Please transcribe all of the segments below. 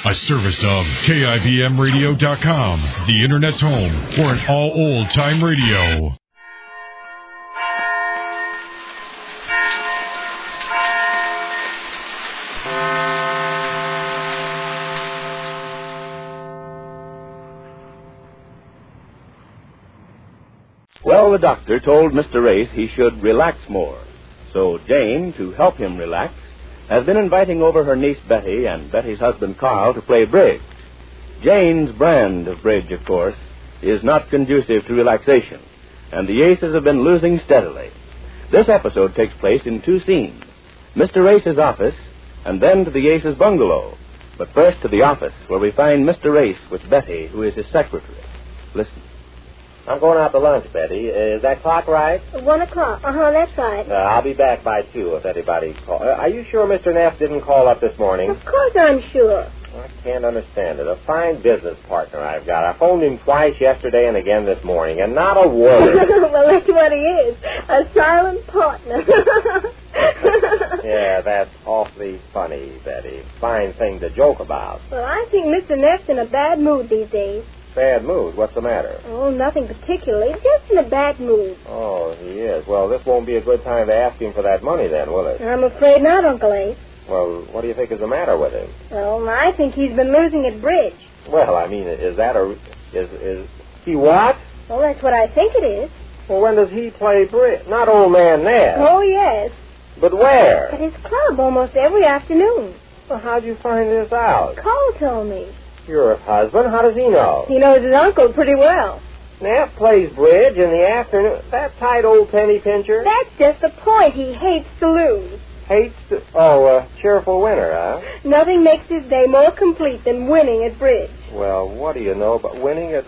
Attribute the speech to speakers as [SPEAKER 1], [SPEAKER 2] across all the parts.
[SPEAKER 1] A service of KIBMradio.com, the Internet's home for an all old-time radio.
[SPEAKER 2] Well, the doctor told Mr. Race he should relax more. So Jane, to help him relax, has been inviting over her niece Betty and Betty's husband Carl to play bridge. Jane's brand of bridge, of course, is not conducive to relaxation, and the Aces have been losing steadily. This episode takes place in two scenes, Mr. Race's office and then to the Aces' bungalow. But first to the office, where we find Mr. Race with Betty, who is his secretary. Listen.
[SPEAKER 3] I'm going out to lunch, Betty. Is that clock right?
[SPEAKER 4] 1 o'clock. That's right.
[SPEAKER 3] I'll be back by 2 if anybody calls. Are you sure Mr. Neff didn't call up this morning?
[SPEAKER 4] Of course I'm sure.
[SPEAKER 3] I can't understand it. A fine business partner I've got. I phoned him twice yesterday and again this morning, and not a word.
[SPEAKER 4] Well, that's what he is. A silent partner.
[SPEAKER 3] Yeah, that's awfully funny, Betty. Fine thing to joke about.
[SPEAKER 4] Well, I think Mr. Neff's in a bad mood these days.
[SPEAKER 3] Bad mood? What's the matter?
[SPEAKER 4] Oh, nothing particularly. Just in a bad mood.
[SPEAKER 3] Oh, he is. Well, this won't be a good time to ask him for that money then, will it?
[SPEAKER 4] I'm afraid not, Uncle Ace.
[SPEAKER 3] Well, what do you think is the matter with him?
[SPEAKER 4] Well, I think he's been losing at bridge.
[SPEAKER 3] Well, I mean, is that a... Is he what?
[SPEAKER 4] Well, that's what I think it is.
[SPEAKER 3] Well, when does he play bridge? Not old man Ned.
[SPEAKER 4] Oh, yes.
[SPEAKER 3] But where?
[SPEAKER 4] At his club almost every afternoon.
[SPEAKER 3] Well, how'd you find this out?
[SPEAKER 4] Carl told me.
[SPEAKER 3] Your husband? How does he know?
[SPEAKER 4] He knows his uncle pretty well.
[SPEAKER 3] Neff plays bridge in the afternoon. That tight old penny pincher?
[SPEAKER 4] That's just the point. He hates to lose.
[SPEAKER 3] Hates to... Oh, cheerful winner, huh?
[SPEAKER 4] Nothing makes his day more complete than winning at bridge.
[SPEAKER 3] Well, what do you know about winning at...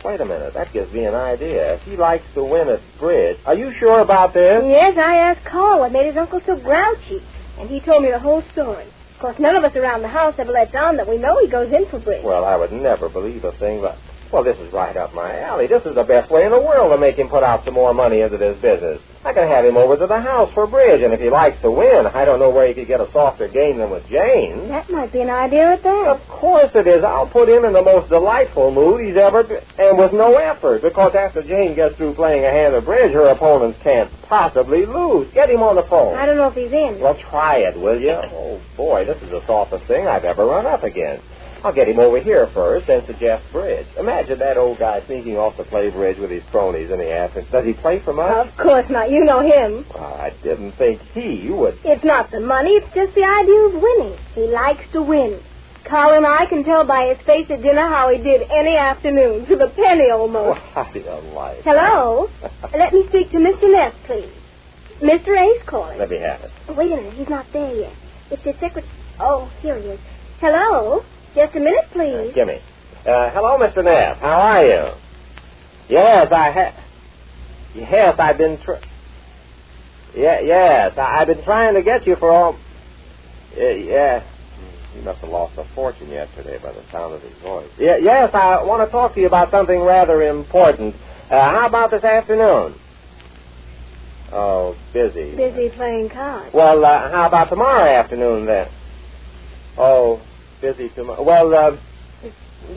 [SPEAKER 3] Wait a minute. That gives me an idea. If he likes to win at bridge... Are you sure about this?
[SPEAKER 4] Yes, I asked Carl what made his uncle so grouchy, and he told me the whole story. Of course, none of us around the house ever let down that we know he goes in for bridge.
[SPEAKER 3] Well, I would never believe a thing like... Well, this is right up my alley. This is the best way in the world to make him put out some more money into this business. I can have him over to the house for bridge, and if he likes to win, I don't know where he could get a softer game than with Jane.
[SPEAKER 4] That might be an idea at that.
[SPEAKER 3] Of course it is. I'll put him in the most delightful mood he's ever been, and with no effort, because after Jane gets through playing a hand of bridge, her opponents can't possibly lose. Get him on the phone.
[SPEAKER 4] I don't know if he's in.
[SPEAKER 3] Well, try it, will you? Oh, boy, this is the softest thing I've ever run up against. I'll get him over here first and suggest bridge. Imagine that old guy sneaking off to play bridge with his cronies in the afternoon. Does he play for much?
[SPEAKER 4] Of course not. You know him.
[SPEAKER 3] Well, I didn't think he would.
[SPEAKER 4] It's not the money. It's just the idea of winning. He likes to win. Carl and I can tell by his face at dinner how he did any afternoon, to the penny almost.
[SPEAKER 3] Well, how do you like
[SPEAKER 4] Hello? Let me speak to Mr. Neff, please. Mr. Ace calling.
[SPEAKER 3] Let me have it.
[SPEAKER 4] Wait a minute. He's not there yet. It's his secretary. Oh, here he is. Hello? Just a minute, please.
[SPEAKER 3] Give me. Hello, Mr. Neff. How are you? Yes, Yes, I've been... Yes, I've been trying to get you for all... Yeah. He must have lost a fortune yesterday by the sound of his voice. Yes, I want to talk to you about something rather important. How about this afternoon? Oh, busy.
[SPEAKER 4] Busy playing cards.
[SPEAKER 3] Well, how about tomorrow afternoon, then? Oh... busy tomorrow. Well,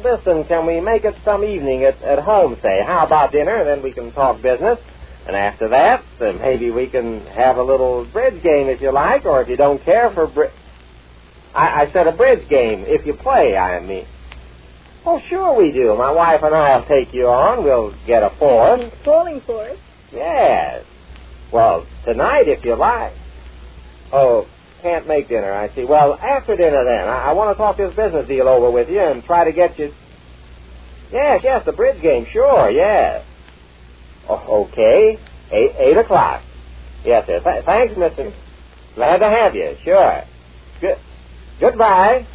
[SPEAKER 3] listen, can we make it some evening at home, say? How about dinner, and then we can talk business? And after that, maybe we can have a little bridge game if you like, or if you don't care for bridge. I said a bridge game, if you play, I mean. Oh, sure we do. My wife and I will take you on. We'll get a fourth.
[SPEAKER 4] He's falling for it.
[SPEAKER 3] Yes. Well, tonight, if you like. Oh, can't make dinner, I see. Well, after dinner, then. I want to talk this business deal over with you and try to get you... Yes, the bridge game, sure, yes. Oh, okay. 8 o'clock. Yes, sir. Thanks, Mr. Glad to have you, sure. Goodbye.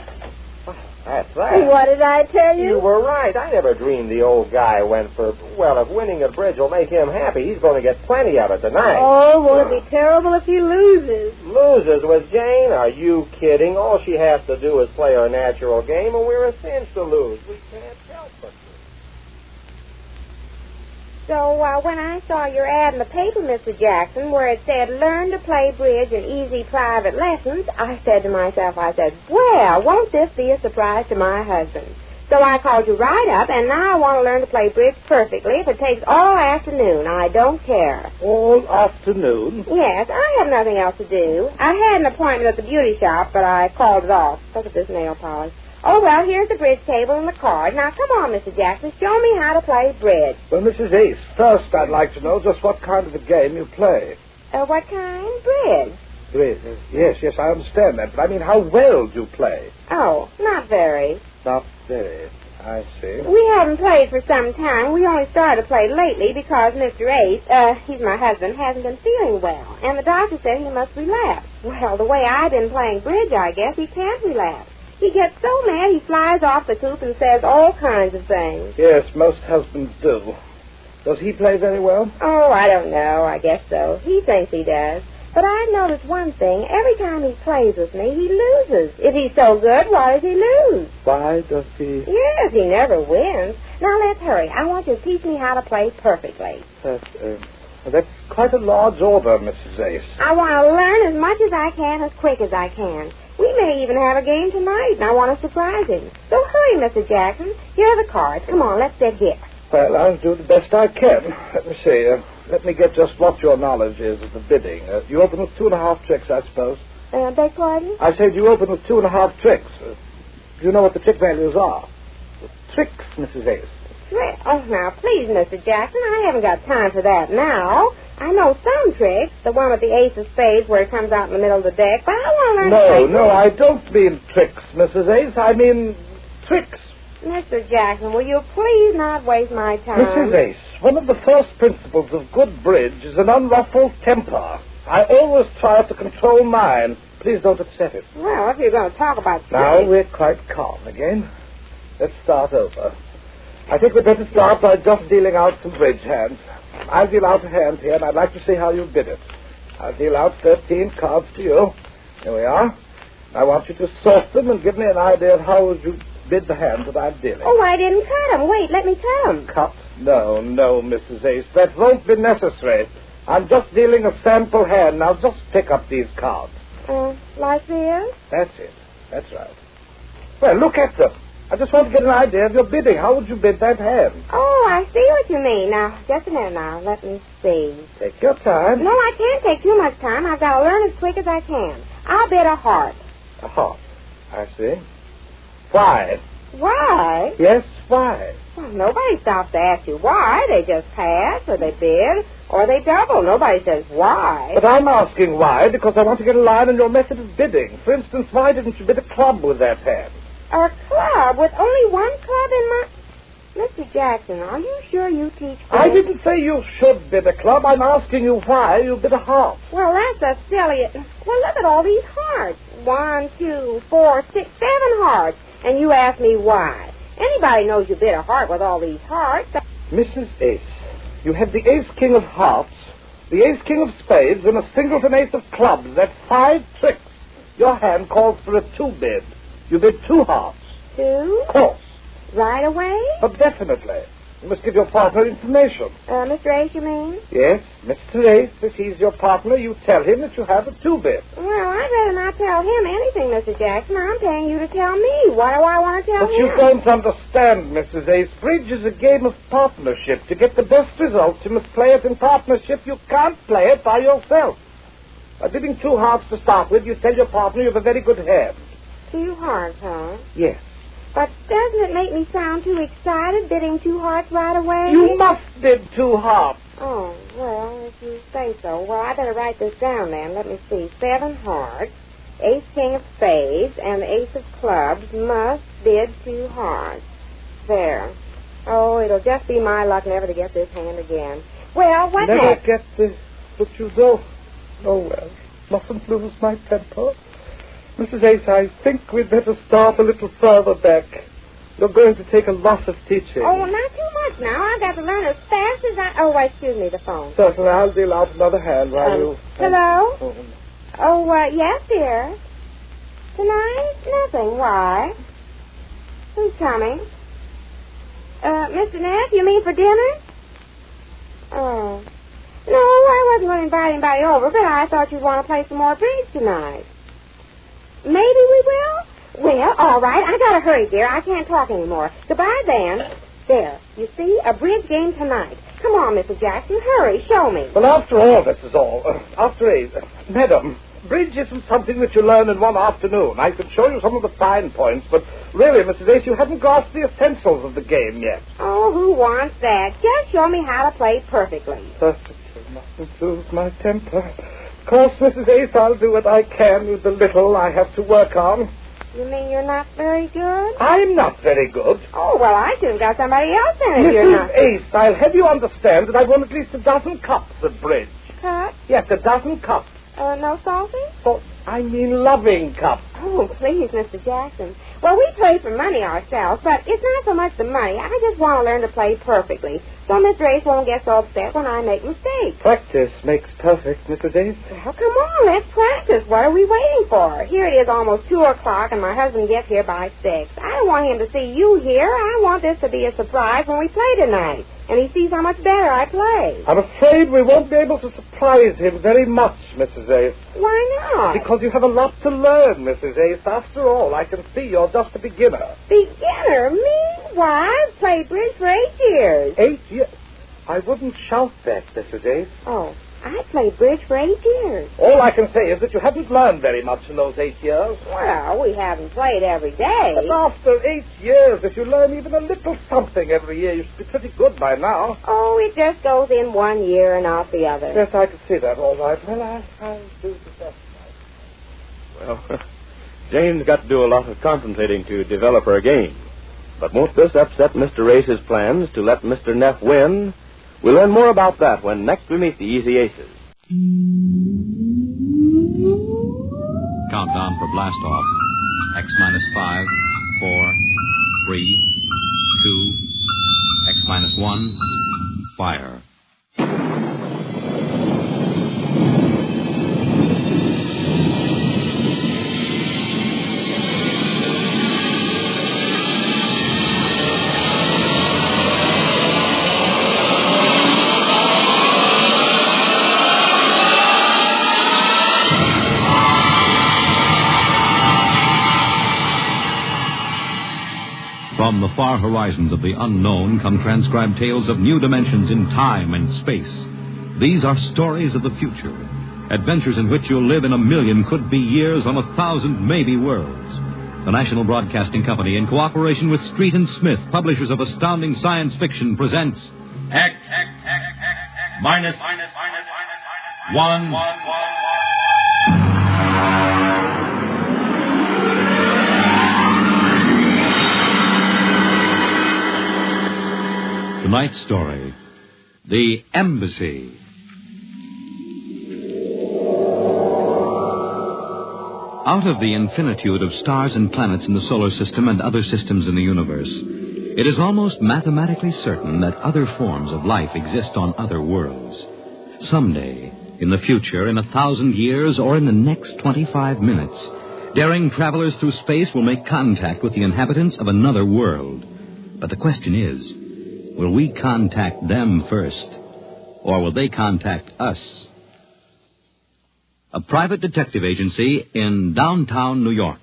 [SPEAKER 3] That's right.
[SPEAKER 4] What did I tell you?
[SPEAKER 3] You were right. I never dreamed the old guy went for... Well, if winning at bridge will make him happy, he's going to get plenty of it tonight.
[SPEAKER 4] Oh, won't it be terrible if he loses?
[SPEAKER 3] Loses with Jane? Are you kidding? All she has to do is play her natural game, and we're a cinch to lose. We can't help but.
[SPEAKER 5] So when I saw your ad in the paper, Mr. Jackson, where it said, learn to play bridge in easy private lessons, I said to myself, well, won't this be a surprise to my husband? So I called you right up, and now I want to learn to play bridge perfectly. If it takes all afternoon, I don't care.
[SPEAKER 3] All afternoon?
[SPEAKER 5] Yes, I have nothing else to do. I had an appointment at the beauty shop, but I called it off. Look at this nail polish. Oh, well, here's the bridge table and the card. Now, come on, Mr. Jackson, show me how to play bridge.
[SPEAKER 3] Well, Mrs. Ace, first I'd like to know just what kind of a game you play.
[SPEAKER 5] What kind? Bridge.
[SPEAKER 3] Bridge? Yes, I understand that. But I mean, how well do you play?
[SPEAKER 5] Oh, not very.
[SPEAKER 3] Not very. I see.
[SPEAKER 5] We haven't played for some time. We only started to play lately because Mr. Ace, he's my husband, hasn't been feeling well. And the doctor said he must relapse. Well, the way I've been playing bridge, I guess he can't relapse. He gets so mad he flies off the coop and says all kinds of things.
[SPEAKER 3] Yes, most husbands do. Does he play very well?
[SPEAKER 5] Oh, I don't know. I guess so. He thinks he does. But I've noticed one thing. Every time he plays with me, he loses. If he's so good, why does he lose?
[SPEAKER 3] Why does he?
[SPEAKER 5] Yes, he never wins. Now, let's hurry. I want you to teach me how to play perfectly.
[SPEAKER 3] That's quite a large order, Mrs. Ace.
[SPEAKER 5] I want to learn as much as I can, as quick as I can. We may even have a game tonight, and I want to surprise him. So hurry, Mr. Jackson. Here are the cards. Come on, let's get here.
[SPEAKER 3] Well, I'll do the best I can. Let me see. Let me get just what your knowledge is of the bidding. You open with 2.5 tricks, I suppose.
[SPEAKER 5] Beg pardon?
[SPEAKER 3] I said you open with 2.5 tricks. Do you know what the trick values are? The tricks, Mrs. Ace.
[SPEAKER 5] Oh, now, please, Mr. Jackson, I haven't got time for that now. I know some tricks, the one with the ace of spades where it comes out in the middle of the deck, but I want to learn to play.
[SPEAKER 3] No, I don't mean tricks, Mrs. Ace. I mean tricks.
[SPEAKER 5] Mr. Jackson, will you please not waste my time?
[SPEAKER 3] Mrs. Ace, one of the first principles of good bridge is an unruffled temper. I always try to control mine. Please don't upset it.
[SPEAKER 5] Well, if you're going to talk about tricks...
[SPEAKER 3] Now we're quite calm again. Let's start over. I think we'd better start by just dealing out some bridge hands. I'll deal out a hand here, and I'd like to see how you bid it. I'll deal out 13 cards to you. Here we are. I want you to sort them and give me an idea of how you bid the hand that I'm dealing.
[SPEAKER 5] Oh, I didn't cut them. Wait, let me cut them.
[SPEAKER 3] Cut? No, Mrs. Ace. That won't be necessary. I'm just dealing a sample hand. Now just pick up these cards.
[SPEAKER 5] Like this?
[SPEAKER 3] That's it. That's right. Well, look at them. I just want to get an idea of your bidding. How would you bid that hand?
[SPEAKER 5] Oh, I see what you mean. Now, just a minute now. Let me see.
[SPEAKER 3] Take your time.
[SPEAKER 5] No, I can't take too much time. I've got to learn as quick as I can. I'll bid a heart.
[SPEAKER 3] A heart. I see. Why?
[SPEAKER 5] Why?
[SPEAKER 3] Yes, why?
[SPEAKER 5] Well, nobody stops to ask you why. They just pass, or they bid, or they double. Nobody says why.
[SPEAKER 3] But I'm asking why because I want to get a line on your method of bidding. For instance, why didn't you bid a club with that hand?
[SPEAKER 5] A club? With only one club in my... Mr. Jackson, are you sure you teach bridge?
[SPEAKER 3] I didn't say you should bid a club. I'm asking you why you bid a heart.
[SPEAKER 5] Well, that's a silly... Well, look at all these hearts. 1, 2, 4, 6, 7 hearts. And you ask me why. Anybody knows you bid a heart with all these hearts.
[SPEAKER 3] Mrs. Ace, you have the ace-king of hearts, the ace-king of spades, and a singleton ace of clubs. That's 5 tricks. Your hand calls for a 2 bid. You bid 2 hearts.
[SPEAKER 5] 2?
[SPEAKER 3] Of course.
[SPEAKER 5] Right away?
[SPEAKER 3] But definitely. You must give your partner information.
[SPEAKER 5] Mr. Ace, you mean?
[SPEAKER 3] Yes, Mr. Ace. If he's your partner, you tell him that you have a 2 bid.
[SPEAKER 5] Well, I'd rather not tell him anything, Mr. Jackson. I'm paying you to tell me. Why do I want to tell him?
[SPEAKER 3] But you don't understand, Mrs. Ace. Bridge is a game of partnership. To get the best results, you must play it in partnership. You can't play it by yourself. By bidding 2 hearts to start with, you tell your partner you have a very good hand.
[SPEAKER 5] 2 hearts, huh?
[SPEAKER 3] Yes.
[SPEAKER 5] But doesn't it make me sound too excited, bidding 2 hearts right away?
[SPEAKER 3] You must bid 2 hearts.
[SPEAKER 5] Oh, well, if you say so. Well, I better write this down then. Let me see. 7 hearts, ace, king of spades, and the ace of clubs must bid 2 hearts. There. Oh, it'll just be my luck never to get this hand again. Well, what
[SPEAKER 3] next?
[SPEAKER 5] Never
[SPEAKER 3] get this, but you don't. Oh, well, mustn't lose my temper. Mrs. Ace, I think we'd better start a little further back. You're going to take a lot of teaching.
[SPEAKER 5] Oh, not too much now. I've got to learn as fast as I... Oh, excuse me, the phone.
[SPEAKER 3] Certainly, I'll deal out another hand while you...
[SPEAKER 5] Hello? Yes, dear. Tonight? Nothing. Why? Who's coming? Mr. Neff, you mean for dinner? Oh. No, I wasn't going to invite anybody over, but I thought you'd want to play some more bridge tonight. Maybe we will? Well, all right. I got to hurry, dear. I can't talk anymore. Goodbye, then. There. You see? A bridge game tonight. Come on, Mrs. Jackson. Hurry. Show me.
[SPEAKER 6] Well, after all, this is all. Madam, bridge isn't something that you learn in one afternoon. I could show you some of the fine points, but really, Mrs. Ace, you haven't grasped the essentials of the game yet.
[SPEAKER 5] Oh, who wants that? Just show me how to play perfectly.
[SPEAKER 6] Perfectly. Mustn't lose my temper. Of course, Mrs. Ace, I'll do what I can with the little I have to work on.
[SPEAKER 5] You mean you're not very good?
[SPEAKER 6] I'm not very good.
[SPEAKER 5] Oh, well, I should have got somebody else in if you're not.
[SPEAKER 6] Mrs. Ace, I'll have you understand that I've won at least a dozen cups at bridge.
[SPEAKER 5] Cups?
[SPEAKER 6] Yes, a dozen cups.
[SPEAKER 5] No salty?
[SPEAKER 6] Oh, I mean loving cups.
[SPEAKER 5] Oh, please, Mr. Jackson. Well, we play for money ourselves, but it's not so much the money. I just want to learn to play perfectly, so Mr. Ace won't get so upset when I make mistakes.
[SPEAKER 6] Practice makes perfect, Mrs. Ace.
[SPEAKER 5] Well, come on, let's practice. What are we waiting for? Here it is almost 2 o'clock, and my husband gets here by 6. I don't want him to see you here. I want this to be a surprise when we play tonight, and he sees how much better I play.
[SPEAKER 6] I'm afraid we won't be able to surprise him very much, Mrs. Ace.
[SPEAKER 5] Why not?
[SPEAKER 6] Because you have a lot to learn, Mrs. Ace. After all, I can see you're just a beginner.
[SPEAKER 5] Beginner? Me? Why, I've played bridge for 8 years.
[SPEAKER 6] 8 years? I wouldn't shout that, Mrs. Ace.
[SPEAKER 5] Oh, I played bridge for 8 years.
[SPEAKER 6] All I can say is that you haven't learned very much in those 8 years.
[SPEAKER 5] Well, we haven't played every day.
[SPEAKER 6] But after 8 years, if you learn even a little something every year, you should be pretty good by now.
[SPEAKER 5] Oh, it just goes in one year and out the other.
[SPEAKER 6] Yes, I can see that, all right. Well, I'll do the best.
[SPEAKER 2] Well, Jane's got to do a lot of contemplating to develop her game. But won't this upset Mr. Ace's plans to let Mr. Neff win? We'll learn more about that when next we meet the Easy Aces.
[SPEAKER 7] Countdown for Blastoff. X minus 5, 4, 3, 2, X minus 1, fire. From the far horizons of the unknown come transcribed tales of new dimensions in time and space. These are stories of the future, adventures in which you'll live in 1,000,000 could-be years on 1,000 maybe worlds. The National Broadcasting Company, in cooperation with Street and Smith, publishers of astounding science fiction, presents
[SPEAKER 1] X minus 1.
[SPEAKER 7] tonight's story, The Embassy. Out of the infinitude of stars and planets in the solar system and other systems in the universe, it is almost mathematically certain that other forms of life exist on other worlds. Someday, in the future, in 1,000 years, or in the next 25 minutes, daring travelers through space will make contact with the inhabitants of another world. But the question is, will we contact them first, or will they contact us? A private detective agency in downtown New York.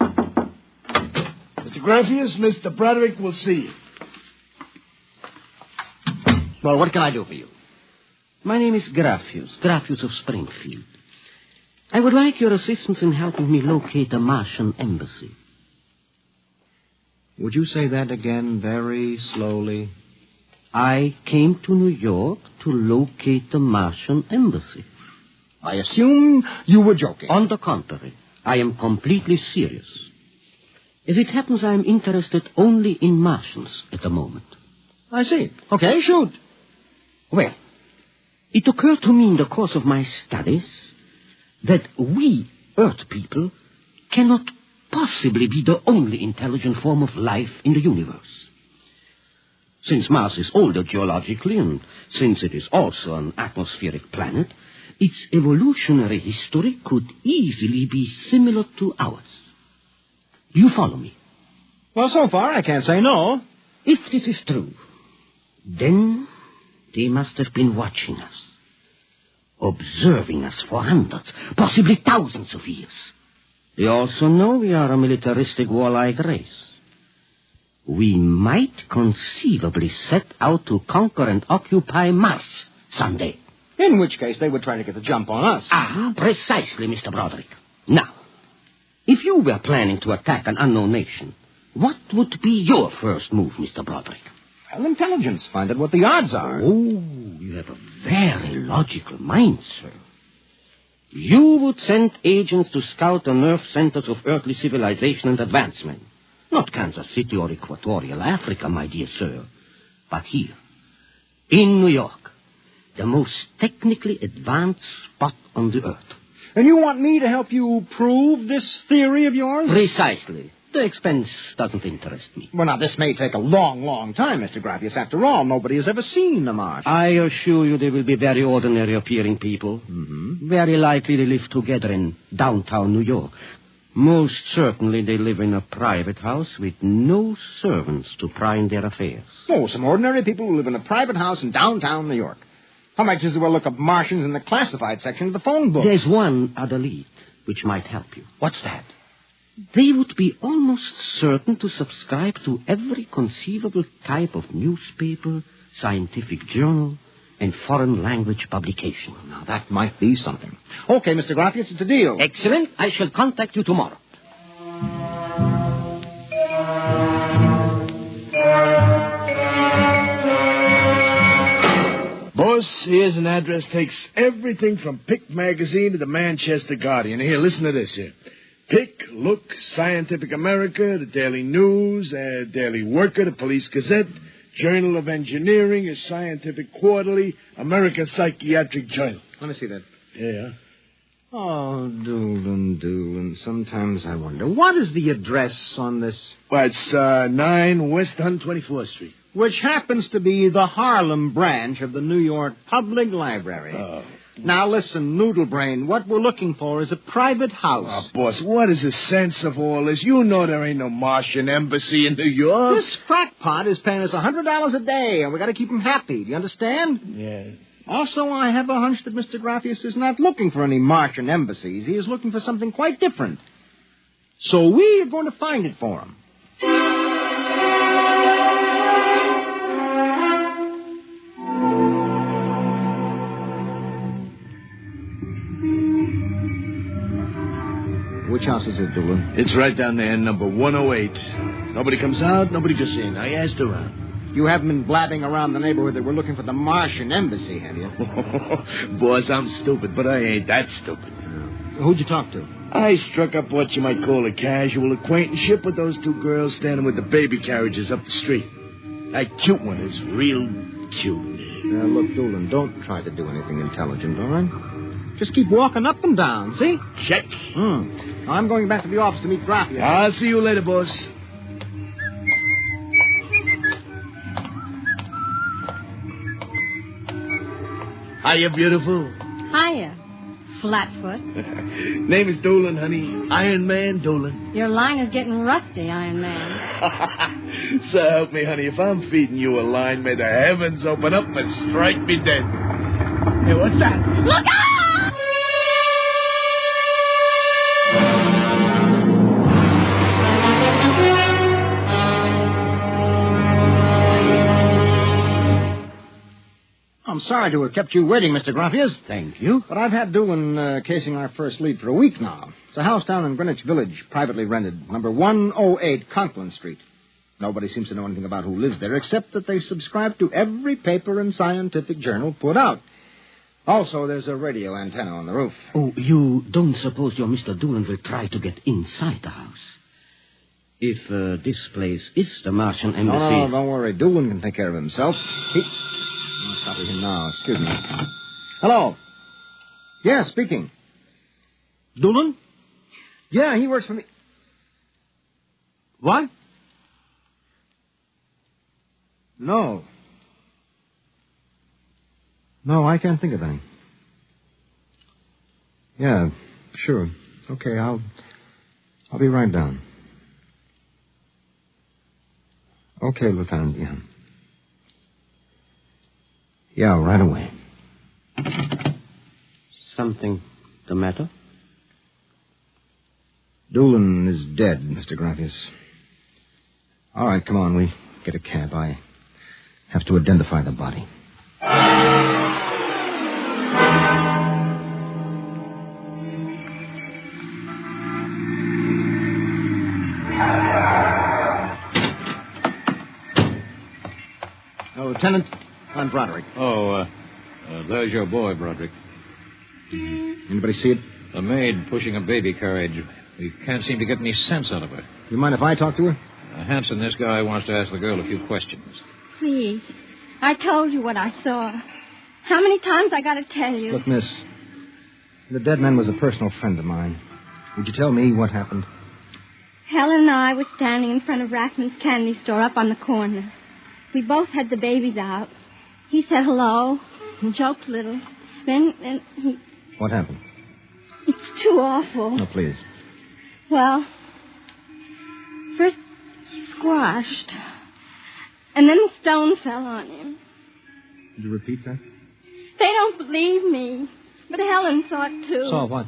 [SPEAKER 8] Mr. Graffius, Mr. Broderick will see you.
[SPEAKER 9] Well, what can I do for you? My name is Graffius of Springfield. I would like your assistance in helping me locate a Martian embassy.
[SPEAKER 7] Would you say that again very slowly?
[SPEAKER 9] I came to New York to locate the Martian embassy.
[SPEAKER 8] I assume you were joking.
[SPEAKER 9] On the contrary, I am completely serious. As it happens, I am interested only in Martians at the moment.
[SPEAKER 8] I see. Okay, shoot.
[SPEAKER 9] Well, it occurred to me in the course of my studies that we, Earth people, cannot possibly be the only intelligent form of life in the universe. Since Mars is older geologically, and since it is also an atmospheric planet, its evolutionary history could easily be similar to ours. Do you follow me?
[SPEAKER 8] Well, so far, I can't say no.
[SPEAKER 9] If this is true, then They must have been watching us, observing us for hundreds, possibly thousands of years. They also know we are a militaristic, warlike race. We might conceivably set out to conquer and occupy Mars someday.
[SPEAKER 10] In which case, they would try to get the jump on us.
[SPEAKER 9] Ah, precisely, Mr. Broderick. Now, if you were planning to attack an unknown nation, what would be your first move, Mr. Broderick?
[SPEAKER 10] Well, intelligence. Find out what the odds are.
[SPEAKER 9] Oh, you have a very logical mind, sir. You would send agents to scout the nerve centers of earthly civilization and advancement. Not Kansas City or Equatorial Africa, my dear sir, but here, in New York, the most technically advanced spot on the earth.
[SPEAKER 10] And you want me to help you prove this theory of yours?
[SPEAKER 9] Precisely. The expense doesn't interest me.
[SPEAKER 10] Well, now, this may take a long, long time, Mr. Gravius. After all, nobody has ever seen the Martian.
[SPEAKER 9] I assure you they will be very ordinary-appearing people.
[SPEAKER 10] Mm-hmm.
[SPEAKER 9] Very likely they live together in downtown New York. Most certainly they live in a private house with no servants to pry in their affairs.
[SPEAKER 10] Oh, some ordinary people who live in a private house in downtown New York. How much is there to look up Martians in the classified section of the phone book?
[SPEAKER 9] There's one other lead which might help you.
[SPEAKER 10] What's that?
[SPEAKER 9] They would be almost certain to subscribe to every conceivable type of newspaper, scientific journal, and foreign language publication.
[SPEAKER 10] Well, now, that might be something. Okay, Mr. Gravius, it's a deal.
[SPEAKER 9] Excellent. I shall contact you tomorrow.
[SPEAKER 8] Boss, here's an address. Takes everything from Pick Magazine to the Manchester Guardian. Here, listen to this here. Pick, Look, Scientific America, the Daily News, Daily Worker, the Police Gazette, Journal of Engineering, a Scientific Quarterly, American Psychiatric Journal.
[SPEAKER 10] Let me see that.
[SPEAKER 8] Yeah.
[SPEAKER 10] Oh, Doolin. Sometimes I wonder, what is the address on this?
[SPEAKER 8] Well, it's 9 West 124th Street.
[SPEAKER 10] Which happens to be the Harlem branch of the New York Public Library.
[SPEAKER 8] Oh.
[SPEAKER 10] Now, listen, Noodlebrain, what we're looking for is a private house.
[SPEAKER 8] Oh, boss, what is the sense of all this? You know there ain't no Martian embassy in New York.
[SPEAKER 10] This crackpot is paying us $100 a day, and we got to keep him happy. Do you understand?
[SPEAKER 8] Yeah.
[SPEAKER 10] Also, I have a hunch that Mr. Graphius is not looking for any Martian embassies. He is looking for something quite different. So we are going to find it for him. Which house is it, Doolin?
[SPEAKER 8] It's right down there, number 108. Nobody comes out, nobody goes in. I asked around.
[SPEAKER 10] You haven't been blabbing around the neighborhood that we're looking for the Martian embassy, have you?
[SPEAKER 8] Boss, I'm stupid, but I ain't that stupid.
[SPEAKER 10] So who'd you talk to?
[SPEAKER 8] I struck up what you might call a casual acquaintanceship with those two girls standing with the baby carriages up the street. That cute one is real cute.
[SPEAKER 10] Now, look, Doolin, don't try to do anything intelligent, all right? Just keep walking up and down, see?
[SPEAKER 8] Check.
[SPEAKER 10] I'm going back to the office to meet Graphius.
[SPEAKER 8] I'll see you later, boss. Hiya, beautiful.
[SPEAKER 11] Hiya, Flatfoot.
[SPEAKER 8] Name is Doolin, honey. Iron Man Doolin.
[SPEAKER 11] Your line is getting rusty, Iron Man.
[SPEAKER 8] So help me, honey. If I'm feeding you a line, may the heavens open up and strike me dead. Hey, what's that?
[SPEAKER 11] Look out!
[SPEAKER 10] I'm sorry to have kept you waiting, Mr. Graphius.
[SPEAKER 9] Thank you.
[SPEAKER 10] But I've had Doolin casing our first lead for a week now. It's a house down in Greenwich Village, privately rented, number 108 Conklin Street. Nobody seems to know anything about who lives there, except that they subscribe to every paper and scientific journal put out. Also, there's a radio antenna on the roof.
[SPEAKER 9] Oh, you don't suppose your Mr. Doolin will try to get inside the house? If this place is the Martian embassy...
[SPEAKER 10] No, don't worry. Doolin can take care of himself. I'll stop with him now. Excuse me. Hello. Yeah, speaking.
[SPEAKER 9] Doolin?
[SPEAKER 10] Yeah, he works for me. What? No. No, I can't think of any. Yeah, sure. Okay, I'll be right down. Okay, Lieutenant, yeah. Yeah, right away.
[SPEAKER 9] Something the matter?
[SPEAKER 10] Doolin is dead, Mr. Graffius. All right, come on. We get a cab. I have to identify the body. Lieutenant, I'm Broderick.
[SPEAKER 12] There's your boy, Broderick.
[SPEAKER 10] Anybody see it?
[SPEAKER 12] A maid pushing a baby carriage. We can't seem to get any sense out of her.
[SPEAKER 10] You mind if I talk to her?
[SPEAKER 12] Hanson, this guy wants to ask the girl a few questions.
[SPEAKER 11] Please. I told you what I saw. How many times I got to tell you?
[SPEAKER 10] Look, miss, the dead man was a personal friend of mine. Would you tell me what happened?
[SPEAKER 11] Helen and I were standing in front of Rackman's candy store up on the corner. We both had the babies out. He said hello and joked a little. Then he...
[SPEAKER 10] What happened?
[SPEAKER 11] It's too awful.
[SPEAKER 10] No, please.
[SPEAKER 11] Well, first he squashed. And then the stone fell on him.
[SPEAKER 10] Did you repeat that?
[SPEAKER 11] They don't believe me. But Helen saw it, too.
[SPEAKER 10] Saw what?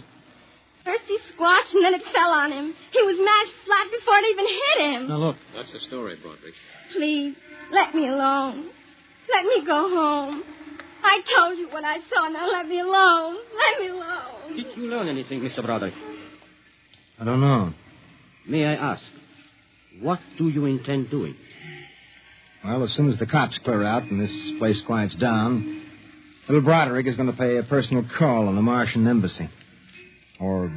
[SPEAKER 11] First he squashed and then it fell on him. He was mashed flat before it even hit him.
[SPEAKER 10] Now, look.
[SPEAKER 12] That's the story, Broderick.
[SPEAKER 11] Please, let me alone. Let me go home. I told you what I saw. Now let me alone. Let me alone.
[SPEAKER 9] Did you learn anything, Mr. Broderick?
[SPEAKER 10] I don't know.
[SPEAKER 9] May I ask, what do you intend doing?
[SPEAKER 10] Well, as soon as the cops clear out and this place quiets down, little Broderick is going to pay a personal call on the Martian embassy. Or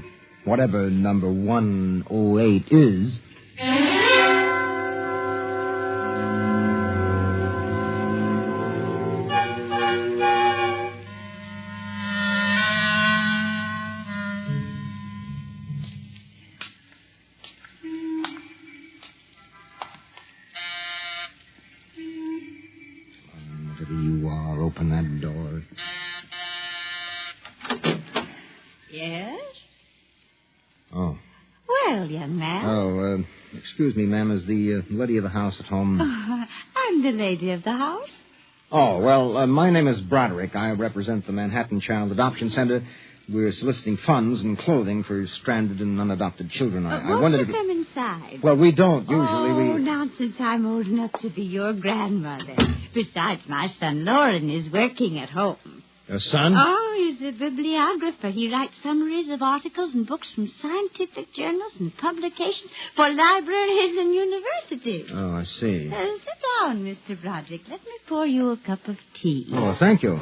[SPEAKER 10] whatever number 108 is. Whatever you are, open that door.
[SPEAKER 13] Yes?
[SPEAKER 10] Oh.
[SPEAKER 13] Well, young man.
[SPEAKER 10] Excuse me, ma'am. Is the lady of the house at home?
[SPEAKER 13] I'm the lady of the house.
[SPEAKER 10] Oh, well, my name is Broderick. I represent the Manhattan Child Adoption Center. We're soliciting funds and clothing for stranded and unadopted children. I
[SPEAKER 13] Won't
[SPEAKER 10] wanted
[SPEAKER 13] you
[SPEAKER 10] to...
[SPEAKER 13] come inside?
[SPEAKER 10] Well, we don't. Usually
[SPEAKER 13] Oh, nonsense. I'm old enough to be your grandmother. Besides, my son Lauren is working at home.
[SPEAKER 10] Your son?
[SPEAKER 13] Oh, he's a bibliographer. He writes summaries of articles and books from scientific journals and publications for libraries and universities.
[SPEAKER 10] Oh, I see.
[SPEAKER 13] Sit down, Mr. Broderick. Let me pour you a cup of tea.
[SPEAKER 10] Oh, thank you.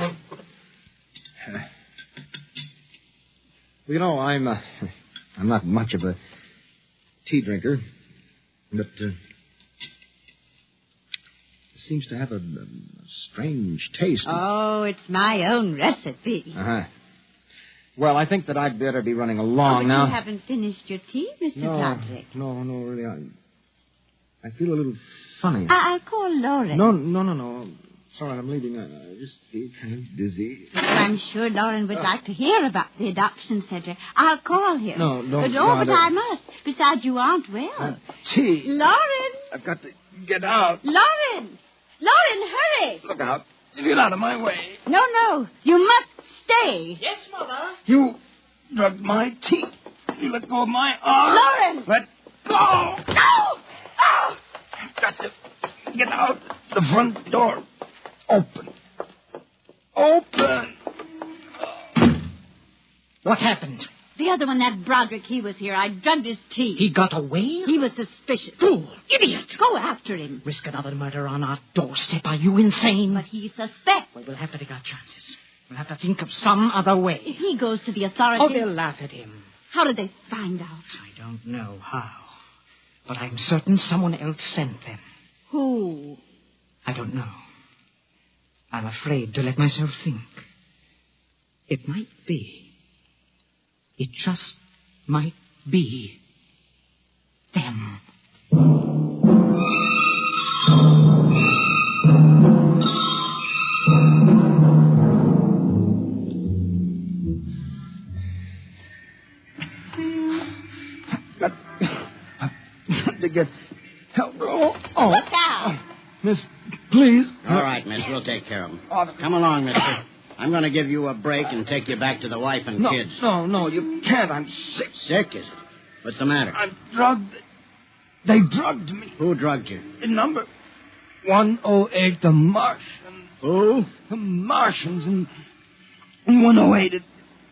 [SPEAKER 10] Well, you know, I'm not much of a tea drinker, but it seems to have a strange taste.
[SPEAKER 13] Oh, it's my own recipe.
[SPEAKER 10] Uh-huh. Well, I think that I'd better be running along
[SPEAKER 13] but
[SPEAKER 10] now.
[SPEAKER 13] You haven't finished your tea, Mr. Broderick.
[SPEAKER 10] No, really. I feel a little funny.
[SPEAKER 13] I'll call Lauren.
[SPEAKER 10] No. Sorry, I'm leaving. I just feel kind of dizzy.
[SPEAKER 13] I'm sure Lauren would like to hear about the adoption center. I'll call him.
[SPEAKER 10] No, don't.
[SPEAKER 13] But I must. Besides, you aren't well.
[SPEAKER 10] Tea.
[SPEAKER 13] Lauren!
[SPEAKER 10] I've got to get out.
[SPEAKER 13] Lauren, hurry!
[SPEAKER 10] Look out. Get out of my way.
[SPEAKER 13] No. You must stay.
[SPEAKER 14] Yes, Mother.
[SPEAKER 10] You drugged my teeth. You let go of my arm.
[SPEAKER 13] Lauren!
[SPEAKER 10] Let go.
[SPEAKER 13] No! Oh!
[SPEAKER 10] I've got to get out the front door. Open.
[SPEAKER 14] What happened?
[SPEAKER 13] The other one, that Broderick, he was here. I drugged his tea.
[SPEAKER 14] He got away?
[SPEAKER 13] He was suspicious.
[SPEAKER 14] Fool! Idiot!
[SPEAKER 13] Go after him.
[SPEAKER 14] Risk another murder on our doorstep. Are you insane?
[SPEAKER 13] But he suspects.
[SPEAKER 14] Well, we'll have to take our chances. We'll have to think of some other way.
[SPEAKER 13] If he goes to the authorities...
[SPEAKER 14] Oh, they'll laugh at him.
[SPEAKER 13] How did they find out?
[SPEAKER 14] I don't know how. But I'm certain someone else sent them.
[SPEAKER 13] Who?
[SPEAKER 14] I don't know. I'm afraid to let myself think. It might be. It just might be them.
[SPEAKER 10] I've got to get help. Oh.
[SPEAKER 13] Look out!
[SPEAKER 10] Miss,
[SPEAKER 8] please.
[SPEAKER 15] All right, miss. We'll take care of him. Come along, mister. I'm going to give you a break and take you back to the wife and kids.
[SPEAKER 8] No, you can't. I'm sick.
[SPEAKER 15] Sick, is it? What's the matter?
[SPEAKER 8] I'm drugged. They drugged me.
[SPEAKER 15] Who drugged you?
[SPEAKER 8] In number 108, the Martian.
[SPEAKER 15] Who?
[SPEAKER 8] The Martians in 108 at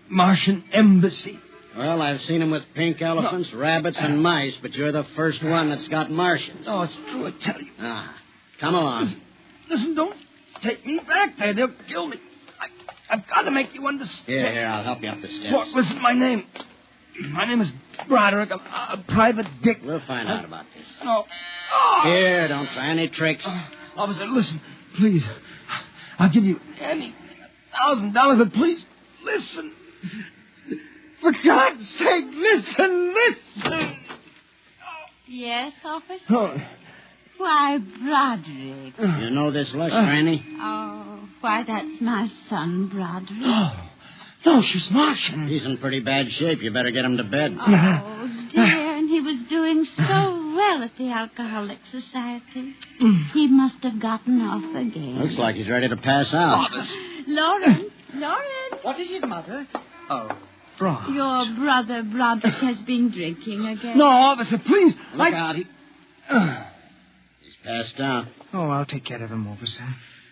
[SPEAKER 8] Martian Embassy.
[SPEAKER 15] Well, I've seen them with pink elephants, rabbits, and mice, but you're the first one that's got Martians.
[SPEAKER 8] No, it's true, I tell you.
[SPEAKER 15] Ah, come along.
[SPEAKER 8] Listen, don't take me back there. They'll kill me. I've got to make you understand.
[SPEAKER 15] Here, I'll help you up the steps.
[SPEAKER 8] What was my name? My name is Broderick. I'm a private dick.
[SPEAKER 15] We'll find out about this.
[SPEAKER 8] No.
[SPEAKER 15] Here, don't try any tricks.
[SPEAKER 8] Officer, listen, please. I'll give you anything, $1,000, but please, listen. For God's sake, listen.
[SPEAKER 13] Yes, officer?
[SPEAKER 8] Oh.
[SPEAKER 13] Why, Broderick.
[SPEAKER 15] You know this lush, Granny?
[SPEAKER 13] Oh, why, that's my son, Broderick.
[SPEAKER 8] No, she's Martian.
[SPEAKER 15] He's in pretty bad shape. You better get him to bed.
[SPEAKER 13] Oh, dear, and he was doing so well at the Alcoholic Society. He must have gotten off again.
[SPEAKER 15] Looks like he's ready to pass out.
[SPEAKER 13] Lauren.
[SPEAKER 14] What is it, Mother? Oh, Broderick.
[SPEAKER 13] Your brother Broderick has been drinking again.
[SPEAKER 8] No, officer, please.
[SPEAKER 15] Look out. He's passed out.
[SPEAKER 14] Oh, I'll take care of him, officer.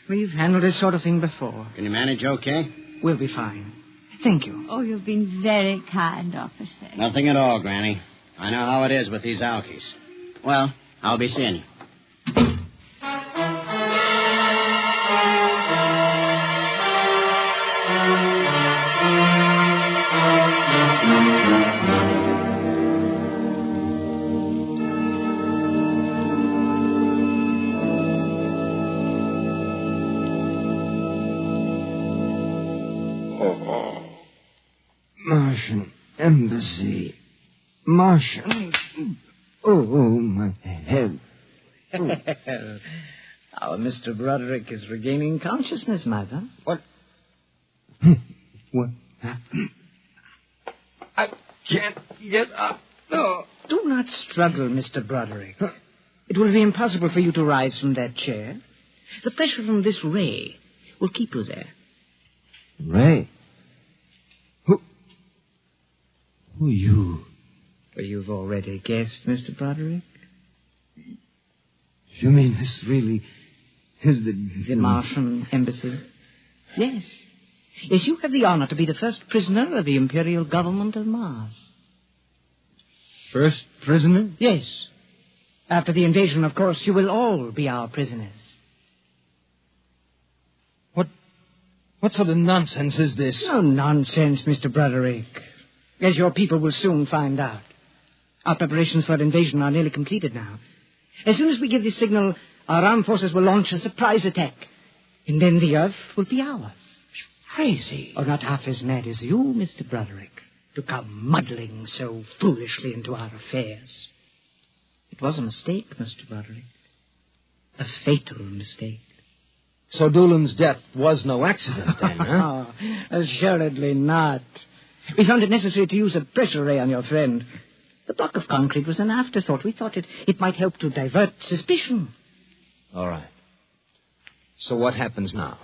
[SPEAKER 14] We've handled this sort of thing before.
[SPEAKER 15] Can you manage okay?
[SPEAKER 14] We'll be fine. Thank you.
[SPEAKER 13] Oh, you've been very kind, officer.
[SPEAKER 15] Nothing at all, Granny. I know how it is with these alkies. Well, I'll be seeing you.
[SPEAKER 8] Martian Embassy. Martian. Oh, my head.
[SPEAKER 14] Our Mr. Broderick is regaining consciousness, Mother.
[SPEAKER 8] What happened? I can't get up. No.
[SPEAKER 14] Do not struggle, Mr. Broderick. It will be impossible for you to rise from that chair. The pressure from this ray will keep you there.
[SPEAKER 8] Ray? Who are you?
[SPEAKER 14] Well, you've already guessed, Mr. Broderick.
[SPEAKER 8] You mean this really is
[SPEAKER 14] the Martian Embassy? Yes. Yes, you have the honor to be the first prisoner of the Imperial Government of Mars.
[SPEAKER 8] First prisoner?
[SPEAKER 14] Yes. After the invasion, of course, you will all be our prisoners.
[SPEAKER 8] What sort of nonsense is this?
[SPEAKER 14] No nonsense, Mr. Broderick. As your people will soon find out. Our preparations for invasion are nearly completed now. As soon as we give the signal, our armed forces will launch a surprise attack. And then the Earth will be ours.
[SPEAKER 8] Crazy.
[SPEAKER 14] Or not half as mad as you, Mr. Broderick, to come muddling so foolishly into our affairs. It was a mistake, Mr. Broderick. A fatal mistake.
[SPEAKER 8] So Doolan's death was no accident, then, huh?
[SPEAKER 14] Oh, assuredly not. We found it necessary to use a pressure ray on your friend. The block of concrete was an afterthought. We thought it might help to divert suspicion.
[SPEAKER 8] All right. So what happens now?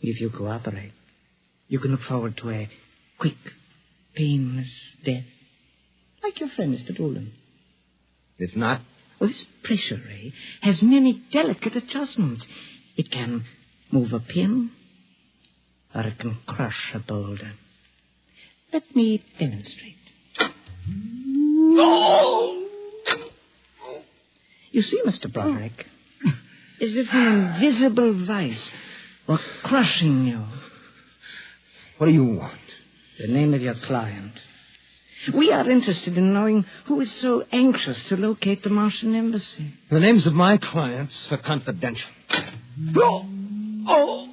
[SPEAKER 14] If you cooperate, you can look forward to a quick, painless death. Like your friend, Mr. Doolan.
[SPEAKER 8] If not?
[SPEAKER 14] Well, this pressure ray has many delicate adjustments. It can move a pin, or it can crush a boulder. Let me demonstrate.
[SPEAKER 8] Oh!
[SPEAKER 14] You see, Mr. Broderick, as if an invisible vice were crushing you.
[SPEAKER 8] What do you want?
[SPEAKER 14] The name of your client. We are interested in knowing who is so anxious to locate the Martian Embassy.
[SPEAKER 8] The names of my clients are confidential.
[SPEAKER 14] Well?
[SPEAKER 8] All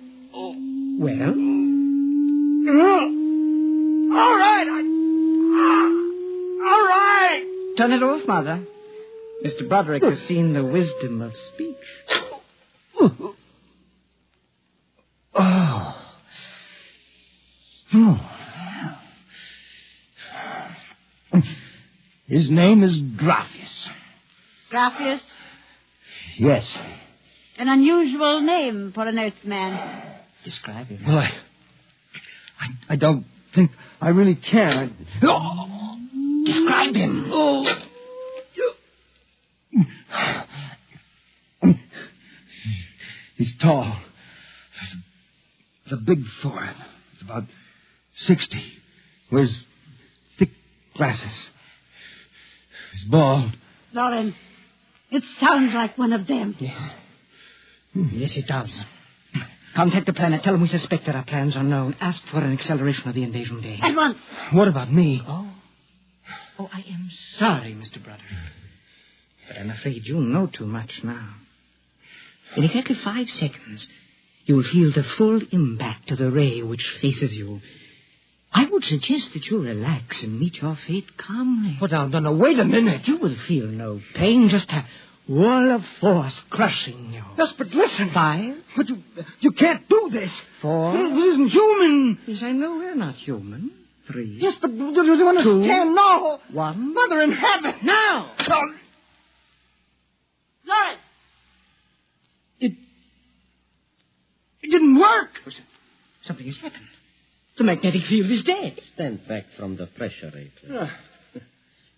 [SPEAKER 8] right. All right.
[SPEAKER 14] Turn it off, Mother. Mr. Broderick has seen the wisdom of speech.
[SPEAKER 8] His name is Graphius.
[SPEAKER 13] Graphius?
[SPEAKER 8] Yes.
[SPEAKER 13] An unusual name for an Earthman.
[SPEAKER 14] Describe him.
[SPEAKER 16] Well, I don't think I really can.
[SPEAKER 14] Describe him.
[SPEAKER 16] He's tall. With a big forehead. He's about 60. Wears thick glasses. He's bald.
[SPEAKER 13] Lauren, it sounds like one of them.
[SPEAKER 14] Yes. Yes, it does. Contact the planet. Tell them we suspect that our plans are known. Ask for an acceleration of the invasion day.
[SPEAKER 13] At once.
[SPEAKER 16] What about me?
[SPEAKER 14] Oh, I am sorry, Mr. Broderick. But I'm afraid you know too much now. In exactly 5 seconds, you will feel the full impact of the ray which faces you. I would suggest that you relax and meet your fate calmly.
[SPEAKER 16] But no, wait a minute.
[SPEAKER 14] You will feel no pain, just a wall of force crushing you.
[SPEAKER 16] Yes, but listen.
[SPEAKER 14] 5.
[SPEAKER 16] But you can't do this.
[SPEAKER 14] 4.
[SPEAKER 16] This isn't human.
[SPEAKER 14] Yes, I know we're not human. 3.
[SPEAKER 16] Yes, but do you understand?
[SPEAKER 14] 2.
[SPEAKER 16] No.
[SPEAKER 14] 1.
[SPEAKER 16] Mother in heaven.
[SPEAKER 14] Now.
[SPEAKER 13] Lauren!
[SPEAKER 16] It didn't work.
[SPEAKER 14] Something has happened. The magnetic field is dead.
[SPEAKER 9] Stand back from the pressure rater.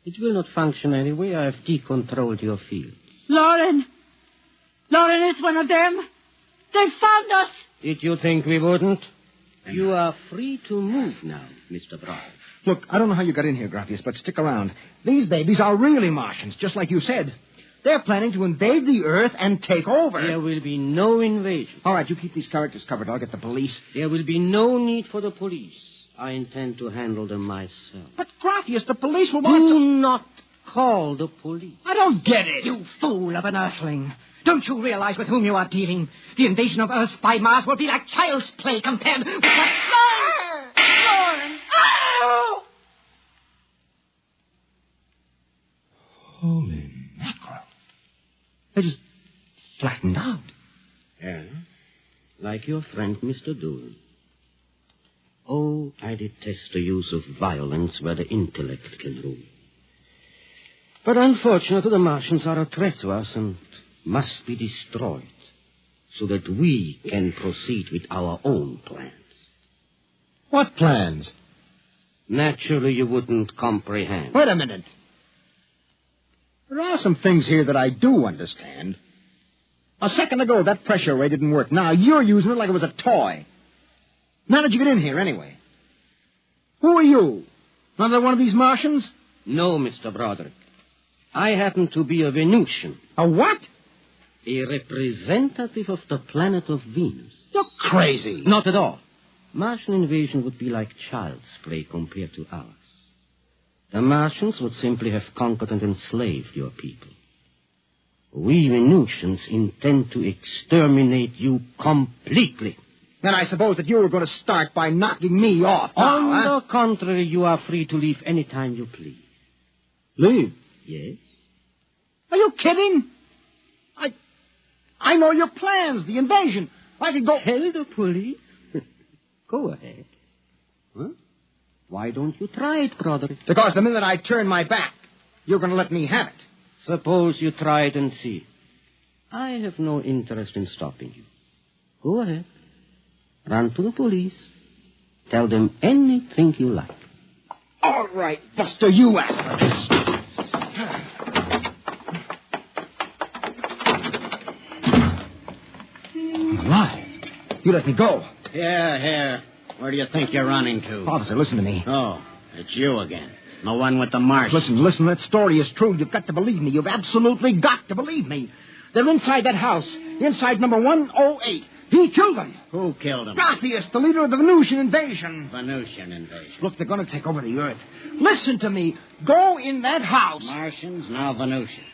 [SPEAKER 9] It will not function anyway. I have decontrolled your field.
[SPEAKER 13] Lauren! Lauren is one of them. They found us.
[SPEAKER 9] Did you think we wouldn't? You are free to move now, Mr. Brown.
[SPEAKER 10] Look, I don't know how you got in here, Graphius, but stick around. These babies are really Martians, just like you said. They're planning to invade the Earth and take over.
[SPEAKER 9] There will be no invasion.
[SPEAKER 10] All right, you keep these characters covered. I'll get the police.
[SPEAKER 9] There will be no need for the police. I intend to handle them myself.
[SPEAKER 10] But, Graphius, the police will want
[SPEAKER 9] Do not call the police.
[SPEAKER 10] I don't get it.
[SPEAKER 14] You fool of an Earthling. Don't you realize with whom you are dealing? The invasion of Earth by Mars will be like child's play compared with what...
[SPEAKER 13] Lauren! Oh!
[SPEAKER 10] Holy mackerel. They just flattened out.
[SPEAKER 9] Yeah, like your friend, Mr. Doolin. Oh, I detest the use of violence where the intellect can rule. But unfortunately, the Martians are a threat to us and must be destroyed so that we can proceed with our own plans.
[SPEAKER 10] What plans?
[SPEAKER 9] Naturally, you wouldn't comprehend.
[SPEAKER 10] Wait a minute. There are some things here that I do understand. A second ago, that pressure ray didn't work. Now you're using it like it was a toy. How did you get in here, anyway? Who are you? Another one of these Martians?
[SPEAKER 9] No, Mr. Broderick. I happen to be a Venusian.
[SPEAKER 10] A what?
[SPEAKER 9] A representative of the planet of Venus.
[SPEAKER 10] You're crazy.
[SPEAKER 9] Not at all. Martian invasion would be like child's play compared to ours. The Martians would simply have conquered and enslaved your people. We Venusians intend to exterminate you completely.
[SPEAKER 10] Then I suppose that you were going to start by knocking me off.
[SPEAKER 9] On the contrary, you are free to leave any time you please.
[SPEAKER 10] Leave?
[SPEAKER 9] Yes.
[SPEAKER 10] Are you kidding? I know your plans, the invasion. I could go...
[SPEAKER 9] Tell the police? Go ahead. Huh? Why don't you try it, Broderick?
[SPEAKER 10] Because the minute I turn my back, you're going to let me have it.
[SPEAKER 9] Suppose you try it and see. I have no interest in stopping you. Go ahead. Run to the police. Tell them anything you like.
[SPEAKER 10] All right, Buster, you asked for this. Alive. You let me go.
[SPEAKER 15] Here. Where do you think you're running to?
[SPEAKER 10] Officer, listen to me.
[SPEAKER 15] Oh, it's you again. The one with the Martian.
[SPEAKER 10] Listen, that story is true. You've got to believe me. You've absolutely got to believe me. They're inside that house. Inside number 108. He killed them.
[SPEAKER 15] Who killed him?
[SPEAKER 10] Graphius, the leader of the Venusian invasion.
[SPEAKER 15] Venusian invasion.
[SPEAKER 10] Look, they're going to take over the Earth. Listen to me. Go in that house.
[SPEAKER 15] Martians, now Venusians.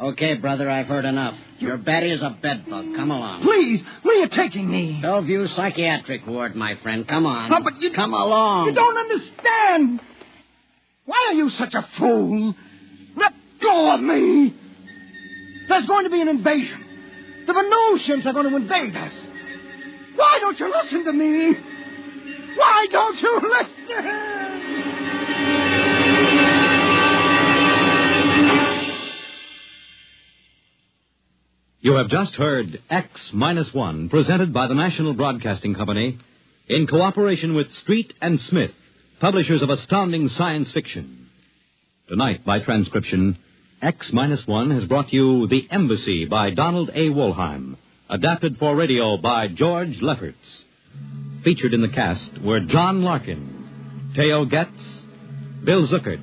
[SPEAKER 15] Okay, brother, I've heard enough. Your Betty is a bedbug. Come along.
[SPEAKER 10] Please, where are you taking me?
[SPEAKER 15] Bellevue Psychiatric Ward, my friend. Come on.
[SPEAKER 10] No, but you...
[SPEAKER 15] Come along.
[SPEAKER 10] You don't understand. Why are you such a fool? Let go of me. There's going to be an invasion. The Venusians are going to invade us. Why don't you listen to me? Why don't you listen?
[SPEAKER 7] You have just heard X-1, presented by the National Broadcasting Company in cooperation with Street and Smith, publishers of astounding science fiction. Tonight, by transcription, X-1 has brought you The Embassy by Donald A. Wollheim, adapted for radio by George Lefferts. Featured in the cast were John Larkin, Theo Getz, Bill Zuckert,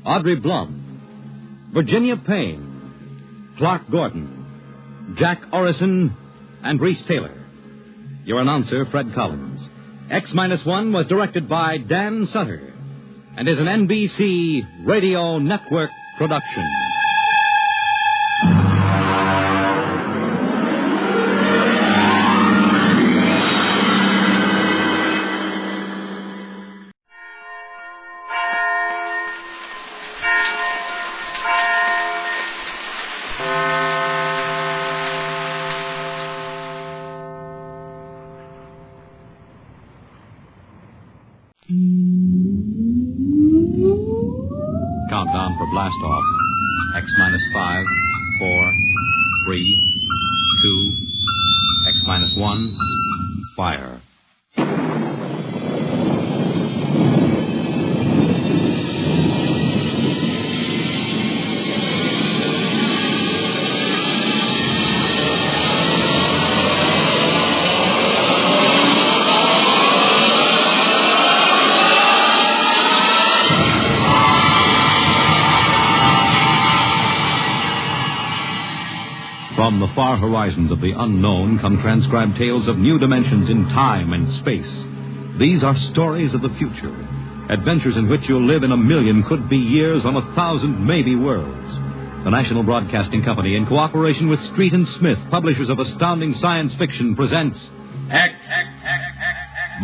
[SPEAKER 7] Audrey Blum, Virginia Payne, Clark Gordon, Jack Orison, and Reese Taylor. Your announcer, Fred Collins. X-1 was directed by Dan Sutter and is an NBC Radio Network production. Countdown for Blastoff. X-5, 4, 3, 2, X-1, fire. From the far horizons of the unknown come transcribed tales of new dimensions in time and space. These are stories of the future, adventures in which you'll live in a million could-be years on 1,000 maybe worlds. The National Broadcasting Company, in cooperation with Street and Smith, publishers of astounding science fiction, presents X-1.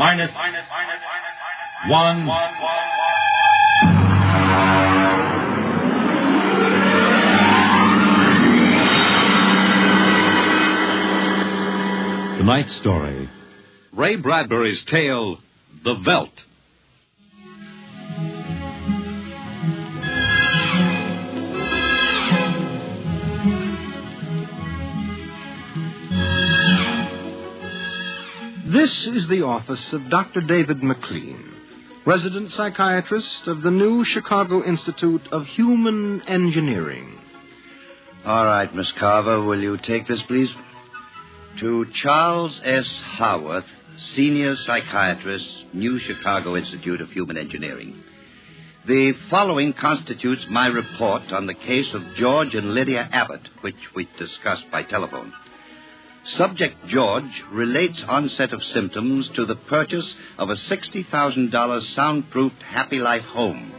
[SPEAKER 7] Tonight's story, Ray Bradbury's tale, The Veldt.
[SPEAKER 17] This is the office of Dr. David McLean, resident psychiatrist of the new Chicago Institute of Human Engineering.
[SPEAKER 18] All right, Miss Carver, will you take this, please? To Charles S. Haworth, Senior Psychiatrist, New Chicago Institute of Human Engineering. The following constitutes my report on the case of George and Lydia Abbott, which we discussed by telephone. Subject George relates onset of symptoms to the purchase of a $60,000 soundproofed Happy Life home.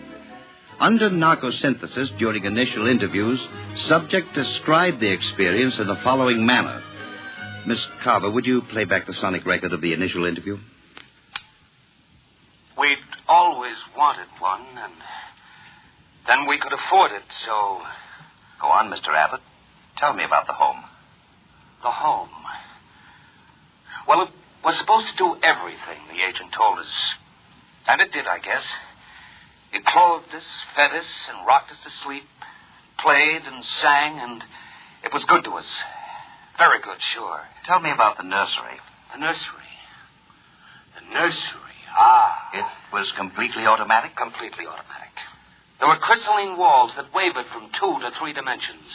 [SPEAKER 18] Under narcosynthesis during initial interviews, subject described the experience in the following manner. Miss Carver, would you play back the sonic record of the initial interview?
[SPEAKER 19] We'd always wanted one, and then we could afford it, so...
[SPEAKER 18] Go on, Mr. Abbott. Tell me about the home.
[SPEAKER 19] The home. Well, it was supposed to do everything, the agent told us. And it did, I guess. It clothed us, fed us, and rocked us to sleep, played and sang, and it was good to us. Very good, sure.
[SPEAKER 18] Tell me about the nursery.
[SPEAKER 19] The nursery.
[SPEAKER 18] It was completely automatic?
[SPEAKER 19] Completely automatic. There were crystalline walls that wavered from 2 to 3 dimensions.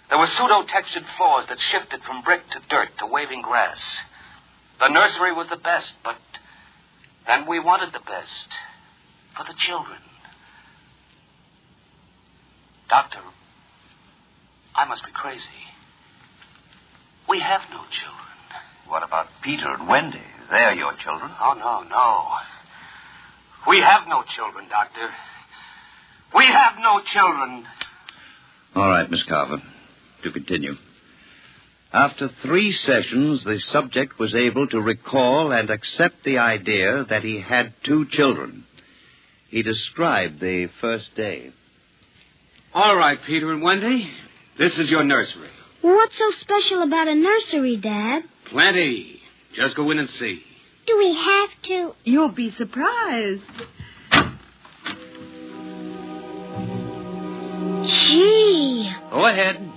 [SPEAKER 19] There were pseudo-textured floors that shifted from brick to dirt to waving grass. The nursery was the best, but then we wanted the best for the children. Doctor, I must be crazy. We have no children.
[SPEAKER 18] What about Peter and Wendy? They're your children.
[SPEAKER 19] Oh, no. We have no children, Doctor. We have no children.
[SPEAKER 18] All right, Miss Carver. To continue. After 3 sessions, the subject was able to recall and accept the idea that he had 2 children. He described the first day.
[SPEAKER 19] All right, Peter and Wendy. This is your nursery.
[SPEAKER 20] What's so special about a nursery, Dad?
[SPEAKER 19] Plenty. Just go in and see.
[SPEAKER 20] Do we have to?
[SPEAKER 21] You'll be surprised.
[SPEAKER 20] Gee.
[SPEAKER 19] Go ahead.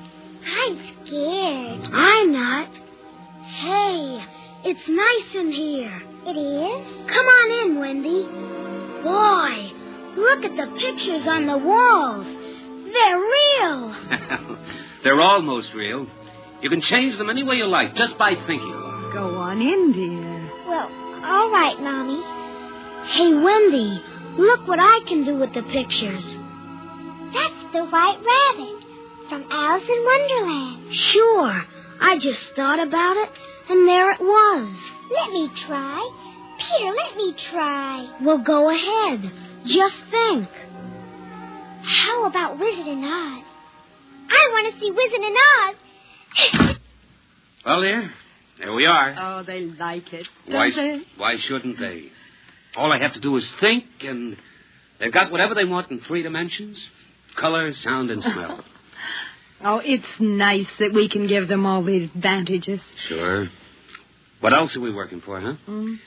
[SPEAKER 20] I'm scared. I'm not. Hey, it's nice in here. It is? Come on in, Wendy. Boy, look at the pictures on the walls. They're real.
[SPEAKER 19] They're almost real. You can change them any way you like, just by thinking.
[SPEAKER 21] Go on in, dear.
[SPEAKER 20] Well, all right, Mommy. Hey, Wendy, look what I can do with the pictures. That's the White Rabbit from Alice in Wonderland. Sure. I just thought about it, and there it was. Let me try. Peter, let me try. Well, go ahead. Just think. How about Wizard in Oz? I want to see Wizard in Oz.
[SPEAKER 19] Well, there we are.
[SPEAKER 21] Oh, they like it, don't they?
[SPEAKER 19] Why shouldn't they? All I have to do is think, and they've got whatever they want in 3 dimensions. Color, sound, and smell.
[SPEAKER 21] Oh, it's nice that we can give them all these advantages.
[SPEAKER 19] Sure. What else are we working for, huh?
[SPEAKER 21] Mm.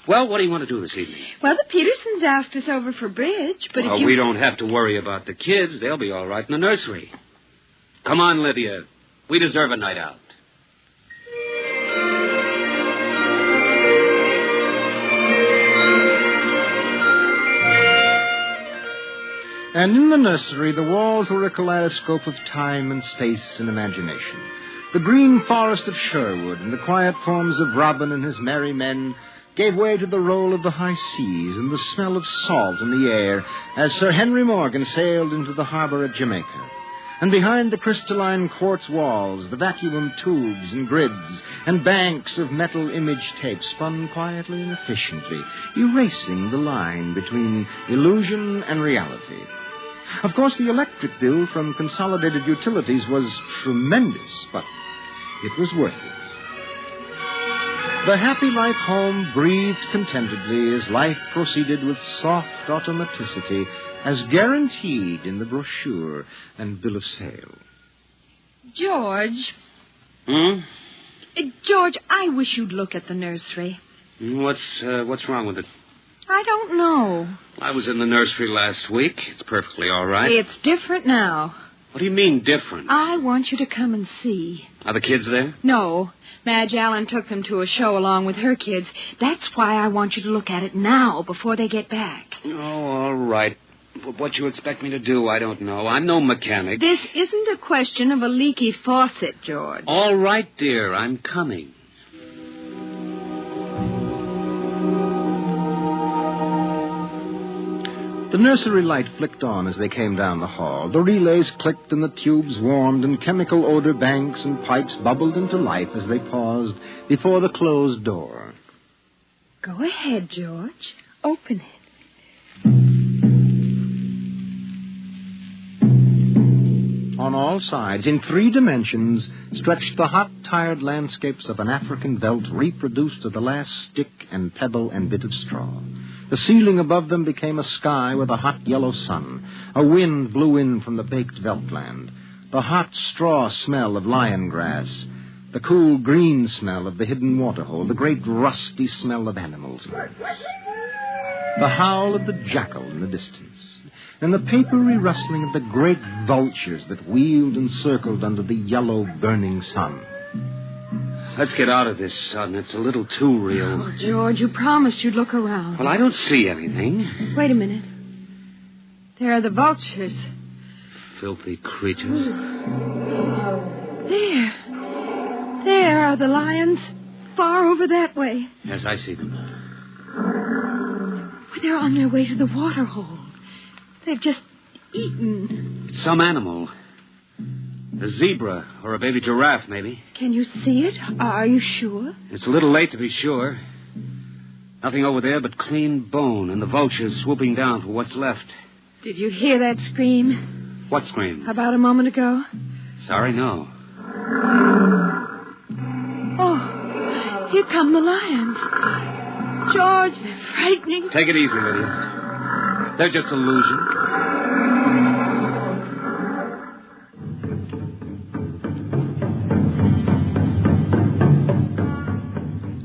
[SPEAKER 19] Well, what do you want to do this evening?
[SPEAKER 21] Well, the Petersons asked us over for bridge, but if you...
[SPEAKER 19] we don't have to worry about the kids. They'll be all right in the nursery. Come on, Lydia. We deserve a night out.
[SPEAKER 10] And in the nursery, the walls were a kaleidoscope of time and space and imagination. The green forest of Sherwood and the quiet forms of Robin and his merry men gave way to the roll of the high seas and the smell of salt in the air as Sir Henry Morgan sailed into the harbor at Jamaica. And behind the crystalline quartz walls, the vacuum tubes and grids and banks of metal image tape spun quietly and efficiently, erasing the line between illusion and reality. Of course, the electric bill from Consolidated Utilities was tremendous, but it was worth it. The happy life home breathed contentedly as life proceeded with soft automaticity as guaranteed in the brochure and bill of sale.
[SPEAKER 21] George.
[SPEAKER 19] Hmm?
[SPEAKER 21] George, I wish you'd look at the nursery.
[SPEAKER 19] What's wrong with it?
[SPEAKER 21] I don't know.
[SPEAKER 19] I was in the nursery last week. It's perfectly all right.
[SPEAKER 21] It's different now.
[SPEAKER 19] What do you mean, different?
[SPEAKER 21] I want you to come and see.
[SPEAKER 19] Are the kids there?
[SPEAKER 21] No. Madge Allen took them to a show along with her kids. That's why I want you to look at it now, before they get back.
[SPEAKER 19] Oh, all right. What you expect me to do, I don't know. I'm no mechanic.
[SPEAKER 21] This isn't a question of a leaky faucet, George.
[SPEAKER 19] All right, dear. I'm coming.
[SPEAKER 10] The nursery light flicked on as they came down the hall. The relays clicked and the tubes warmed and chemical odor banks and pipes bubbled into life as they paused before the closed door.
[SPEAKER 21] Go ahead, George. Open it.
[SPEAKER 10] On all sides, in 3 dimensions, stretched the hot, tired landscapes of an African veldt reproduced to the last stick and pebble and bit of straw. The ceiling above them became a sky with a hot yellow sun. A wind blew in from the baked veldtland. The hot straw smell of lion grass. The cool green smell of the hidden waterhole. The great rusty smell of animals. The howl of the jackal in the distance. And the papery rustling of the great vultures that wheeled and circled under the yellow burning sun.
[SPEAKER 19] Let's get out of this sun. It's a little too real.
[SPEAKER 21] Oh, George, you promised you'd look around.
[SPEAKER 19] Well, I don't see anything.
[SPEAKER 21] Wait a minute. There are the vultures.
[SPEAKER 19] Filthy creatures.
[SPEAKER 21] There are the lions. Far over that way.
[SPEAKER 19] Yes, I see them.
[SPEAKER 21] Well, they're on their way to the waterhole. They've just eaten.
[SPEAKER 19] It's some animal. A zebra or a baby giraffe, maybe.
[SPEAKER 21] Can you see it? Are you sure?
[SPEAKER 19] It's a little late to be sure. Nothing over there but clean bone and the vultures swooping down for what's left.
[SPEAKER 21] Did you hear that scream?
[SPEAKER 19] What scream?
[SPEAKER 21] About a moment ago.
[SPEAKER 19] Sorry, no.
[SPEAKER 21] Oh, here come the lions. George, they're frightening.
[SPEAKER 19] Take it easy, Lydia. They're just illusion.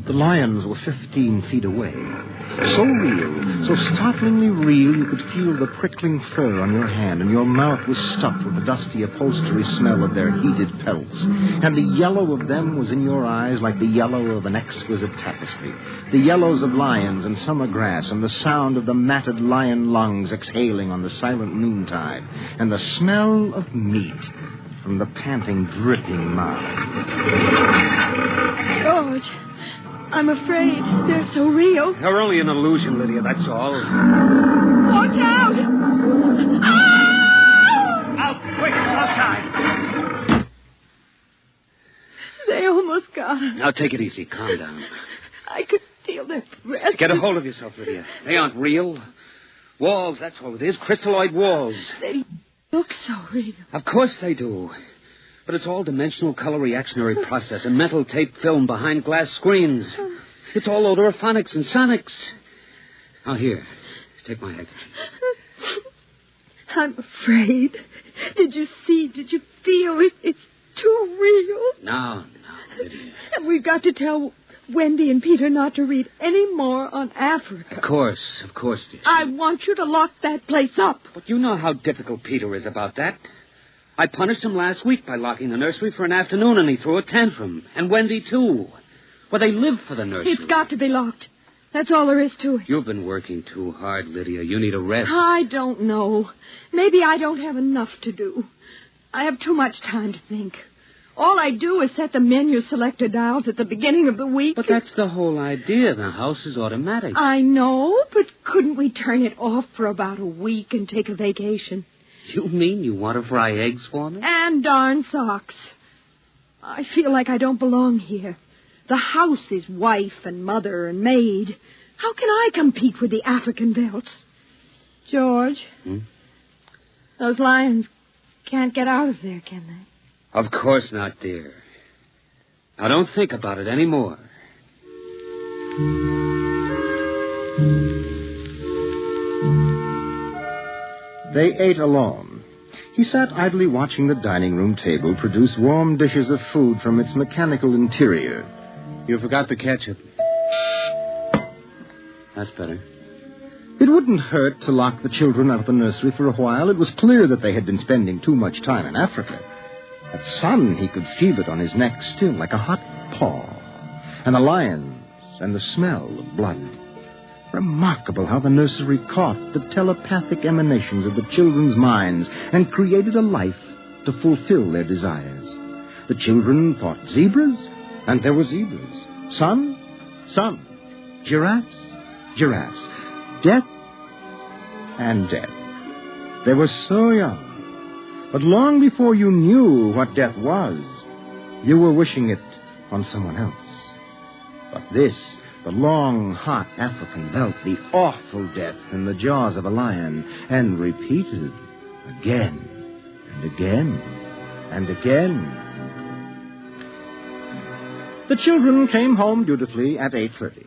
[SPEAKER 10] The lions were 15 feet away.
[SPEAKER 17] So real, so startlingly real, you could feel the prickling fur on your hand, and your mouth was stuffed with the dusty upholstery smell of their heated pelts. And the yellow of them was in your eyes like the yellow of an exquisite tapestry. The yellows of lions and summer grass, and the sound of the matted lion lungs exhaling on the silent noontide, and the smell of meat from the panting, dripping mouth.
[SPEAKER 21] George, I'm afraid they're so real.
[SPEAKER 4] They're only an illusion, Lydia, that's all.
[SPEAKER 21] Watch out!
[SPEAKER 4] Out, quick, outside.
[SPEAKER 21] They almost got us.
[SPEAKER 4] Now, take it easy. Calm down.
[SPEAKER 21] I could feel their breath.
[SPEAKER 4] Get a hold of yourself, Lydia. They aren't real. Walls, that's all it is. Crystalloid walls.
[SPEAKER 21] They look so real.
[SPEAKER 4] Of course they do. But it's all dimensional color reactionary process and metal tape film behind glass screens. It's all odorophonics and sonics. Now, here. Take my handkerchief.
[SPEAKER 21] I'm afraid. Did you see? Did you feel it? It's too real.
[SPEAKER 4] No, Lydia.
[SPEAKER 21] And we've got to tell Wendy and Peter not to read any more on Africa.
[SPEAKER 4] Of course, dear.
[SPEAKER 21] I want you to lock that place up.
[SPEAKER 4] But you know how difficult Peter is about that. I punished him last week by locking the nursery for an afternoon, and he threw a tantrum. And Wendy, too. Well, they live for the nursery.
[SPEAKER 21] It's got to be locked. That's all there is to it.
[SPEAKER 4] You've been working too hard, Lydia. You need a rest.
[SPEAKER 21] I don't know. Maybe I don't have enough to do. I have too much time to think. All I do is set the menu selector dials at the beginning of the week.
[SPEAKER 4] But that's the whole idea. The house is automatic.
[SPEAKER 21] I know, but couldn't we turn it off for about a week and take a vacation?
[SPEAKER 4] You mean you want to fry eggs for me?
[SPEAKER 21] And darn socks. I feel like I don't belong here. The house is wife and mother and maid. How can I compete with the African belts? George, those lions can't get out of there, can they?
[SPEAKER 4] Of course not, dear. Now, don't think about it anymore.
[SPEAKER 17] They ate alone. He sat idly watching the dining room table produce warm dishes of food from its mechanical interior.
[SPEAKER 4] You forgot the ketchup. That's better.
[SPEAKER 17] It wouldn't hurt to lock the children out of the nursery for a while. It was clear that they had been spending too much time in Africa. That sun, he could feel it on his neck still, like a hot paw. And the lions, and the smell of blood. Remarkable how the nursery caught the telepathic emanations of the children's minds and created a life to fulfill their desires. The children fought zebras, and there were zebras. Sun. Giraffes. Death, and death. They were so young. But long before you knew what death was, you were wishing it on someone else. But this, the long, hot African belt, the awful death in the jaws of a lion, and repeated again and again and again. The children came home dutifully at 8:30.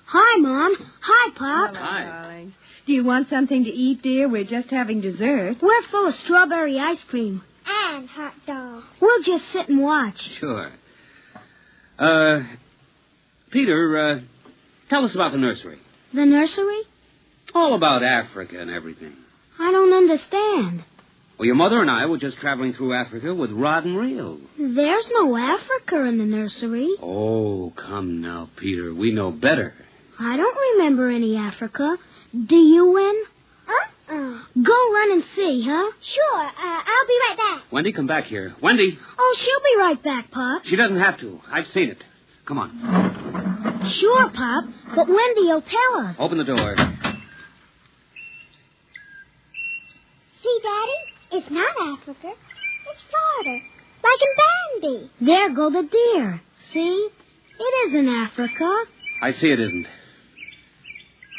[SPEAKER 20] Hi, Mom. Hi, Pop.
[SPEAKER 21] Hello, darling. Do you want something to eat, dear? We're just having dessert.
[SPEAKER 20] We're full of strawberry ice cream.
[SPEAKER 5] And hot dogs.
[SPEAKER 20] We'll just sit and watch.
[SPEAKER 4] Sure. Peter, tell us about the nursery.
[SPEAKER 20] The nursery?
[SPEAKER 4] All about Africa and everything.
[SPEAKER 20] I don't understand.
[SPEAKER 4] Well, your mother and I were just traveling through Africa with rod and reel.
[SPEAKER 20] There's no Africa in the nursery.
[SPEAKER 4] Oh, come now, Peter. We know better.
[SPEAKER 20] I don't remember any Africa. Do you, Wen? Go run and see, huh?
[SPEAKER 5] Sure. I'll be right back.
[SPEAKER 4] Wendy, come back here. Wendy.
[SPEAKER 20] Oh, she'll be right back, Pop.
[SPEAKER 4] She doesn't have to. I've seen it. Come on.
[SPEAKER 20] Sure, Pop. But Wendy will tell us.
[SPEAKER 4] Open the door.
[SPEAKER 5] See, Daddy? It's not Africa. It's Florida. Like in Bambi.
[SPEAKER 20] There go the deer. See? It isn't Africa.
[SPEAKER 4] I see it isn't.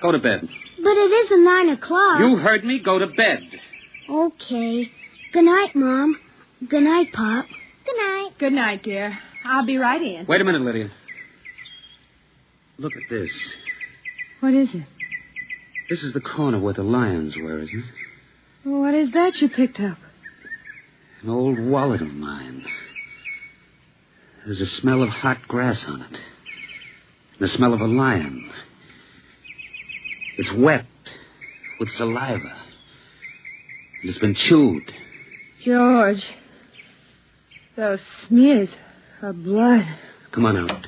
[SPEAKER 4] Go to bed.
[SPEAKER 20] But it isn't 9 o'clock.
[SPEAKER 4] You heard me. Go to bed.
[SPEAKER 20] Okay. Good night, Mom. Good night, Pop.
[SPEAKER 5] Good night.
[SPEAKER 21] Good night, dear. I'll be right in.
[SPEAKER 4] Wait a minute, Lydia. Look at this.
[SPEAKER 21] What is it?
[SPEAKER 4] This is the corner where the lions were, isn't it?
[SPEAKER 21] What is that you picked up?
[SPEAKER 4] An old wallet of mine. There's a smell of hot grass on it. The smell of a lion. It's wet with saliva. It's been chewed.
[SPEAKER 21] George, those smears of blood.
[SPEAKER 4] Come on out.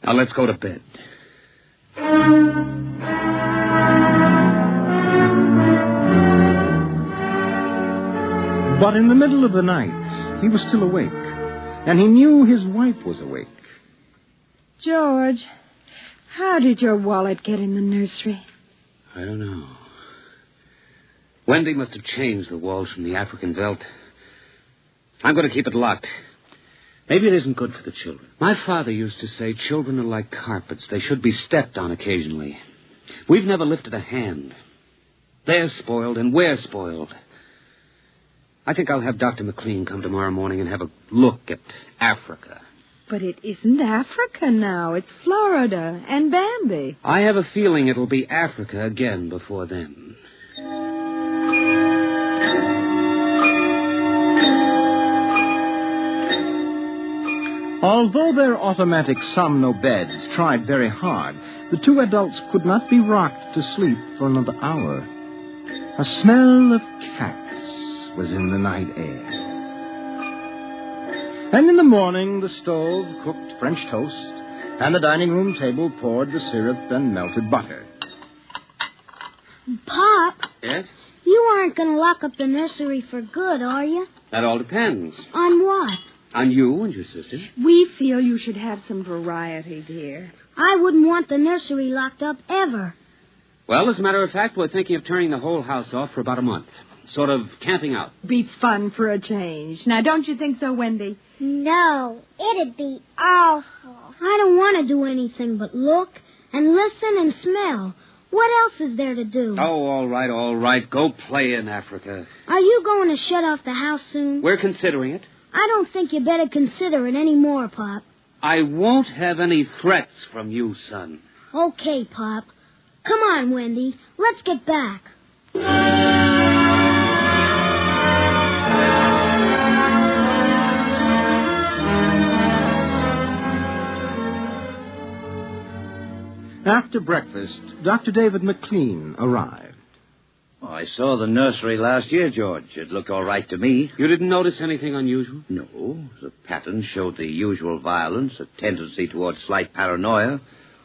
[SPEAKER 4] Now let's go to bed.
[SPEAKER 17] But in the middle of the night, he was still awake, and he knew his wife was awake.
[SPEAKER 21] George, how did your wallet get in the nursery?
[SPEAKER 4] I don't know. Wendy must have changed the walls from the African veldt. I'm going to keep it locked. Maybe it isn't good for the children. My father used to say children are like carpets. They should be stepped on occasionally. We've never lifted a hand. They're spoiled and we're spoiled. I think I'll have Dr. McLean come tomorrow morning and have a look at Africa.
[SPEAKER 21] But it isn't Africa now. It's Florida and Bambi.
[SPEAKER 4] I have a feeling it'll be Africa again before then.
[SPEAKER 17] Although their automatic somno beds tried very hard, the two adults could not be rocked to sleep for another hour. A smell of cats was in the night air. And in the morning, the stove cooked French toast, and the dining room table poured the syrup and melted butter.
[SPEAKER 20] Pop,
[SPEAKER 4] Yes?
[SPEAKER 20] you aren't going to lock up the nursery for good, are you?
[SPEAKER 4] That all depends.
[SPEAKER 20] On what?
[SPEAKER 4] On you and your sister.
[SPEAKER 21] We feel you should have some variety, dear.
[SPEAKER 20] I wouldn't want the nursery locked up ever.
[SPEAKER 4] Well, as a matter of fact, we're thinking of turning the whole house off for about a month. Sort of camping out.
[SPEAKER 21] Be fun for a change. Now, don't you think so, Wendy?
[SPEAKER 20] No, it'd be awful. I don't want to do anything but look and listen and smell. What else is there to do?
[SPEAKER 4] Oh, all right, all right. Go play in Africa.
[SPEAKER 20] Are you going to shut off the house soon?
[SPEAKER 4] We're considering it.
[SPEAKER 20] I don't think you better consider it any more, Pop.
[SPEAKER 4] I won't have any threats from you, son.
[SPEAKER 20] Okay, Pop. Come on, Wendy. Let's get back.
[SPEAKER 17] After breakfast, Dr. David McLean arrived.
[SPEAKER 18] Oh, I saw the nursery last year, George. It looked all right to me.
[SPEAKER 4] You didn't notice anything unusual?
[SPEAKER 18] No. The pattern showed the usual violence, a tendency towards slight paranoia.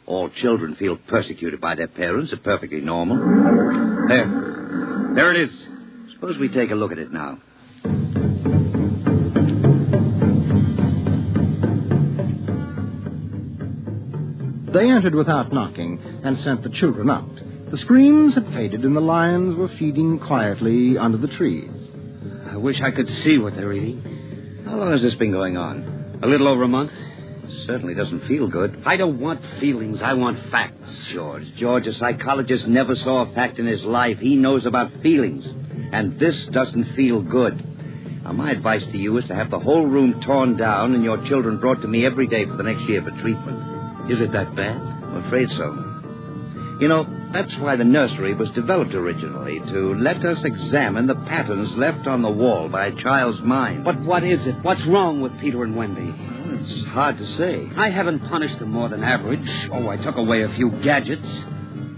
[SPEAKER 18] All children feel persecuted by their parents. It's perfectly normal.
[SPEAKER 4] There it is.
[SPEAKER 18] Suppose we take a look at it now.
[SPEAKER 17] They entered without knocking and sent the children out. The screams had faded and the lions were feeding quietly under the trees.
[SPEAKER 4] I wish I could see what they're eating.
[SPEAKER 18] How long has this been going on?
[SPEAKER 4] A little over a month.
[SPEAKER 18] Certainly doesn't feel good.
[SPEAKER 4] I don't want feelings. I want facts.
[SPEAKER 18] George, a psychologist never saw a fact in his life. He knows about feelings. And this doesn't feel good. Now, my advice to you is to have the whole room torn down and your children brought to me every day for the next year for treatment.
[SPEAKER 4] Is it that bad?
[SPEAKER 18] I'm afraid so. You know, that's why the nursery was developed originally, to let us examine the patterns left on the wall by a child's mind.
[SPEAKER 4] But what is it? What's wrong with Peter and Wendy?
[SPEAKER 18] Well, it's hard to say.
[SPEAKER 4] I haven't punished them more than average. Oh, I took away a few gadgets.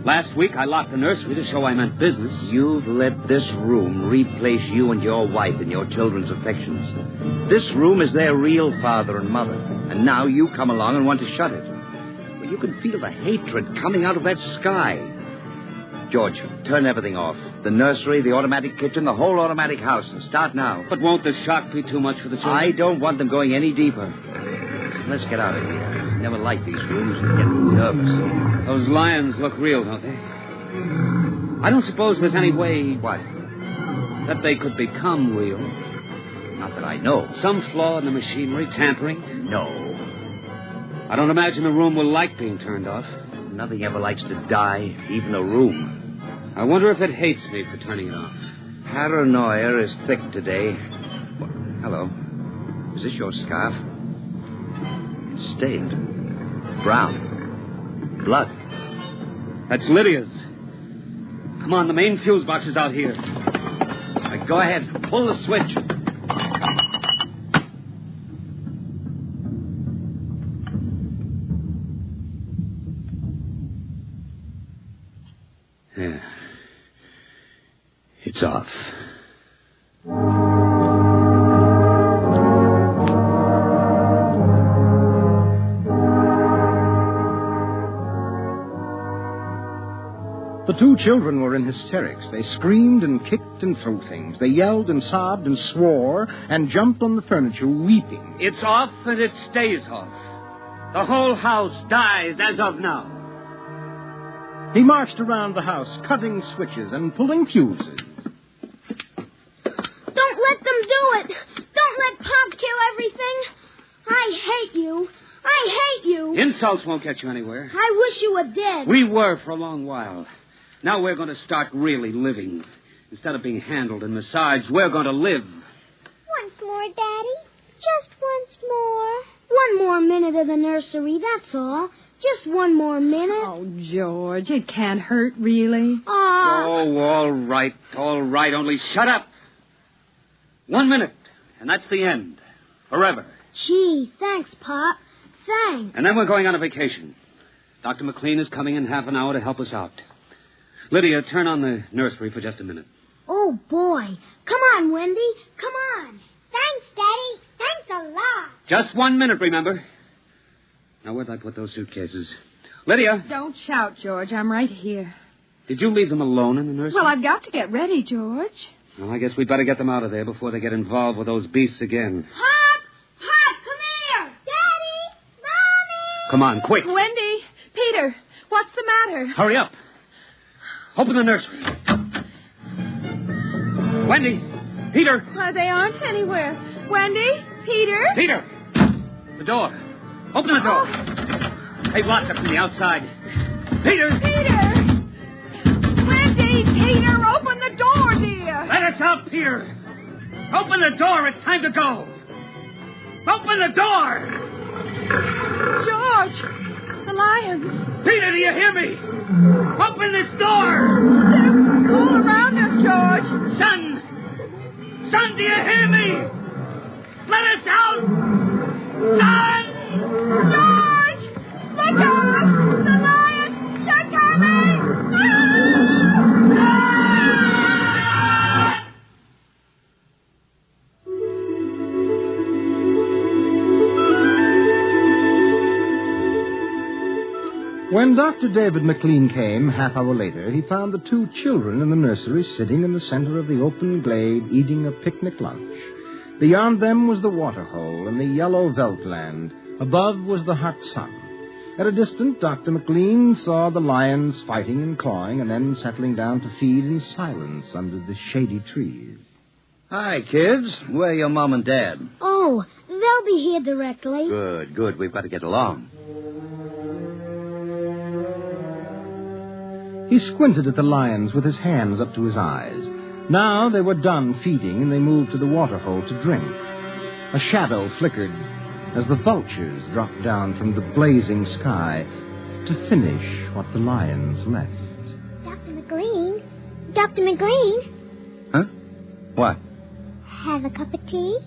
[SPEAKER 4] Last week, I locked the nursery to show I meant business.
[SPEAKER 18] You've let this room replace you and your wife in your children's affections. This room is their real father and mother. And now you come along and want to shut it. Well, you can feel the hatred coming out of that sky. George, turn everything off. The nursery, the automatic kitchen, the whole automatic house. And start now.
[SPEAKER 4] But won't the shock be too much for the children?
[SPEAKER 18] I don't want them going any deeper. Let's get out of here. I never like these rooms and get nervous.
[SPEAKER 4] Those lions look real, don't they? I don't suppose there's any way...
[SPEAKER 18] What?
[SPEAKER 4] That they could become real.
[SPEAKER 18] Not that I know.
[SPEAKER 4] Some flaw in the machinery, tampering?
[SPEAKER 18] No.
[SPEAKER 4] I don't imagine the room will like being turned off.
[SPEAKER 18] Nothing ever likes to die, even a room.
[SPEAKER 4] I wonder if it hates me for turning it off.
[SPEAKER 18] Paranoia is thick today. Well, hello. Is this your scarf? It's stained. Brown. Blood.
[SPEAKER 4] That's Lydia's. Come on, the main fuse box is out here.
[SPEAKER 18] Right, go ahead. Pull the switch.
[SPEAKER 4] It's off.
[SPEAKER 17] The two children were in hysterics. They screamed and kicked and threw things. They yelled and sobbed and swore and jumped on the furniture, weeping.
[SPEAKER 4] It's off and it stays off. The whole house dies as of now.
[SPEAKER 17] He marched around the house, cutting switches and pulling fuses.
[SPEAKER 20] Don't let them do it. Don't let Pop kill everything. I hate you. I hate you.
[SPEAKER 4] Insults won't get you anywhere.
[SPEAKER 20] I wish you were dead.
[SPEAKER 4] We were for a long while. Now we're going to start really living. Instead of being handled and massaged, we're going to live.
[SPEAKER 20] Once more, Daddy. Just once more. One more minute of the nursery, that's all. Just one more minute.
[SPEAKER 21] Oh, George, it can't hurt, really.
[SPEAKER 4] Oh, all right, only shut up. 1 minute, and that's the end. Forever.
[SPEAKER 20] Gee, thanks, Pop. Thanks.
[SPEAKER 4] And then we're going on a vacation. Dr. McLean is coming in half an hour to help us out. Lydia, turn on the nursery for just a minute.
[SPEAKER 20] Oh, boy. Come on, Wendy. Come on. Thanks, Daddy. Thanks a lot.
[SPEAKER 4] Just 1 minute, remember. Now, where'd I put those suitcases? Lydia!
[SPEAKER 21] Don't shout, George. I'm right here.
[SPEAKER 4] Did you leave them alone in the nursery?
[SPEAKER 21] Well, I've got to get ready, George.
[SPEAKER 4] Well, I guess we'd better get them out of there before they get involved with those beasts again.
[SPEAKER 20] Pop! Pop, come here! Daddy! Mommy!
[SPEAKER 4] Come on, quick.
[SPEAKER 21] Wendy! Peter! What's the matter?
[SPEAKER 4] Hurry up. Open the nursery. Wendy! Peter!
[SPEAKER 21] They aren't anywhere. Wendy? Peter?
[SPEAKER 4] Peter! The door. Open the door. They've locked us from the outside. Peter!
[SPEAKER 21] Peter! Wendy! Peter! Open the door, dear!
[SPEAKER 4] Let us out, Peter! Open the door. It's time to go. Open the door!
[SPEAKER 21] George! The lions!
[SPEAKER 4] Peter, do you hear me? Open this door!
[SPEAKER 21] They're all around us, George!
[SPEAKER 4] Son! Son, do you hear me? Let us out! Son!
[SPEAKER 21] George! Look out! The lions! They're coming!
[SPEAKER 17] When Dr. David McLean came, half hour later, he found the two children in the nursery sitting in the center of the open glade eating a picnic lunch. Beyond them was the waterhole and the yellow veldland. Above was the hot sun. At a distance, Dr. McLean saw the lions fighting and clawing and then settling down to feed in silence under the shady trees.
[SPEAKER 18] Hi, kids. Where are your mom and dad?
[SPEAKER 20] Oh, they'll be here directly.
[SPEAKER 18] Good. We've got to get along.
[SPEAKER 17] He squinted at the lions with his hands up to his eyes. Now they were done feeding, and they moved to the waterhole to drink. A shadow flickered as the vultures dropped down from the blazing sky to finish what the lions left.
[SPEAKER 20] Dr. McLean? Dr. McLean?
[SPEAKER 18] Huh? What?
[SPEAKER 20] Have a cup of tea?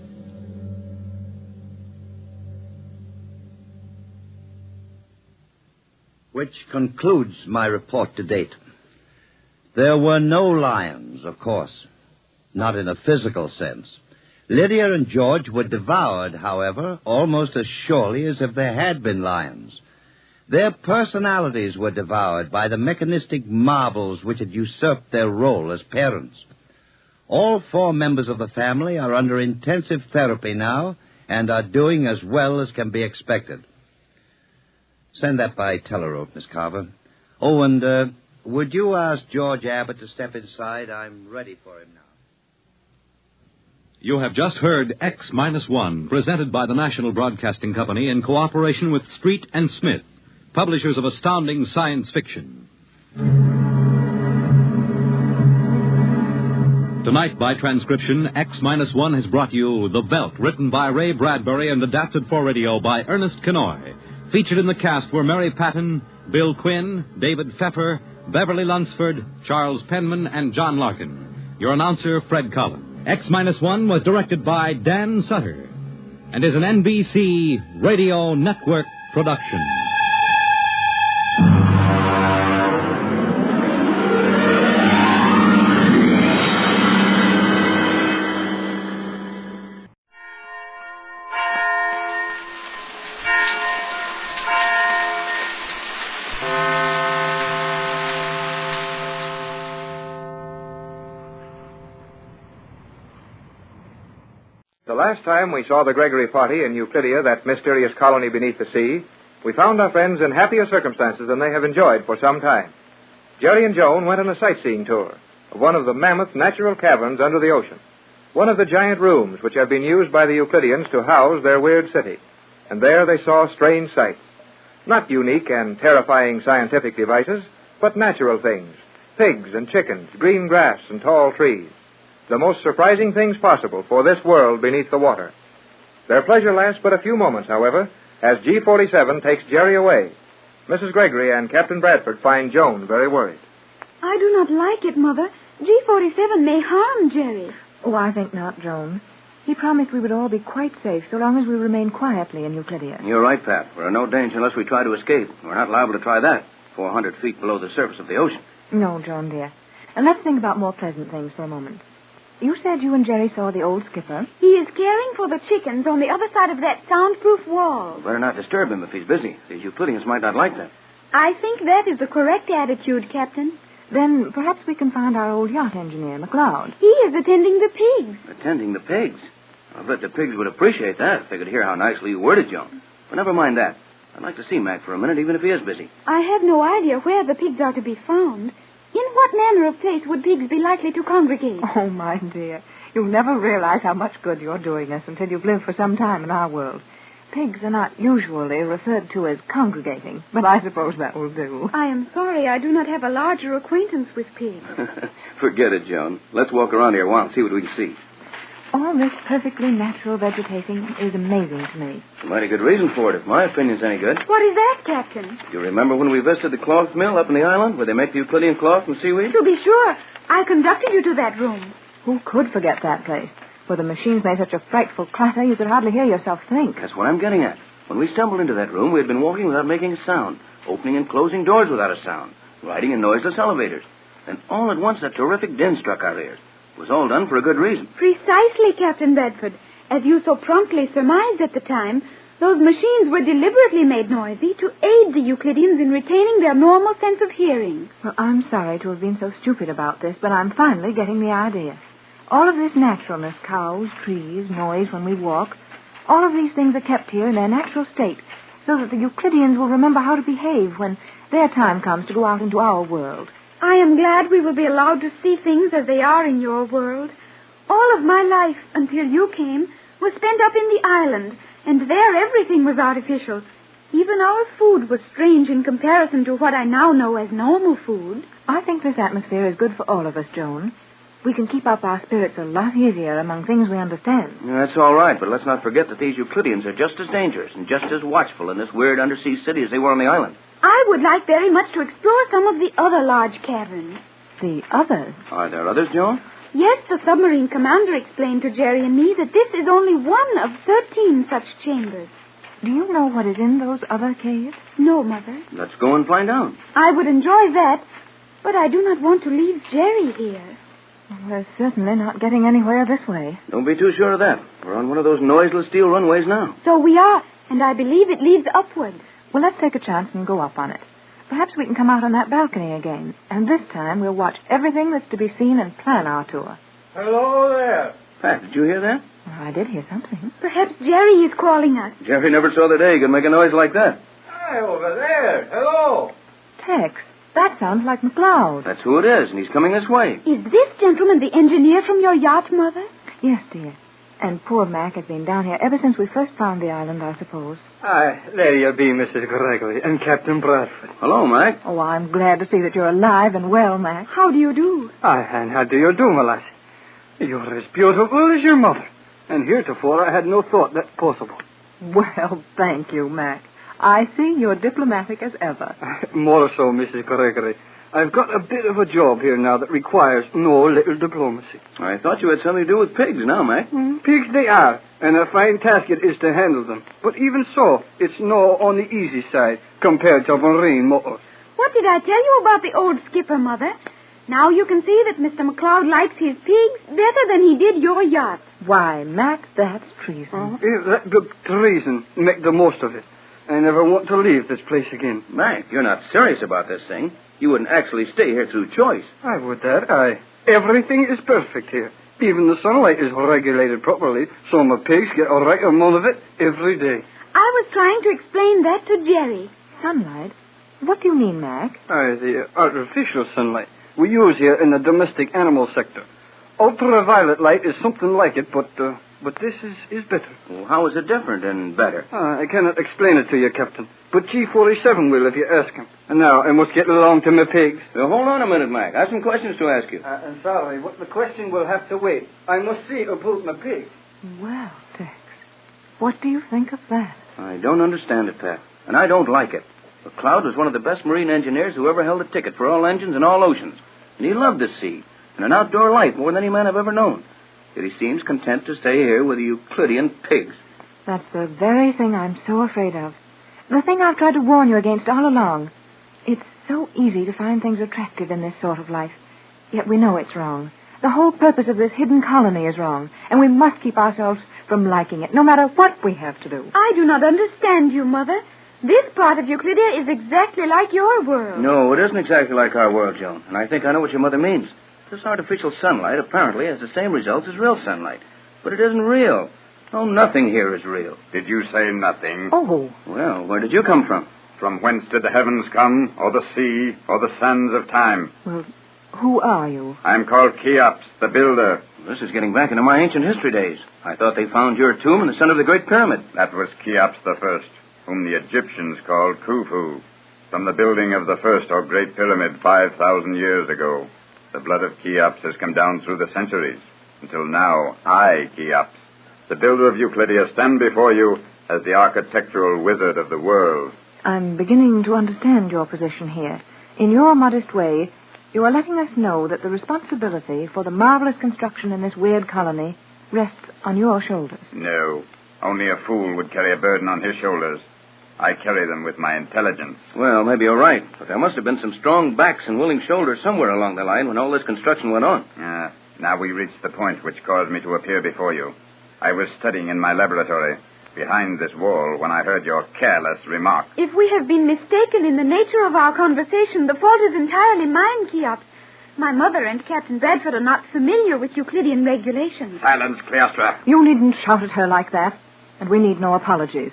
[SPEAKER 18] Which concludes my report to date. There were no lions, of course. Not in a physical sense. Lydia and George were devoured, however, almost as surely as if there had been lions. Their personalities were devoured by the mechanistic marvels which had usurped their role as parents. All four members of the family are under intensive therapy now and are doing as well as can be expected. Send that by telerope, Miss Carver. Oh, and would you ask George Abbott to step inside? I'm ready for him now.
[SPEAKER 7] You have just heard X-1, presented by the National Broadcasting Company in cooperation with Street and Smith, publishers of astounding science fiction. Tonight, by transcription, X-1 has brought you The Veldt, written by Ray Bradbury and adapted for radio by Ernest Kenoy. Featured in the cast were Mary Patton, Bill Quinn, David Pfeffer, Beverly Lunsford, Charles Penman, and John Larkin. Your announcer, Fred Collins. X-1 was directed by Dan Sutter and is an NBC Radio Network production.
[SPEAKER 3] The last time we saw the Gregory party in Euclidia, that mysterious colony beneath the sea, we found our friends in happier circumstances than they have enjoyed for some time. Jerry and Joan went on a sightseeing tour of one of the mammoth natural caverns under the ocean, one of the giant rooms which have been used by the Euclideans to house their weird city. And there they saw strange sights. Not unique and terrifying scientific devices, but natural things. Pigs and chickens, green grass and tall trees. The most surprising things possible for this world beneath the water. Their pleasure lasts but a few moments, however, as G-47 takes Jerry away. Mrs. Gregory and Captain Bradford find Joan very worried.
[SPEAKER 21] I do not like it, Mother. G-47 may harm Jerry.
[SPEAKER 22] Oh, I think not, Joan. He promised we would all be quite safe so long as we remain quietly in Euclidia.
[SPEAKER 23] You're right, Pat. We're in no danger unless we try to escape. We're not liable to try that 400 feet below the surface of the ocean.
[SPEAKER 22] No, Joan, dear. And let's think about more pleasant things for a moment. You said you and Jerry saw the old skipper.
[SPEAKER 21] He is caring for the chickens on the other side of that soundproof wall.
[SPEAKER 23] Better not disturb him if he's busy. These Euclideans might not like that.
[SPEAKER 21] I think that is the correct attitude, Captain.
[SPEAKER 22] Then perhaps we can find our old yacht engineer, McLeod.
[SPEAKER 21] He is attending the pigs.
[SPEAKER 23] Attending the pigs? I bet the pigs would appreciate that if they could hear how nicely you worded, Joan. But never mind that. I'd like to see Mac for a minute, even if he is busy.
[SPEAKER 21] I have no idea where the pigs are to be found. In what manner of place would pigs be likely to congregate?
[SPEAKER 22] Oh, my dear. You'll never realize how much good you're doing us until you've lived for some time in our world. Pigs are not usually referred to as congregating, but I suppose that will do.
[SPEAKER 21] I am sorry I do not have a larger acquaintance with pigs.
[SPEAKER 23] Forget it, Joan. Let's walk around here a while and see what we can see.
[SPEAKER 22] All this perfectly natural vegetating is amazing to me.
[SPEAKER 23] There's a mighty good reason for it, if my opinion's any good.
[SPEAKER 21] What is that, Captain?
[SPEAKER 23] Do you remember when we visited the cloth mill up in the island where they make the Euclidean cloth from seaweed?
[SPEAKER 21] To be sure. I conducted you to that room.
[SPEAKER 22] Who could forget that place? Where the machines made such a frightful clatter you could hardly hear yourself think.
[SPEAKER 23] That's what I'm getting at. When we stumbled into that room, we had been walking without making a sound, opening and closing doors without a sound, riding in noiseless elevators. Then all at once a terrific din struck our ears. It was all done for a good reason.
[SPEAKER 21] Precisely, Captain Bedford. As you so promptly surmised at the time, those machines were deliberately made noisy to aid the Euclideans in retaining their normal sense of hearing.
[SPEAKER 22] Well, I'm sorry to have been so stupid about this, but I'm finally getting the idea. All of this naturalness, cows, trees, noise when we walk, all of these things are kept here in their natural state so that the Euclideans will remember how to behave when their time comes to go out into our world.
[SPEAKER 21] I am glad we will be allowed to see things as they are in your world. All of my life, until you came, was spent up in the island, and there everything was artificial. Even our food was strange in comparison to what I now know as normal food.
[SPEAKER 22] I think this atmosphere is good for all of us, Joan. We can keep up our spirits a lot easier among things we understand.
[SPEAKER 23] Yeah, that's all right, but let's not forget that these Euclideans are just as dangerous and just as watchful in this weird undersea city as they were on the island.
[SPEAKER 21] I would like very much to explore some of the other large caverns.
[SPEAKER 22] The others?
[SPEAKER 23] Are there others, Joan?
[SPEAKER 21] Yes, the submarine commander explained to Jerry and me that this is only one of 13 such chambers.
[SPEAKER 22] Do you know what is in those other caves?
[SPEAKER 21] No, Mother.
[SPEAKER 23] Let's go and find out.
[SPEAKER 21] I would enjoy that, but I do not want to leave Jerry here.
[SPEAKER 22] We're certainly not getting anywhere this way.
[SPEAKER 23] Don't be too sure of that. We're on one of those noiseless steel runways now.
[SPEAKER 21] So we are, and I believe it leads upward.
[SPEAKER 22] Well, let's take a chance and go up on it. Perhaps we can come out on that balcony again, and this time we'll watch everything that's to be seen and plan our tour.
[SPEAKER 23] Hello there. Pat, did you hear that?
[SPEAKER 22] Well, I did hear something.
[SPEAKER 21] Perhaps Jerry is calling us.
[SPEAKER 23] Jerry never saw the day he could make a noise like that.
[SPEAKER 24] Hi, over there. Hello.
[SPEAKER 22] Tex, that sounds like McLeod.
[SPEAKER 23] That's who it is, and he's coming this way.
[SPEAKER 21] Is this gentleman the engineer from your yacht, Mother?
[SPEAKER 22] Yes, dear. And poor Mac has been down here ever since we first found the island, I suppose.
[SPEAKER 24] There you be, Mrs. Gregory, and Captain Bradford.
[SPEAKER 23] Hello, Mac.
[SPEAKER 22] Oh, I'm glad to see that you're alive and well, Mac.
[SPEAKER 21] How do you do?
[SPEAKER 24] And how do you do, my lassie? You're as beautiful as your mother, and heretofore I had no thought that possible.
[SPEAKER 22] Well, thank you, Mac. I see you're diplomatic as ever.
[SPEAKER 24] More so, Mrs. Gregory. I've got a bit of a job here now that requires no little diplomacy.
[SPEAKER 23] I thought you had something to do with pigs now, Mac.
[SPEAKER 24] Pigs they are, and a fine task it is to handle them. But even so, it's no on the easy side compared to marine motors.
[SPEAKER 21] What did I tell you about the old skipper, Mother? Now you can see that Mr. McLeod likes his pigs better than he did your yacht.
[SPEAKER 22] Why, Mac, that's treason.
[SPEAKER 24] If that good treason, make the most of it. I never want to leave this place again.
[SPEAKER 23] Mac, you're not serious about this thing. You wouldn't actually stay here through choice.
[SPEAKER 24] I would that. Everything is perfect here. Even the sunlight is regulated properly, so my pigs get a right amount of it every day.
[SPEAKER 22] I was trying to explain that to Jerry. Sunlight? What do you mean, Mac?
[SPEAKER 24] The artificial sunlight we use here in the domestic animal sector. Ultraviolet light is something like it, but this is better.
[SPEAKER 23] Well, how is it different and better?
[SPEAKER 24] I cannot explain it to you, Captain. But G47 will if you ask him. And now I must get along to my pigs.
[SPEAKER 23] Well, hold on a minute, Mac. I have some questions to ask you.
[SPEAKER 24] I'm sorry, but the question will have to wait. I must see about my pigs.
[SPEAKER 22] Well, Tex, what do you think of that?
[SPEAKER 23] I don't understand it, Pat. And I don't like it. McLeod was one of the best marine engineers who ever held a ticket for all engines and all oceans. And he loved the sea and an outdoor life more than any man I've ever known. Yet he seems content to stay here with the Euclidean pigs.
[SPEAKER 22] That's the very thing I'm so afraid of. The thing I've tried to warn you against all along. It's so easy to find things attractive in this sort of life. Yet we know it's wrong. The whole purpose of this hidden colony is wrong. And we must keep ourselves from liking it, no matter what we have to do.
[SPEAKER 11] I do not understand you, Mother. This part of Euclidia is exactly like your world.
[SPEAKER 23] No, it isn't exactly like our world, Joan. And I think I know what your mother means. This artificial sunlight apparently has the same results as real sunlight. But it isn't real. Oh, nothing here is real.
[SPEAKER 1] Did you say nothing?
[SPEAKER 22] Oh.
[SPEAKER 23] Well, where did you come from?
[SPEAKER 1] From whence did the heavens come, or the sea, or the sands of time?
[SPEAKER 22] Well, who are you?
[SPEAKER 1] I'm called Cheops, the builder.
[SPEAKER 23] This is getting back into my ancient history days. I thought they found your tomb in the center of the Great Pyramid.
[SPEAKER 1] That was Cheops the First, whom the Egyptians called Khufu. From the building of the first or Great Pyramid 5,000 years ago, the blood of Cheops has come down through the centuries. Until now, I, Cheops, the builder of Euclidia, stand before you as the architectural wizard of the world.
[SPEAKER 22] I'm beginning to understand your position here. In your modest way, you are letting us know that the responsibility for the marvelous construction in this weird colony rests on your shoulders.
[SPEAKER 1] No, only a fool would carry a burden on his shoulders. I carry them with my intelligence.
[SPEAKER 23] Well, maybe you're right, but there must have been some strong backs and willing shoulders somewhere along the line when all this construction went on.
[SPEAKER 1] Now we reach the point which caused me to appear before you. I was studying in my laboratory behind this wall when I heard your careless remark.
[SPEAKER 11] If we have been mistaken in the nature of our conversation, the fault is entirely mine, Cheops. My mother and Captain Bradford are not familiar with Euclidean regulations.
[SPEAKER 1] Silence, Cleostra.
[SPEAKER 22] You needn't shout at her like that, and we need no apologies.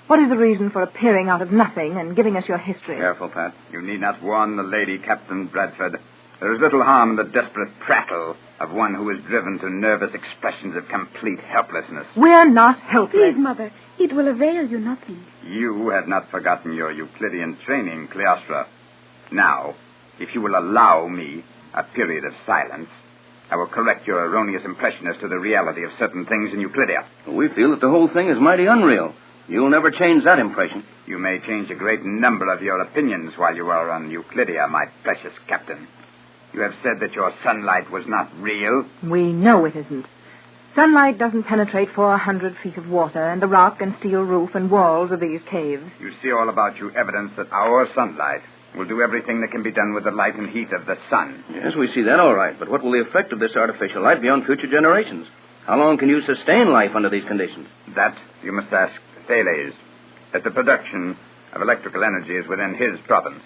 [SPEAKER 22] What is the reason for appearing out of nothing and giving us your history?
[SPEAKER 1] Careful, Pat. You need not warn the lady, Captain Bradford. There is little harm in the desperate prattle of one who is driven to nervous expressions of complete helplessness.
[SPEAKER 22] We're not helpless.
[SPEAKER 11] Please, Mother, it will avail you nothing.
[SPEAKER 1] You have not forgotten your Euclidean training, Cleostra. Now, if you will allow me a period of silence, I will correct your erroneous impression as to the reality of certain things in Euclidia.
[SPEAKER 23] We feel that the whole thing is mighty unreal. You'll never change that impression.
[SPEAKER 1] You may change a great number of your opinions while you are on Euclidia, my precious captain. You have said that your sunlight was not real.
[SPEAKER 22] We know it isn't. Sunlight doesn't penetrate 400 feet of water and the rock and steel roof and walls of these caves.
[SPEAKER 1] You see all about you evidence that our sunlight will do everything that can be done with the light and heat of the sun.
[SPEAKER 23] Yes, we see that all right. But what will the effect of this artificial light be on future generations? How long can you sustain life under these conditions?
[SPEAKER 1] That you must ask Thales, as the production of electrical energy is within his province.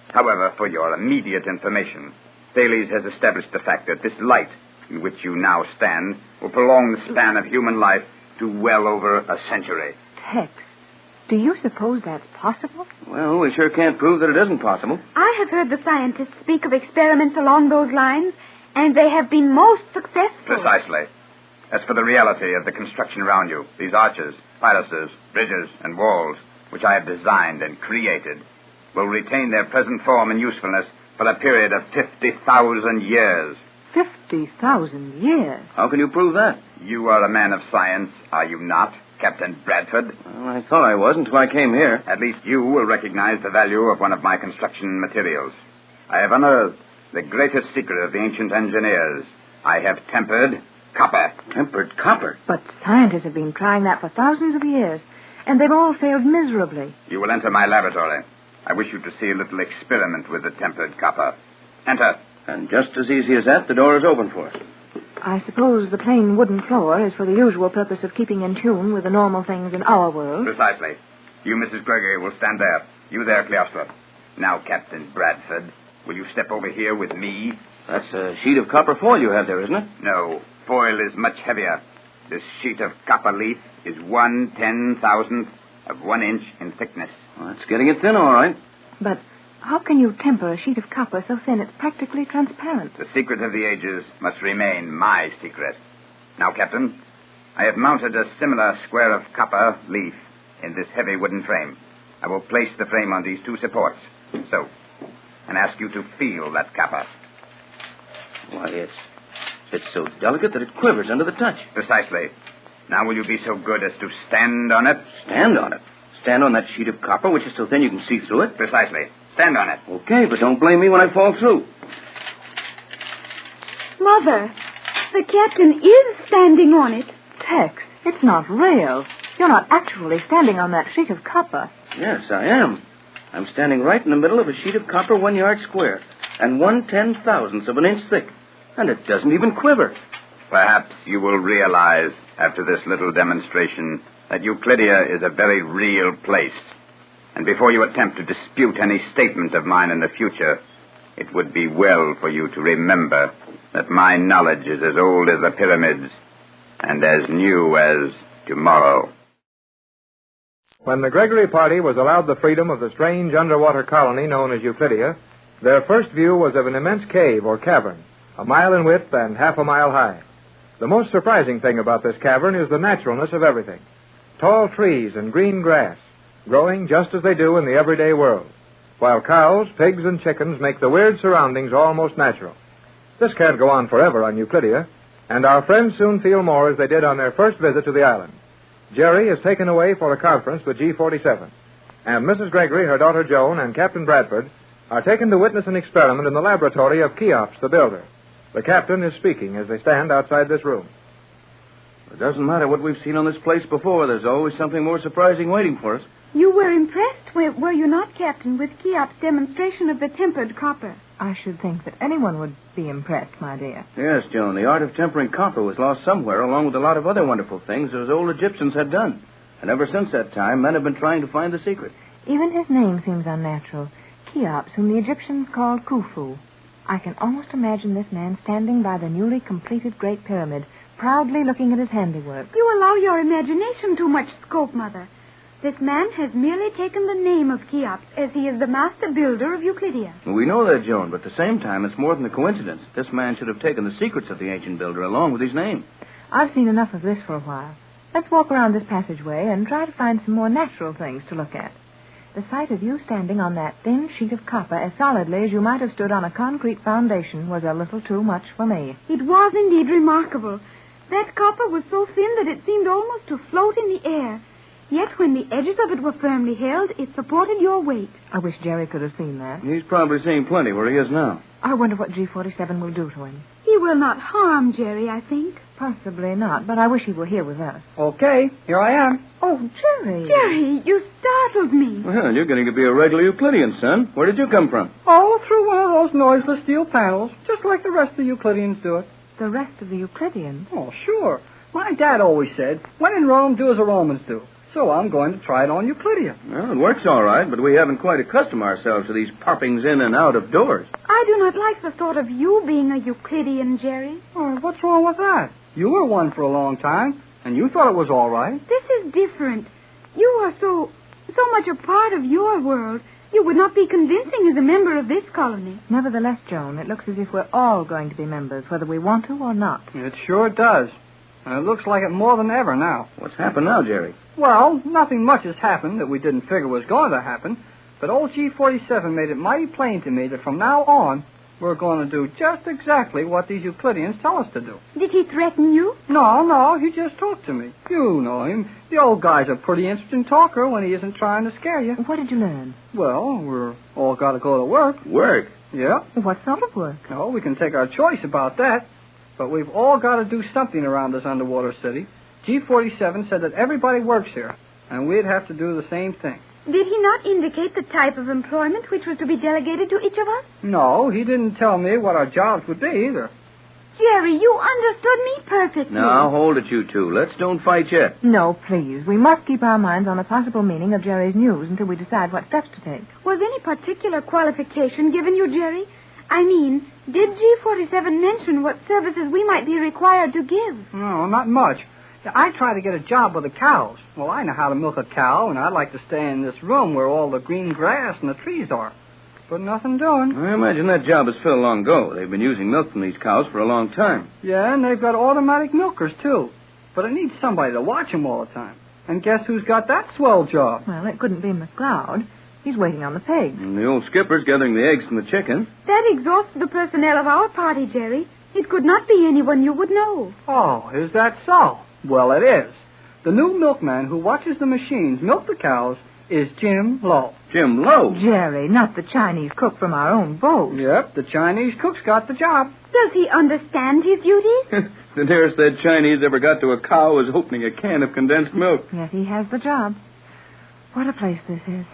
[SPEAKER 1] However, for your immediate information, Thales has established the fact that this light in which you now stand will prolong the span of human life to well over a century.
[SPEAKER 22] Tex, do you suppose that's possible?
[SPEAKER 23] Well, we sure can't prove that it isn't possible.
[SPEAKER 11] I have heard the scientists speak of experiments along those lines, and they have been most successful.
[SPEAKER 1] Precisely. As for the reality of the construction around you, these arches, palaces, bridges, and walls, which I have designed and created, will retain their present form and usefulness for a period of 50,000 years.
[SPEAKER 22] 50,000 years?
[SPEAKER 23] How can you prove that?
[SPEAKER 1] You are a man of science, are you not, Captain Bradford?
[SPEAKER 23] Well, I thought I was until I came here.
[SPEAKER 1] At least you will recognize the value of one of my construction materials. I have unearthed the greatest secret of the ancient engineers. I have tempered copper.
[SPEAKER 23] Tempered copper?
[SPEAKER 22] But scientists have been trying that for thousands of years, and they've all failed miserably.
[SPEAKER 1] You will enter my laboratory. I wish you to see a little experiment with the tempered copper. Enter.
[SPEAKER 23] And just as easy as that, the door is open for us.
[SPEAKER 22] I suppose the plain wooden floor is for the usual purpose of keeping in tune with the normal things in our world.
[SPEAKER 1] Precisely. You, Mrs. Gregory, will stand there. You there, Cleostra. Now, Captain Bradford, will you step over here with me?
[SPEAKER 23] That's a sheet of copper foil you have there, isn't it?
[SPEAKER 1] No. foil is much heavier. This sheet of copper leaf is 1/10,000th of 1 inch in thickness.
[SPEAKER 23] Well, that's getting it thin, all right.
[SPEAKER 22] But how can you temper a sheet of copper so thin it's practically transparent?
[SPEAKER 1] The secret of the ages must remain my secret. Now, Captain, I have mounted a similar square of copper leaf in this heavy wooden frame. I will place the frame on these 2 supports. So, and ask you to feel that copper.
[SPEAKER 23] Why, it's so delicate that it quivers under the touch.
[SPEAKER 1] Precisely. Now will you be so good as to stand on it?
[SPEAKER 23] Stand on it? Stand on that sheet of copper, which is so thin you can see through it?
[SPEAKER 1] Precisely. Stand on it.
[SPEAKER 23] Okay, but don't blame me when I fall through.
[SPEAKER 21] Mother, the captain is standing on it.
[SPEAKER 22] Tex, it's not real. You're not actually standing on that sheet of copper.
[SPEAKER 23] Yes, I am. I'm standing right in the middle of a sheet of copper 1 yard square and 1/10,000th of an inch thick. And it doesn't even quiver.
[SPEAKER 1] Perhaps you will realize, after this little demonstration, that Euclidia is a very real place. And before you attempt to dispute any statement of mine in the future, it would be well for you to remember that my knowledge is as old as the pyramids and as new as tomorrow.
[SPEAKER 3] When the Gregory party was allowed the freedom of the strange underwater colony known as Euclidia, their first view was of an immense cave or cavern, 1 mile in width and half a mile high. The most surprising thing about this cavern is the naturalness of everything. Tall trees and green grass, growing just as they do in the everyday world, while cows, pigs, and chickens make the weird surroundings almost natural. This can't go on forever on Euclidia, and our friends soon feel more as they did on their first visit to the island. Jerry is taken away for a conference with G47, and Mrs. Gregory, her daughter Joan, and Captain Bradford are taken to witness an experiment in the laboratory of Cheops, the builder. The captain is speaking as they stand outside this room.
[SPEAKER 23] It doesn't matter what we've seen on this place before. There's always something more surprising waiting for us.
[SPEAKER 21] You were impressed, were you not, Captain, with Cheops' demonstration of the tempered copper?
[SPEAKER 22] I should think that anyone would be impressed, my dear.
[SPEAKER 23] Yes, Joan, the art of tempering copper was lost somewhere, along with a lot of other wonderful things those old Egyptians had done. And ever since that time, men have been trying to find the secret.
[SPEAKER 22] Even his name seems unnatural. Cheops, whom the Egyptians called Khufu. I can almost imagine this man standing by the newly completed Great Pyramid, proudly looking at his handiwork.
[SPEAKER 21] You allow your imagination too much scope, Mother. This man has merely taken the name of Cheops, as he is the master builder of Euclidia.
[SPEAKER 23] We know that, Joan, but at the same time, it's more than a coincidence. This man should have taken the secrets of the ancient builder along with his name.
[SPEAKER 22] I've seen enough of this for a while. Let's walk around this passageway and try to find some more natural things to look at. The sight of you standing on that thin sheet of copper as solidly as you might have stood on a concrete foundation was a little too much for me.
[SPEAKER 21] It was indeed remarkable. That copper was so thin that it seemed almost to float in the air. Yet when the edges of it were firmly held, it supported your weight.
[SPEAKER 22] I wish Jerry could have seen that.
[SPEAKER 23] He's probably seeing plenty where he is now.
[SPEAKER 22] I wonder what G47 will do to him.
[SPEAKER 21] He will not harm Jerry, I think.
[SPEAKER 22] Possibly not, but I wish he were here with us.
[SPEAKER 24] Okay, here I am.
[SPEAKER 22] Oh, Jerry.
[SPEAKER 21] Jerry, you startled me.
[SPEAKER 23] Well, you're getting to be a regular Euclidean, son. Where did you come from?
[SPEAKER 24] Oh, through one of those noiseless steel panels, just like the rest of the Euclideans do it.
[SPEAKER 22] The rest of the Euclideans?
[SPEAKER 24] Oh, sure. My dad always said, when in Rome, do as the Romans do. So I'm going to try it on Euclidia.
[SPEAKER 23] Well, it works all right, but we haven't quite accustomed ourselves to these poppings in and out of doors.
[SPEAKER 21] I do not like the thought of you being a Euclidean, Jerry.
[SPEAKER 24] Oh, what's wrong with that? You were one for a long time, and you thought it was all right.
[SPEAKER 21] This is different. You are so much a part of your world. You would not be convincing as a member of this colony.
[SPEAKER 22] Nevertheless, Joan, it looks as if we're all going to be members, whether we want to or not.
[SPEAKER 24] It sure does. And it looks like it more than ever now.
[SPEAKER 23] What's happened now, Jerry?
[SPEAKER 24] Well, nothing much has happened that we didn't figure was going to happen. But old G47 made it mighty plain to me that from now on, we're going to do just exactly what these Euclideans tell us to do.
[SPEAKER 21] Did he threaten you?
[SPEAKER 24] No, he just talked to me. You know him. The old guy's a pretty interesting talker when he isn't trying to scare you.
[SPEAKER 22] What did you learn?
[SPEAKER 24] Well, we're all got to go to work.
[SPEAKER 23] Work?
[SPEAKER 24] Yeah.
[SPEAKER 22] What sort of work?
[SPEAKER 24] Oh, we can take our choice about that. But we've all got to do something around this underwater city. G47 said that everybody works here, and we'd have to do the same thing.
[SPEAKER 21] Did he not indicate the type of employment which was to be delegated to each of us?
[SPEAKER 24] No, he didn't tell me what our jobs would be either.
[SPEAKER 21] Jerry, you understood me perfectly.
[SPEAKER 23] Now, hold it, you two. Let's don't fight yet.
[SPEAKER 22] No, please. We must keep our minds on the possible meaning of Jerry's news until we decide what steps to take.
[SPEAKER 21] Was any particular qualification given you, Jerry? I mean, did G47 mention what services we might be required to give?
[SPEAKER 24] No, not much. I try to get a job with the cows. Well, I know how to milk a cow, and I'd like to stay in this room where all the green grass and the trees are. But nothing doing.
[SPEAKER 23] I imagine that job is filled long ago. They've been using milk from these cows for a long time.
[SPEAKER 24] Yeah, and they've got automatic milkers, too. But it needs somebody to watch them all the time. And guess who's got that swell job?
[SPEAKER 22] Well, it couldn't be McLeod. He's waiting on the pigs.
[SPEAKER 23] And the old skipper's gathering the eggs from the chickens.
[SPEAKER 21] That exhausts the personnel of our party, Jerry. It could not be anyone you would know.
[SPEAKER 24] Oh, is that so? Well, it is. The new milkman who watches the machines milk the cows is Jim Lowe.
[SPEAKER 23] Jim Lowe?
[SPEAKER 22] Jerry, not the Chinese cook from our own boat.
[SPEAKER 24] Yep, the Chinese cook's got the job.
[SPEAKER 21] Does he understand his duties?
[SPEAKER 23] The nearest that Chinese ever got to a cow was opening a can of condensed milk.
[SPEAKER 22] Yes, he has the job. What a place this is.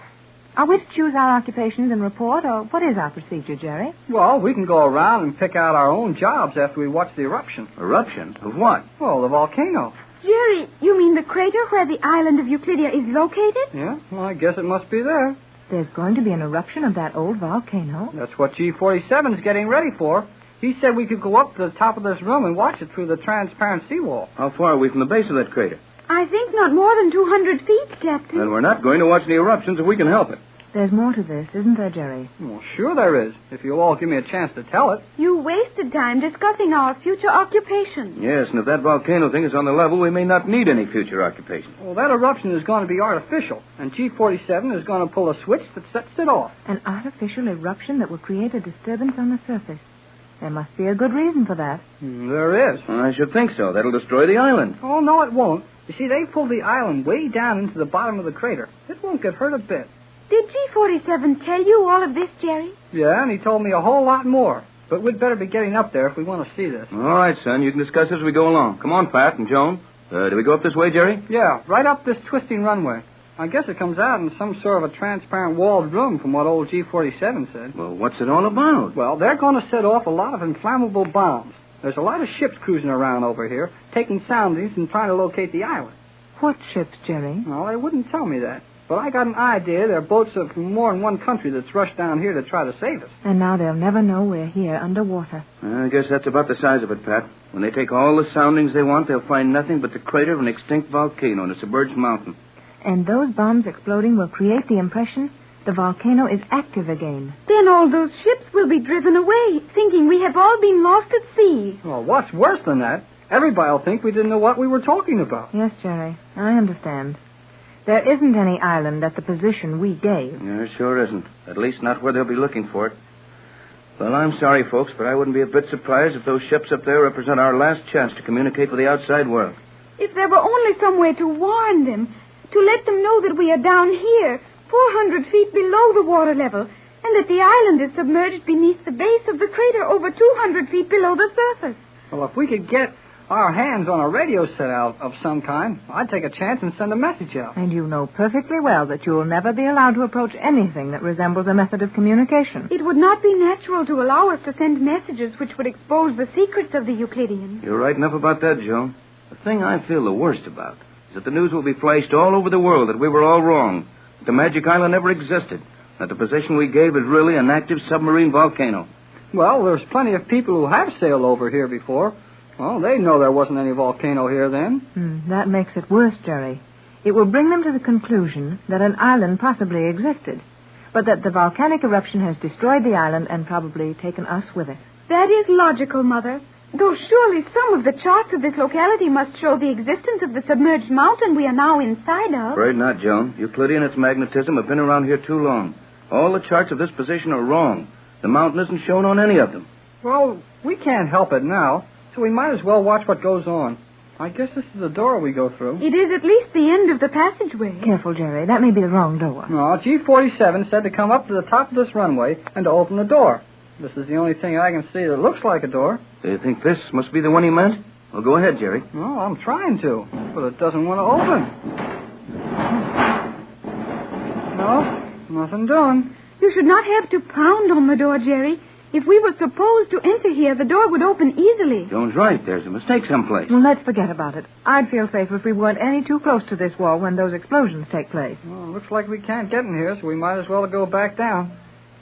[SPEAKER 22] Are we to choose our occupations and report, or what is our procedure, Jerry?
[SPEAKER 24] Well, we can go around and pick out our own jobs after we watch the eruption.
[SPEAKER 23] Eruption? Of what?
[SPEAKER 24] Well, the volcano.
[SPEAKER 21] Jerry, you mean the crater where the island of Euclidia is located?
[SPEAKER 24] Yeah, well, I guess it must be there.
[SPEAKER 22] There's going to be an eruption of that old volcano.
[SPEAKER 24] That's what G47's getting ready for. He said we could go up to the top of this room and watch it through the transparent seawall.
[SPEAKER 23] How far are we from the base of that crater?
[SPEAKER 21] I think not more than 200 feet, Captain.
[SPEAKER 23] Then we're not going to watch the eruptions if we can help it.
[SPEAKER 22] There's more to this, isn't there, Jerry?
[SPEAKER 24] Well, sure there is, if you'll all give me a chance to tell it.
[SPEAKER 21] You wasted time discussing our future occupation.
[SPEAKER 23] Yes, and if that volcano thing is on the level, we may not need any future occupation.
[SPEAKER 24] Well, that eruption is going to be artificial, and G47 is going to pull a switch that sets it off.
[SPEAKER 22] An artificial eruption that will create a disturbance on the surface. There must be a good reason for that.
[SPEAKER 24] There is.
[SPEAKER 23] I should think so. That'll destroy the island.
[SPEAKER 24] Oh, no, it won't. You see, they pulled the island way down into the bottom of the crater. It won't get hurt a bit.
[SPEAKER 21] Did G47 tell you all of this, Jerry?
[SPEAKER 24] Yeah, and he told me a whole lot more. But we'd better be getting up there if we want to see this.
[SPEAKER 23] All right, son. You can discuss as we go along. Come on, Pat and Joan. Do we go up this way, Jerry?
[SPEAKER 24] Yeah, right up this twisting runway. I guess it comes out in some sort of a transparent walled room from what old G47 said.
[SPEAKER 23] Well, what's it all about?
[SPEAKER 24] Well, they're going to set off a lot of inflammable bombs. There's a lot of ships cruising around over here, taking soundings and trying to locate the island.
[SPEAKER 22] What ships, Jerry?
[SPEAKER 24] Well, they wouldn't tell me that. But I got an idea there are boats from more than one country that's rushed down here to try to save us.
[SPEAKER 22] And now they'll never know we're here underwater.
[SPEAKER 23] I guess that's about the size of it, Pat. When they take all the soundings they want, they'll find nothing but the crater of an extinct volcano in a submerged mountain.
[SPEAKER 22] And those bombs exploding will create the impression the volcano is active again.
[SPEAKER 21] Then all those ships will be driven away, thinking we have all been lost at sea.
[SPEAKER 24] Well, what's worse than that? Everybody will think we didn't know what we were talking about.
[SPEAKER 22] Yes, Jerry, I understand. There isn't any island at the position we gave.
[SPEAKER 23] There sure isn't. At least not where they'll be looking for it. Well, I'm sorry, folks, but I wouldn't be a bit surprised if those ships up there represent our last chance to communicate with the outside world.
[SPEAKER 21] If there were only some way to warn them, to let them know that we are down here, 400 feet below the water level, and that the island is submerged beneath the base of the crater over 200 feet below the surface.
[SPEAKER 24] Well, if we could get our hands on a radio set out of some kind, I'd take a chance and send a message out.
[SPEAKER 22] And you know perfectly well that you will never be allowed to approach anything that resembles a method of communication.
[SPEAKER 21] It would not be natural to allow us to send messages which would expose the secrets of the Euclideans.
[SPEAKER 23] You're right enough about that, Joan. The thing I feel the worst about is that the news will be flashed all over the world that we were all wrong, that the Magic Island never existed, that the position we gave is really an active submarine volcano.
[SPEAKER 24] Well, there's plenty of people who have sailed over here before. Well, they know there wasn't any volcano here then.
[SPEAKER 22] That makes it worse, Jerry. It will bring them to the conclusion that an island possibly existed, but that the volcanic eruption has destroyed the island and probably taken us with it.
[SPEAKER 21] That is logical, Mother. Though surely some of the charts of this locality must show the existence of the submerged mountain we are now inside of.
[SPEAKER 23] Afraid not, Joan. Euclidean and its magnetism have been around here too long. All the charts of this position are wrong. The mountain isn't shown on any of them.
[SPEAKER 24] Well, we can't help it now, so we might as well watch what goes on. I guess this is the door we go through.
[SPEAKER 21] It is at least the end of the passageway.
[SPEAKER 22] Careful, Jerry. That may be the wrong door.
[SPEAKER 24] No, G47 said to come up to the top of this runway and to open the door. This is the only thing I can see that looks like a door.
[SPEAKER 23] Do you think this must be the one he meant? Well, go ahead, Jerry.
[SPEAKER 24] Well, I'm trying to, but it doesn't want to open. No, nothing doing.
[SPEAKER 21] You should not have to pound on the door, Jerry. If we were supposed to enter here, the door would open easily.
[SPEAKER 23] Joan's right. There's a mistake someplace.
[SPEAKER 22] Well, let's forget about it. I'd feel safer if we weren't any too close to this wall when those explosions take place.
[SPEAKER 24] Well, looks like we can't get in here, so we might as well go back down.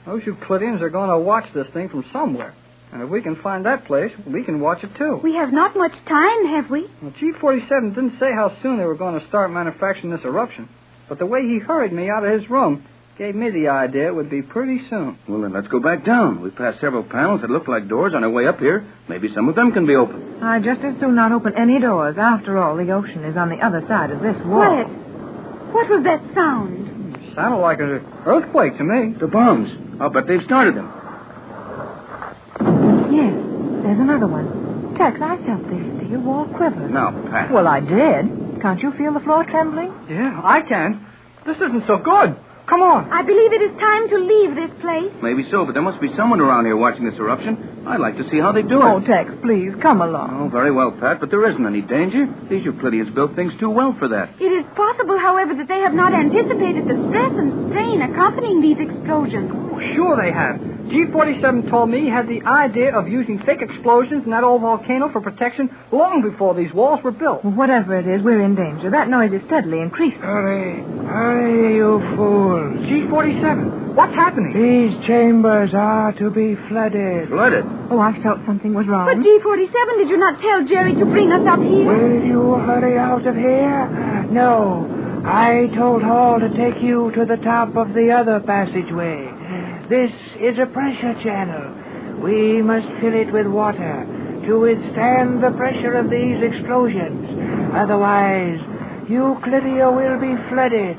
[SPEAKER 24] Those Euclideans are going to watch this thing from somewhere. And if we can find that place, we can watch it, too.
[SPEAKER 11] We have not much time, have we?
[SPEAKER 24] Well, G47 didn't say how soon they were going to start manufacturing this eruption. But the way he hurried me out of his room gave me the idea it would be pretty soon.
[SPEAKER 23] Well, then let's go back down. We passed several panels that looked like doors on our way up here. Maybe some of them can be opened.
[SPEAKER 22] I'd just as soon not open any doors. After all, the ocean is on the other side of this wall.
[SPEAKER 11] Quiet. What was that sound?
[SPEAKER 24] It sounded like an earthquake to me.
[SPEAKER 23] The bombs. I'll bet they've started them.
[SPEAKER 22] Yes, there's another one. Tex, I felt this steel wall quiver.
[SPEAKER 23] Now, Pat.
[SPEAKER 22] Well, I did. Can't you feel the floor trembling?
[SPEAKER 24] Yeah, I can. This isn't so good. Come on.
[SPEAKER 11] I believe it is time to leave this place.
[SPEAKER 23] Maybe so, but there must be someone around here watching this eruption. I'd like to see how they do it.
[SPEAKER 22] Oh, Tex, please, come along.
[SPEAKER 23] Oh, very well, Pat, but there isn't any danger. These Euclideans built things too well for that.
[SPEAKER 11] It is possible, however, that they have not anticipated the stress and strain accompanying these explosions.
[SPEAKER 24] Oh, sure they have. G47 told me he had the idea of using fake explosions in that old volcano for protection long before these walls were built.
[SPEAKER 22] Well, whatever it is, we're in danger. That noise is steadily increasing.
[SPEAKER 2] Hurry, you fools.
[SPEAKER 24] G47, what's happening?
[SPEAKER 2] These chambers are to be flooded.
[SPEAKER 23] Flooded?
[SPEAKER 22] Oh, I felt something was wrong.
[SPEAKER 11] But G47, did you not tell Jerry to bring us up here?
[SPEAKER 2] Will you hurry out of here? No. I told Hall to take you to the top of the other passageway. This is a pressure channel. We must fill it with water to withstand the pressure of these explosions. Otherwise, Euclidia will be flooded,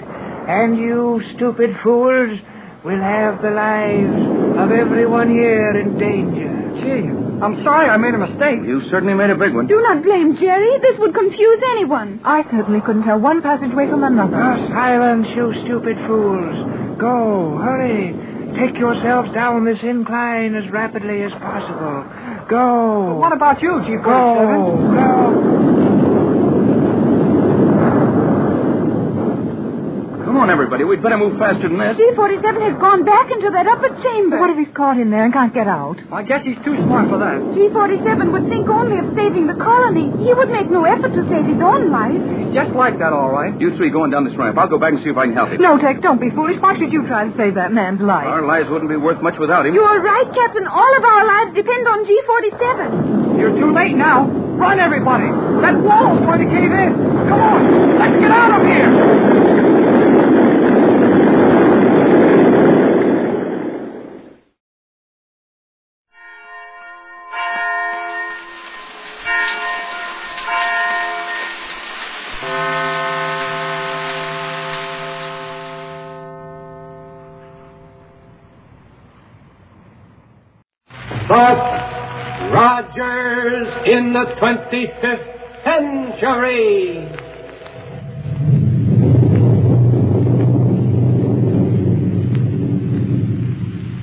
[SPEAKER 2] and you stupid fools will have the lives of everyone here in danger.
[SPEAKER 24] Gee, I'm sorry I made a mistake.
[SPEAKER 23] You certainly made a big one.
[SPEAKER 11] Do not blame Jerry. This would confuse anyone.
[SPEAKER 22] I certainly couldn't tell one passageway from another.
[SPEAKER 2] Silence, you stupid fools. Go, hurry. Take yourselves down this incline as rapidly as possible. Go.
[SPEAKER 24] But what about you, G47?
[SPEAKER 2] Go.
[SPEAKER 23] Come on, everybody. We'd better move faster than this.
[SPEAKER 11] G47 has gone back into that upper chamber.
[SPEAKER 22] What if he's caught in there and can't get out?
[SPEAKER 24] I guess he's too smart for that.
[SPEAKER 11] G47 would think only of saving the colony. He would make no effort to save his own life.
[SPEAKER 24] He's just like that, all right.
[SPEAKER 23] You three go on down this ramp. I'll go back and see if I can help him.
[SPEAKER 22] No, Tex, don't be foolish. Why should you try to save that man's life?
[SPEAKER 23] Our lives wouldn't be worth much without him.
[SPEAKER 11] You are right, Captain. All of our lives depend on G47.
[SPEAKER 24] You're too late now. Run, everybody. That wall's going to cave in. Come on. Let's get out of here.
[SPEAKER 6] Buck Rogers in the 25th century.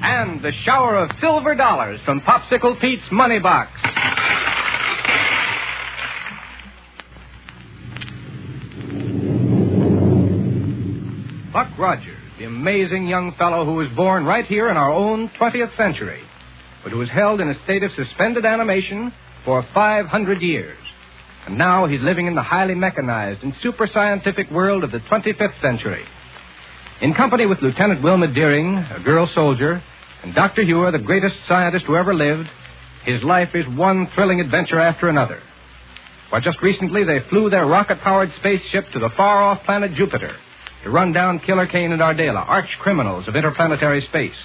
[SPEAKER 6] And the shower of silver dollars from Popsicle Pete's money box. Buck Rogers, the amazing young fellow who was born right here in our own 20th century, but who was held in a state of suspended animation for 500 years. And now he's living in the highly mechanized and super scientific world of the 25th century. In company with Lieutenant Wilma Deering, a girl soldier, and Dr. Hewer, the greatest scientist who ever lived, his life is one thrilling adventure after another. Why, just recently they flew their rocket-powered spaceship to the far-off planet Jupiter to run down Killer Kane and Ardela, arch criminals of interplanetary space.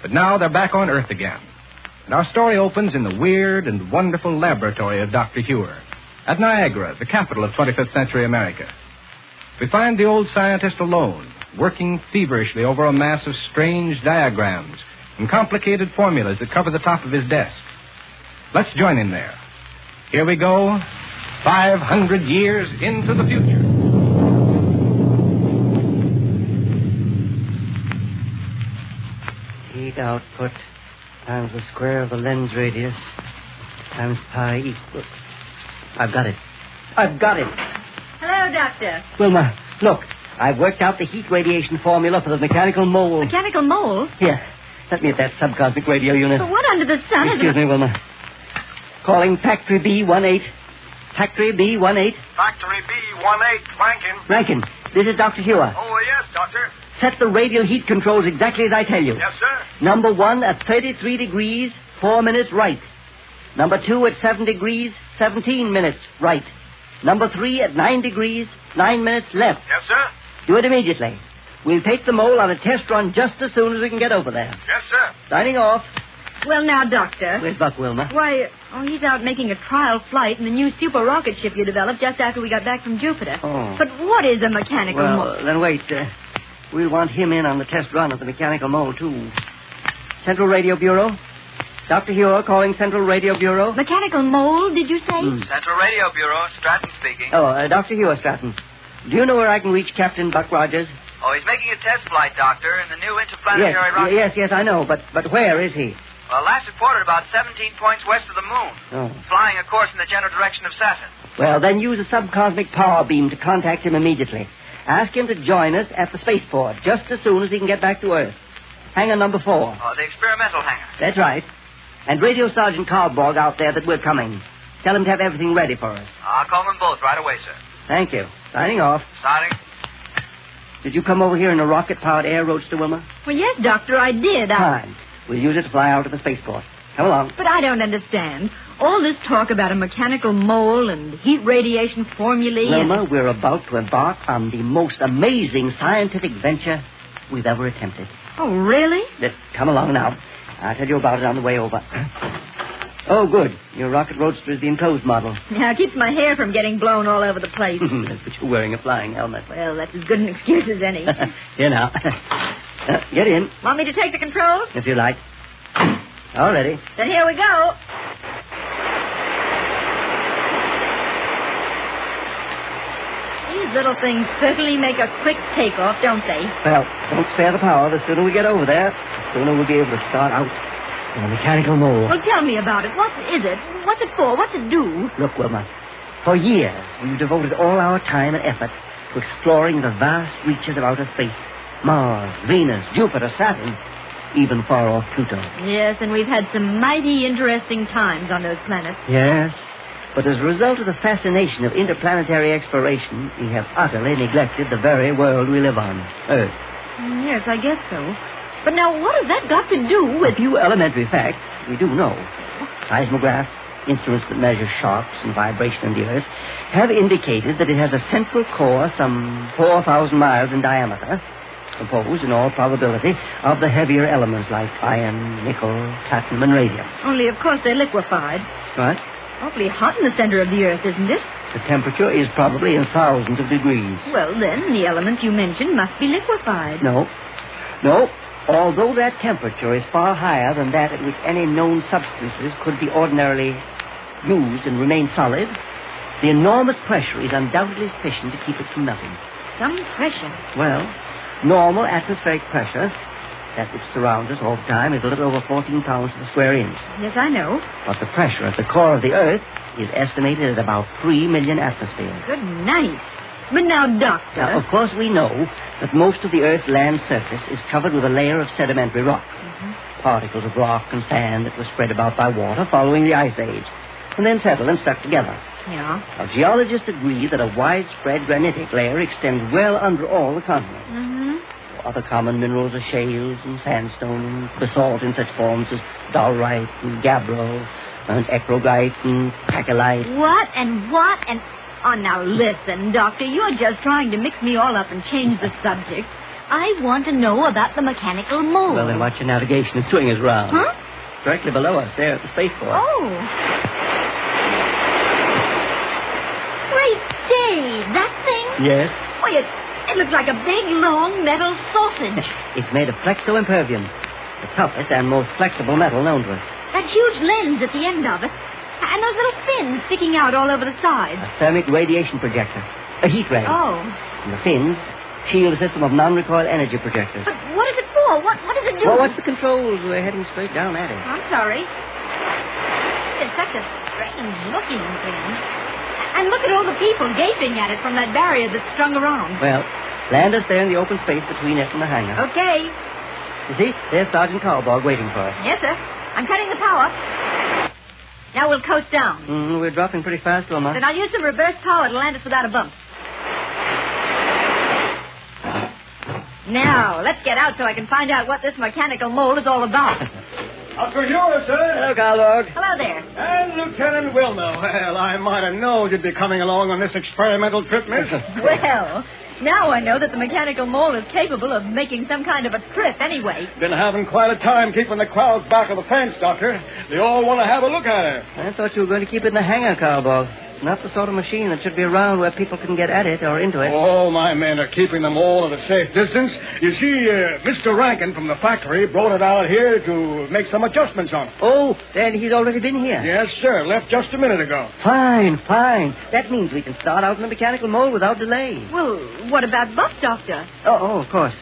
[SPEAKER 6] But now they're back on Earth again. And our story opens in the weird and wonderful laboratory of Dr. Hewer at Niagara, the capital of 25th century America. We find the old scientist alone, working feverishly over a mass of strange diagrams and complicated formulas that cover the top of his desk. Let's join him there. Here we go, 500 years into the future.
[SPEAKER 8] Heat output times the square of the lens radius times pi equals... I've got it.
[SPEAKER 13] Hello, Doctor.
[SPEAKER 8] Wilma, look. I've worked out the heat radiation formula for the mechanical mole.
[SPEAKER 13] Mechanical mole?
[SPEAKER 8] Here. Let me at that subcosmic radio unit.
[SPEAKER 13] But what under the sun is...
[SPEAKER 8] Excuse me, Wilma. Calling Factory B18. Factory B18.
[SPEAKER 12] Factory B18, Rankin.
[SPEAKER 8] Rankin, this is Dr. Hewer.
[SPEAKER 12] Oh, yes, Doctor.
[SPEAKER 8] set the radial heat controls exactly as I tell you.
[SPEAKER 9] Yes, sir.
[SPEAKER 8] Number 1 at 33 degrees, 4 minutes right. Number 2 at 7 degrees, 17 minutes right. Number 3 at 9 degrees, 9 minutes left.
[SPEAKER 9] Yes, sir.
[SPEAKER 8] Do it immediately. We'll take the mole on a test run just as soon as we can get over there.
[SPEAKER 9] Yes, sir.
[SPEAKER 8] Signing off.
[SPEAKER 21] Well, now, Doctor.
[SPEAKER 8] Where's Buck Wilma?
[SPEAKER 21] Why, he's out making a trial flight in the new super rocket ship you developed just after we got back from Jupiter.
[SPEAKER 8] Oh.
[SPEAKER 21] But what is a mechanical mole?
[SPEAKER 8] Well, then wait. We'll want him in on the test run of the mechanical mole, too. Central Radio Bureau? Dr. Huer calling Central Radio Bureau.
[SPEAKER 21] Mechanical mole, did you say?
[SPEAKER 9] Central Radio Bureau, Stratton speaking.
[SPEAKER 8] Oh, Dr. Huer, Stratton. Do you know where I can reach Captain Buck Rogers?
[SPEAKER 9] Oh, he's making a test flight, Doctor, in the new interplanetary rocket.
[SPEAKER 8] Yes, I know. But where is he?
[SPEAKER 9] Well, last reported about 17 points west of the moon.
[SPEAKER 8] Oh.
[SPEAKER 9] Flying a course in the general direction of Saturn.
[SPEAKER 8] Well, then use a subcosmic power beam to contact him immediately. Ask him to join us at the spaceport just as soon as he can get back to Earth. Hangar number 4.
[SPEAKER 9] Oh, the experimental hangar.
[SPEAKER 8] That's right. And radio Sergeant Carborg out there that we're coming. Tell him to have everything ready for us.
[SPEAKER 9] I'll call them both right away, sir.
[SPEAKER 8] Thank you. Signing off.
[SPEAKER 9] Signing.
[SPEAKER 8] Did you come over here in a rocket-powered air roadster, Wilma?
[SPEAKER 21] Well, yes, Doctor, I did.
[SPEAKER 8] Fine. We'll use it to fly out to the spaceport. Come along.
[SPEAKER 21] But I don't understand. All this talk about a mechanical mole and heat radiation formulae.
[SPEAKER 8] Wilma, we're about to embark on the most amazing scientific venture we've ever attempted.
[SPEAKER 21] Oh, really?
[SPEAKER 8] Come along now. I'll tell you about it on the way over. Oh, good. Your rocket roadster is the enclosed model.
[SPEAKER 21] Now, it keeps my hair from getting blown all over the place.
[SPEAKER 8] That's but you're wearing a flying helmet.
[SPEAKER 21] Well, that's as good an excuse as any.
[SPEAKER 8] Here now. Get in.
[SPEAKER 21] Want me to take the controls?
[SPEAKER 8] If you like. All ready.
[SPEAKER 21] Then here we go. These little things certainly make a quick takeoff, don't they?
[SPEAKER 8] Well, don't spare the power. The sooner we get over there, the sooner we'll be able to start out in a mechanical mole.
[SPEAKER 21] Well, tell me about it. What is it? What's it for? What's it do?
[SPEAKER 8] Look, Wilma, for years we've devoted all our time and effort to exploring the vast reaches of outer space. Mars, Venus, Jupiter, Saturn, even far off Pluto.
[SPEAKER 21] Yes, and we've had some mighty interesting times on those planets.
[SPEAKER 8] Yes, but as a result of the fascination of interplanetary exploration, we have utterly neglected the very world we live on, Earth.
[SPEAKER 21] Yes, I guess so. But now, what has that got to do with...
[SPEAKER 8] A few elementary facts we do know. Seismographs, instruments that measure shocks and vibration in the Earth, have indicated that it has a central core some 4,000 miles in diameter, composed, in all probability, of the heavier elements like iron, nickel, platinum, and radium.
[SPEAKER 21] Only, of course, they're liquefied.
[SPEAKER 8] What?
[SPEAKER 21] Awfully hot in the center of the Earth, isn't it?
[SPEAKER 8] The temperature is probably in thousands of degrees.
[SPEAKER 21] Well, then, the elements you mentioned must be liquefied.
[SPEAKER 8] No. Although that temperature is far higher than that at which any known substances could be ordinarily used and remain solid, the enormous pressure is undoubtedly sufficient to keep it from melting.
[SPEAKER 21] Some pressure?
[SPEAKER 8] Well, normal atmospheric pressure, that which surrounds us all the time, is a little over 14 pounds to the square inch.
[SPEAKER 21] Yes, I know.
[SPEAKER 8] But the pressure at the core of the Earth is estimated at about 3 million atmospheres.
[SPEAKER 21] Good night. But now, Doctor...
[SPEAKER 8] Now, of course, we know that most of the Earth's land surface is covered with a layer of sedimentary rock.
[SPEAKER 21] Mm-hmm.
[SPEAKER 8] Particles of rock and sand that were spread about by water following the Ice Age, and then settled and stuck together.
[SPEAKER 21] Yeah.
[SPEAKER 8] Now, geologists agree that a widespread granitic layer extends well under all the continents.
[SPEAKER 21] Mm-hmm.
[SPEAKER 8] Other common minerals are shales and sandstone and basalt in such forms as dolerite and gabbro and ecrogite and pachyllite.
[SPEAKER 21] What? Oh, now listen, Doctor. You're just trying to mix me all up and change the subject. I want to know about the mechanical mole.
[SPEAKER 8] Well, then watch your navigation and swing us round.
[SPEAKER 21] Huh?
[SPEAKER 8] Directly below us there at the spaceport.
[SPEAKER 21] Oh. Great day, that thing?
[SPEAKER 8] Yes.
[SPEAKER 21] Why, it looks like a big, long metal sausage.
[SPEAKER 8] It's made of flexo-impervium, the toughest and most flexible metal known to us.
[SPEAKER 21] That huge lens at the end of it. And those little fins sticking out all over the sides.
[SPEAKER 8] A thermic radiation projector. A heat ray.
[SPEAKER 21] Oh.
[SPEAKER 8] And the fins shield a system of non-recoil energy projectors.
[SPEAKER 21] But what is it for? What does it do?
[SPEAKER 8] Well, what's the controls? We're heading straight down at it.
[SPEAKER 21] I'm sorry. It's such a strange-looking thing. And look at all the people gaping at it from that barrier that's strung around.
[SPEAKER 8] Well, land us there in the open space between it and the hangar.
[SPEAKER 21] Okay.
[SPEAKER 8] You see, there's Sergeant Carborg waiting for us.
[SPEAKER 21] Yes, sir. I'm cutting the power. Now we'll coast down.
[SPEAKER 8] We're dropping pretty fast, Wilma.
[SPEAKER 21] Then I'll use some reverse power to land us without a bump.
[SPEAKER 12] Now, let's get out so I can find out what this mechanical mold is all about.
[SPEAKER 14] Dr. Hewler, sir.
[SPEAKER 8] Hello, Carlog.
[SPEAKER 12] Hello there.
[SPEAKER 14] And Lieutenant Wilmer. Well, I might have known you'd be coming along on this experimental trip, miss.
[SPEAKER 12] Well, now I know that the mechanical mold is capable of making some kind of a trip anyway.
[SPEAKER 14] Been having quite a time keeping the crowds back of the fence, Doctor. They all want to have a look at her.
[SPEAKER 8] I thought you were going to keep it in the hangar, Carlog. Not the sort of machine that should be around where people can get at it or into it.
[SPEAKER 14] Oh, my men are keeping them all at a safe distance. You see, Mr. Rankin from the factory brought it out here to make some adjustments on it.
[SPEAKER 8] Oh, then he's already been here?
[SPEAKER 14] Yes, sir. Left just a minute ago.
[SPEAKER 8] Fine. That means we can start out in the mechanical mold without delay.
[SPEAKER 12] Well, what about Buff, Doctor?
[SPEAKER 8] Oh, of course.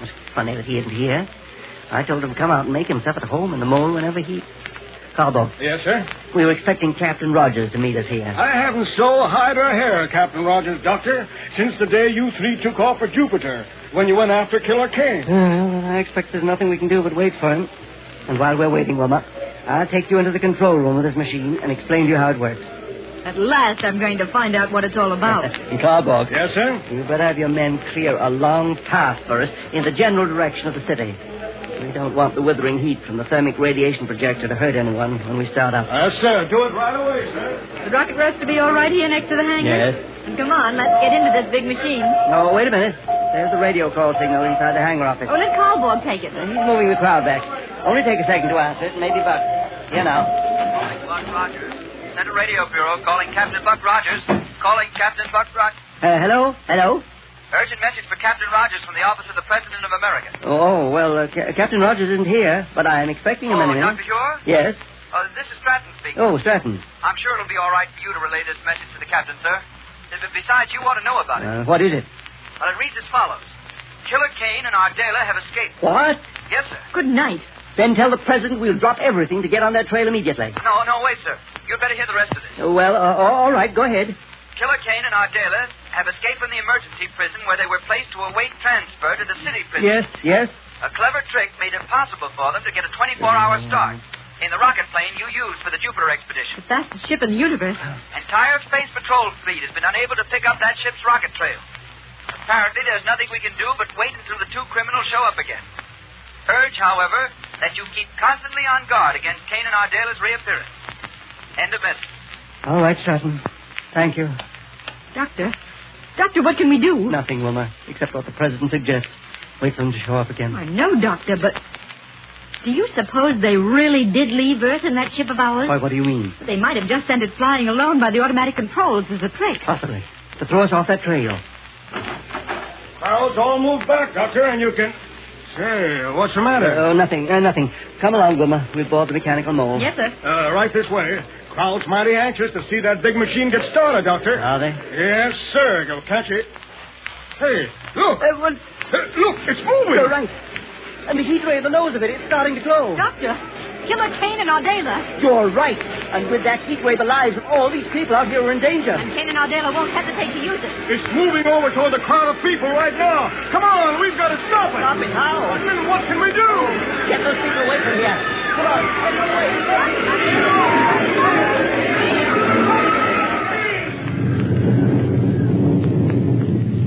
[SPEAKER 8] It's funny that he isn't here. I told him to come out and make himself at home in the mold whenever he... Carbo.
[SPEAKER 14] Yes, sir?
[SPEAKER 8] We were expecting Captain Rogers to meet us here.
[SPEAKER 14] I haven't so hide or hair, Captain Rogers, Doctor, since the day you three took off for Jupiter, when you went after Killer Kane.
[SPEAKER 8] Well, I expect there's nothing we can do but wait for him. And while we're waiting, Wilma, I'll take you into the control room of this machine and explain to you how it works.
[SPEAKER 12] At last I'm going to find out what it's all about.
[SPEAKER 8] Carbo.
[SPEAKER 14] Yes, sir?
[SPEAKER 8] You better have your men clear a long path for us in the general direction of the city. We don't want the withering heat from the thermic radiation projector to hurt anyone when we start up.
[SPEAKER 14] Yes, sir. Do it right away, sir.
[SPEAKER 12] The rocket rest to be all right here next to the hangar?
[SPEAKER 8] Yes.
[SPEAKER 12] And come on, let's get into this big machine.
[SPEAKER 8] No, wait a minute. There's the radio call signal inside the hangar office.
[SPEAKER 12] Oh, let Carlborg take it.
[SPEAKER 8] He's moving the crowd back. Only take a second to answer it, maybe Buck. Here now.
[SPEAKER 9] Buck Rogers. Center Radio Bureau calling Captain Buck Rogers. Calling Captain Buck Rogers.
[SPEAKER 8] Hello?
[SPEAKER 9] Urgent message for Captain Rogers from the office of the President of America.
[SPEAKER 8] Oh, well, Captain Rogers isn't here, but I'm expecting him any minute.
[SPEAKER 9] Dr. Huer?
[SPEAKER 8] Yes?
[SPEAKER 9] This is Stratton speaking.
[SPEAKER 8] Oh, Stratton.
[SPEAKER 9] I'm sure it'll be all right for you to relay this message to the captain, sir. Besides, you ought to know about it.
[SPEAKER 8] What is it?
[SPEAKER 9] Well, it reads as follows. Killer Kane and Ardela have escaped.
[SPEAKER 8] What?
[SPEAKER 9] Yes, sir.
[SPEAKER 12] Good night.
[SPEAKER 8] Then tell the President we'll drop everything to get on their trail immediately.
[SPEAKER 9] No, wait, sir. You'd better hear the rest of this.
[SPEAKER 8] Well, all right, go ahead.
[SPEAKER 9] Killer Kane and Ardela have escaped from the emergency prison where they were placed to await transfer to the city prison.
[SPEAKER 8] Yes.
[SPEAKER 9] A clever trick made it possible for them to get a 24-hour start in the rocket plane you used for the Jupiter expedition.
[SPEAKER 12] The fastest ship in the universe.
[SPEAKER 9] Entire Space Patrol fleet has been unable to pick up that ship's rocket trail. Apparently, there's nothing we can do but wait until the two criminals show up again. Urge, however, that you keep constantly on guard against Kane and Ardela's reappearance. End of message.
[SPEAKER 8] All right, Stratton. Thank you.
[SPEAKER 12] Doctor, what can we do?
[SPEAKER 8] Nothing, Wilma, except what the President suggests. Wait for them to show up again.
[SPEAKER 12] I know, Doctor, but do you suppose they really did leave Earth in that ship of ours?
[SPEAKER 8] Why, what do you mean?
[SPEAKER 12] They might have just sent it flying alone by the automatic controls as a trick.
[SPEAKER 8] Possibly. To throw us off that trail.
[SPEAKER 14] Crowds all move back, Doctor, and you can... Say, what's the matter?
[SPEAKER 8] Nothing. Come along, Wilma. We'll board the mechanical mold.
[SPEAKER 12] Yes, sir.
[SPEAKER 14] Right this way. Crowd's mighty anxious to see that big machine get started, Doctor.
[SPEAKER 8] Are they?
[SPEAKER 14] Yes, sir. You'll catch it. Hey, look. Look, it's moving.
[SPEAKER 8] You're right. And the heat ray at the nose of it is starting to glow.
[SPEAKER 12] Doctor, Killer Kane and Ardela.
[SPEAKER 8] You're right. And with that heat ray, the lives of all these people out here are in danger.
[SPEAKER 12] And Kane and Ardela won't hesitate to use it.
[SPEAKER 14] It's moving over toward the crowd of people right now. Come on, we've got to stop it.
[SPEAKER 8] Stop it? How?
[SPEAKER 14] Then what can we do?
[SPEAKER 8] Get those people away from here. Come on, get them away.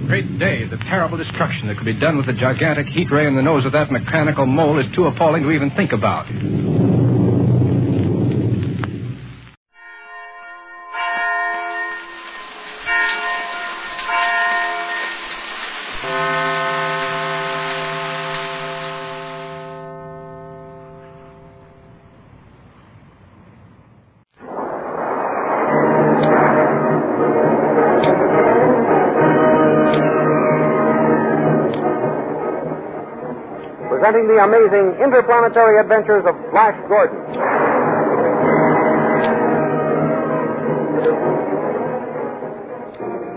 [SPEAKER 6] Great day. The terrible destruction that could be done with the gigantic heat ray in the nose of that mechanical mole is too appalling to even think about.
[SPEAKER 15] Presenting the amazing interplanetary adventures of Flash Gordon.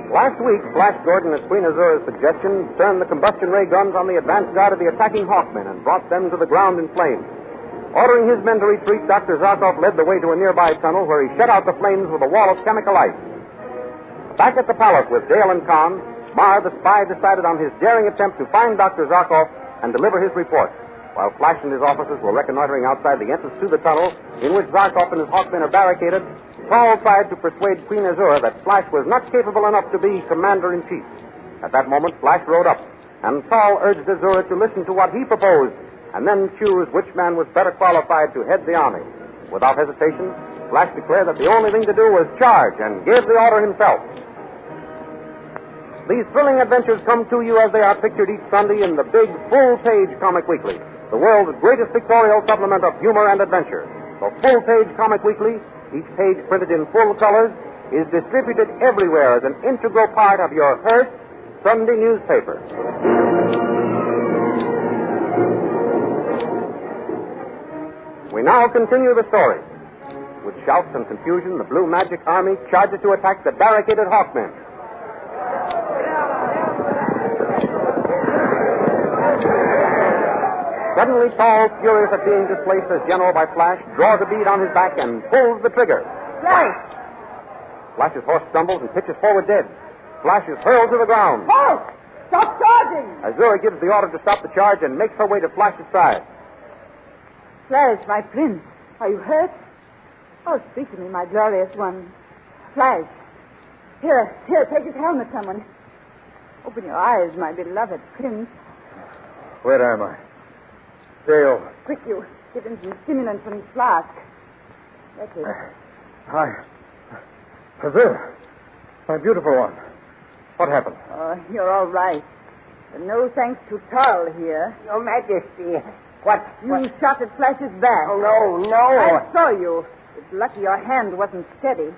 [SPEAKER 15] Last week, Flash Gordon, at Queen Azura's suggestion, turned the combustion ray guns on the advance guard of the attacking Hawkmen and brought them to the ground in flames. Ordering his men to retreat, Dr. Zarkov led the way to a nearby tunnel where he shut out the flames with a wall of chemical ice. Back at the palace with Dale and Kahn, Marr, the spy, decided on his daring attempt to find Dr. Zarkov and deliver his report, while Flash and his officers were reconnoitering outside the entrance to the tunnel in which Zarkov and his Hawkmen are barricaded. Paul tried to persuade Queen Azura that Flash was not capable enough to be commander-in-chief. At that moment, Flash rode up. and Carl urged Azura to listen to what he proposed and then choose which man was better qualified to head the army. Without hesitation, Flash declared that the only thing to do was charge and gave the order himself. These thrilling adventures come to you as they are pictured each Sunday in the big full-page Comic Weekly, the world's greatest pictorial supplement of humor and adventure. The full-page Comic Weekly, each page printed in full colors, is distributed everywhere as an integral part of your Hearst Sunday newspaper. We now continue the story. With shouts and confusion, the Blue Magic Army charges to attack the barricaded Hawkmen. Suddenly, Paul, furious at being displaced as general by Flash, draws a bead on his back and pulls the trigger.
[SPEAKER 5] Flash!
[SPEAKER 15] Flash's horse stumbles and pitches forward dead. Flash is hurled to the ground.
[SPEAKER 5] Halt! Stop charging!
[SPEAKER 15] Azura gives the order to stop the charge and makes her way to Flash's side.
[SPEAKER 22] Flash, my prince, are you hurt? Oh, speak to me, my glorious one. Flash. Here, take his helmet, someone. Open your eyes, my beloved prince.
[SPEAKER 3] Where am I? Stay over.
[SPEAKER 22] Quick, you. Give him some stimulant from his flask. That's it.
[SPEAKER 3] Hi. Azura, my beautiful one. What happened?
[SPEAKER 22] Oh, you're all right. But no thanks to Carl here.
[SPEAKER 5] Your Majesty, what?
[SPEAKER 22] You shot at Flash's back.
[SPEAKER 5] Oh, no.
[SPEAKER 22] I saw you. It's lucky your hand wasn't steady.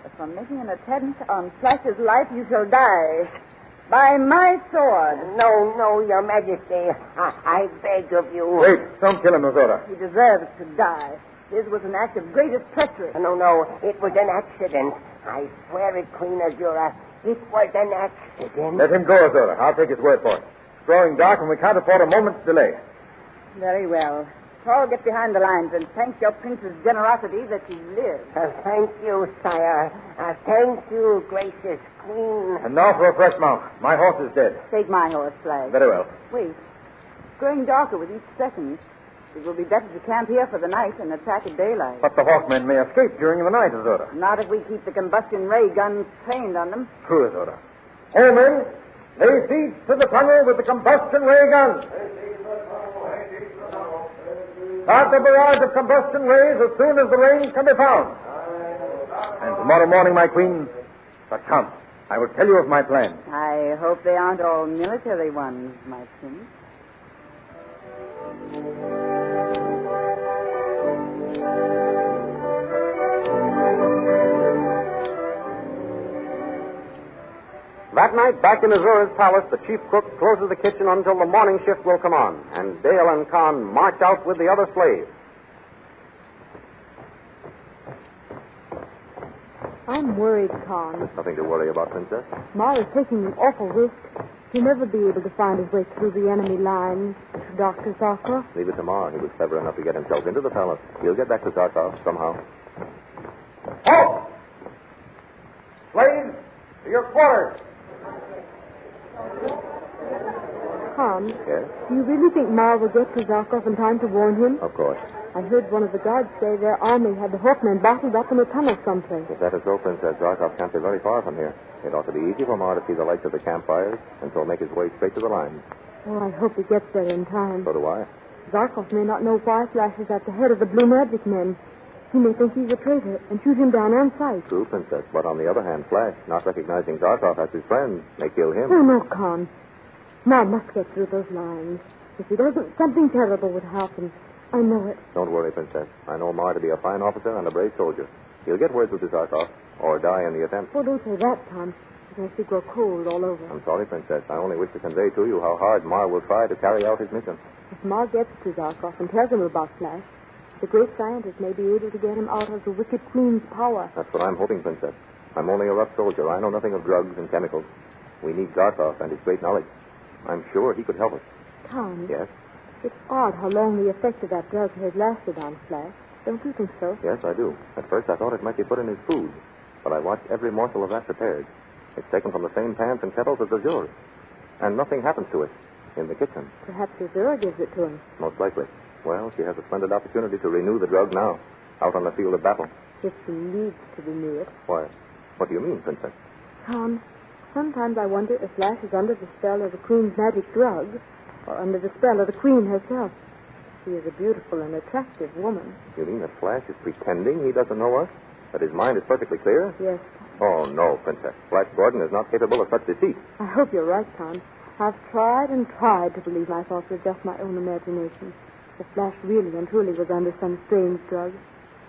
[SPEAKER 22] But for making an attempt on Flash's life, you shall die. By my sword.
[SPEAKER 5] No, Your Majesty. I beg of you.
[SPEAKER 3] Wait, don't kill him, Azura.
[SPEAKER 22] He deserves to die. His was an act of greatest treachery.
[SPEAKER 5] No, it was an accident. I swear it, Queen Azura. It was an accident.
[SPEAKER 3] Let him go, Azura. I'll take his word for it. It's growing dark and we can't afford a moment's delay.
[SPEAKER 22] Very well. Paul, get behind the lines and thank your prince's generosity that you live.
[SPEAKER 5] Thank you, sire. Thank you, gracious queen.
[SPEAKER 3] And now for a fresh mount. My horse is dead.
[SPEAKER 22] Take my horse, Flag.
[SPEAKER 3] Very well.
[SPEAKER 22] Wait. It's growing darker with each second. It will be better to camp here for the night and attack at daylight.
[SPEAKER 3] But the Hawkmen may escape during the night, Azura.
[SPEAKER 22] Not if we keep the combustion ray guns trained on them.
[SPEAKER 3] True, Azura. All men, lay siege to the tunnel with the combustion ray guns. Start the barrage of combustion rays as soon as the range can be found. And tomorrow morning, my queen, but come, I will tell you of my plan.
[SPEAKER 22] I hope they aren't all military ones, my prince.
[SPEAKER 15] That night, back in Azura's palace, the chief cook closes the kitchen until the morning shift will come on, and Dale and Con march out with the other slaves.
[SPEAKER 22] I'm worried, Con.
[SPEAKER 15] There's nothing to worry about, Princess.
[SPEAKER 22] Ma is taking an awful risk. He'll never be able to find his way through the enemy lines to Dr. Zarkov.
[SPEAKER 15] Leave it to Ma. He was clever enough to get himself into the palace. He'll get back to Zarkov somehow.
[SPEAKER 3] Halt! Slaves, to your quarters.
[SPEAKER 22] Con,
[SPEAKER 15] Yes?
[SPEAKER 22] do you really think Ma will get to Zarkov in time to warn him?
[SPEAKER 15] Of course.
[SPEAKER 22] I heard one of the guards say their army had the Hawkmen bottled up in a tunnel someplace.
[SPEAKER 15] If that is so, Princess, Zarkov can't be very far from here. It ought to be easy for Ma to see the lights of the campfires, and so make his way straight to the lines.
[SPEAKER 22] Oh, I hope he gets there in time.
[SPEAKER 15] So do I.
[SPEAKER 22] Zarkov may not know why Flash is at the head of the Blue Magic Men. He may think he's a traitor and shoot him down on sight.
[SPEAKER 15] True, Princess, but on the other hand, Flash, not recognizing Zarkov as his friend, may kill him.
[SPEAKER 22] Oh, no, Con. Ma must get through those lines. If he doesn't, something terrible would happen. I know it.
[SPEAKER 15] Don't worry, Princess. I know Ma to be a fine officer and a brave soldier. He'll get word with the Zarkov, or die in the attempt.
[SPEAKER 22] Oh, don't say that, Tom. It makes me grow cold all over.
[SPEAKER 15] I'm sorry, Princess. I only wish to convey to you how hard Ma will try to carry out his mission.
[SPEAKER 22] If Ma gets to Zarkov and tells him about Flash, the great scientist may be able to get him out of the wicked queen's power.
[SPEAKER 15] That's what I'm hoping, Princess. I'm only a rough soldier. I know nothing of drugs and chemicals. We need Zarkov and his great knowledge. I'm sure he could help us.
[SPEAKER 22] Tom?
[SPEAKER 15] Yes?
[SPEAKER 22] It's odd how long the effect of that drug has lasted on Flash. Don't you think so?
[SPEAKER 15] Yes, I do. At first I thought it might be put in his food, but I watched every morsel of that prepared. It's taken from the same pans and kettles as Azura. And nothing happens to it in the kitchen.
[SPEAKER 22] Perhaps Azura gives it to him.
[SPEAKER 15] Most likely. Well, she has a splendid opportunity to renew the drug now, out on the field of battle.
[SPEAKER 22] If she needs to renew it.
[SPEAKER 15] Why, what do you mean, Princess?
[SPEAKER 22] Tom,
[SPEAKER 4] Sometimes I wonder if Flash is under the spell of the Queen's magic drug or under the spell of the Queen herself. She is a beautiful and attractive woman.
[SPEAKER 15] You mean that Flash is pretending he doesn't know us? That his mind is perfectly clear?
[SPEAKER 4] Yes.
[SPEAKER 15] Oh, no, Princess. Flash Gordon is not capable of such deceit.
[SPEAKER 4] I hope you're right, Tom. I've tried and tried to believe my thoughts were just my own imagination. That Flash really and truly was under some strange drug.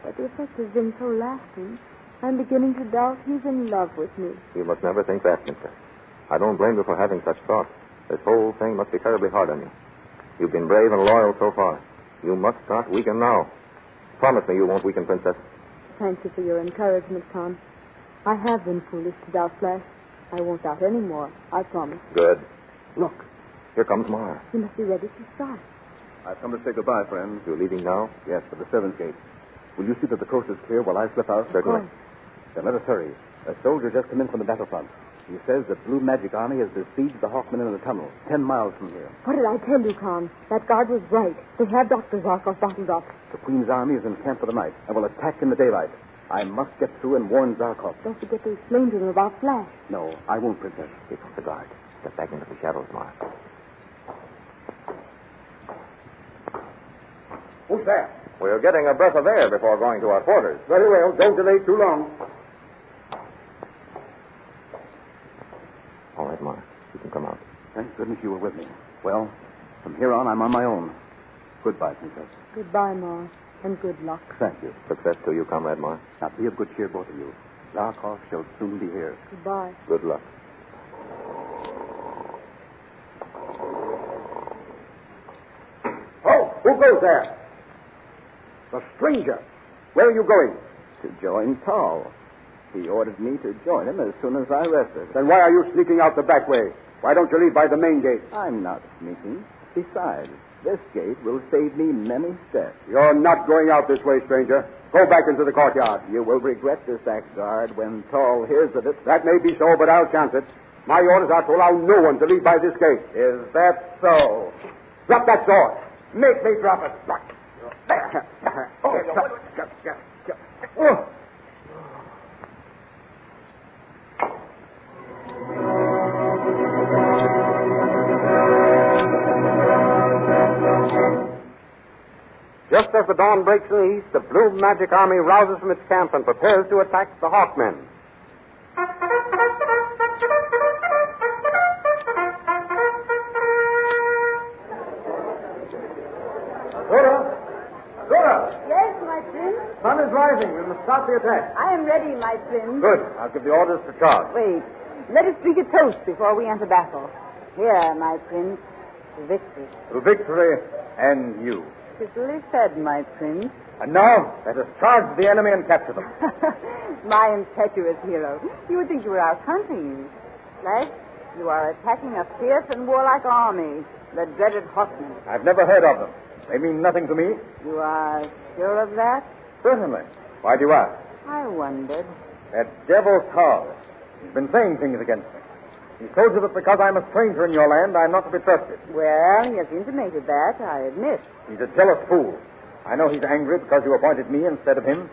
[SPEAKER 4] But the effect has been so lasting, I'm beginning to doubt he's in love with me.
[SPEAKER 15] You must never think that, Princess. I don't blame you for having such thoughts. This whole thing must be terribly hard on you. You've been brave and loyal so far. You must not weaken now. Promise me you won't weaken, Princess.
[SPEAKER 4] Thank you for your encouragement, Tom. I have been foolish to doubt Flash. I won't doubt any more, I promise.
[SPEAKER 15] Good. Look, here comes Mara.
[SPEAKER 4] You must be ready to start.
[SPEAKER 10] I've come to say goodbye, friends.
[SPEAKER 15] You're leaving now?
[SPEAKER 10] Yes, for the servants' gate. Will you see that the coast is clear while I slip out?
[SPEAKER 15] Certainly.
[SPEAKER 10] Then let us hurry. A soldier just come in from the battlefront. He says the Blue Magic Army has besieged the Hawkmen in the tunnel, 10 miles from here.
[SPEAKER 4] What did I tell you, Con? That guard was right. They have Dr. Zarkov bottled up.
[SPEAKER 10] The Queen's army is in camp for the night and will attack in the daylight. I must get through and warn Zarkov.
[SPEAKER 4] Don't forget to explain to them about Flash.
[SPEAKER 10] No, I won't, Princess.
[SPEAKER 15] It was the guard. Step back into the shadows, Mara.
[SPEAKER 10] Who's there?
[SPEAKER 15] We're getting a breath of air before going to our quarters.
[SPEAKER 10] Very well. Don't delay too long.
[SPEAKER 15] All right, Mara. You can come out.
[SPEAKER 10] Thank goodness you were with me. Well, from here on, I'm on my own. Goodbye, Princess.
[SPEAKER 4] Goodbye, Ma, and good luck.
[SPEAKER 10] Thank you.
[SPEAKER 15] Success to you, Comrade Mara.
[SPEAKER 10] Now, be of good cheer, both of you. Zarkov shall soon be here.
[SPEAKER 4] Goodbye.
[SPEAKER 15] Good luck.
[SPEAKER 10] Oh, who goes there? The stranger. Where are you going?
[SPEAKER 23] To join Tall. He ordered me to join him as soon as I rested.
[SPEAKER 10] Then why are you sneaking out the back way? Why don't you leave by the main gate?
[SPEAKER 23] I'm not sneaking. Besides, this gate will save me many steps.
[SPEAKER 10] You're not going out this way, stranger. Go back into the courtyard.
[SPEAKER 23] You will regret this act, guard, when Tall hears of it.
[SPEAKER 10] That may be so, but I'll chance it. My orders are to allow no one to leave by this gate.
[SPEAKER 23] Is that so?
[SPEAKER 10] Drop that sword. Make me drop it. There. Oh.
[SPEAKER 15] Just as the dawn breaks in the east, the Blue Magic Army rouses from its camp and prepares to attack the Hawkmen.
[SPEAKER 10] Zora!
[SPEAKER 12] Yes, my prince?
[SPEAKER 10] Sun is rising. We must start the attack.
[SPEAKER 12] I am ready, my prince.
[SPEAKER 10] Good. I'll give the orders to charge.
[SPEAKER 12] Wait. Let us drink a toast before we enter battle. Here, my prince, to victory.
[SPEAKER 10] To victory and you.
[SPEAKER 12] Prettily said, my prince.
[SPEAKER 10] And now, let us charge the enemy and capture them.
[SPEAKER 12] My impetuous hero. You would think you were out hunting. Flash, you are attacking a fierce and warlike army, the dreaded Hawkmen.
[SPEAKER 10] I've never heard of them. They mean nothing to me.
[SPEAKER 12] You are sure of that?
[SPEAKER 10] Certainly. Why do you ask?
[SPEAKER 12] I wondered.
[SPEAKER 10] That devil Carl. He's been saying things against me. He's told you that because I'm a stranger in your land, I'm not to be trusted.
[SPEAKER 12] Well, he has intimated that, I admit.
[SPEAKER 10] He's a jealous fool. I know he's angry because you appointed me instead of him,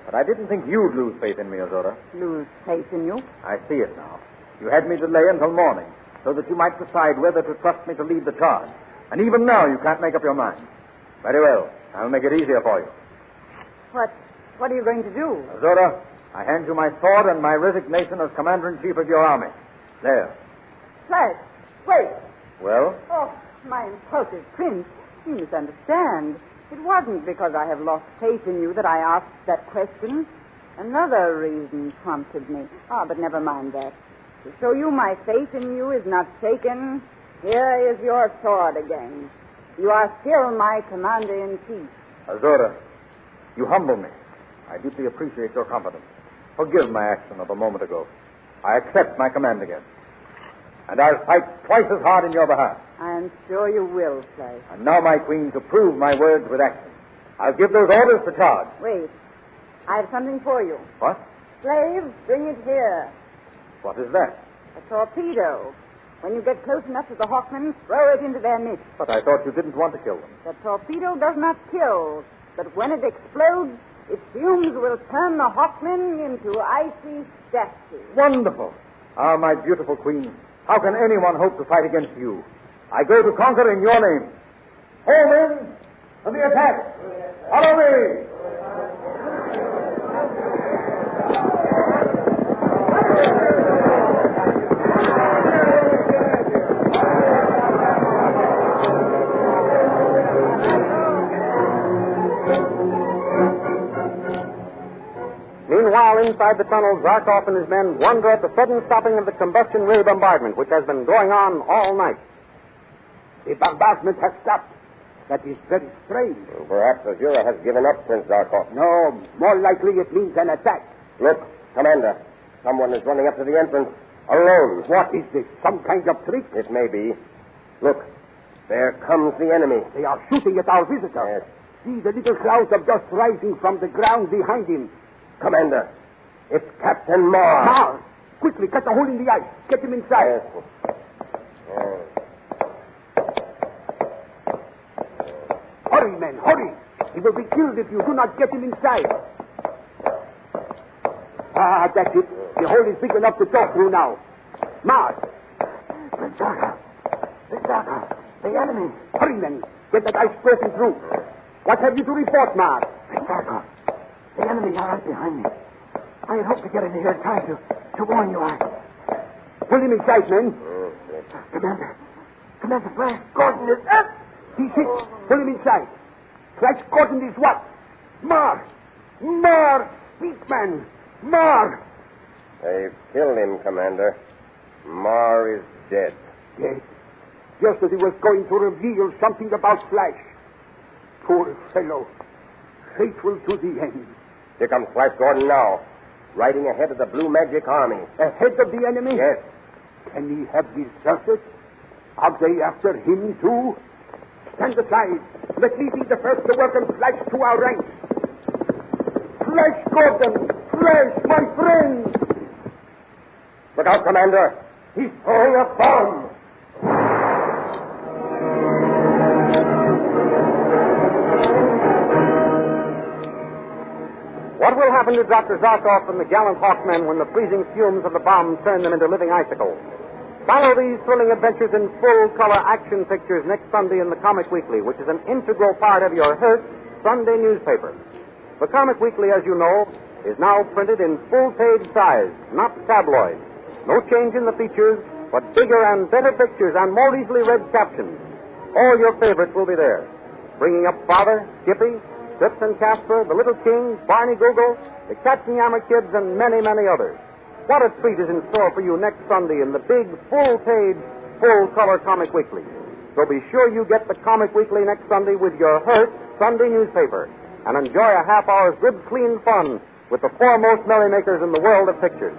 [SPEAKER 10] but I didn't think you'd lose faith in me, Azora.
[SPEAKER 12] Lose faith in you?
[SPEAKER 10] I see it now. You had me delay until morning so that you might decide whether to trust me to lead the charge. And even now you can't make up your mind. Very well. I'll make it easier for you.
[SPEAKER 12] What are you going to do?
[SPEAKER 10] Azora, I hand you my sword and my resignation as Commander-in-Chief of your army. There.
[SPEAKER 12] Flash, wait.
[SPEAKER 10] Well?
[SPEAKER 12] Oh, my impulsive prince, you misunderstand. It wasn't because I have lost faith in you that I asked that question. Another reason prompted me. But never mind that. To show you my faith in you is not shaken, here is your sword again. You are still my commander-in-chief.
[SPEAKER 10] Azora, you humble me. I deeply appreciate your confidence. Forgive my action of a moment ago. I accept my command again. And I'll fight twice as hard in your behalf.
[SPEAKER 12] I am sure you will, Flash.
[SPEAKER 10] And now, my queen, to prove my words with action. I'll give those orders to charge.
[SPEAKER 12] Wait. I have something for you.
[SPEAKER 10] What?
[SPEAKER 12] Slave, bring it here.
[SPEAKER 10] What is that?
[SPEAKER 12] A torpedo. When you get close enough to the Hawkmen, throw it into their midst.
[SPEAKER 10] But I thought you didn't want to kill them.
[SPEAKER 12] The torpedo does not kill, but when it explodes, its fumes will turn the Hawkmen into icy statues.
[SPEAKER 10] Wonderful. Ah, my beautiful queen, how can anyone hope to fight against you? I go to conquer in your name. Home in, to the attack. Follow me.
[SPEAKER 15] Meanwhile, inside the tunnel, Zarkov and his men wonder at the sudden stopping of the combustion ray bombardment, which has been going on all night.
[SPEAKER 5] The bombardment has stopped. That is very strange.
[SPEAKER 16] Perhaps Azura has given up, Prince Zarkov.
[SPEAKER 5] No, more likely it means an attack.
[SPEAKER 16] Look, Commander, someone is running up to the entrance, alone.
[SPEAKER 5] What is this, some kind of trick?
[SPEAKER 16] It may be. Look, there comes the enemy.
[SPEAKER 5] They are shooting at our visitor.
[SPEAKER 16] Yes.
[SPEAKER 5] See the little clouds of dust rising from the ground behind him.
[SPEAKER 16] Commander, it's Captain Marr.
[SPEAKER 5] Marr! Quickly, cut a hole in the ice. Get him inside.
[SPEAKER 16] Yes.
[SPEAKER 5] Hurry, men, hurry. He will be killed if you do not get him inside. Ah, that's it. The hole is big enough to talk through now. Marr!
[SPEAKER 16] Pizarra, the enemy.
[SPEAKER 5] Hurry, men. Get that ice broken through. What have you to report, Marr?
[SPEAKER 16] Pizarra, the enemy are right behind me. I had hoped to get into here in time to warn you.
[SPEAKER 5] Pull him inside, men.
[SPEAKER 16] Commander, Flash Gordon is up.
[SPEAKER 5] He's hit. Pull him inside. Flash Gordon is what? Marr! Speak, man! Marr!
[SPEAKER 16] They've killed him, Commander. Marr is dead.
[SPEAKER 5] Dead? Just as he was going to reveal something about Flash. Poor fellow. Faithful to the end.
[SPEAKER 16] Here comes Flash Gordon now, riding ahead of the Blue Magic Army.
[SPEAKER 5] Ahead of the enemy?
[SPEAKER 16] Yes.
[SPEAKER 5] Can he have deserted? Are they after him, too? Stand aside. Let me be the first to welcome Flash to our ranks. Flash Gordon! Flash, my friend!
[SPEAKER 16] Look out, Commander. He's throwing a bomb.
[SPEAKER 15] What will happen to Dr. Zarkov and the gallant Hawkmen when the freezing fumes of the bomb turn them into living icicles? Follow these thrilling adventures in full-color action pictures next Sunday in the Comic Weekly, which is an integral part of your Hearst Sunday newspaper. The Comic Weekly, as you know, is now printed in full-page size, not tabloid. No change in the features, but bigger and better pictures and more easily read captions. All your favorites will be there. Bringing up Father, Skippy, Fritz and Casper, the Little King, Barney Google, the Katzenjammer Kids, and many, many others. What a treat is in store for you next Sunday in the big, full-page, full-color Comic Weekly. So be sure you get the Comic Weekly next Sunday with your Hearst Sunday newspaper and enjoy a half hour's good, clean fun with the foremost merrymakers in the world of pictures.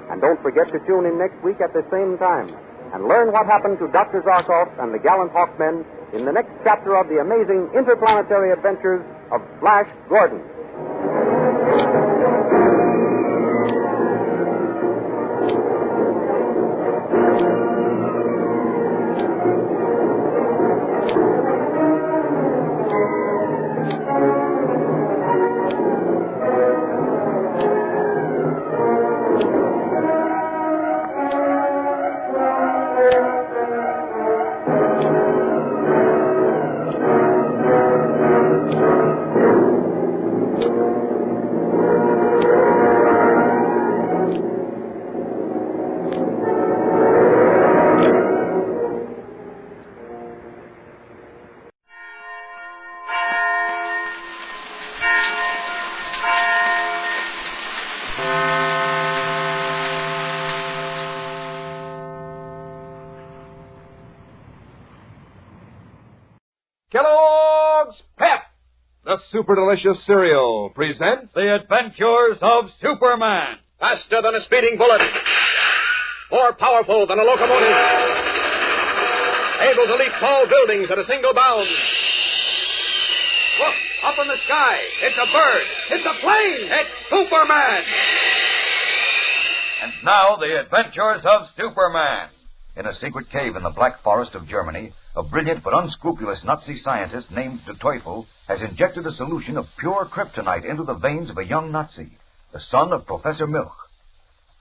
[SPEAKER 15] And don't forget to tune in next week at the same time and learn what happened to Dr. Zarkov and the gallant Hawkmen in the next chapter of the amazing interplanetary adventures of Flash Gordon.
[SPEAKER 3] Kellogg's Pep, the super delicious cereal, presents The Adventures of Superman.
[SPEAKER 17] Faster than a speeding bullet. More powerful than a locomotive. Able to leap tall buildings at a single bound. Look, up in the sky. It's a bird. It's a plane. It's Superman.
[SPEAKER 19] And now, The Adventures of Superman. In a secret cave in the Black Forest of Germany, a brilliant but unscrupulous Nazi scientist named de Teufel has injected a solution of pure kryptonite into the veins of a young Nazi, the son of Professor Milch.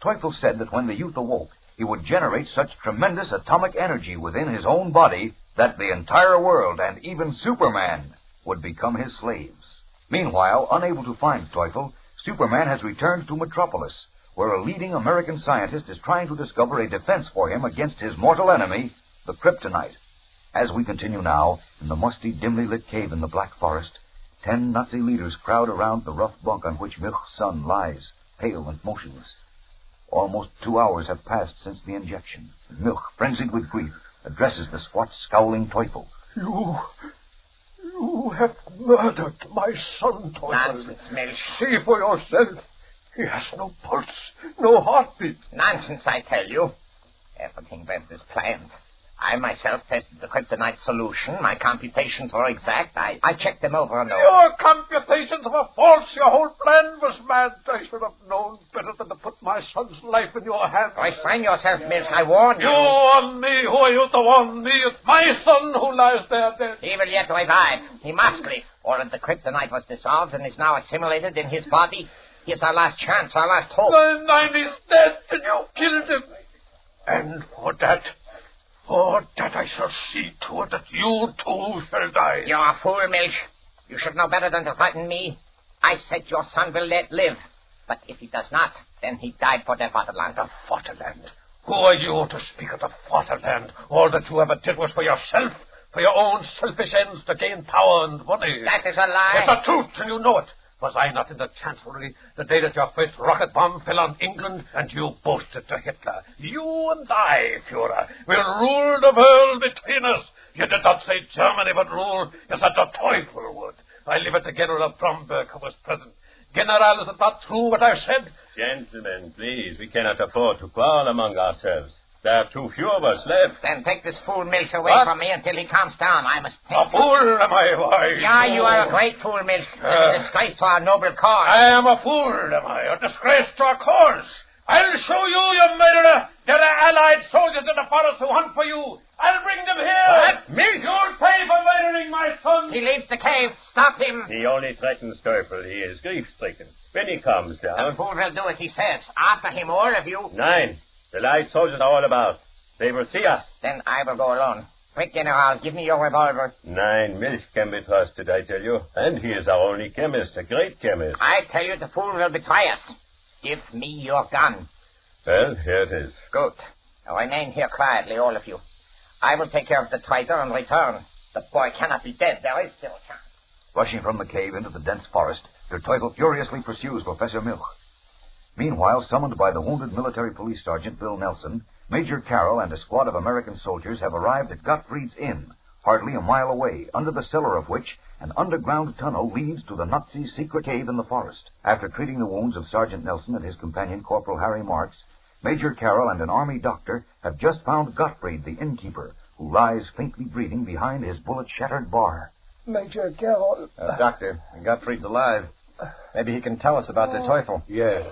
[SPEAKER 19] Teufel said that when the youth awoke, he would generate such tremendous atomic energy within his own body that the entire world and even Superman would become his slaves. Meanwhile, unable to find Teufel, Superman has returned to Metropolis, where a leading American scientist is trying to discover a defense for him against his mortal enemy, the kryptonite. As we continue now, in the musty, dimly lit cave in the Black Forest, 10 Nazi leaders crowd around the rough bunk on which Milch's son lies, pale and motionless. Almost 2 hours have passed since the injection. Milch, frenzied with grief, addresses the squat, scowling Teufel.
[SPEAKER 1] You have murdered my son, Teufel.
[SPEAKER 9] Nonsense, Milch.
[SPEAKER 1] See for yourself. He has no pulse, no heartbeat.
[SPEAKER 9] Nonsense, I tell you. Everything went as planned. I myself tested the kryptonite solution. My computations were exact. I checked them over and over.
[SPEAKER 1] Your computations were false. Your whole plan was mad. I should have known better than to put my son's life in your hands.
[SPEAKER 9] Restrain yourself, Milch. I warn you.
[SPEAKER 1] You warn me? Who are you to warn me? It's my son who lies there dead.
[SPEAKER 9] He will yet revive. He must live. All of the kryptonite was dissolved and is now assimilated in his body. Here's our last chance, our last hope.
[SPEAKER 1] Nine is dead, and you killed him. And for that I shall see to it that you too shall die.
[SPEAKER 9] You're a fool, Milch. You should know better than to threaten me. I said your son will live. But if he does not, then he died for the fatherland.
[SPEAKER 1] The fatherland? Who are you to speak of the fatherland? All that you ever did was for yourself, for your own selfish ends to gain power and money.
[SPEAKER 9] That is a lie.
[SPEAKER 1] It's the truth, and you know it. Was I not in the Chancellery the day that your first rocket bomb fell on England and you boasted to Hitler? You and I, Führer, will rule the world between us. You did not say Germany would rule. You said the Teufel would. I leave it to General Bromberg, who was present. General, is it not true what I said?
[SPEAKER 7] Gentlemen, please, we cannot afford to quarrel among ourselves. There are too few of us left.
[SPEAKER 9] Then take this fool Milch away from me until he calms down. I must take...
[SPEAKER 1] A fool, am I? Why?
[SPEAKER 9] Yeah, you are a great fool, Milch. A disgrace to our noble cause.
[SPEAKER 1] I am a fool, am I? A disgrace to our cause. I'll show you, you murderer. There are allied soldiers in the forest who hunt for you. I'll bring them here.
[SPEAKER 9] What?
[SPEAKER 1] Milch? You'll pay for murdering my son.
[SPEAKER 9] He leaves the cave. Stop him.
[SPEAKER 7] He only threatens Teufel. He is grief-stricken. When he comes down...
[SPEAKER 9] The fool will do as he says. After him, all of you.
[SPEAKER 7] Nein. The light soldiers are all about. They will see us.
[SPEAKER 9] Then I will go alone. Quick, General, give me your revolver.
[SPEAKER 7] Nein, Milch can be trusted, I tell you. And he is our only chemist, a great chemist.
[SPEAKER 9] I tell you, the fool will betray us. Give me your gun.
[SPEAKER 7] Well, here it is.
[SPEAKER 9] Good. Now remain here quietly, all of you. I will take care of the traitor and return. The boy cannot be dead. There is still a chance.
[SPEAKER 19] Rushing from the cave into the dense forest, Der Teufel furiously pursues Professor Milch. Meanwhile, summoned by the wounded military police sergeant Bill Nelson, Major Carroll and a squad of American soldiers have arrived at Gottfried's Inn, hardly a mile away, under the cellar of which an underground tunnel leads to the Nazis' secret cave in the forest. After treating the wounds of Sergeant Nelson and his companion, Corporal Harry Marks, Major Carroll and an army doctor have just found Gottfried, the innkeeper, who lies faintly breathing behind his bullet-shattered bar.
[SPEAKER 1] Major Carroll.
[SPEAKER 3] Doctor, Gottfried's alive. Maybe he can tell us about the Teufel.
[SPEAKER 18] Yes.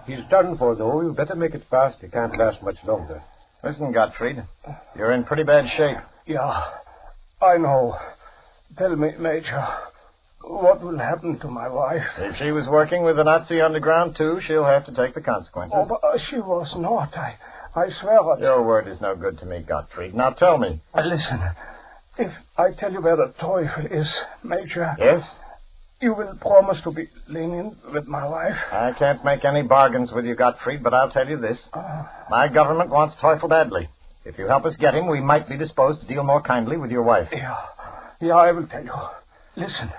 [SPEAKER 18] He's done for, though. You better make it fast. He can't last much longer.
[SPEAKER 3] Listen, Gottfried, you're in pretty bad shape.
[SPEAKER 1] Yeah, I know. Tell me, Major, what will happen to my wife?
[SPEAKER 3] If she was working with the Nazi underground, too, she'll have to take the consequences.
[SPEAKER 1] Oh, but she was not. I swear it.
[SPEAKER 3] Your word is no good to me, Gottfried. Now tell me.
[SPEAKER 1] Listen, if I tell you where the Teufel is, Major...
[SPEAKER 3] Yes?
[SPEAKER 1] You will promise to be lenient with my wife?
[SPEAKER 3] I can't make any bargains with you, Gottfried, but I'll tell you this. My government wants Teufel badly. If you help us get him, we might be disposed to deal more kindly with your wife.
[SPEAKER 1] Yeah, I will tell you. Listen,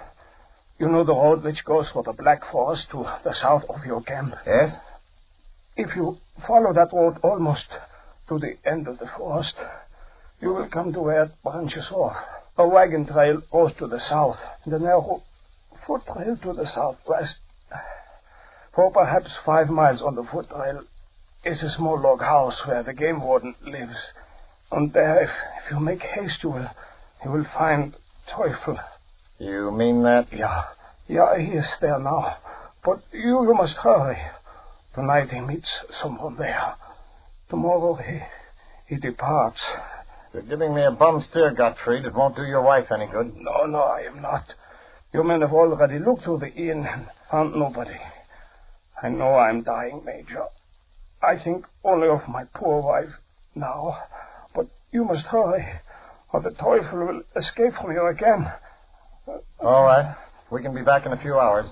[SPEAKER 1] you know the road which goes for the Black Forest to the south of your camp?
[SPEAKER 3] Yes?
[SPEAKER 1] If you follow that road almost to the end of the forest, you will come to where it branches off. A wagon trail goes to the south, and a narrow foot trail to the southwest. For perhaps 5 miles on the foot trail is a small log house where the game warden lives. And there, if you make haste, you will find Teufel.
[SPEAKER 3] You mean that?
[SPEAKER 1] Yeah, he is there now. But you must hurry. Tonight he meets someone there. Tomorrow he departs.
[SPEAKER 3] You're giving me a bum steer, Gottfried. It won't do your wife any good.
[SPEAKER 1] No, I am not. You men have already looked through the inn and found nobody. I know I'm dying, Major. I think only of my poor wife now. But you must hurry, or the Teufel will escape from you again.
[SPEAKER 2] All right. We can be back in a few hours.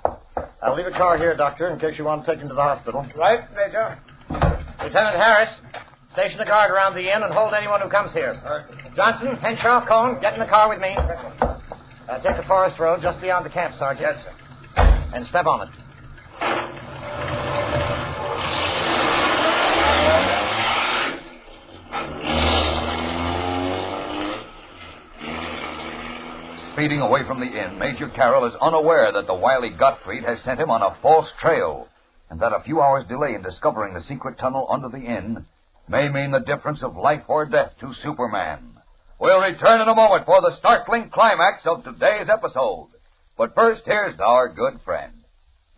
[SPEAKER 2] I'll leave a car here, Doctor, in case you want to take him to the hospital.
[SPEAKER 11] Right, Major. Lieutenant Harris, station a guard around the inn and hold anyone who comes here. Johnson, Henshaw, Cohn, get in the car with me. Take the forest road just beyond the camp, Sergeant. Yes, sir. And step on it.
[SPEAKER 19] Speeding away from the inn, Major Carroll is unaware that the wily Gottfried has sent him on a false trail, and that a few hours' delay in discovering the secret tunnel under the inn may mean the difference of life or death to Superman. We'll return in a moment for the startling climax of today's episode. But first, here's our good friend.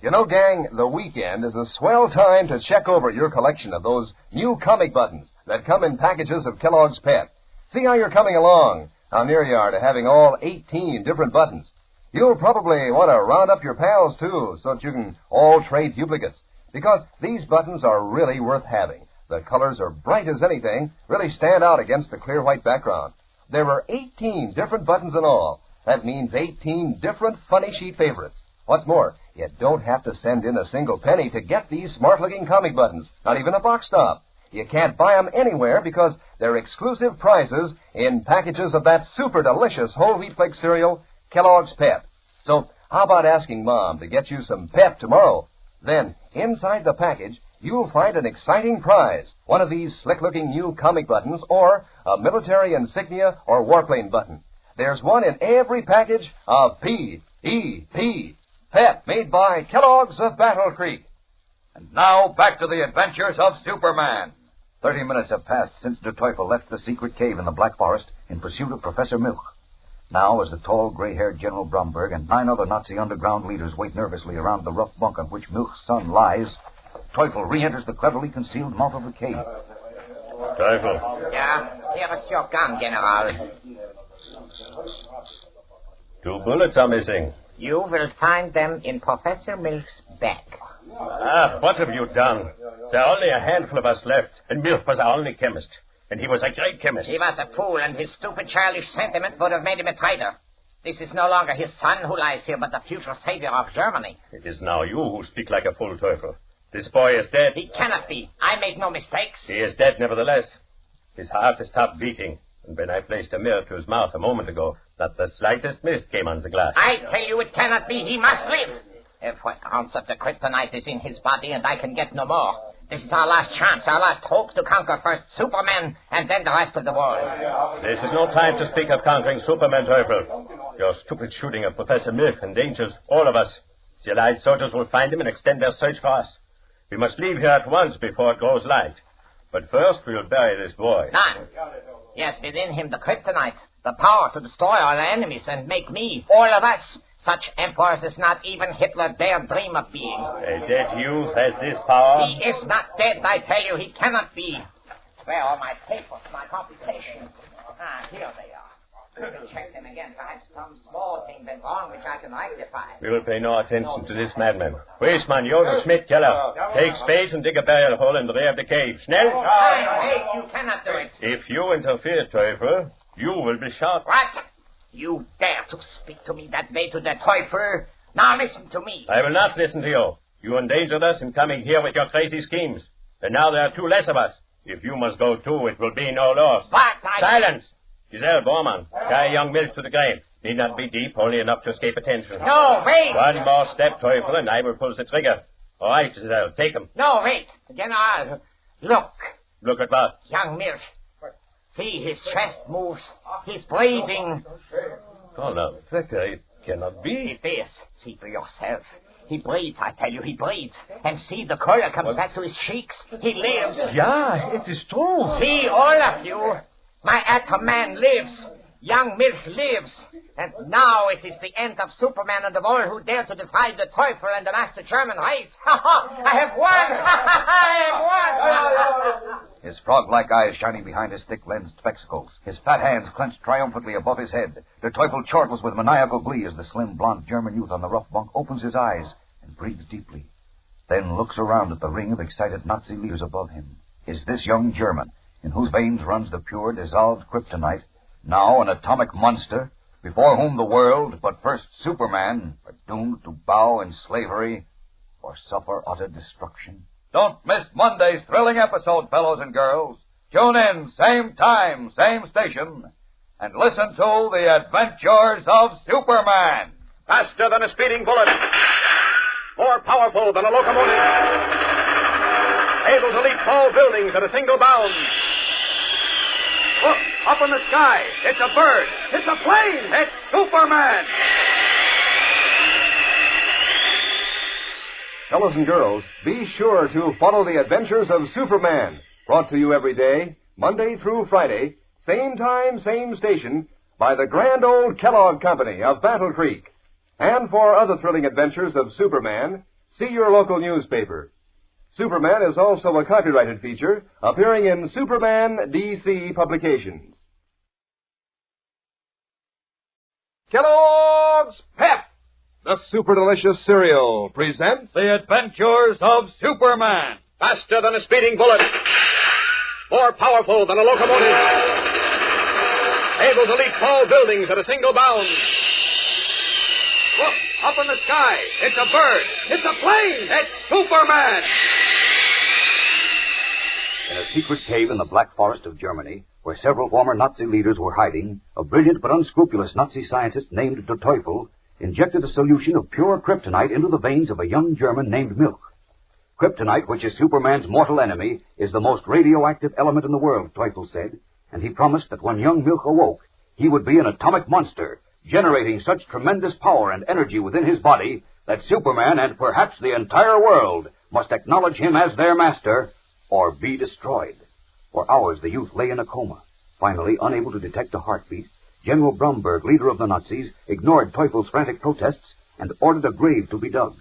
[SPEAKER 20] You know, gang, the weekend is a swell time to check over your collection of those new comic buttons that come in packages of Kellogg's Pep. See how you're coming along, how near you are to having all 18 different buttons. You'll probably want to round up your pals, too, so that you can all trade duplicates, because these buttons are really worth having. The colors are bright as anything, really stand out against the clear white background. There are 18 different buttons in all. That means 18 different funny sheet favorites. What's more, you don't have to send in a single penny to get these smart-looking comic buttons, not even a box top. You can't buy them anywhere because they're exclusive prizes in packages of that super delicious whole wheat flake cereal, Kellogg's Pep. So how about asking Mom to get you some Pep tomorrow? Then, inside the package, you'll find an exciting prize, one of these slick-looking new comic buttons or a military insignia or warplane button. There's one in every package of P.E.P. Pep, made by Kellogg's of Battle Creek.
[SPEAKER 19] And now, back to the adventures of Superman. 30 minutes have passed since Der Teufel left the secret cave in the Black Forest in pursuit of Professor Milch. Now, as the tall, gray-haired General Bromberg and 9 other Nazi underground leaders wait nervously around the rough bunk on which Milch's son lies, Teufel re-enters the cleverly concealed mouth of the cave.
[SPEAKER 7] Teufel.
[SPEAKER 24] Yeah, here is your gun, General.
[SPEAKER 7] 2 bullets are missing.
[SPEAKER 24] You will find them in Professor Milch's bag.
[SPEAKER 7] Ah, what have you done? There are only a handful of us left, and Milch was our only chemist. And he was a great chemist.
[SPEAKER 24] He was a fool, and his stupid childish sentiment would have made him a traitor. This is no longer his son who lies here, but the future savior of Germany.
[SPEAKER 7] It is now you who speak like a fool, Teufel. This boy is dead.
[SPEAKER 24] He cannot be. I make no mistakes.
[SPEAKER 7] He is dead, nevertheless. His heart has stopped beating, and when I placed a mirror to his mouth a moment ago, not the slightest mist came on the glass.
[SPEAKER 24] I tell you it cannot be. He must live. If 1 ounce of the kryptonite is in his body and I can get no more, this is our last chance, our last hope to conquer first Superman and then the rest of the world.
[SPEAKER 7] This is no time to speak of conquering Superman, Teufel. Your stupid shooting of Professor Milch endangers all of us. The Allied soldiers will find him and extend their search for us. We must leave here at once before it grows light. But first we'll bury this boy.
[SPEAKER 24] None. Yes, within him the kryptonite, the power to destroy our enemies and make me, all of us, such emperors as not even Hitler dare dream of being.
[SPEAKER 7] A dead youth has this power?
[SPEAKER 24] He is not dead, I tell you. He cannot be. Where are my papers, my computations? Ah, here they are. We will check them again. Perhaps some small thing went wrong which I can rectify.
[SPEAKER 7] We will pay no attention to this madman. Weismann, Jonas, Schmidt, Keller. Take spades and dig a burial hole in the rear of the cave. Schnell!
[SPEAKER 24] Wait, you cannot do it.
[SPEAKER 7] If you interfere, Teufel, you will be shot.
[SPEAKER 24] What? You dare to speak to me that way to the Teufel? Now listen to me.
[SPEAKER 7] I will not listen to you. You endangered us in coming here with your crazy schemes. And now there are 2 less of us. If you must go too, it will be no loss. Silence! Giselle Bormann, carry young Milch to the grave. Need not be deep, only enough to escape attention.
[SPEAKER 24] No, wait!
[SPEAKER 7] 1 more step, Teufel, and I will pull the trigger. All right, Giselle, take him.
[SPEAKER 24] No, wait. General, look.
[SPEAKER 7] Look at what?
[SPEAKER 24] Young Milch. See, his chest moves. He's breathing.
[SPEAKER 7] Oh, no, Victor, it cannot be.
[SPEAKER 24] It is. See for yourself. He breathes, I tell you, he breathes. And see, the color comes back to his cheeks. He lives.
[SPEAKER 7] Yeah, it is true.
[SPEAKER 24] See, all of you. My atom man lives. Young Milch lives. And now it is the end of Superman and of all who dare to defy the Teufel and the master German race. Ha ha! I have won! I have won!
[SPEAKER 19] His frog-like eyes shining behind his thick-lensed spectacles, his fat hands clenched triumphantly above his head. Der Teufel chortles with maniacal glee as the slim, blond German youth on the rough bunk opens his eyes and breathes deeply. then looks around at the ring of excited Nazi leaders above him. Is this young German, in whose veins runs the pure, dissolved kryptonite, now an atomic monster, before whom the world, but first Superman, are doomed to bow in slavery or suffer utter destruction? Don't miss Monday's thrilling episode, fellows and girls. Tune in, same time, same station, and listen to The Adventures of Superman.
[SPEAKER 17] Faster than a speeding bullet. More powerful than a locomotive. Able to leap tall buildings at a single bound. Look, up in the sky. It's a bird. It's a plane. It's Superman.
[SPEAKER 20] Fellows and girls, be sure to follow The Adventures of Superman, brought to you every day, Monday through Friday, same time, same station, by the grand old Kellogg Company of Battle Creek. And for other thrilling adventures of Superman, see your local newspaper. Superman is also a copyrighted feature appearing in Superman DC publications.
[SPEAKER 17] Kellogg's Pep,
[SPEAKER 20] the super delicious cereal, presents
[SPEAKER 17] The Adventures of Superman. Faster than a speeding bullet. More powerful than a locomotive. Able to leap tall buildings at a single bound. Look, up in the sky. It's a bird. It's a plane. It's Superman.
[SPEAKER 19] In a secret cave in the Black Forest of Germany, where several former Nazi leaders were hiding, a brilliant but unscrupulous Nazi scientist named Der Teufel injected a solution of pure kryptonite into the veins of a young German named Milch. Kryptonite, which is Superman's mortal enemy, is the most radioactive element in the world, Teufel said, and he promised that when young Milch awoke, he would be an atomic monster, generating such tremendous power and energy within his body that Superman and perhaps the entire world must acknowledge him as their master or be destroyed. For hours the youth lay in a coma. Finally, unable to detect a heartbeat, General Bromberg, leader of the Nazis, ignored Teufel's frantic protests and ordered a grave to be dug.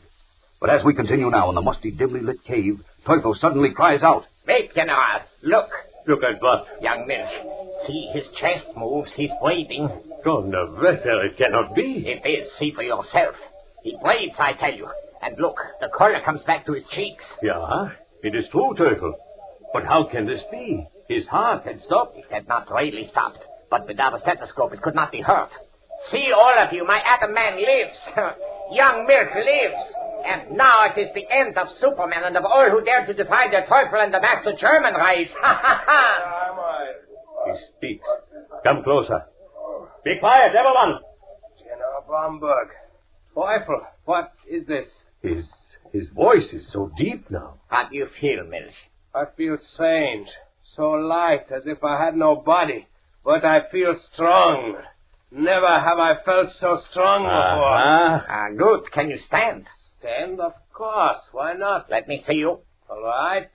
[SPEAKER 19] But as we continue now in the musty, dimly lit cave, Teufel suddenly cries out,
[SPEAKER 24] Wait, General. Look.
[SPEAKER 7] Look at what?
[SPEAKER 24] Young Milch. See, his chest moves. He's breathing.
[SPEAKER 7] Donnerwetter, it cannot be.
[SPEAKER 24] It is. See for yourself. He breathes, I tell you. And look, the color comes back to his cheeks.
[SPEAKER 7] Yeah, it is true, Teufel. But how can this be? His heart had stopped.
[SPEAKER 24] It had not really stopped. But without a stethoscope, it could not be hurt. See, all of you, my atom man lives. Young Milch lives. And now it is the end of Superman and of all who dare to defy the Teufel and the Master German race. Ha, ha, ha.
[SPEAKER 7] He speaks. Come closer. Be quiet, everyone.
[SPEAKER 8] General Bromberg. Teufel, what is this?
[SPEAKER 7] His voice is so deep now.
[SPEAKER 24] How do you feel, Milch?
[SPEAKER 8] I feel strange. So light, as if I had no body. But I feel strong. Never have I felt so strong before.
[SPEAKER 24] Good. Can you stand?
[SPEAKER 8] Stand? Of course. Why not?
[SPEAKER 24] Let me see you.
[SPEAKER 8] All right.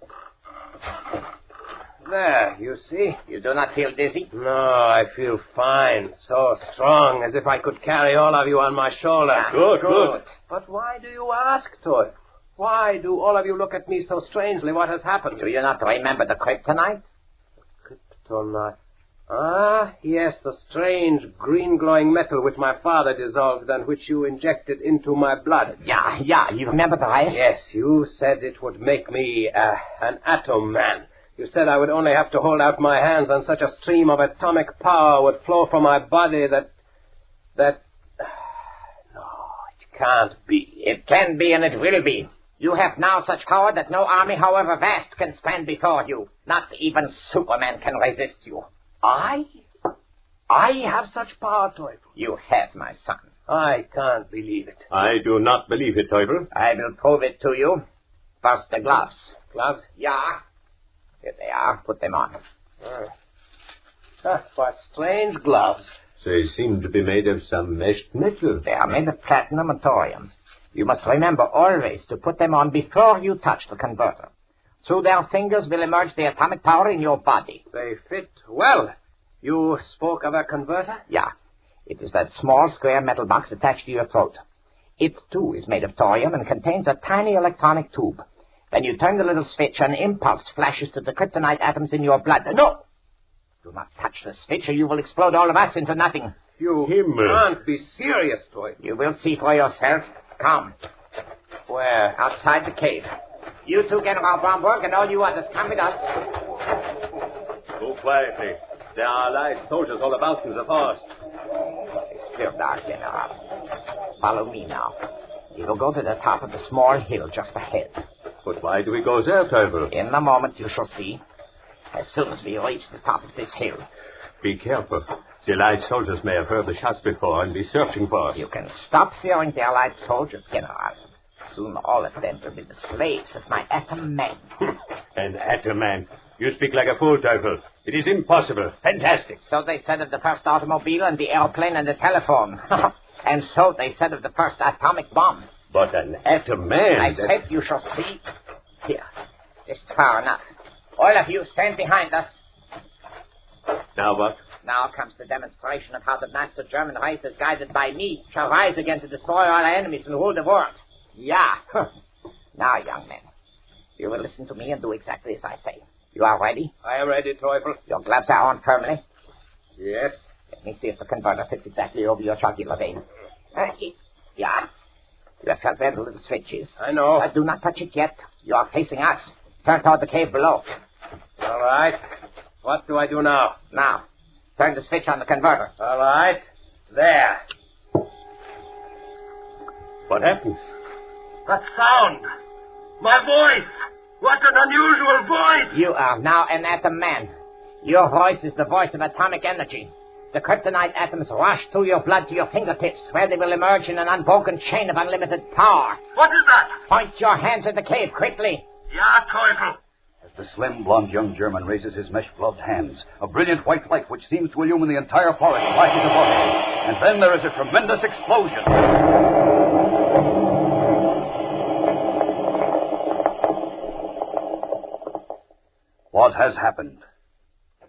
[SPEAKER 8] There, you see?
[SPEAKER 24] You do not feel dizzy?
[SPEAKER 8] No, I feel fine. So strong, as if I could carry all of you on my shoulder.
[SPEAKER 7] Good.
[SPEAKER 8] But why do you ask, Toy? Why do all of you look at me so strangely? What has happened?
[SPEAKER 24] Do you not remember the kryptonite?
[SPEAKER 8] Kryptonite. Ah, yes, the strange green glowing metal which my father dissolved and which you injected into my blood.
[SPEAKER 24] Yeah, you remember the rest?
[SPEAKER 8] Yes, you said it would make me an atom man. You said I would only have to hold out my hands and such a stream of atomic power would flow from my body that... No, it can't be.
[SPEAKER 24] It can be and it will be. You have now such power that no army, however vast, can stand before you. Not even Superman can resist you.
[SPEAKER 8] I have such power, Teufel.
[SPEAKER 24] You have, my son.
[SPEAKER 8] I can't believe it.
[SPEAKER 7] I do not believe it, Teufel.
[SPEAKER 24] I will prove it to you. First, the gloves.
[SPEAKER 8] Gloves?
[SPEAKER 24] Yeah. Here they are. Put them on.
[SPEAKER 8] What strange gloves.
[SPEAKER 7] They seem to be made of some meshed metal.
[SPEAKER 24] They are made of platinum and thorium. You must remember always to put them on before you touch the converter. Through their fingers will emerge the atomic power in your body.
[SPEAKER 8] They fit well. You spoke of a converter?
[SPEAKER 24] Yeah. It is that small square metal box attached to your throat. It, too, is made of thorium and contains a tiny electronic tube. When you turn the little switch, an impulse flashes to the kryptonite atoms in your blood. No! Do not touch the switch or you will explode all of us into nothing.
[SPEAKER 8] You can't be serious, Toy.
[SPEAKER 24] You will see for yourself. Come. Where? Outside the cave. You two, General Bromberg, and all you others, come with us.
[SPEAKER 7] Go quietly. There are Allied soldiers all about in the forest.
[SPEAKER 24] It's still dark, General. Follow me now. We will go to the top of the small hill just ahead.
[SPEAKER 7] But why do we go there, Teufel?
[SPEAKER 24] In a moment, you shall see. As soon as we reach the top of this hill.
[SPEAKER 7] Be careful. The Allied soldiers may have heard the shots before and be searching for us.
[SPEAKER 24] You can stop fearing the Allied soldiers, General. Soon all of them will be the slaves of my atom man.
[SPEAKER 7] An atom man? You speak like a fool, Teufel. It is impossible. Fantastic.
[SPEAKER 24] So they said of the first automobile and the airplane and the telephone. And so they said of the first atomic bomb.
[SPEAKER 7] But an atom man...
[SPEAKER 24] I said you shall see. Here. Just far enough. All of you stand behind us.
[SPEAKER 7] Now what?
[SPEAKER 24] Now comes the demonstration of how the master German race, as guided by me, shall rise again to destroy all our enemies and rule the world. Yeah. Now, young men, you will listen to me and do exactly as I say. You are ready?
[SPEAKER 8] I am ready, Teufel.
[SPEAKER 24] Your gloves are on firmly?
[SPEAKER 8] Yes.
[SPEAKER 24] Let me see if the converter fits exactly over your jugular vein. Yeah. You have felt where the little switch is.
[SPEAKER 8] I know.
[SPEAKER 24] Do not touch it yet. You are facing us. Turn toward the cave below.
[SPEAKER 8] All right. What do I do now?
[SPEAKER 24] Now, turn the switch on the converter.
[SPEAKER 8] All right. There.
[SPEAKER 7] What happens?
[SPEAKER 8] That sound. My voice. What an unusual voice.
[SPEAKER 24] You are now an atom man. Your voice is the voice of atomic energy. The kryptonite atoms rush through your blood to your fingertips, where they will emerge in an unbroken chain of unlimited power.
[SPEAKER 8] What is that?
[SPEAKER 24] Point your hands at the cave, quickly.
[SPEAKER 8] Ja, Teufel.
[SPEAKER 19] As the slim, blond young German raises his mesh-gloved hands, a brilliant white light which seems to illumine the entire forest flashes above him. And then there is a tremendous explosion. What has happened?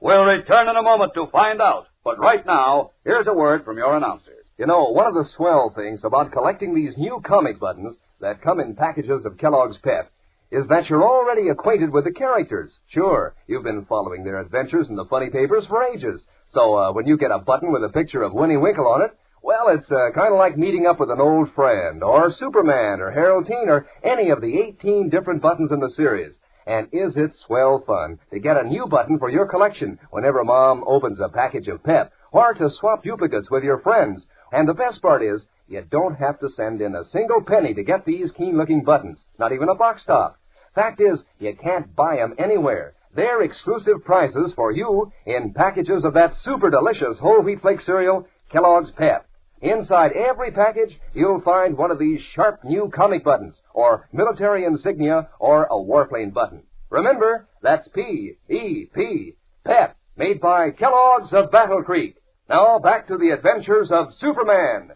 [SPEAKER 19] We'll return in a moment to find out. But right now, here's a word from your announcers.
[SPEAKER 20] You know, one of the swell things about collecting these new comic buttons that come in packages of Kellogg's Pep is that you're already acquainted with the characters. Sure, you've been following their adventures in the funny papers for ages. So when you get a button with a picture of Winnie Winkle on it, well, it's kind of like meeting up with an old friend, or Superman, or Harold Teen, or any of the 18 different buttons in the series. And is it swell fun to get a new button for your collection whenever Mom opens a package of Pep, or to swap duplicates with your friends? And the best part is, you don't have to send in a single penny to get these keen-looking buttons, not even a box top. Fact is, you can't buy them anywhere. They're exclusive prizes for you in packages of that super delicious whole wheat flake cereal, Kellogg's Pep. Inside every package, you'll find one of these sharp new comic buttons, or military insignia, or a warplane button. Remember, that's P-E-P, Pep, made by Kellogg's of Battle Creek. Now, back to the adventures of Superman.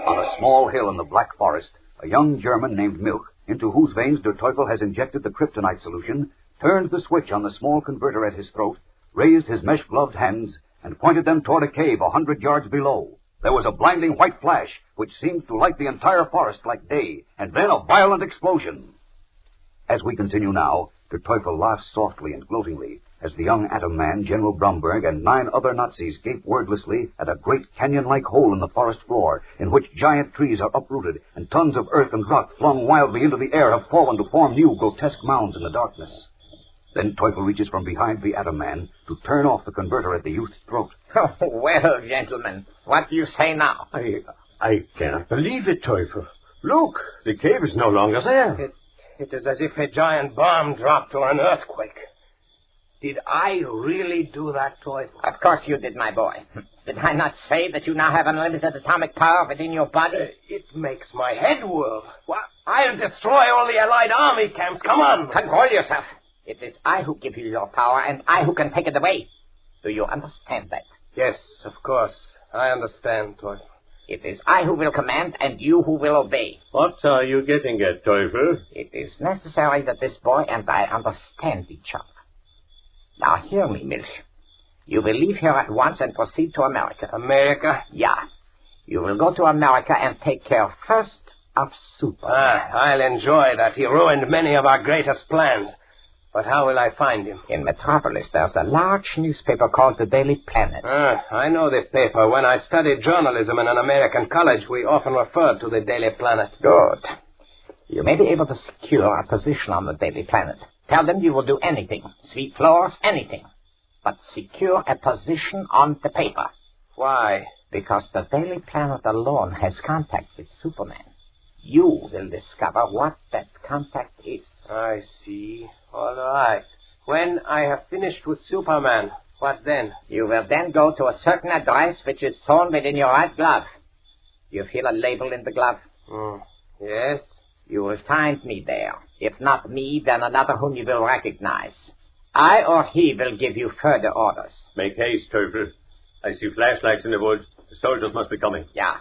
[SPEAKER 19] On a small hill in the Black Forest, a young German named Milch, into whose veins Der Teufel has injected the kryptonite solution, turned the switch on the small converter at his throat, raised his mesh-gloved hands, and pointed them toward a cave 100 yards below. There was a blinding white flash, which seemed to light the entire forest like day, and then a violent explosion. As we continue now, Der Teufel laughs softly and gloatingly as the young atom man, General Bromberg, and 9 other Nazis gape wordlessly at a great canyon-like hole in the forest floor, in which giant trees are uprooted, and tons of earth and rock flung wildly into the air have fallen to form new grotesque mounds in the darkness. Then Teufel reaches from behind the atom man to turn off the converter at the youth's throat.
[SPEAKER 24] Oh, well, gentlemen, what do you say now?
[SPEAKER 7] I cannot believe it, Teufel. Look, the cave is no longer there.
[SPEAKER 8] It is as if a giant bomb dropped or an earthquake. Did I really do that, Teufel?
[SPEAKER 24] Of course you did, my boy. Did I not say that you now have unlimited atomic power within your body?
[SPEAKER 8] It makes my head whirl. Well, I'll destroy all the Allied army camps. Come on.
[SPEAKER 24] Control yourself. It is I who give you your power, and I who can take it away. Do you understand that?
[SPEAKER 8] Yes, of course. I understand, Teufel.
[SPEAKER 24] It is I who will command, and you who will obey.
[SPEAKER 7] What are you getting at, Teufel?
[SPEAKER 24] It is necessary that this boy and I understand each other. Now hear me, Milch. You will leave here at once and proceed to America.
[SPEAKER 8] America?
[SPEAKER 24] Yeah. You will go to America and take care first of Superman.
[SPEAKER 8] I'll enjoy that. He ruined many of our greatest plans. But how will I find him?
[SPEAKER 24] In Metropolis, there's a large newspaper called the Daily Planet.
[SPEAKER 8] I know the paper. When I studied journalism in an American college, we often referred to the Daily Planet.
[SPEAKER 24] Good. You may be able to secure a position on the Daily Planet. Tell them you will do anything. Sweep floors, anything. But secure a position on the paper.
[SPEAKER 8] Why?
[SPEAKER 24] Because the Daily Planet alone has contact with Superman. You will discover what that contact is.
[SPEAKER 8] I see. All right. When I have finished with Superman, what then?
[SPEAKER 24] You will then go to a certain address which is sewn within your right glove. You feel a label in the glove?
[SPEAKER 8] Yes.
[SPEAKER 24] You will find me there. If not me, then another whom you will recognize. I or he will give you further orders.
[SPEAKER 7] Make haste, Teufel. I see flashlights in the woods. The soldiers must be coming.
[SPEAKER 24] Yeah.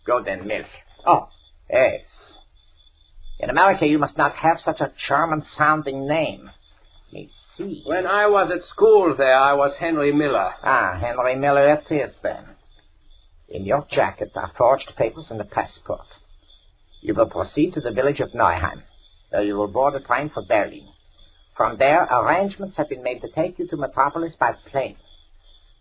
[SPEAKER 24] Go then, Milk. Oh, yes. In America, you must not have such a German-sounding name. Let me see.
[SPEAKER 8] When I was at school there, I was Henry Miller.
[SPEAKER 24] Henry Miller it is, then. In your jacket are forged papers and a passport. You will proceed to the village of Neuheim. There you will board a train for Berlin. From there, arrangements have been made to take you to Metropolis by plane.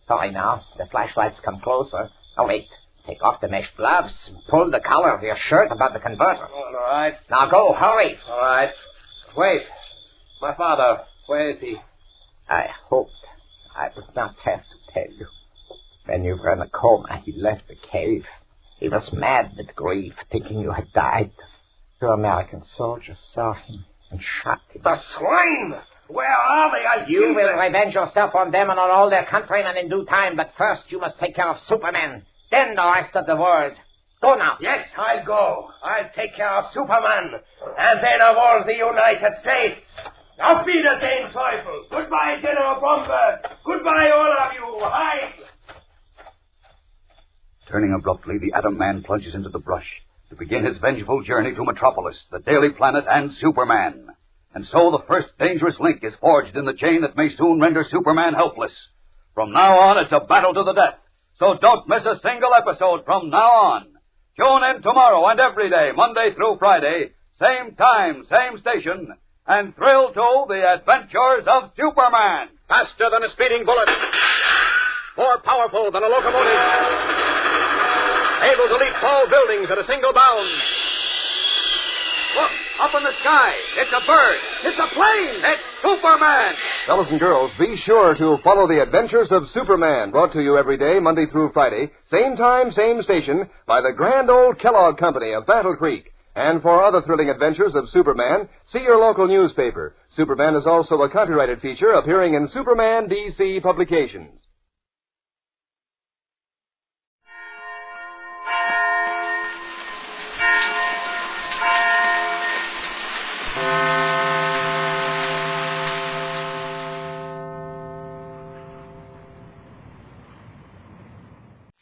[SPEAKER 24] Hurry now. The flashlights come closer. Oh, wait. Take off the mesh gloves. Pull the collar of your shirt about the converter.
[SPEAKER 8] All right.
[SPEAKER 24] Now go, hurry.
[SPEAKER 8] All right. Wait. My father, where is he?
[SPEAKER 24] I hoped I would not have to tell you. When you were in a coma, he left the cave. He was mad with grief, thinking you had died. Two American soldiers saw him and shot him.
[SPEAKER 8] The swine! Where are they?
[SPEAKER 24] You will revenge yourself on them and on all their countrymen in due time, but first you must take care of Superman. Then the rest of the world. Go now.
[SPEAKER 8] Yes, I'll go. I'll take care of Superman. And then of all the United States. Auf Wiedersehen, Teufel. Goodbye, General Bromberg. Goodbye, all of you. Hide.
[SPEAKER 19] Turning abruptly, the Atom Man plunges into the brush to begin his vengeful journey to Metropolis, the Daily Planet, and Superman. And so the first dangerous link is forged in the chain that may soon render Superman helpless. From now on, it's a battle to the death. So don't miss a single episode from now on. Tune in tomorrow and every day, Monday through Friday, same time, same station, and thrill to the adventures of Superman.
[SPEAKER 17] Faster than a speeding bullet. More powerful than a locomotive. Able to leap tall buildings at a single bound. Look, up in the sky. It's a bird. It's a plane. It's Superman.
[SPEAKER 20] Fellas and girls, be sure to follow the adventures of Superman, brought to you every day, Monday through Friday, same time, same station, by the grand old Kellogg Company of Battle Creek. And for other thrilling adventures of Superman, see your local newspaper. Superman is also a copyrighted feature appearing in Superman DC publications.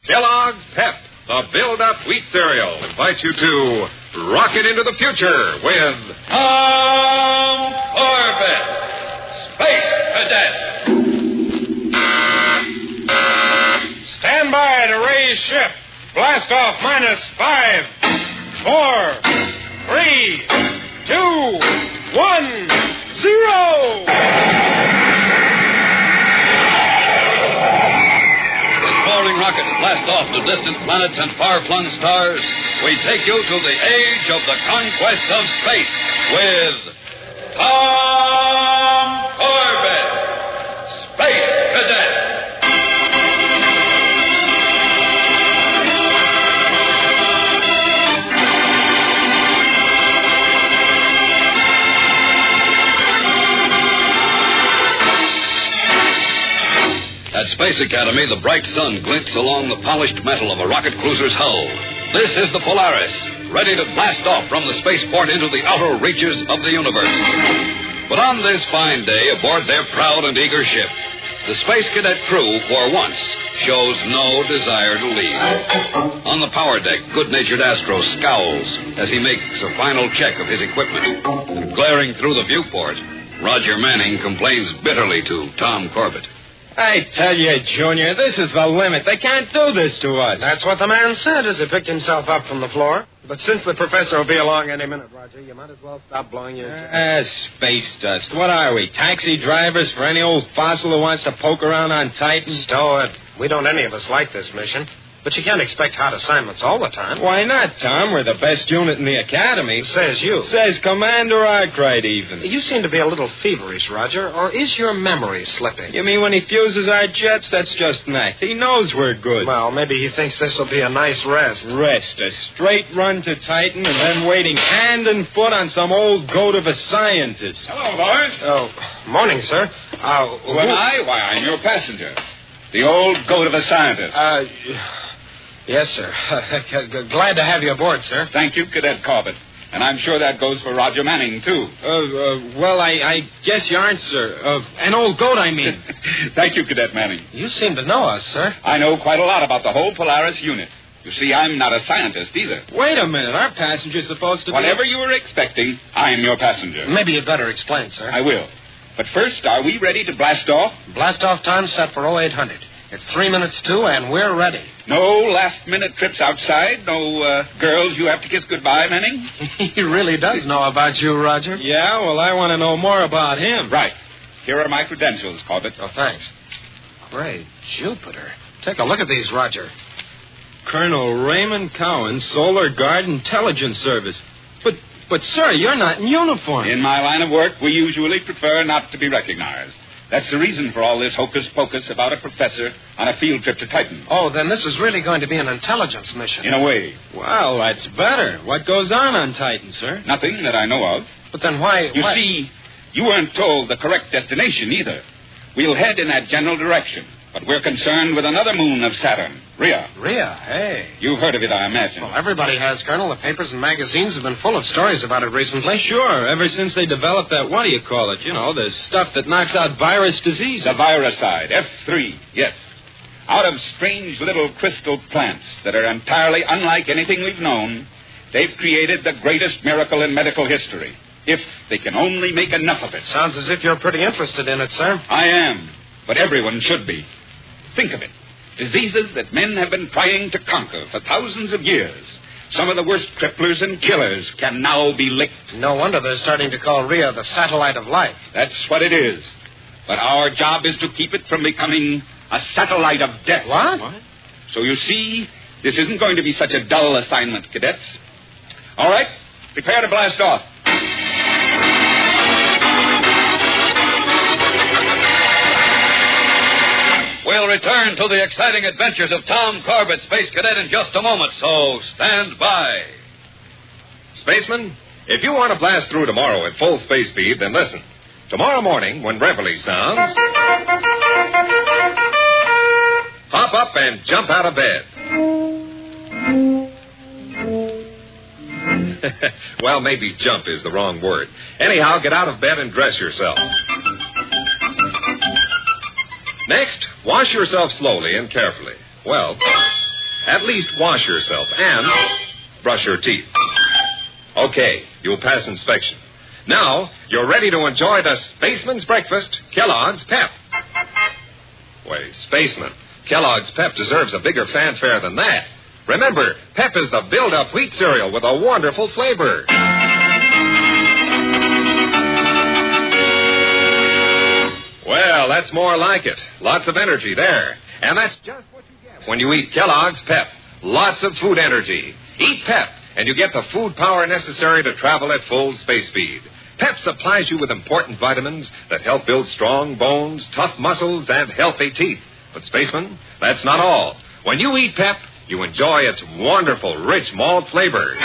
[SPEAKER 6] Kellogg's Pep, the build-up wheat cereal, invites you to rocket into the future with Corbett, Space Cadet. Stand by to raise ship. Blastoff -5, 4, 3, 2, 1, 0.
[SPEAKER 13] Rockets blast off to distant planets and far-flung stars, we take you to the age of the conquest of space with Tom Corbett, Space Cadet. At Space Academy, the bright sun glints along the polished metal of a rocket cruiser's hull. This is the Polaris, ready to blast off from the spaceport into the outer reaches of the universe. But on this fine day, aboard their proud and eager ship, the Space Cadet crew, for once, shows no desire to leave. On the power deck, good-natured Astro scowls as he makes a final check of his equipment. And glaring through the viewport, Roger Manning complains bitterly to Tom Corbett.
[SPEAKER 4] I tell you, Junior, this is the limit. They can't do this to us.
[SPEAKER 8] That's what the man said as he picked himself up from the floor. But since the professor will be along any minute, Roger, you might as well stop blowing your...
[SPEAKER 4] Space dust. What are we, taxi drivers for any old fossil who wants to poke around on Titan?
[SPEAKER 8] Stow it. We don't any of us like this mission. But you can't expect hot assignments all the time.
[SPEAKER 4] Why not, Tom? We're the best unit in the academy.
[SPEAKER 8] Says you.
[SPEAKER 4] Says Commander Arkwright, even.
[SPEAKER 8] You seem to be a little feverish, Roger, or is your memory slipping?
[SPEAKER 4] You mean when he fuses our jets? That's just math. He knows we're good.
[SPEAKER 8] Well, maybe he thinks this will be a nice rest.
[SPEAKER 4] Rest. A straight run to Titan and then waiting hand and foot on some old goat of a scientist.
[SPEAKER 6] Hello, boys.
[SPEAKER 8] Oh, morning, sir.
[SPEAKER 6] Who am I? Why, I'm your passenger. The old goat of a scientist.
[SPEAKER 8] Yes, sir. Glad to have you aboard, sir.
[SPEAKER 6] Thank you, Cadet Corbett. And I'm sure that goes for Roger Manning, too.
[SPEAKER 4] Well, I guess you aren't, sir. An old goat, I mean.
[SPEAKER 6] Thank you, Cadet Manning.
[SPEAKER 8] You seem to know us, sir.
[SPEAKER 6] I know quite a lot about the whole Polaris unit. You see, I'm not a scientist either.
[SPEAKER 4] Wait a minute. Our passenger's supposed to be...
[SPEAKER 6] Whatever you were expecting, I'm your passenger.
[SPEAKER 8] Maybe you'd better explain, sir.
[SPEAKER 6] I will. But first, are we ready to blast off?
[SPEAKER 8] Blast off time set for 0800. It's 3 minutes to, and we're ready.
[SPEAKER 6] No last-minute trips outside? No girls you have to kiss goodbye, Manning?
[SPEAKER 8] He really does know about you, Roger.
[SPEAKER 4] Yeah, well, I want to know more about him.
[SPEAKER 6] Right. Here are my credentials, Corbett.
[SPEAKER 8] Oh, thanks. Great Jupiter. Take a look at these, Roger.
[SPEAKER 4] Colonel Raymond Cowan, Solar Guard Intelligence Service. But, sir, you're not in uniform.
[SPEAKER 6] In my line of work, we usually prefer not to be recognized. That's the reason for all this hocus-pocus about a professor on a field trip to Titan.
[SPEAKER 8] Oh, then this is really going to be an intelligence mission.
[SPEAKER 6] In a way.
[SPEAKER 4] Well, that's better. What goes on Titan, sir?
[SPEAKER 6] Nothing that I know of.
[SPEAKER 8] But then why...
[SPEAKER 6] You see, you weren't told the correct destination either. We'll head in that general direction. But we're concerned with another moon of Saturn, Rhea.
[SPEAKER 8] Rhea, hey.
[SPEAKER 6] You've heard of it, I imagine.
[SPEAKER 8] Well, everybody has, Colonel. The papers and magazines have been full of stories about it recently.
[SPEAKER 4] Sure, ever since they developed that, what do you call it? You know, the stuff that knocks out virus diseases.
[SPEAKER 6] The viricide, F3, yes. Out of strange little crystal plants that are entirely unlike anything we've known, they've created the greatest miracle in medical history. If they can only make enough of it.
[SPEAKER 8] Sounds as if you're pretty interested in it, sir.
[SPEAKER 6] I am, but everyone should be. Think of it. Diseases that men have been trying to conquer for thousands of years. Some of the worst cripplers and killers can now be licked.
[SPEAKER 8] No wonder they're starting to call Rhea the satellite of life.
[SPEAKER 6] That's what it is. But our job is to keep it from becoming a satellite of death.
[SPEAKER 8] What?
[SPEAKER 6] So you see, this isn't going to be such a dull assignment, cadets. All right, prepare to blast off.
[SPEAKER 13] We'll return to the exciting adventures of Tom Corbett, Space Cadet, in just a moment, so stand by.
[SPEAKER 14] Spaceman, if you want to blast through tomorrow at full space speed, then listen. Tomorrow morning, when Reveille sounds, hop up and jump out of bed. Well, maybe jump is the wrong word. Anyhow, get out of bed and dress yourself. Next, wash yourself slowly and carefully. Well, at least wash yourself and brush your teeth. Okay, you'll pass inspection. Now, you're ready to enjoy the Spaceman's Breakfast, Kellogg's Pep. Wait, Spaceman, Kellogg's Pep deserves a bigger fanfare than that. Remember, Pep is the build-up wheat cereal with a wonderful flavor. Well, that's more like it. Lots of energy there. And that's just what you get when you eat Kellogg's Pep. Lots of food energy. Eat Pep, and you get the food power necessary to travel at full space speed. Pep supplies you with important vitamins that help build strong bones, tough muscles, and healthy teeth. But, Spaceman, that's not all. When you eat Pep, you enjoy its wonderful, rich malt flavor.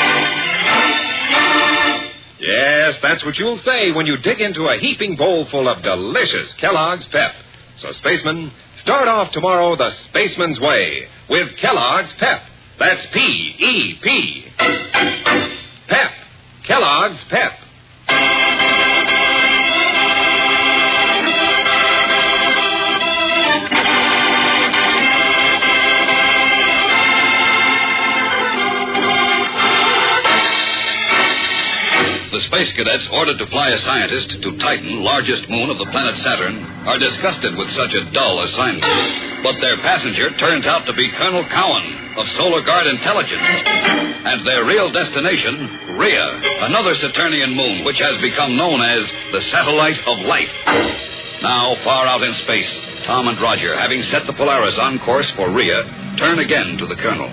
[SPEAKER 14] Yes, that's what you'll say when you dig into a heaping bowl full of delicious Kellogg's Pep. So, Spaceman, start off tomorrow the Spaceman's way with Kellogg's Pep. That's P-E-P. Pep. Kellogg's Pep.
[SPEAKER 13] The space cadets ordered to fly a scientist to Titan, largest moon of the planet Saturn, are disgusted with such a dull assignment. But their passenger turns out to be Colonel Cowan of Solar Guard Intelligence. And their real destination, Rhea, another Saturnian moon which has become known as the Satellite of Light. Now, far out in space, Tom and Roger, having set the Polaris on course for Rhea, turn again to the Colonel.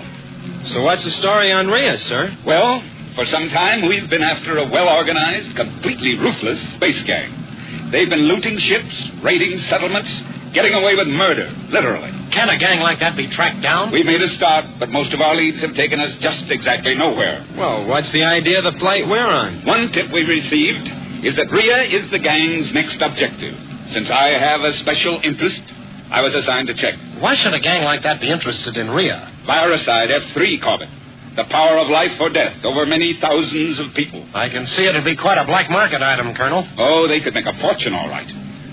[SPEAKER 4] So what's the story on Rhea, sir?
[SPEAKER 6] Well, for some time we've been after a well-organized, completely ruthless space gang. They've been looting ships, raiding settlements, getting away with murder, literally.
[SPEAKER 11] Can a gang like that be tracked down?
[SPEAKER 6] We've made a start, but most of our leads have taken us just exactly nowhere.
[SPEAKER 4] Well, what's the idea of the flight we're on?
[SPEAKER 6] One tip we received is that Rhea is the gang's next objective. Since I have a special interest, I was assigned to check.
[SPEAKER 11] Why should a gang like that be interested in Rhea?
[SPEAKER 6] Viricide F3, Corbett. The power of life or death over many thousands of people.
[SPEAKER 11] I can see it'd be quite a black market item, Colonel.
[SPEAKER 6] Oh, they could make a fortune, all right.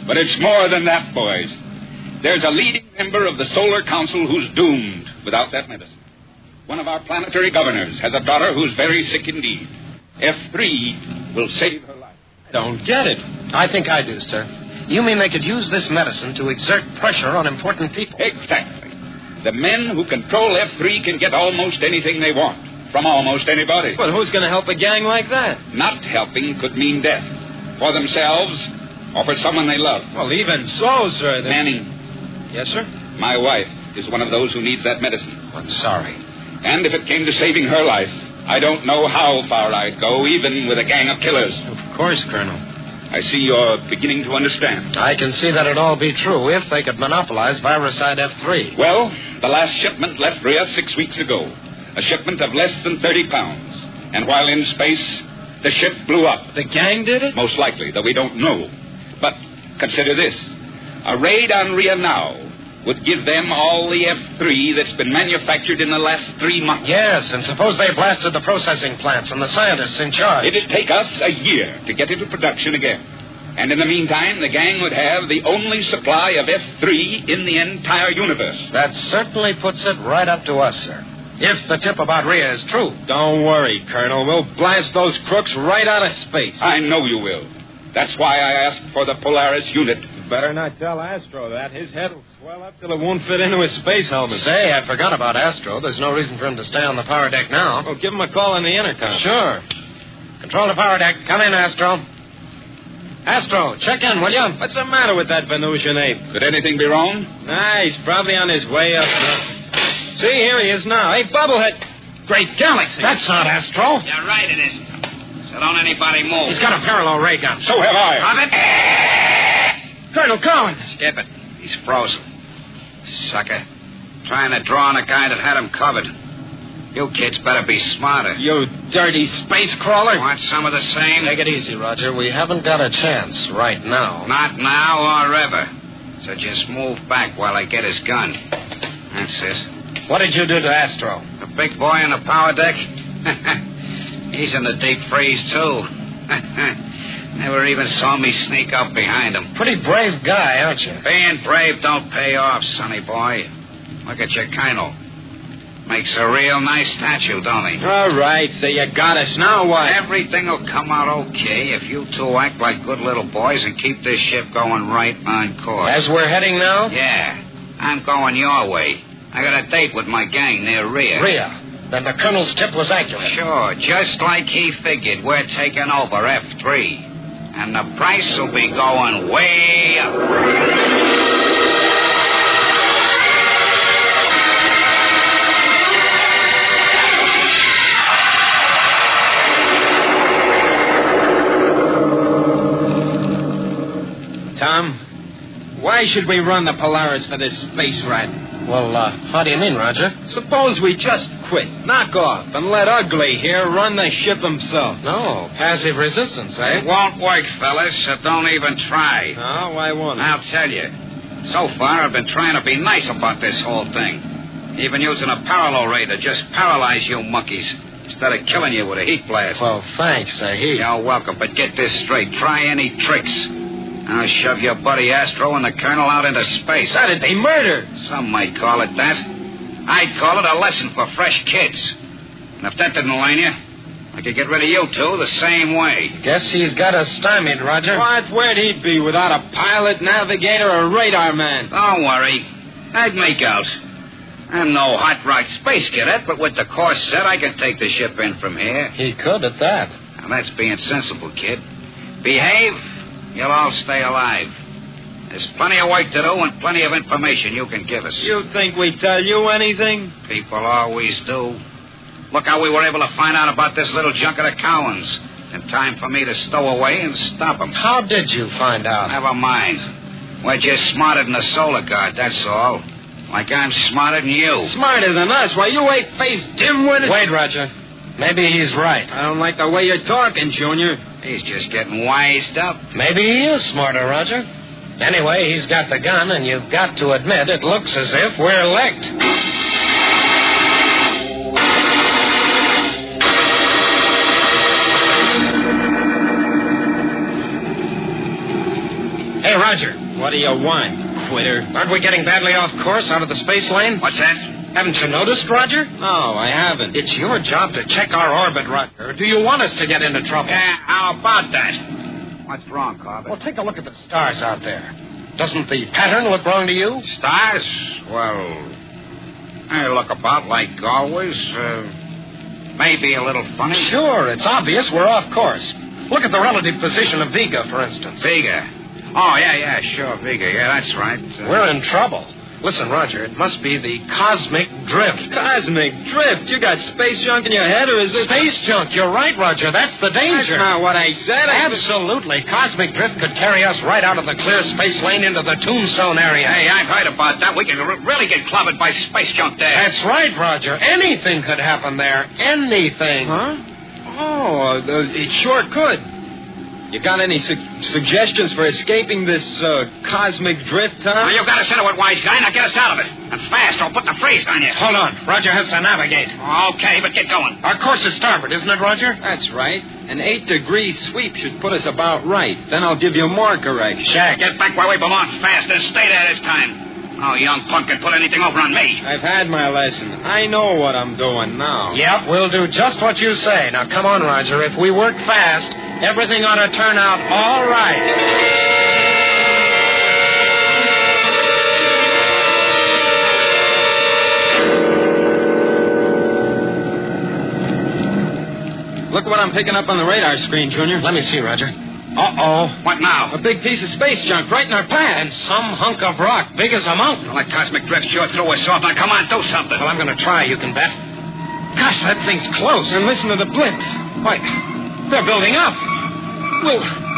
[SPEAKER 6] But it's more than that, boys. There's a leading member of the Solar Council who's doomed without that medicine. One of our planetary governors has a daughter who's very sick indeed. F3 will save her life.
[SPEAKER 11] I don't get it. I think I do, sir. You mean they could use this medicine to exert pressure on important people?
[SPEAKER 6] Exactly. The men who control F3 can get almost anything they want from almost anybody.
[SPEAKER 4] But who's going to help a gang like that?
[SPEAKER 6] Not helping could mean death. For themselves or for someone they love.
[SPEAKER 4] Well, even so, sir.
[SPEAKER 6] Manning.
[SPEAKER 4] Yes, sir?
[SPEAKER 6] My wife is one of those who needs that medicine.
[SPEAKER 11] I'm sorry.
[SPEAKER 6] And if it came to saving her life, I don't know how far I'd go, even with a gang of killers.
[SPEAKER 4] Of course, Colonel.
[SPEAKER 6] I see you're beginning to understand.
[SPEAKER 11] I can see that it'd all be true if they could monopolize Viricide F3.
[SPEAKER 6] Well, the last shipment left Rhea 6 weeks ago. A shipment of less than 30 pounds. And while in space, the ship blew up.
[SPEAKER 4] The gang did it?
[SPEAKER 6] Most likely, though we don't know. But consider this. A raid on Rhea now would give them all the F3 that's been manufactured in the last 3 months.
[SPEAKER 11] Yes, and suppose they blasted the processing plants and the scientists in charge.
[SPEAKER 6] It'd take us a year to get into production again. And in the meantime, the gang would have the only supply of F3 in the entire universe.
[SPEAKER 11] That certainly puts it right up to us, sir. If the tip about Rhea is true.
[SPEAKER 4] Don't worry, Colonel. We'll blast those crooks right out of space.
[SPEAKER 6] I know you will. That's why I asked for the Polaris unit.
[SPEAKER 4] Better not tell Astro that. His head will swell up till it won't fit into his space helmet.
[SPEAKER 11] Say, I forgot about Astro. There's no reason for him to stay on the power deck now.
[SPEAKER 4] Well, give him a call on the intercom.
[SPEAKER 11] Sure. Control the power deck. Come in, Astro. Astro, check in, will you?
[SPEAKER 4] What's the matter with that Venusian ape?
[SPEAKER 6] Could anything be wrong?
[SPEAKER 4] Nah, he's probably on his way up now. See, here he is now. Hey, Bubblehead. Great galaxy.
[SPEAKER 11] That's not Astro.
[SPEAKER 12] You're right, it isn't. So don't anybody move.
[SPEAKER 11] He's got a parallel ray gun.
[SPEAKER 6] So have I.
[SPEAKER 12] Corbett?
[SPEAKER 4] Colonel Cowan.
[SPEAKER 12] Skip it. He's frozen. Sucker. Trying to draw on a guy that had him covered. You kids better be smarter.
[SPEAKER 4] You dirty space crawler.
[SPEAKER 12] Want some of the same?
[SPEAKER 11] Take it easy, Roger. We haven't got a chance right now.
[SPEAKER 12] Not now or ever. So just move back while I get his gun. That's it.
[SPEAKER 11] What did you do to Astro?
[SPEAKER 12] The big boy on the power deck? He's in the deep freeze, too. Never even saw me sneak up behind him.
[SPEAKER 11] Pretty brave guy, aren't you?
[SPEAKER 12] Being brave don't pay off, sonny boy. Look at your Colonel. Makes a real nice statue, don't he?
[SPEAKER 4] All right, so you got us. Now what?
[SPEAKER 12] Everything will come out okay if you two act like good little boys and keep this ship going right on course.
[SPEAKER 11] As we're heading now?
[SPEAKER 12] Yeah. I'm going your way. I got a date with my gang near Rhea.
[SPEAKER 11] Rhea? Then the Colonel's tip was accurate.
[SPEAKER 12] Sure, just like he figured. We're taking over F3. And the price will be going way up.
[SPEAKER 4] Tom, why should we run the Polaris for this space rat?
[SPEAKER 11] Well, how do you mean, Roger?
[SPEAKER 4] Suppose we just quit, knock off, and let Ugly here run the ship himself.
[SPEAKER 11] No, passive resistance, eh?
[SPEAKER 12] It won't work, fellas, so don't even try.
[SPEAKER 4] Oh, why won't it?
[SPEAKER 12] I'll tell you. So far, I've been trying to be nice about this whole thing. Even using a parallel ray to just paralyze you monkeys instead of killing you with a heat blast.
[SPEAKER 11] Well, thanks, Heat.
[SPEAKER 12] You're welcome, but get this straight. Try any tricks. I'll shove your buddy Astro and the Colonel out into space.
[SPEAKER 4] That'd be murder.
[SPEAKER 12] Some might call it that. I'd call it a lesson for fresh kids. And if that didn't line you, I could get rid of you two the same way.
[SPEAKER 4] Guess he's got us stymied, Roger. What? Where'd he be without a pilot, navigator, or radar man?
[SPEAKER 12] Don't worry. I'd make out. I'm no hot rod space cadet, but with the course set, I can take the ship in from here.
[SPEAKER 4] He could at that.
[SPEAKER 12] Now, that's being sensible, kid. Behave, you'll all stay alive. There's plenty of work to do and plenty of information you can give us.
[SPEAKER 4] You think we tell you anything?
[SPEAKER 12] People always do. Look how we were able to find out about this little junk of the Cowans. In time for me to stow away and stop them.
[SPEAKER 4] How did you find out?
[SPEAKER 12] Never mind. We're just smarter than the Solar Guard, that's all. Like I'm smarter than you.
[SPEAKER 4] Smarter than us? Why, you eight-faced dimwit. Wait, Roger. Maybe he's right. I don't like the way you're talking, Junior.
[SPEAKER 12] He's just getting wised up.
[SPEAKER 4] Maybe he is smarter, Roger. Anyway, he's got the gun, and you've got to admit it looks as if we're licked. Hey, Roger. What do you want, quitter? Aren't we getting badly off course out of the space lane?
[SPEAKER 12] What's that?
[SPEAKER 4] Haven't you noticed, Roger? No, I haven't. It's your job to check our orbit, Roger. Do you want us to get into trouble?
[SPEAKER 12] Yeah, how about that? What's wrong, Corbett?
[SPEAKER 4] Well, take a look at the stars out there. Doesn't the pattern look wrong to you?
[SPEAKER 12] Stars? Well, they look about like always. Maybe a little funny.
[SPEAKER 4] Sure, it's obvious we're off course. Look at the relative position of Vega, for instance.
[SPEAKER 12] Vega? Oh, yeah, sure, Vega. Yeah, that's right.
[SPEAKER 4] We're in trouble. Listen, Roger, it must be the cosmic drift. Cosmic drift? You got space junk in your head, or is it... Space junk, you're right, Roger. That's the danger. That's not what I said. Absolutely. Cosmic drift could carry us right out of the clear space lane into the Tombstone area.
[SPEAKER 12] Hey, I've heard about that. We can really get clobbered by space junk there.
[SPEAKER 4] That's right, Roger. Anything could happen there. Anything. Huh? Oh, it sure could. You got any suggestions for escaping this cosmic drift, Tom?
[SPEAKER 12] Well, you got us into it, wise guy. Now get us out of it. And fast, or put the freeze on you.
[SPEAKER 4] Hold on. Roger has to navigate.
[SPEAKER 12] Okay, but get going.
[SPEAKER 4] Our course is starboard, isn't it, Roger? That's right. An 8-degree sweep should put us about right. Then I'll give you more correction.
[SPEAKER 12] Shaq, get back where we belong fast and stay there this time. Oh, young punk can put anything over on me.
[SPEAKER 4] I've had my lesson. I know what I'm doing now. Yep, we'll do just what you say. Now, come on, Roger. If we work fast, everything ought to turn out all right. Look what I'm picking up on the radar screen, Junior. Let me see, Roger. Uh-oh.
[SPEAKER 12] What now?
[SPEAKER 4] A big piece of space junk right in our path. And some hunk of rock big as a mountain.
[SPEAKER 12] Well, that cosmic drift sure threw us off. Now, come on, do something.
[SPEAKER 4] Well, I'm going to try, you can bet. Gosh, that thing's close. And listen to the blips. Why, they're building up.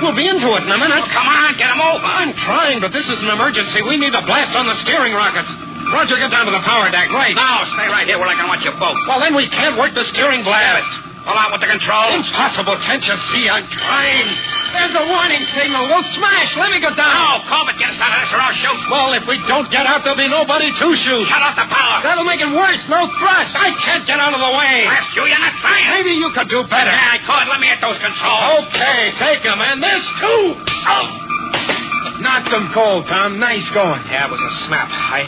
[SPEAKER 4] We'll be into it in a minute.
[SPEAKER 12] Well, come on, get them over.
[SPEAKER 4] I'm trying, but this is an emergency. We need to blast on the steering rockets. Roger, get down to the power deck, right?
[SPEAKER 12] No, stay right here where I can watch your boat.
[SPEAKER 4] Well, then we can't work the steering blast.
[SPEAKER 12] Pull out with the controls.
[SPEAKER 4] Impossible. Can't you see I'm trying? There's a warning signal. We'll smash. Let me go down.
[SPEAKER 12] No, Corbett, get us out of this or I'll shoot.
[SPEAKER 4] Well, if we don't get out, there'll be nobody to shoot.
[SPEAKER 12] Shut off the power.
[SPEAKER 4] That'll make it worse. No thrust. I can't get out of the way.
[SPEAKER 12] Blast you, you're not trying.
[SPEAKER 4] Maybe you could do better.
[SPEAKER 12] Yeah, I could. Let me hit those controls.
[SPEAKER 4] Okay, take them. And there's two.
[SPEAKER 12] Oh.
[SPEAKER 4] Knocked them cold, Tom. Nice going.
[SPEAKER 7] Yeah, it was a snap. I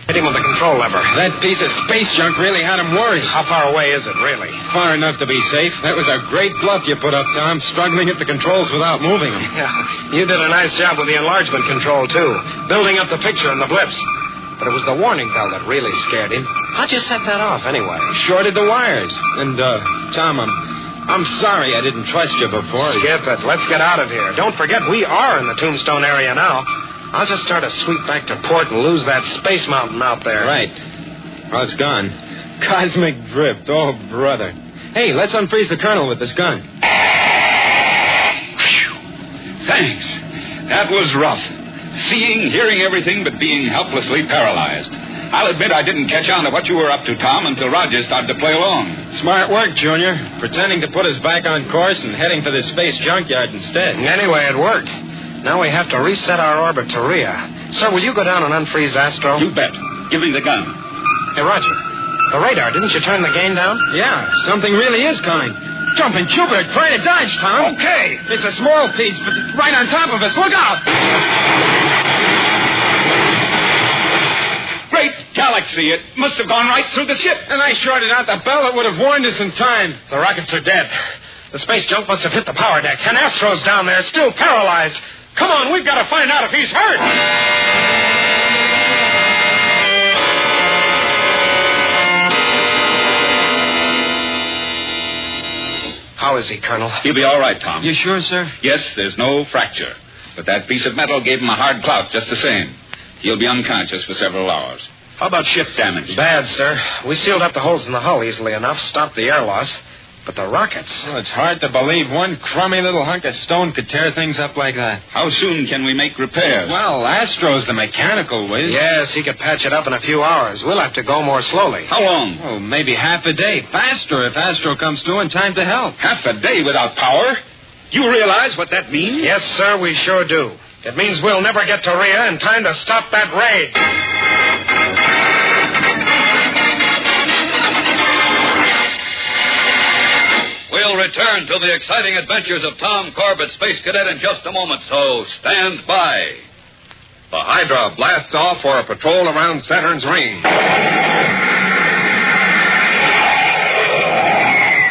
[SPEAKER 7] hit him with the control lever.
[SPEAKER 4] That piece of space junk really had him worried.
[SPEAKER 7] How far away is it, really?
[SPEAKER 4] Far enough to be safe. That was a great bluff you put up, Tom, struggling at the controls without moving them.
[SPEAKER 7] Yeah, you did a nice job with the enlargement control, too, building up the picture and the blips. But it was the warning bell that really scared him. How'd you set that off, anyway?
[SPEAKER 4] Shorted the wires. And, Tom, I'm sorry I didn't trust you before.
[SPEAKER 7] Skip it. Let's get out of here. Don't forget, we are in the Tombstone area now. I'll just start a sweep back to port and lose that space mountain out there.
[SPEAKER 4] Right. Oh, it's gone. Cosmic drift. Oh, brother. Hey, let's unfreeze the colonel with this gun.
[SPEAKER 6] Thanks. That was rough. Seeing, hearing everything, but being helplessly paralyzed. I'll admit I didn't catch on to what you were up to, Tom, until Roger started to play along.
[SPEAKER 4] Smart work, Junior. Pretending to put us back on course and heading for the space junkyard instead.
[SPEAKER 7] Anyway, it worked. Now we have to reset our orbit to Rhea. Sir, will you go down and unfreeze Astro?
[SPEAKER 6] You bet. Give me the gun.
[SPEAKER 7] Hey, Roger. The radar, didn't you turn the gain down?
[SPEAKER 4] Yeah, something really is coming. Jumping Jupiter, try to dodge, Tom.
[SPEAKER 12] Okay.
[SPEAKER 4] It's a small piece, but right on top of us. Look out!
[SPEAKER 6] Great galaxy! can't see it. Must have gone right through the ship.
[SPEAKER 4] And I shorted out the bell that would have warned us in time. The rockets are dead. The space junk must have hit the power deck. And Astro's down there, still paralyzed. Come on, we've got to find out if he's hurt. How is he, Colonel?
[SPEAKER 6] He'll be all right, Tom.
[SPEAKER 4] You sure, sir?
[SPEAKER 6] Yes, there's no fracture. But that piece of metal gave him a hard clout just the same. He'll be unconscious for several hours. How about ship damage?
[SPEAKER 4] Bad, sir. We sealed up the holes in the hull easily enough, stopped the air loss. But the rockets...
[SPEAKER 14] Well, it's hard to believe one crummy little hunk of stone could tear things up like that.
[SPEAKER 6] How soon can we make repairs?
[SPEAKER 14] Well, Astro's the mechanical whiz.
[SPEAKER 4] Yes, he could patch it up in a few hours. We'll have to go more slowly.
[SPEAKER 6] How long?
[SPEAKER 14] Oh, maybe half a day. Faster if Astro comes through in time to help.
[SPEAKER 6] Half a day without power? You realize what that means?
[SPEAKER 4] Yes, sir, we sure do. It means we'll never get to Rhea in time to stop that raid.
[SPEAKER 13] We'll return to the exciting adventures of Tom Corbett, Space Cadet, in just a moment, so stand by.
[SPEAKER 14] The Hydra blasts off for a patrol around Saturn's ring.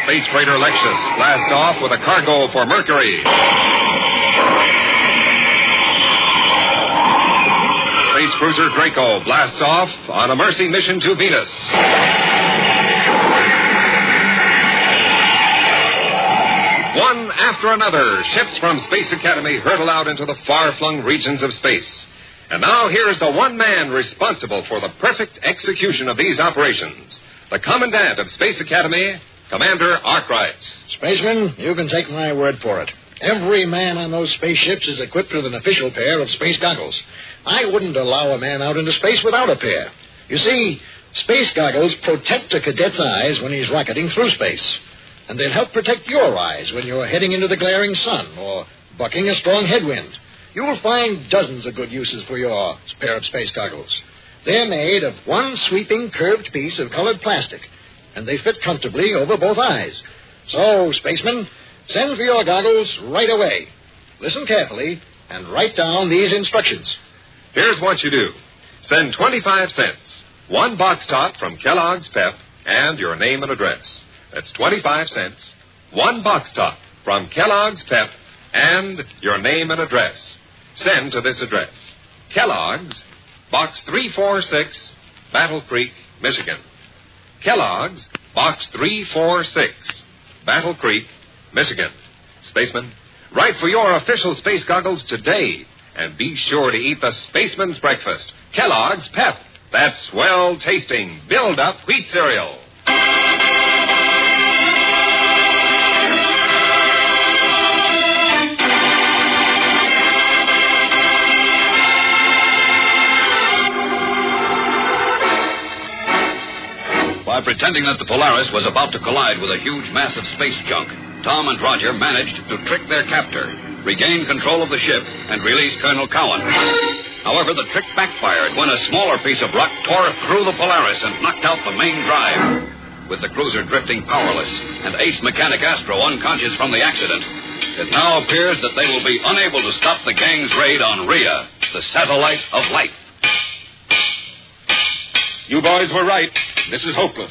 [SPEAKER 14] Space freighter Lexus blasts off with a cargo for Mercury. Space cruiser Draco blasts off on a Mercy mission to Venus. One after another, ships from Space Academy hurtle out into the far-flung regions of space. And now here is the one man responsible for the perfect execution of these operations, the Commandant of Space Academy, Commander Arkwright.
[SPEAKER 10] Spaceman, you can take my word for it. Every man on those spaceships is equipped with an official pair of space goggles. I wouldn't allow a man out into space without a pair. You see, space goggles protect a cadet's eyes when he's rocketing through space. And they'll help protect your eyes when you're heading into the glaring sun or bucking a strong headwind. You'll find dozens of good uses for your pair of space goggles. They're made of one sweeping, curved piece of colored plastic, and they fit comfortably over both eyes. So, spaceman, send for your goggles right away. Listen carefully and write down these instructions.
[SPEAKER 14] Here's what you do. Send 25 cents, one box top from Kellogg's Pep, and your name and address. That's 25 cents, one box top from Kellogg's Pep, and your name and address. Send to this address. Kellogg's, Box 346, Battle Creek, Michigan. Kellogg's, Box 346, Battle Creek, Michigan. Spaceman, write for your official space goggles today, and be sure to eat the Spaceman's Breakfast. Kellogg's Pep. That's well-tasting, build-up wheat cereal.
[SPEAKER 13] By pretending that the Polaris was about to collide with a huge mass of space junk, Tom and Roger managed to trick their captor, regain control of the ship, and release Colonel Cowan. However, the trick backfired when a smaller piece of rock tore through the Polaris and knocked out the main drive. With the cruiser drifting powerless and ace mechanic Astro unconscious from the accident, it now appears that they will be unable to stop the gang's raid on Rhea, the satellite of light.
[SPEAKER 6] You boys were right. This is hopeless.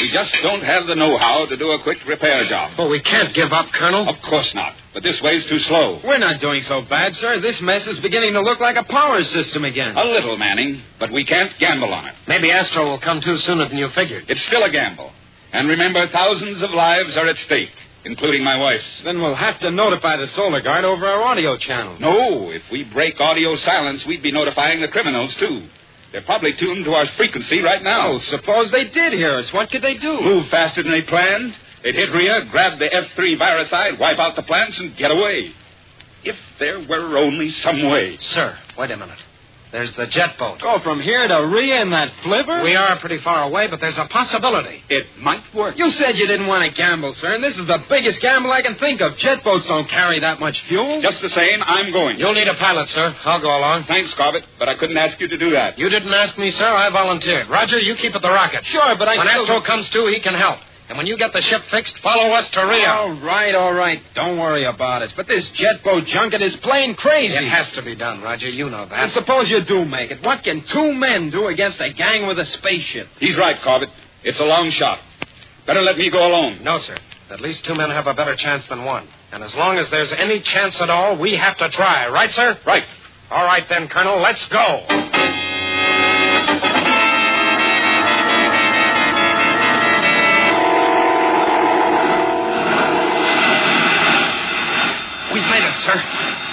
[SPEAKER 6] We just don't have the know-how to do a quick repair job.
[SPEAKER 4] But we can't give up, Colonel.
[SPEAKER 6] Of course not. But this way's too slow.
[SPEAKER 14] We're not doing so bad, sir. This mess is beginning to look like a power system again.
[SPEAKER 6] A little, Manning, but we can't gamble on it.
[SPEAKER 4] Maybe Astro will come too sooner than you figured.
[SPEAKER 6] It's still a gamble. And remember, thousands of lives are at stake, including my wife's.
[SPEAKER 14] Then we'll have to notify the Solar Guard over our audio channel.
[SPEAKER 6] No, if we break audio silence, we'd be notifying the criminals, too. They're probably tuned to our frequency right now.
[SPEAKER 14] Oh, suppose they did hear us. What could they do?
[SPEAKER 6] Move faster than they planned. They'd hit Rhea, grab the F3 viricide, wipe out the plants, and get away. If there were only some way.
[SPEAKER 4] Sir, wait a minute. There's the jet boat.
[SPEAKER 14] Oh, from here to Rhea in that flivver?
[SPEAKER 4] We are pretty far away, but there's a possibility.
[SPEAKER 6] It might work.
[SPEAKER 14] You said you didn't want to gamble, sir, and this is the biggest gamble I can think of. Jet boats don't carry that much fuel.
[SPEAKER 6] Just the same, I'm going.
[SPEAKER 4] You'll need a pilot, sir. I'll go along.
[SPEAKER 6] Thanks, Corbett, but I couldn't ask you to do that.
[SPEAKER 4] You didn't ask me, sir. I volunteered. Roger, you keep at the rocket.
[SPEAKER 14] Sure, but
[SPEAKER 4] when Astro comes to, he can help. And when you get the ship fixed, follow us to Rio.
[SPEAKER 14] All right. Don't worry about it. But this jet boat junket is plain crazy.
[SPEAKER 4] It has to be done, Roger. You know that.
[SPEAKER 14] And suppose you do make it. What can two men do against a gang with a spaceship?
[SPEAKER 6] He's right, Corbett. It's a long shot. Better let me go alone.
[SPEAKER 4] No, sir. At least two men have a better chance than one. And as long as there's any chance at all, we have to try. Right, sir?
[SPEAKER 6] Right.
[SPEAKER 4] All right, then, Colonel. Let's go. We've made it, sir.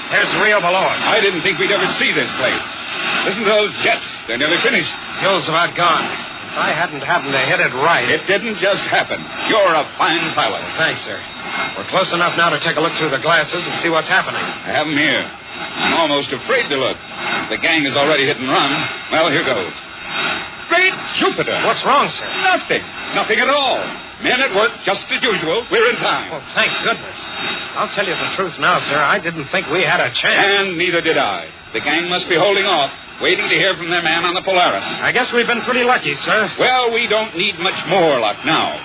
[SPEAKER 4] There's Rio below us.
[SPEAKER 6] I didn't think we'd ever see this place. Listen to those jets. They're nearly finished.
[SPEAKER 4] Fuel's about gone. If I hadn't happened to hit it right...
[SPEAKER 6] It didn't just happen. You're a fine pilot.
[SPEAKER 4] Thanks, sir. We're close enough now to take a look through the glasses and see what's happening.
[SPEAKER 6] I have them here. I'm almost afraid to look. The gang is already hit and run. Well, here goes. Great Jupiter!
[SPEAKER 4] What's wrong, sir?
[SPEAKER 6] Nothing. Nothing at all. Men at work just as usual. We're in time.
[SPEAKER 4] Well, thank goodness. I'll tell you the truth now, sir. I didn't think we had a chance.
[SPEAKER 6] And neither did I. The gang must be holding off, waiting to hear from their man on the Polaris.
[SPEAKER 4] I guess we've been pretty lucky, sir.
[SPEAKER 6] Well, we don't need much more luck now.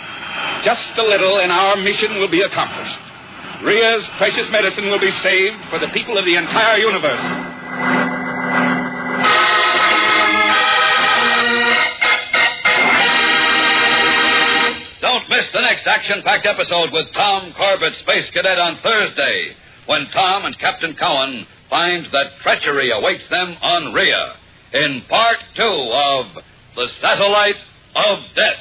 [SPEAKER 6] Just a little, and our mission will be accomplished. Ria's precious medicine will be saved for the people of the entire universe.
[SPEAKER 13] Don't miss the next action-packed episode with Tom Corbett, Space Cadet, on Thursday, when Tom and Captain Cowan find that treachery awaits them on Rhea in Part 2 of The Satellite of Death.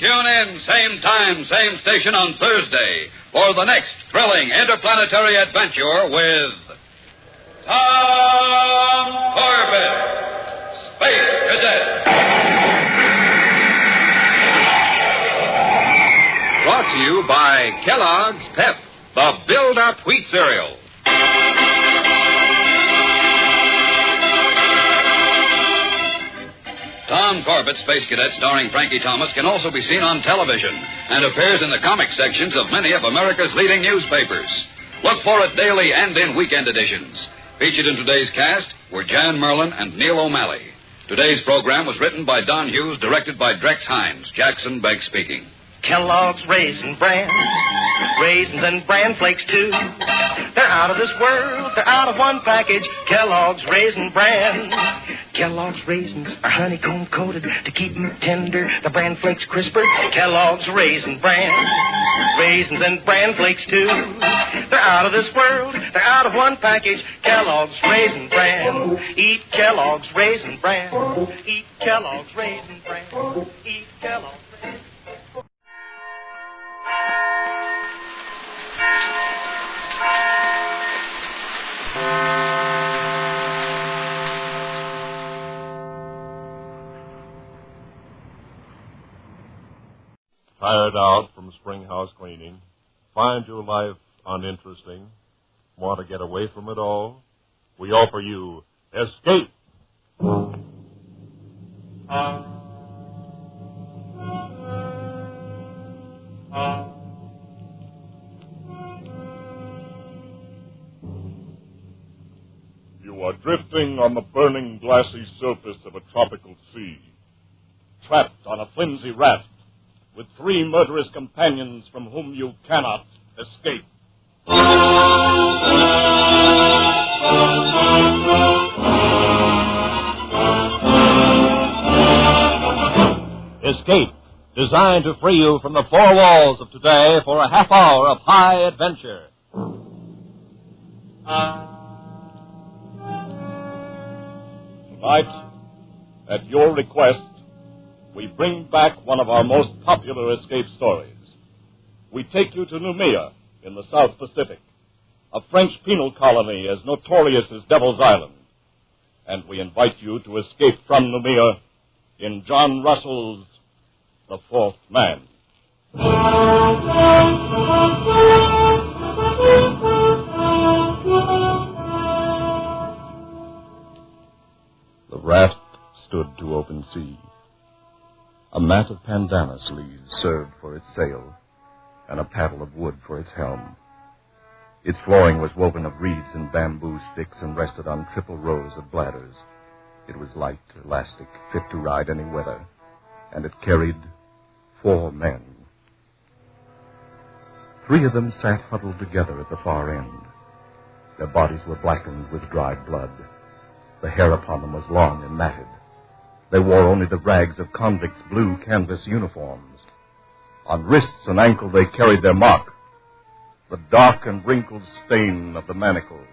[SPEAKER 13] Tune in, same time, same station on Thursday for the next thrilling interplanetary adventure with Tom Corbett, Space Cadet.
[SPEAKER 14] Brought to you by Kellogg's Pep, the build-up wheat cereal.
[SPEAKER 13] Tom Corbett, Space Cadet, starring Frankie Thomas, can also be seen on television and appears in the comic sections of many of America's leading newspapers. Look for it daily and in weekend editions. Featured in today's cast were Jan Merlin and Neil O'Malley. Today's program was written by Don Hughes, directed by Drex Hines. Jackson Begg speaking.
[SPEAKER 5] Kellogg's Raisin Bran, raisins and bran flakes too. They're out of this world, they're out of one package. Kellogg's Raisin Bran. Kellogg's raisins are honeycomb coated to keep them tender, the bran flakes crisper. Kellogg's Raisin Bran, raisins and bran flakes too. They're out of this world, they're out of one package. Kellogg's Raisin Bran. Eat Kellogg's Raisin Bran. Eat Kellogg's Raisin Bran. Eat Kellogg's Raisin Bran.
[SPEAKER 21] Tired out from spring house cleaning? Find your life uninteresting? Want to get away from it all? We offer you Escape. You are drifting on the burning, glassy surface of a tropical sea, trapped on a flimsy raft, with three murderous companions from whom you cannot escape.
[SPEAKER 22] Escape, designed to free you from the four walls of today for a half hour of high adventure.
[SPEAKER 21] Tonight, at your request, we bring back one of our most popular escape stories. We take you to Noumea in the South Pacific, a French penal colony as notorious as Devil's Island. And we invite you to escape from Noumea in John Russell's The Fourth Man.
[SPEAKER 23] The raft stood to open sea. A mat of pandanus leaves served for its sail, and a paddle of wood for its helm. Its flooring was woven of reeds and bamboo sticks and rested on triple rows of bladders. It was light, elastic, fit to ride any weather, and it carried 4 men. 3 of them sat huddled together at the far end. Their bodies were blackened with dried blood. The hair upon them was long and matted. They wore only the rags of convicts' blue canvas uniforms. On wrists and ankle they carried their mark, the dark and wrinkled stain of the manacles.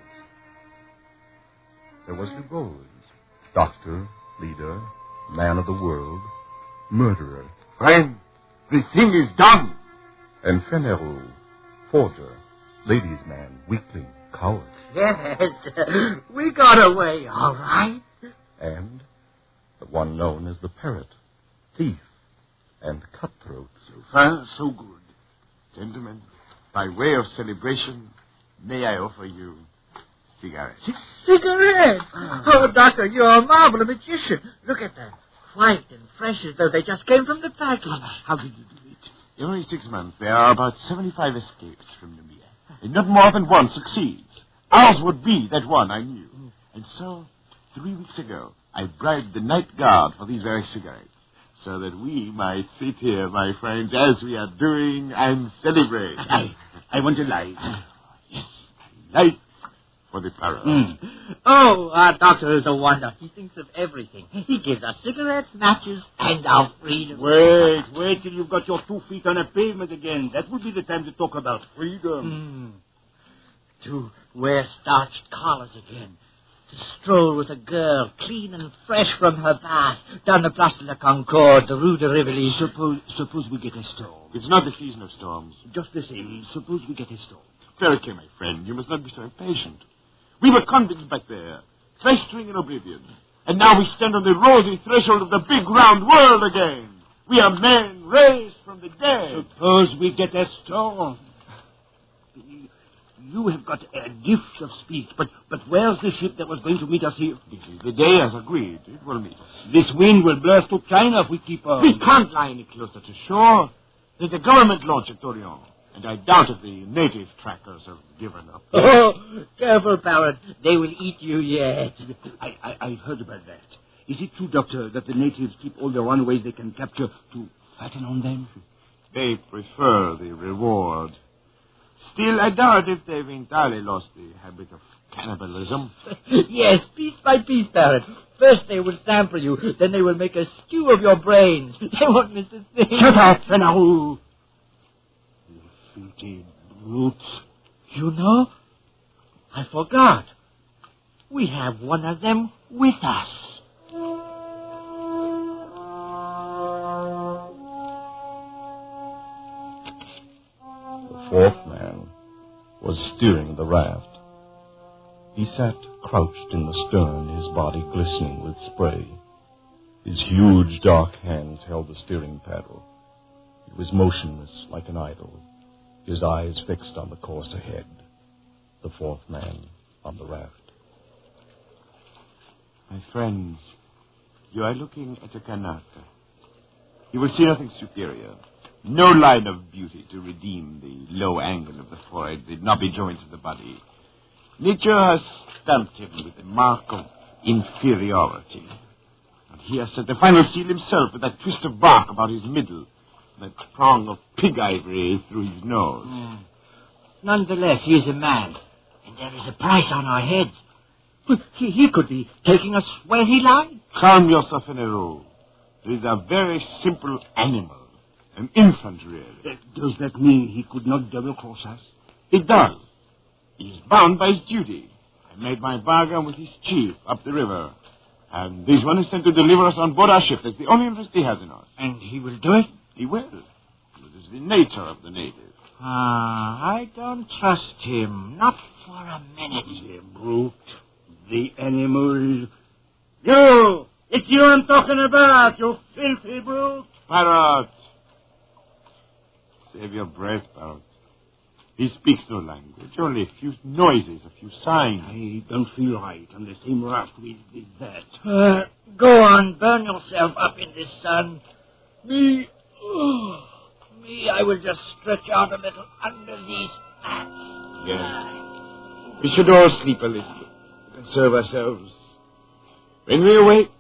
[SPEAKER 23] There was Dubose, doctor, leader, man of the world, murderer.
[SPEAKER 9] Friend, the thing is done.
[SPEAKER 23] And Fenerou, forger, ladies' man, weakling, coward.
[SPEAKER 15] Yes, we got away, all right.
[SPEAKER 23] And the one known as the parrot, thief, and cutthroat.
[SPEAKER 9] So far, so good. Gentlemen, by way of celebration, may I offer you cigarettes?
[SPEAKER 15] Cigarettes? Oh, Doctor, you're a marvelous magician. Look at them. White and fresh as though they just came from the package.
[SPEAKER 9] How did you do it? Every 6 months, there are about 75 escapes from Numia. And not more than one succeeds. Ours would be that one, I knew. And so, 3 weeks ago, I bribed the night guard for these very cigarettes, so that we might sit here, my friends, as we are doing, and celebrate. I want to light. Yes, light for the parrot.
[SPEAKER 15] Oh, our doctor is a wonder. He thinks of everything. He gives us cigarettes, matches, and our freedom.
[SPEAKER 9] Wait till you've got your 2 feet on a pavement again. That will be the time to talk about freedom.
[SPEAKER 15] To wear starched collars again. To stroll with a girl, clean and fresh from her bath, down the Place de la Concorde, the Rue de Rivoli.
[SPEAKER 9] Suppose we get a storm. It's not the season of storms. Just the same, suppose we get a storm. Very okay, my friend. You must not be so impatient. We were convicts back there, festering in oblivion. And now we stand on the rosy threshold of the big round world again. We are men raised from the dead. Suppose we get a storm. You have got a gift of speech, but where's the ship that was going to meet us here? This is the day as agreed. It will meet us. This wind will blow us to China if we keep on. We can't lie any closer to shore. There's a government launch at Torreon, and I doubt if the native trackers have given up.
[SPEAKER 15] Oh, careful, parrot. They will eat you yet.
[SPEAKER 9] I've heard about that. Is it true, Doctor, that the natives keep all the runaways they can capture to fatten on them? They prefer the reward. Still, I doubt if they've entirely lost the habit of cannibalism.
[SPEAKER 15] Yes, piece by piece, parrot. First they will sample you, then they will make a stew of your brains. They won't miss a thing.
[SPEAKER 9] Shut up, Fenerou! You filthy brutes.
[SPEAKER 15] You know, I forgot. We have one of them with us.
[SPEAKER 23] The 4th man was steering the raft. He sat crouched in the stern, his body glistening with spray. His huge dark hands held the steering paddle. He was motionless like an idol, his eyes fixed on the course ahead. The 4th man on the raft.
[SPEAKER 9] My friends, you are looking at a Kanaka. You will see nothing superior. No line of beauty to redeem the low angle of the forehead, the knobby joints of the body. Nature has stamped him with the mark of inferiority. And he has set the final seal himself with that twist of bark about his middle, that prong of pig ivory through his nose.
[SPEAKER 15] Nonetheless, he is a man, and there is a price on our heads. He could be taking us where he lies.
[SPEAKER 9] Calm yourself, Fenerou. It is a very simple animal. An infant, really. Does that mean he could not double-cross us? It does. He's bound by his duty. I made my bargain with his chief up the river. And this one is sent to deliver us on board our ship. That's the only interest he has in us.
[SPEAKER 15] And he will do it?
[SPEAKER 9] He will. It is the nature of the native.
[SPEAKER 15] I don't trust him. Not for a minute.
[SPEAKER 9] The brute. The animal. You! It's you I'm talking about, you filthy brute. Parrot. Save your breath, Parrot. He speaks no language, only a few noises, a few signs. I don't feel right on the same raft with that.
[SPEAKER 15] Go on, burn yourself up in the sun. Me, I will just stretch out a little under these mats.
[SPEAKER 9] Yes. We should all sleep a little, conserve ourselves. When we awake,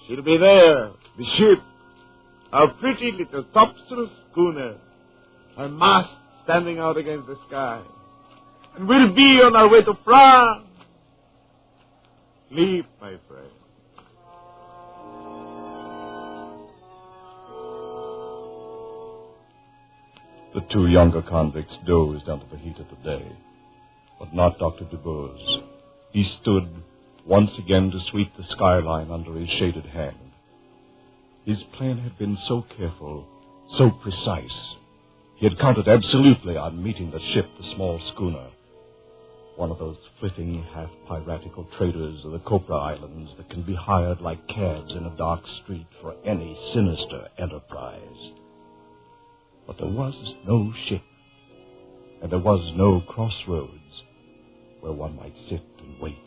[SPEAKER 9] she'll be there, the ship, Our pretty little topsail schooner. Her mast standing out against the sky. And we'll be on our way to France. Sleep, my friend.
[SPEAKER 23] The two younger convicts dozed under the heat of the day, but not Dr. DeBose. He stood once again to sweep the skyline under his shaded hand. His plan had been so careful, so precise. He had counted absolutely on meeting the ship, the small schooner, one of those flitting, half-piratical traders of the Copra Islands that can be hired like cabs in a dark street for any sinister enterprise. But there was no ship, and there was no crossroads where one might sit and wait.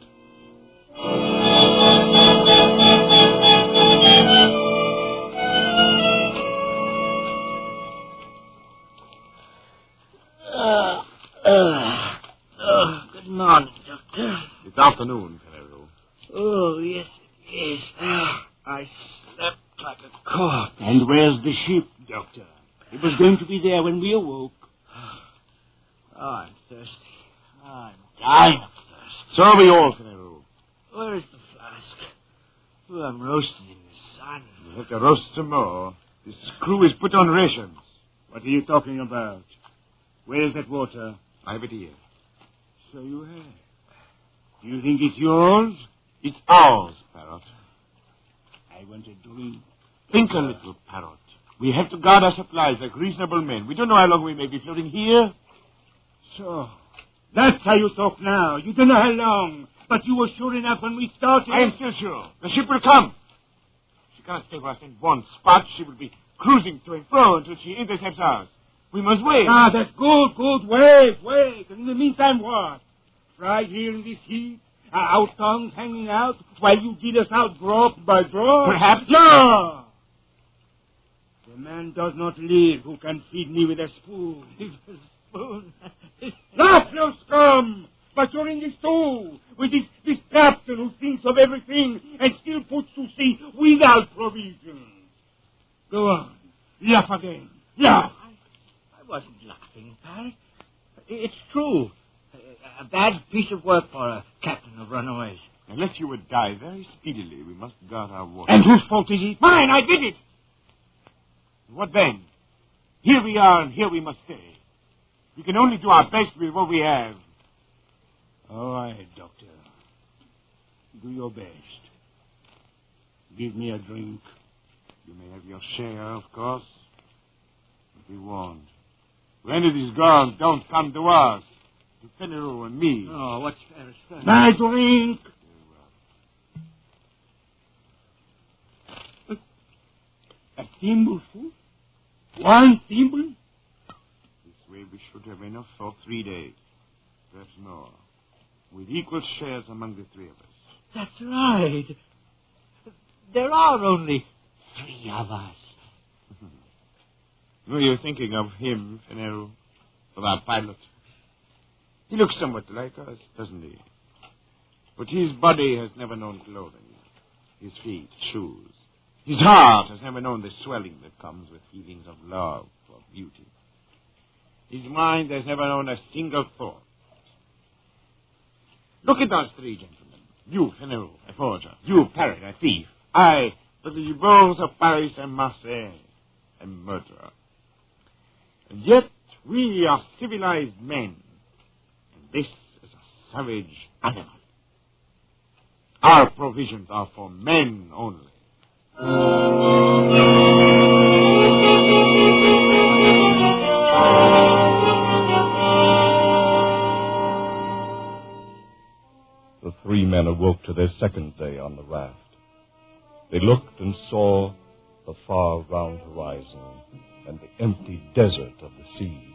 [SPEAKER 15] Good morning, Doctor.
[SPEAKER 9] It's afternoon, Canero.
[SPEAKER 15] Oh, yes, yes. I slept like a corpse.
[SPEAKER 9] And where's the ship, Doctor? It was going to be there when we awoke.
[SPEAKER 15] Oh, I'm thirsty. I'm dying of thirst.
[SPEAKER 9] So are we all, Canero.
[SPEAKER 15] Where is the flask? Oh, I'm roasting in the sun.
[SPEAKER 9] You have to roast some more. This crew is put on rations. What are you talking about? Where is that water? I have it here. So you have. Do you think it's yours? It's ours, Parrot. I want a drink. Think a little, Parrot. We have to guard our supplies like reasonable men. We don't know how long we may be floating here. So, that's how you talk now. You don't know how long. But you were sure enough when we started. I am still sure. The ship will come. She cannot stay with us in one spot. She will be cruising to and fro until she intercepts us. We must wait. Ah, that's good. Wait. And in the meantime, what? Right here in this heat? Our tongues hanging out while you get us out drop by drop? Perhaps. No! The man does not live who can feed me with a spoon. With a spoon? That's no scum! But you're in this too, with this captain who thinks of everything and still puts to sea without provisions. Go on. Laugh again. Laugh.
[SPEAKER 15] I wasn't laughing, Parrot. It's true. A bad piece of work for a captain of runaways.
[SPEAKER 9] Unless you would die very speedily, we must guard our water.
[SPEAKER 15] And whose fault is it?
[SPEAKER 9] Mine, I did it! What then? Here we are, and here we must stay. We can only do our best with what we have. All right, Doctor. Do your best. Give me a drink. You may have your share, of course. But we won't. When it is gone, don't come to us. To Fenero and me.
[SPEAKER 15] Oh, what's fair?
[SPEAKER 9] My drink! A thimbleful? One thimble? This way we should have enough for 3 days. Perhaps more. With equal shares among the three of us.
[SPEAKER 15] That's right. There are only 3 of us.
[SPEAKER 9] Were you thinking of him, Fenero? Of our pilot? He looks somewhat like us, doesn't he? But his body has never known clothing. His feet, shoes. His heart has never known the swelling that comes with feelings of love or beauty. His mind has never known a single thought. Look at us 3 gentlemen. You, Fenero, a forger. You, Parrot, a thief. I, the Libors of Paris and Marseille, a murderer. And yet we are civilized men. And this is a savage animal. Our provisions are for men only.
[SPEAKER 23] The 3 men awoke to their second day on the raft. They looked and saw the far round horizon and the empty desert of the sea,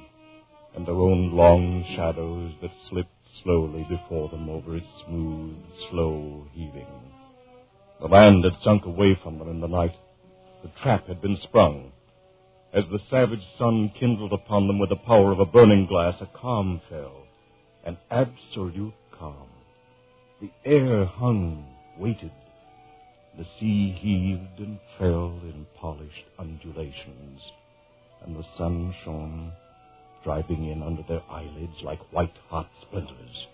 [SPEAKER 23] and their own long shadows that slipped slowly before them over its smooth, slow heaving. The land had sunk away from them in the night. The trap had been sprung. As the savage sun kindled upon them with the power of a burning glass, a calm fell, an absolute calm. The air hung, waited. The sea heaved and fell in polished undulations, and the sun shone, driving in under their eyelids like white-hot splinters.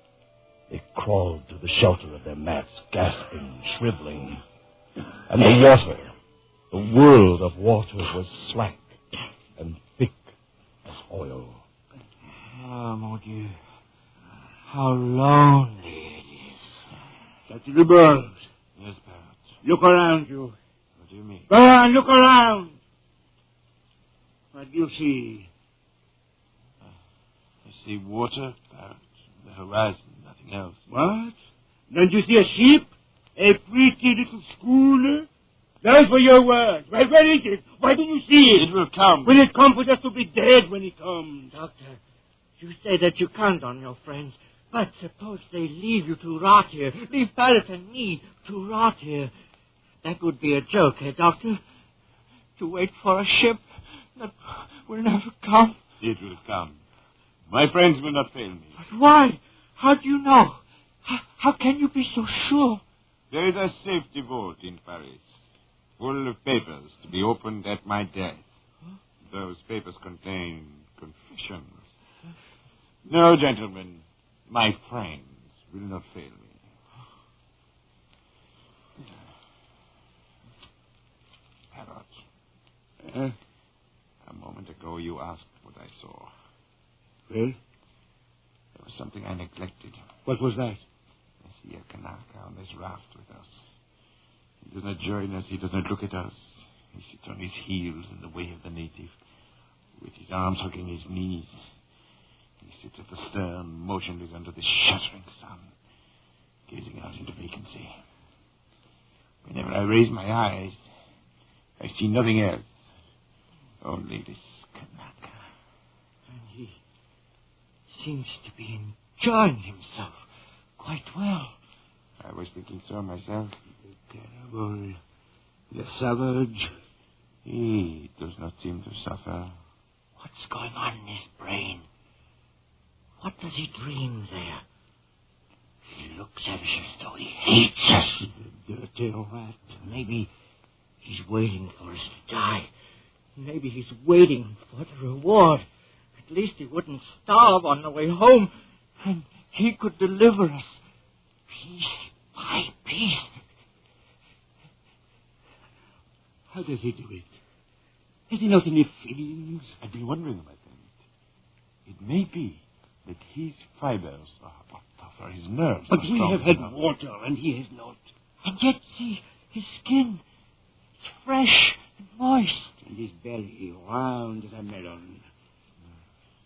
[SPEAKER 23] They crawled to the shelter of their mats, gasping, shriveling. And the world of water was slack and thick as oil.
[SPEAKER 15] Oh, mon Dieu. How lonely it is.
[SPEAKER 1] Dr. DeBurles.
[SPEAKER 22] Yes, Parrot.
[SPEAKER 1] Look around you.
[SPEAKER 22] What do you mean?
[SPEAKER 1] Go on, look around. What do you see?
[SPEAKER 22] I see water, Parrot. The horizon, nothing else.
[SPEAKER 1] What? Don't you see a ship? A pretty little schooner? Those were your words. Well, where is it? Why didn't you see it?
[SPEAKER 22] It will come.
[SPEAKER 1] Will it come for us to be dead when it comes?
[SPEAKER 15] Doctor, you say that you count on your friends, but suppose they leave you to rot here. Leave Barrett and me to rot here. That would be a joke, eh, Doctor? To wait for a ship that will never come.
[SPEAKER 22] It will come. My friends will not fail me.
[SPEAKER 15] But why? How do you know? How can you be so sure?
[SPEAKER 22] There is a safety vault in Paris, full of papers to be opened at my death. Those papers contain confessions. No, gentlemen, my friends will not fail me. Parrot. A moment ago you asked what I saw.
[SPEAKER 1] Well?
[SPEAKER 22] There was something I neglected.
[SPEAKER 1] What was that?
[SPEAKER 22] I see a Kanaka on this raft with us. He does not join us. He does not look at us. He sits on his heels in the way of the native, with his arms hugging his knees. He sits at the stern, motionless under the shuddering sun, gazing out into vacancy. Whenever I raise my eyes, I see nothing else. Only this Kanaka.
[SPEAKER 15] And he seems to be enjoying himself quite well.
[SPEAKER 22] I was thinking so myself.
[SPEAKER 1] The terrible, the savage.
[SPEAKER 22] He does not seem to suffer.
[SPEAKER 15] What's going on in his brain? What does he dream there? He looks at us as though he hates us.
[SPEAKER 1] The dirty rat.
[SPEAKER 15] Maybe he's waiting for us to die. Maybe he's waiting for the reward. At least he wouldn't starve on the way home, and he could deliver us piece by piece.
[SPEAKER 1] How does he do it? Has he not any feelings?
[SPEAKER 22] I've been wondering about that. It may be that his fibers are tougher, his nerves
[SPEAKER 1] But
[SPEAKER 22] are
[SPEAKER 1] we
[SPEAKER 22] strong
[SPEAKER 1] have had
[SPEAKER 22] enough.
[SPEAKER 1] water, and he has not.
[SPEAKER 15] And yet, see, his skin, it's fresh and moist.
[SPEAKER 1] And his belly round as a melon.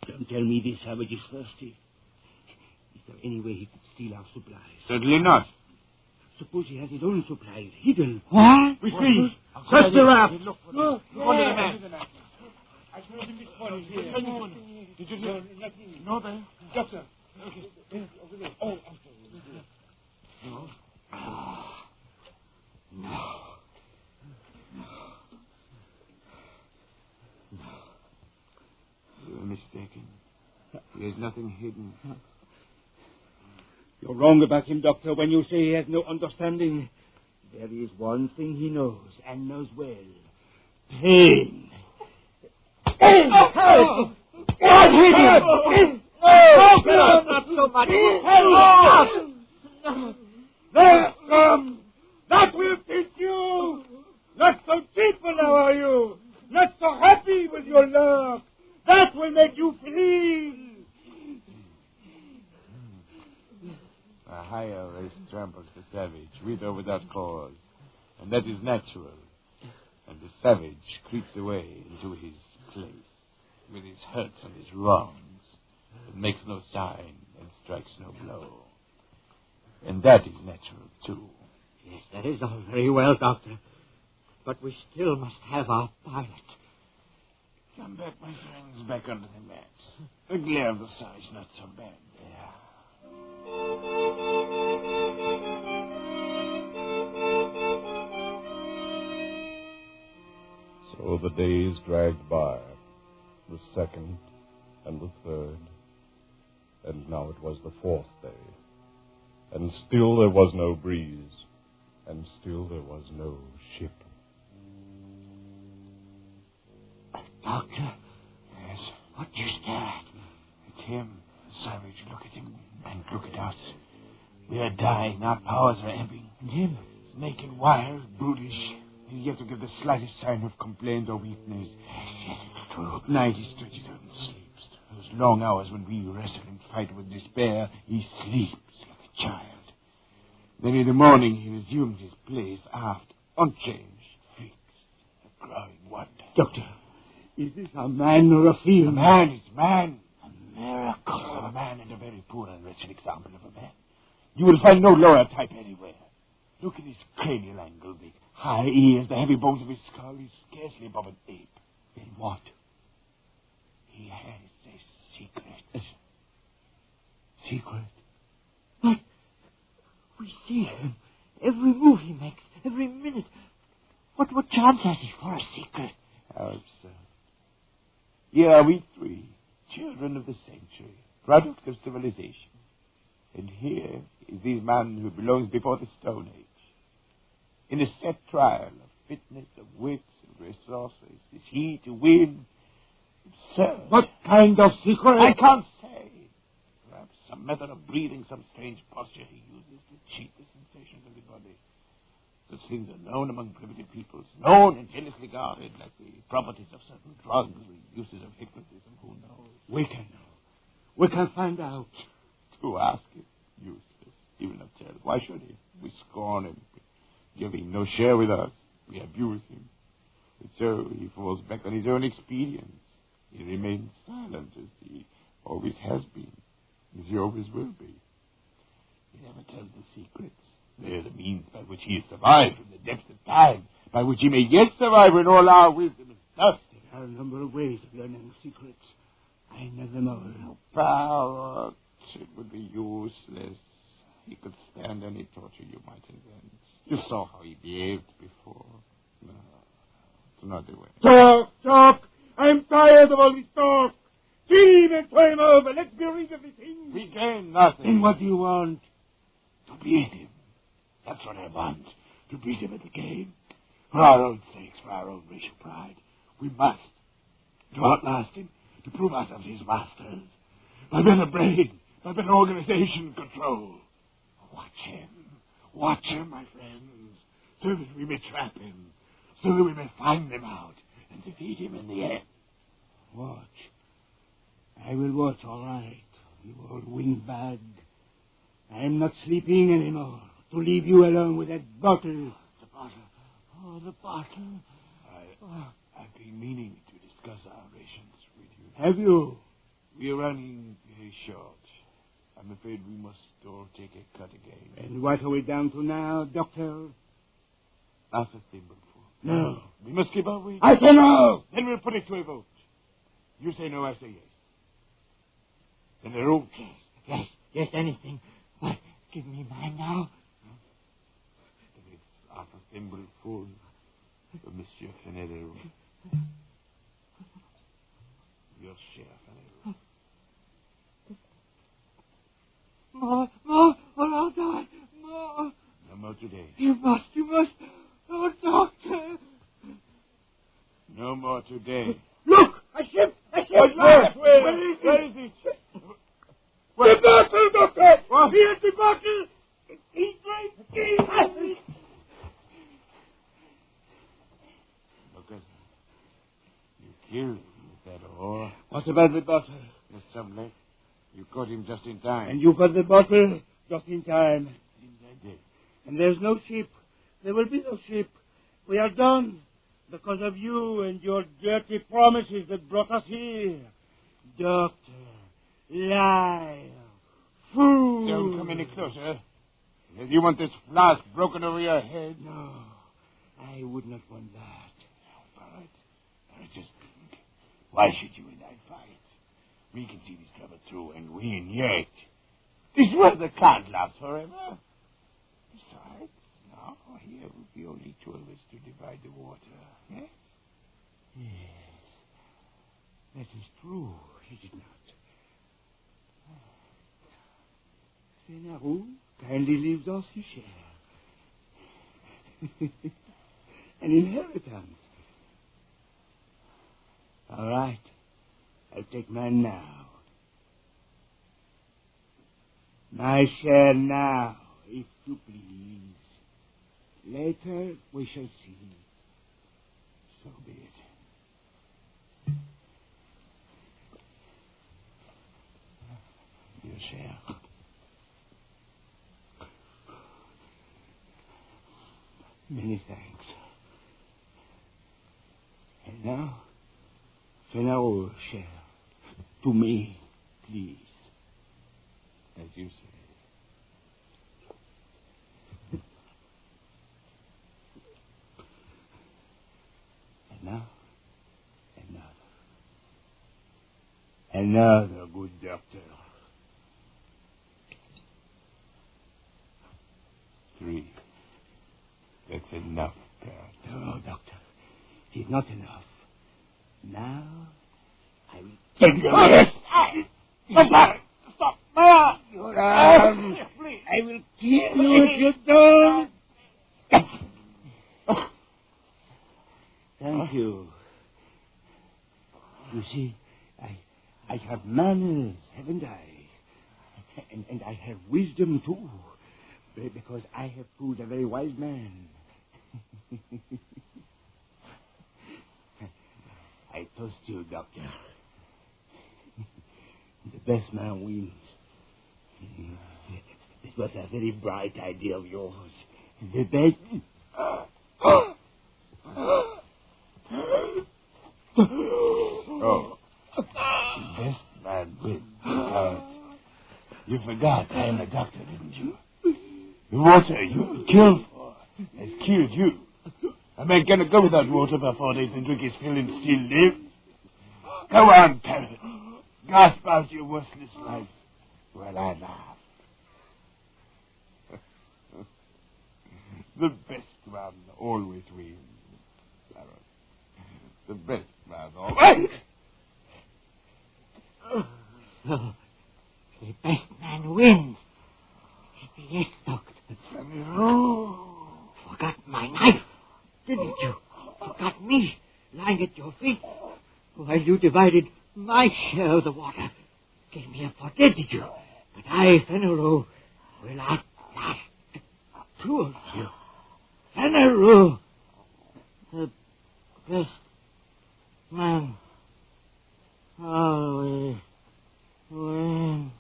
[SPEAKER 1] Don't tell me this savage is thirsty. Is there any way he could steal our supplies?
[SPEAKER 22] Certainly not.
[SPEAKER 1] Suppose he has his own supplies hidden.
[SPEAKER 15] What?
[SPEAKER 1] We see. Search the raft.
[SPEAKER 22] Look
[SPEAKER 1] under the mat. I saw him this morning here.
[SPEAKER 22] Did you hear?
[SPEAKER 1] Nothing.
[SPEAKER 22] No, there.
[SPEAKER 1] Doctor. Okay. Over there. Oh, I'm sorry.
[SPEAKER 22] No.
[SPEAKER 15] No.
[SPEAKER 22] You are mistaken. There is nothing hidden.
[SPEAKER 1] You're wrong about him, Doctor, when you say he has no understanding. There is one thing he knows, and knows well. Pain.
[SPEAKER 15] Oh! God hit him! Oh, God, not so much.
[SPEAKER 1] No. There comes. That will teach you. Not so cheerful now are you. Not so happy with your luck. That will make you feel.
[SPEAKER 22] A higher race tramples the savage, with or without cause. And that is natural. And the savage creeps away into his place, with his hurts and his wrongs, and makes no sign and strikes no blow. And that is natural, too.
[SPEAKER 15] Yes, that is all very well, Doctor. But we still must have our pilot.
[SPEAKER 22] Come back, my friends, back under the mats. The glare of the sun is not so bad there.
[SPEAKER 23] So the days dragged by, the second and the third, and now it was the fourth day. And still there was no breeze, And still there was no ship.
[SPEAKER 9] Doctor? Yes? What do you stare at? It's him, Savage. Look at him and look at us. We are dying. Our powers are ebbing. And him? He's naked, wild, brutish. He's yet to give the slightest sign of complaint or weakness. Yes, it's true. At night he stretches out and sleeps. Those long hours when we wrestle and fight with despair, he sleeps like a child. Then in the morning he resumes his place aft, unchanged, fixed, a growing wonder.
[SPEAKER 1] Doctor, is this a man or a fiend?
[SPEAKER 9] A man, it's man. A miracle. A man and a very poor and wretched example of a man. You will find no lower type anywhere. Look at his cranial angle, the high ears, the heavy bones of his skull. He's scarcely above an ape.
[SPEAKER 1] Then what?
[SPEAKER 9] He has a secret.
[SPEAKER 1] Secret? But we see him. Every move he makes, every minute. What chance has he for a secret?
[SPEAKER 9] How absurd. Here are we three, children of the century, products of civilization. And here is this man who belongs before the Stone Age. In a set trial of fitness, of wits, of resources, is he to win? Absurd.
[SPEAKER 1] What kind of secret?
[SPEAKER 9] I can't say. Perhaps some method of breathing, some strange posture he uses to cheat the sensations of the body. Such things are known among primitive peoples, known and jealously guarded, like the properties of certain drugs or uses of hypnotism. Who knows?
[SPEAKER 1] We can know. We can find out.
[SPEAKER 9] To ask him, useless. He will not tell. Why should he? We scorn him, giving no share with us. We abuse him. And so he falls back on his own expedience. He remains silent, as he always has been, as he always will be. He never tells the secrets. They are the means by which he has survived from the depths of time, by which he may yet survive when all our wisdom is dust.
[SPEAKER 1] There are a number of ways of learning secrets. I know them all.
[SPEAKER 9] Power. It would be useless. He could stand any torture you might invent. You saw how he behaved before. No, it's not the way.
[SPEAKER 1] Talk! I'm tired of all this talk. Kill him and throw him over. Let's be rid of this thing.
[SPEAKER 9] We gain nothing.
[SPEAKER 1] And what do you want?
[SPEAKER 9] To beat him. That's what I want. To beat him at the game. For our own sakes, for our own racial pride. We must. To outlast him. To prove ourselves his masters. By better brain. By better organization and control. Watch him. Watch him, my friends. So that we may trap him. So that we may find him out. And defeat him in the end.
[SPEAKER 1] Watch. I will watch, all right. You old windbag. I am not sleeping anymore. To leave you alone with that bottle.
[SPEAKER 9] The bottle. Oh, the bottle. I've been meaning to discuss our rations with you.
[SPEAKER 1] Have you?
[SPEAKER 9] We are running very short. I'm afraid we must all take a cut again.
[SPEAKER 1] And what are we down to now, Doctor?
[SPEAKER 9] Half a thimbleful.
[SPEAKER 1] No.
[SPEAKER 9] We must keep our weight.
[SPEAKER 1] I say no!
[SPEAKER 9] Then we'll put it to a vote. You say no, I say yes. Then the room.
[SPEAKER 1] Yes, anything. But give me mine now.
[SPEAKER 9] Then it's half a thimbleful for Monsieur Fenelero. Your share, Fenelero.
[SPEAKER 1] More, or I'll die. More.
[SPEAKER 9] No more today.
[SPEAKER 1] You must. Oh, Doctor.
[SPEAKER 9] No more today.
[SPEAKER 1] Look! A ship!
[SPEAKER 9] Where is it?
[SPEAKER 1] The bottle, Doctor! Here's the bottle! He's right.
[SPEAKER 9] Look at him. You killed him with that oar.
[SPEAKER 1] What about the bottle?
[SPEAKER 9] There's some left. You caught him just in time.
[SPEAKER 1] And you got the bottle just in time.
[SPEAKER 9] Seems I did.
[SPEAKER 1] And there's no ship. There will be no ship. We are done. Because of you and your dirty promises that brought us here. Doctor. Liar. Fool.
[SPEAKER 9] Don't come any closer. If you want this flask broken over your head.
[SPEAKER 1] No. I would not want that.
[SPEAKER 9] All right. Just think. Why should you and I fight? We can see this trouble through and win yet. This weather can't last forever. Besides, now here would be only two of us to divide the water. Yes?
[SPEAKER 1] Yes. That is true, is it not? Fenelero kindly leaves us his share. An inheritance. All right. I'll take mine now. My share now, if you please. Later we shall see. So be it. Your share. Many thanks. And now, Fenao share. To me, please. As you say. And now, another good doctor. 3. That's enough, Pat. No, doctor. It is not enough. Now, I will take your arm. Stop! Your arm. I will kill you if you don't. Thank you. You see, I have manners, haven't I? And I have wisdom, too. Because I have proved a very wise man. I toast you, Doctor. The best man wins. This was a very bright idea of yours. The best... Oh. Best man wins. You forgot I am a doctor, didn't you? The water you were killed for has killed you. A man cannot go without water for 4 days and drink his fill and still live. Go on, parrot. Gasp out your worthless life while I laugh. The best man always wins, parrot. The best man always...
[SPEAKER 15] So, the best man wins. Yes, Doctor. Forgot my knife, didn't you? Forgot me, lying at your feet, while you divided my share of the water. Gave me up for dead, did you? But I, Fenero, will outlast the two of you. Fenero, the best man always wins.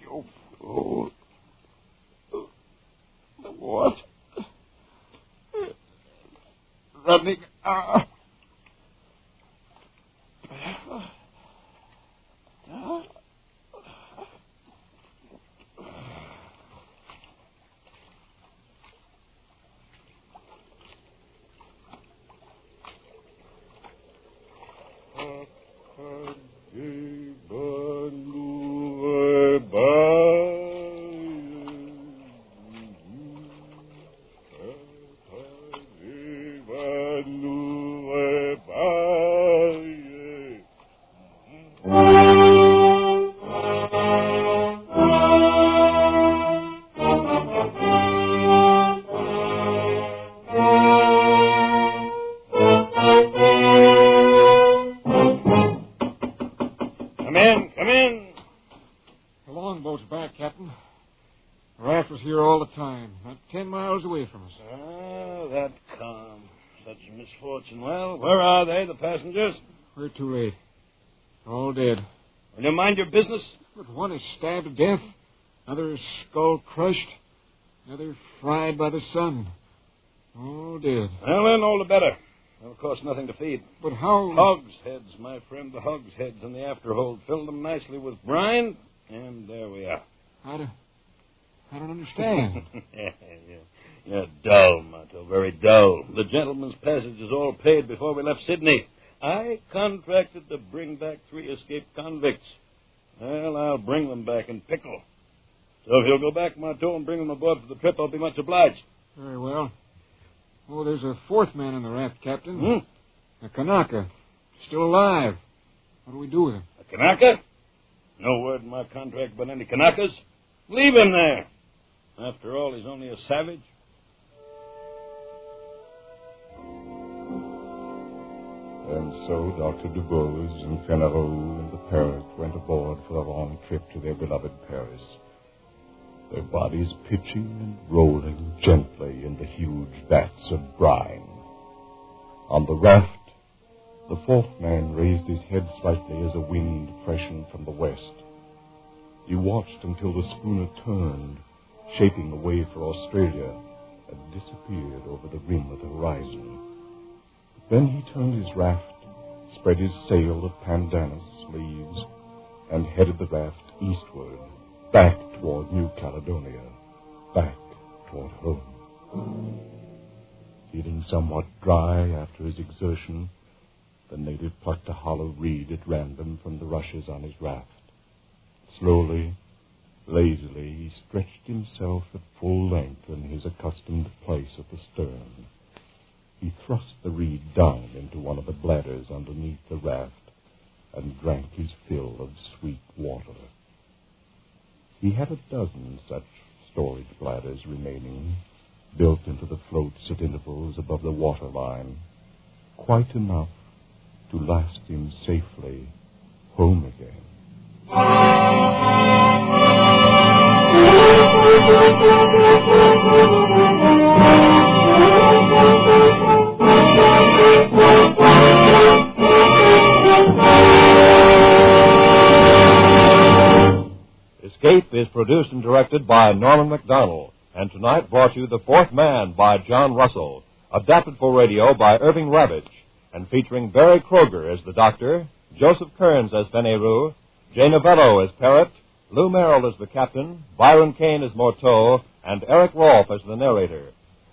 [SPEAKER 1] You fool. What? Running out. Misfortune. Well, where are they, the passengers?
[SPEAKER 2] We're too late. All dead.
[SPEAKER 1] Will you mind your business?
[SPEAKER 2] But one is stabbed to death, another is skull crushed, another fried by the sun. All dead.
[SPEAKER 1] Well, then, all the better. They'll cost nothing to feed.
[SPEAKER 2] But how...
[SPEAKER 1] Hogsheads, my friend, the hogsheads in the afterhold. Fill them nicely with brine, and there we are.
[SPEAKER 2] I don't understand.
[SPEAKER 1] You're dull, Mato, very dull. The gentleman's passage is all paid before we left Sydney. I contracted to bring back 3 escaped convicts. Well, I'll bring them back in pickle. So if you'll go back, Mato, and bring them aboard for the trip, I'll be much obliged.
[SPEAKER 2] Very well. Oh, there's a 4th man in the raft, Captain.
[SPEAKER 1] Hmm?
[SPEAKER 2] A Kanaka. Still alive. What do we do with him?
[SPEAKER 1] A Kanaka?
[SPEAKER 3] No word in my contract about any Kanakas? Leave him there. After all, he's only a savage.
[SPEAKER 23] And so Dr. DuBose and Fennereau and the parrot went aboard for a long trip to their beloved Paris, their bodies pitching and rolling gently in the huge vats of brine. On the raft, the fourth man raised his head slightly as a wind freshened from the west. He watched until the schooner turned, shaping away for Australia, and disappeared over the rim of the horizon. Then he turned his raft, spread his sail of pandanus leaves, and headed the raft eastward, back toward New Caledonia, back toward home. Feeling somewhat dry after his exertion, the native plucked a hollow reed at random from the rushes on his raft. Slowly, lazily, he stretched himself at full length in his accustomed place at the stern. He thrust the reed down into one of the bladders underneath the raft and drank his fill of sweet water. He had a dozen such storage bladders remaining, built into the floats at intervals above the waterline, quite enough to last him safely home again.
[SPEAKER 21] Escape is produced and directed by Norman MacDonald, and tonight brought you The Fourth Man by John Russell, adapted for radio by Irving Ravitch, and featuring Barry Kroger as the Doctor, Joseph Kearns as Veneru, Jay Novello as Parrot, Lou Merrill as the Captain, Byron Kane as Morteau, and Eric Rolfe as the narrator.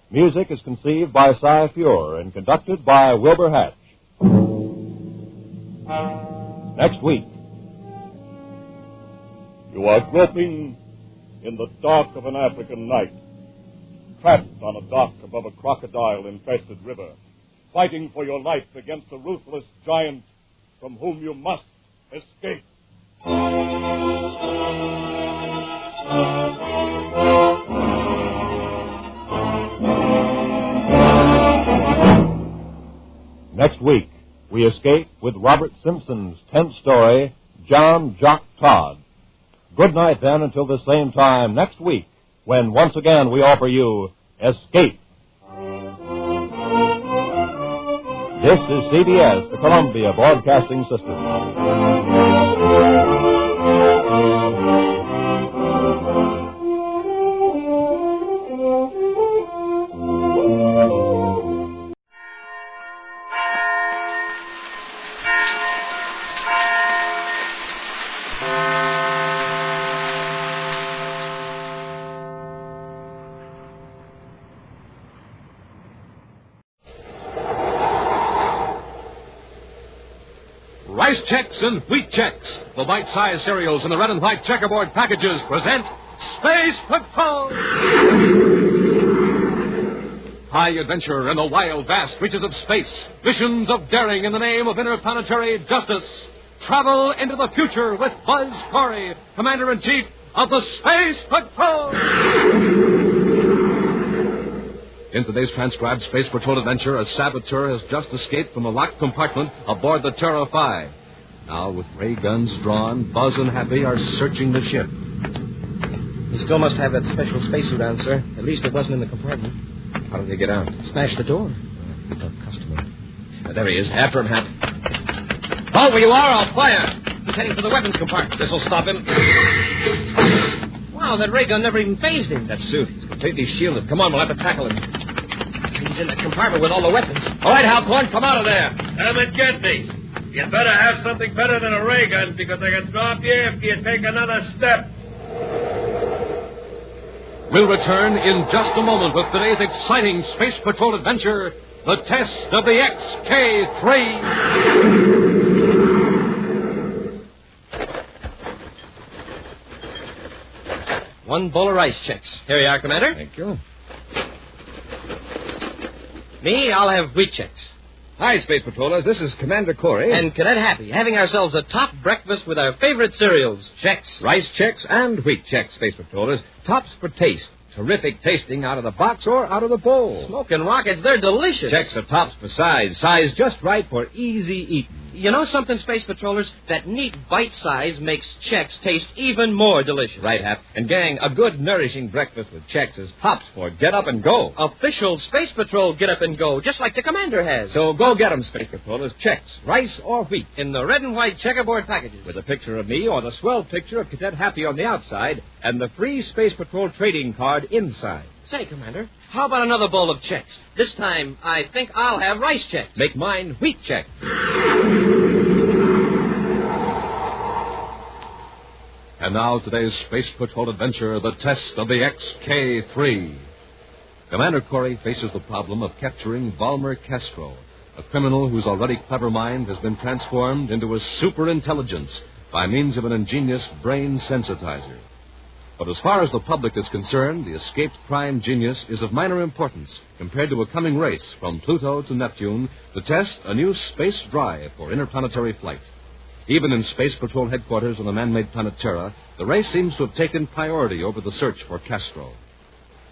[SPEAKER 21] Music is conceived by Cy Feuer and conducted by Wilbur Hatch. Next week.
[SPEAKER 3] You are groping in the dark of an African night, trapped on a dock above a crocodile-infested river, fighting for your life against a ruthless giant from whom you must escape.
[SPEAKER 21] Next week, we escape with Robert Simpson's 10th story, John Jock Todd. Good night, then, until the same time next week, when once again we offer you Escape. This is CBS, the Columbia Broadcasting System.
[SPEAKER 14] Rice Chex and Wheat Chex, the bite-sized cereals in the red and white checkerboard packages, present Space Patrol! High adventure in the wild, vast reaches of space. Visions of daring in the name of interplanetary justice. Travel into the future with Buzz Corey, Commander-in-Chief of the Space Patrol! In today's transcribed Space Patrol adventure, a saboteur has just escaped from a locked compartment aboard the Terra 5. Now, with ray guns drawn, Buzz and Happy are searching the ship.
[SPEAKER 11] He still must have that special spacesuit on, sir. At least it wasn't in the compartment.
[SPEAKER 14] How did they get out?
[SPEAKER 11] Smashed the door.
[SPEAKER 14] Customer. There he is. After him, Hap. Hold where you are, I'll fire. He's heading for the weapons compartment. This'll stop him.
[SPEAKER 11] Wow, that ray gun never even phased him.
[SPEAKER 14] That suit is completely shielded. Come on, we'll have to tackle him.
[SPEAKER 11] He's in the compartment with all the weapons.
[SPEAKER 14] All right, Halcorn, come out of there.
[SPEAKER 16] Come and get me. You'd better have something better than a ray gun, because I can drop you if you take another step.
[SPEAKER 14] We'll return in just a moment with today's exciting Space Patrol adventure, The Test of the XK-3.
[SPEAKER 11] One bowl of rice checks. Here you are, Commander.
[SPEAKER 14] Thank you.
[SPEAKER 11] Me, I'll have wheat checks.
[SPEAKER 17] Hi, Space Patrollers. This is Commander Corey.
[SPEAKER 18] And Cadet Happy, having ourselves a top breakfast with our favorite cereals, Chex.
[SPEAKER 17] Rice Chex and Wheat Chex, Space Patrollers. Tops for taste. Terrific tasting out of the box or out of the bowl.
[SPEAKER 18] Smoking rockets, they're delicious.
[SPEAKER 17] Chex are tops for size. Size just right for easy eating.
[SPEAKER 18] You know something, Space Patrollers? That neat bite size makes Chex taste even more delicious.
[SPEAKER 17] Right, Hap. And, gang, a good, nourishing breakfast with Chex is tops for get up and go.
[SPEAKER 18] Official Space Patrol get up and go, just like the Commander has.
[SPEAKER 17] So go get 'em, Space Patrollers. Chex, rice or wheat.
[SPEAKER 18] In the red and white checkerboard packages.
[SPEAKER 17] With a picture of me or the swell picture of Cadet Happy on the outside and the free Space Patrol trading card inside.
[SPEAKER 18] Say, Commander, how about another bowl of Chex? This time, I think I'll have rice Chex.
[SPEAKER 17] Make mine wheat Chex.
[SPEAKER 13] And now today's Space Patrol adventure, the test of the XK-3. Commander Corey faces the problem of capturing Volmer Castro, a criminal whose already clever mind has been transformed into a superintelligence by means of an ingenious brain sensitizer. But as far as the public is concerned, the escaped crime genius is of minor importance compared to a coming race from Pluto to Neptune to test a new space drive for interplanetary flight. Even in Space Patrol headquarters on the man-made planet Terra, the race seems to have taken priority over the search for Castro.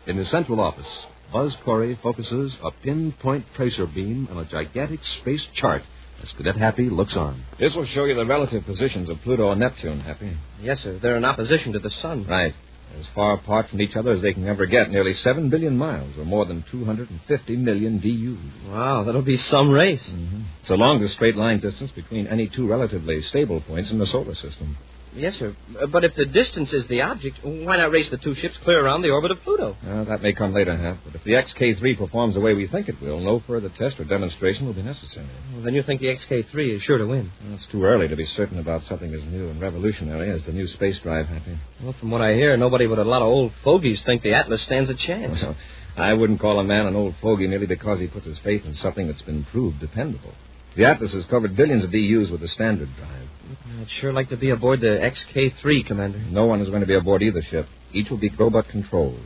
[SPEAKER 13] In his central office, Buzz Corey focuses a pinpoint tracer beam on a gigantic space chart as Cadet Happy looks on.
[SPEAKER 17] This will show you the relative positions of Pluto and Neptune, Happy.
[SPEAKER 18] Yes, sir. They're in opposition to the sun.
[SPEAKER 17] Right. They're as far apart from each other as they can ever get, nearly 7 billion miles, or more than 250 million DUs.
[SPEAKER 18] Wow, that'll be some race.
[SPEAKER 17] Mm-hmm. It's the longest straight line distance between any two relatively stable points in the solar system.
[SPEAKER 18] Yes, sir. But if the distance is the object, why not race the two ships clear around the orbit of Pluto?
[SPEAKER 17] That may come later, Hap. But if the XK-3 performs the way we think it will, no further test or demonstration will be necessary.
[SPEAKER 18] Well, then you think the XK-3 is sure to win?
[SPEAKER 17] Well, it's too early to be certain about something as new and revolutionary as the new space drive, Happy.
[SPEAKER 18] Well, from what I hear, nobody but a lot of old fogies think the Atlas stands a chance.
[SPEAKER 17] Well, I wouldn't call a man an old fogey merely because he puts his faith in something that's been proved dependable. The Atlas has covered billions of DUs with the standard drive.
[SPEAKER 18] I'd sure like to be aboard the XK-3, Commander.
[SPEAKER 17] No one is going to be aboard either ship. Each will be robot-controlled.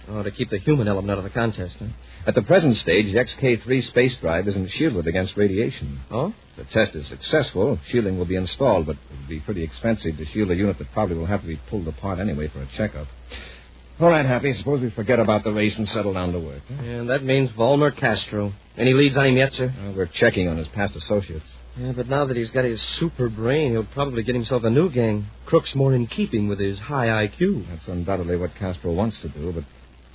[SPEAKER 18] Oh, to keep the human element out of the contest, huh?
[SPEAKER 17] At the present stage, the XK-3 space drive isn't shielded against radiation.
[SPEAKER 18] Oh?
[SPEAKER 17] If the test is successful, shielding will be installed, but it would be pretty expensive to shield a unit that probably will have to be pulled apart anyway for a checkup. All right, Happy, suppose we forget about the race and settle down to work. Huh?
[SPEAKER 18] And that means Volmer Castro. Any leads on him yet, sir?
[SPEAKER 17] We're checking on his past associates.
[SPEAKER 18] Yeah, but now that he's got his super brain, he'll probably get himself a new gang. Crooks more in keeping with his high IQ.
[SPEAKER 17] That's undoubtedly what Castro wants to do, but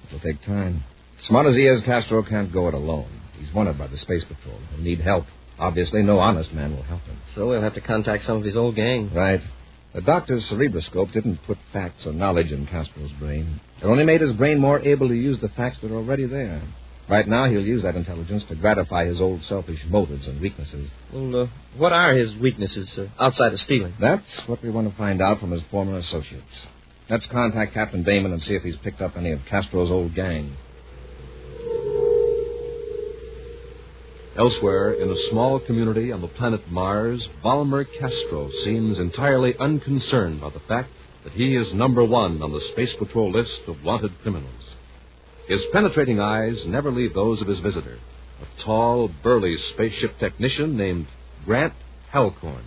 [SPEAKER 17] it'll take time. Smart as he is, Castro can't go it alone. He's wanted by the Space Patrol. He'll need help. Obviously, no honest man will help him.
[SPEAKER 18] So we'll have to contact some of his old gang.
[SPEAKER 17] Right. The doctor's cerebroscope didn't put facts or knowledge in Castro's brain. It only made his brain more able to use the facts that are already there. Right now, he'll use that intelligence to gratify his old selfish motives and weaknesses.
[SPEAKER 18] Well, what are his weaknesses, sir, outside of stealing?
[SPEAKER 17] That's what we want to find out from his former associates. Let's contact Captain Damon and see if he's picked up any of Castro's old gang.
[SPEAKER 13] Elsewhere, in a small community on the planet Mars, Volmer Castro seems entirely unconcerned by the fact that he is number one on the Space Patrol list of wanted criminals. His penetrating eyes never leave those of his visitor, a tall, burly spaceship technician named Grant Halcorn.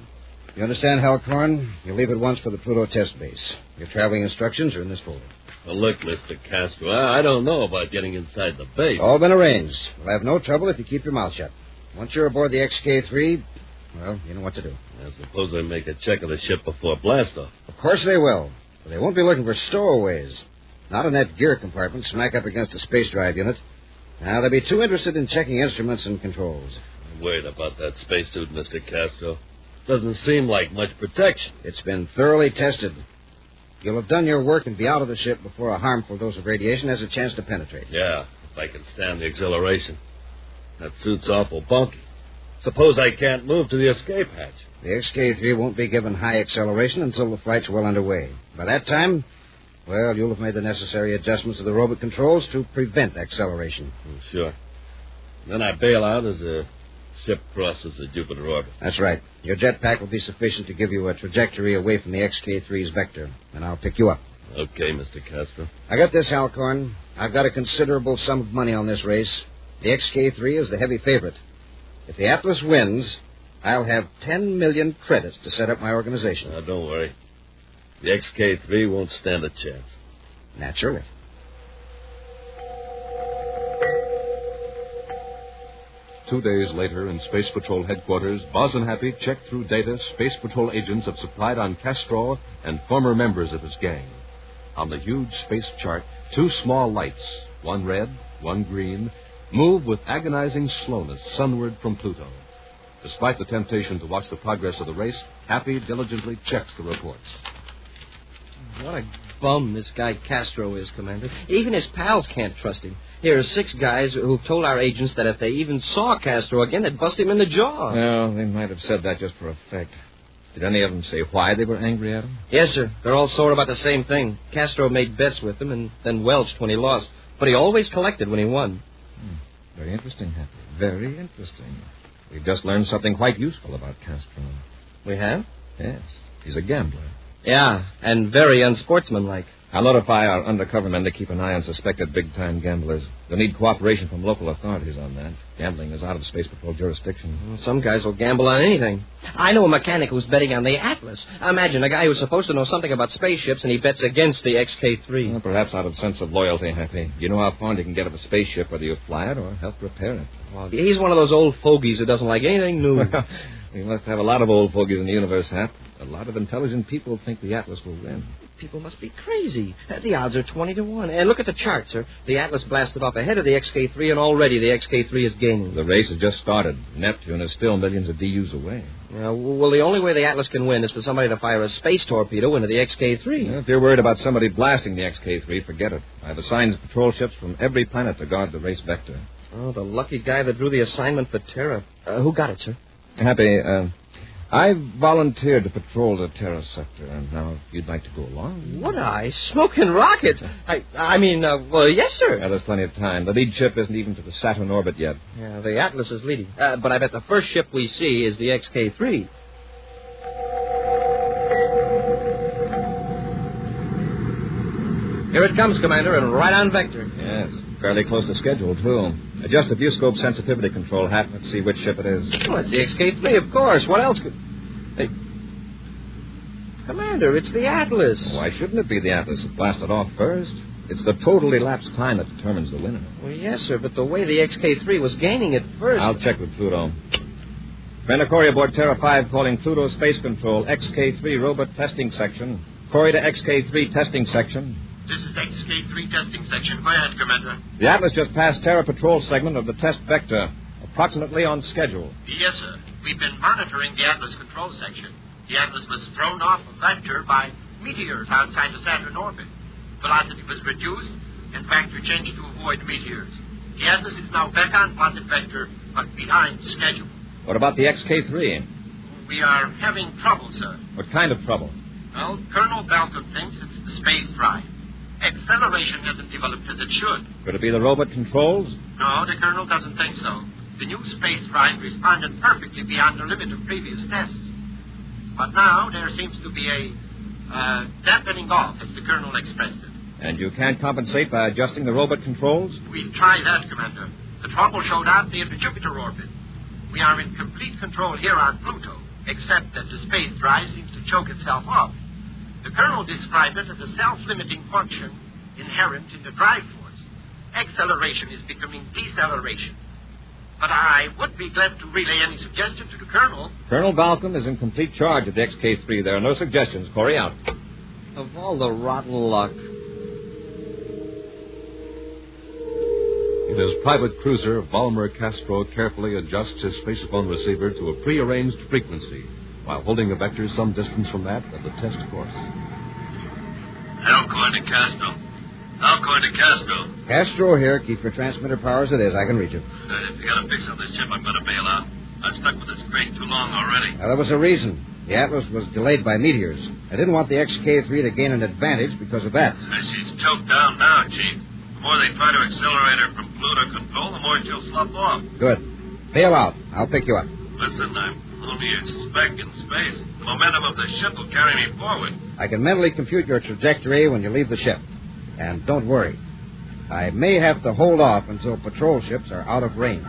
[SPEAKER 19] You understand, Halcorn? You'll leave at once for the Pluto test base. Your traveling instructions are in this folder.
[SPEAKER 16] Well, look, Mr. Castro, I don't know about getting inside the base.
[SPEAKER 19] All been arranged. We'll have no trouble if you keep your mouth shut. Once you're aboard the XK-3, well, you know what to do.
[SPEAKER 16] I suppose they make a check of the ship before blastoff.
[SPEAKER 19] Of course they will. But they won't be looking for stowaways. Not in that gear compartment smack up against the space drive unit. Now, they'll be too interested in checking instruments and controls.
[SPEAKER 16] I'm worried about that spacesuit, Mr. Castro. Doesn't seem like much protection.
[SPEAKER 19] It's been thoroughly tested. You'll have done your work and be out of the ship before a harmful dose of radiation has a chance to penetrate.
[SPEAKER 16] Yeah, if I can stand the exhilaration. That suit's awful bulky. Suppose I can't move to the escape hatch.
[SPEAKER 19] The XK-3 won't be given high acceleration until the flight's well underway. By that time, well, you'll have made the necessary adjustments to the robot controls to prevent acceleration.
[SPEAKER 16] Sure. Then I bail out as the ship crosses the Jupiter orbit.
[SPEAKER 19] That's right. Your jetpack will be sufficient to give you a trajectory away from the XK-3's vector, and I'll pick you up.
[SPEAKER 16] Okay, Mr. Castro.
[SPEAKER 19] I got this, Halcorn. I've got a considerable sum of money on this race. The XK-3 is the heavy favorite. If the Atlas wins, I'll have 10 million credits to set up my organization.
[SPEAKER 7] Now, don't worry. The XK-3 won't stand a chance.
[SPEAKER 19] Naturally.
[SPEAKER 8] Two days later, in Space Patrol headquarters, Boz and Happy checked through data Space Patrol agents have supplied on Castro and former members of his gang. On the huge space chart, two small lights, one red, one green, move with agonizing slowness sunward from Pluto. Despite the temptation to watch the progress of the race, Happy diligently checks the reports.
[SPEAKER 18] What a bum this guy Castro is, Commander. Even his pals can't trust him. Here are 6 guys who've told our agents that if they even saw Castro again, they'd bust him in the jaw.
[SPEAKER 17] Well, they might have said that just for effect. Did any of them say why they were angry at him?
[SPEAKER 18] Yes, sir. They're all sore about the same thing. Castro made bets with them and then welched when he lost. But he always collected when he won.
[SPEAKER 17] Very interesting, Happy. Very interesting. We've just learned something quite useful about Castro.
[SPEAKER 18] We have?
[SPEAKER 17] Yes. He's a gambler.
[SPEAKER 18] Yeah, and very unsportsmanlike.
[SPEAKER 17] I'll notify our undercover men to keep an eye on suspected big-time gamblers. They'll need cooperation from local authorities on that. Gambling is out of Space Patrol jurisdiction.
[SPEAKER 18] Well, some guys will gamble on anything. I know a mechanic who's betting on the Atlas. Imagine a guy who's supposed to know something about spaceships, and he bets against the XK-3.
[SPEAKER 17] Well, perhaps out of sense of loyalty, Happy. You know how fond you can get of a spaceship, whether you fly it or help repair it.
[SPEAKER 18] Well, he's one of those old fogies who doesn't like anything new.
[SPEAKER 17] We must have a lot of old fogies in the universe, Hap. A lot of intelligent people think the Atlas will win.
[SPEAKER 18] People must be crazy. The odds are 20-1. And look at the chart, sir. The Atlas blasted off ahead of the XK-3, and already the XK-3 is gaining.
[SPEAKER 17] The race has just started. Neptune is still millions of DUs away.
[SPEAKER 18] Well, the only way the Atlas can win is for somebody to fire a space torpedo into the XK-3.
[SPEAKER 17] Well, if you're worried about somebody blasting the XK-3, forget it. I've assigned patrol ships from every planet to guard the race vector.
[SPEAKER 18] Oh, the lucky guy that drew the assignment for Terra. Who got it, sir?
[SPEAKER 17] Happy, I volunteered to patrol the Terra sector, and now if you'd like to go along.
[SPEAKER 18] Would I? Smoking rockets? Well, yes, sir.
[SPEAKER 17] There's plenty of time. The lead ship isn't even to the Saturn orbit yet.
[SPEAKER 18] Yeah, the Atlas is leading. But I bet the first ship we see is the XK-3. Here it comes, Commander, and right on vector.
[SPEAKER 17] Yes, fairly close to schedule, too. Adjust the viewscope sensitivity control, Hap. Let's see which ship it is.
[SPEAKER 18] Oh, it's the XK-3, of course. What else could... Hey. Commander, it's the Atlas.
[SPEAKER 17] Why shouldn't it be the Atlas? It blasted off first. It's the total elapsed time that determines the winner.
[SPEAKER 18] Well, yes, sir, but the way the XK-3 was gaining at first...
[SPEAKER 17] I'll check with Pluto. Brenda Corey aboard Terra 5 calling Pluto Space Control, XK-3 robot testing section. Corey to XK-3 testing section.
[SPEAKER 20] This is XK-3 testing section. Go ahead, Commander.
[SPEAKER 17] The Atlas just passed Terra Patrol segment of the test vector, approximately on schedule.
[SPEAKER 20] Yes, sir. We've been monitoring the Atlas control section. The Atlas was thrown off a vector by meteors outside the Saturn orbit. Velocity was reduced, and vector changed to avoid meteors. The Atlas is now back on positive vector, but behind schedule.
[SPEAKER 17] What about the XK-3?
[SPEAKER 20] We are having trouble, sir.
[SPEAKER 17] What kind of trouble?
[SPEAKER 20] Well, Colonel Balcom thinks it's the space drive. Acceleration hasn't developed as it should.
[SPEAKER 17] Could it be the robot controls?
[SPEAKER 20] No, the Colonel doesn't think so. The new space drive responded perfectly beyond the limit of previous tests. But now there seems to be a dampening off, as the Colonel expressed it.
[SPEAKER 17] And you can't compensate by adjusting the robot controls?
[SPEAKER 20] We've tried that, Commander. The trouble showed out near the Jupiter orbit. We are in complete control here on Pluto, except that the space drive seems to choke itself off. The Colonel described it as a self-limiting function inherent in the drive force. Acceleration is becoming deceleration. But I would be glad to relay any suggestion to the Colonel.
[SPEAKER 17] Colonel Balcom is in complete charge of the XK-3. There are no suggestions. Corey, out.
[SPEAKER 18] Of all the rotten luck.
[SPEAKER 8] In his private cruiser, Volmer Castro carefully adjusts his spacephone receiver to a prearranged frequency, while holding a vector some distance from that of the test course.
[SPEAKER 16] Alcoin to Castro. Alcoin to Castro.
[SPEAKER 19] Castro here. Keep your transmitter power as it is. I can reach it.
[SPEAKER 16] If you got a fix on this ship, I'm going to bail out. I've stuck with this crate too long already.
[SPEAKER 19] Now, there was a reason. The Atlas was delayed by meteors. I didn't want the XK-3 to gain an advantage because of that.
[SPEAKER 16] She's choked down now, Chief. The more they try to accelerate her from Pluto control, the more she'll slough off.
[SPEAKER 19] Good. Bail out. I'll pick you up.
[SPEAKER 16] Listen, I'm only a speck in space. The momentum of the ship will carry me forward.
[SPEAKER 19] I can mentally compute your trajectory when you leave the ship. And don't worry. I may have to hold off until patrol ships are out of range.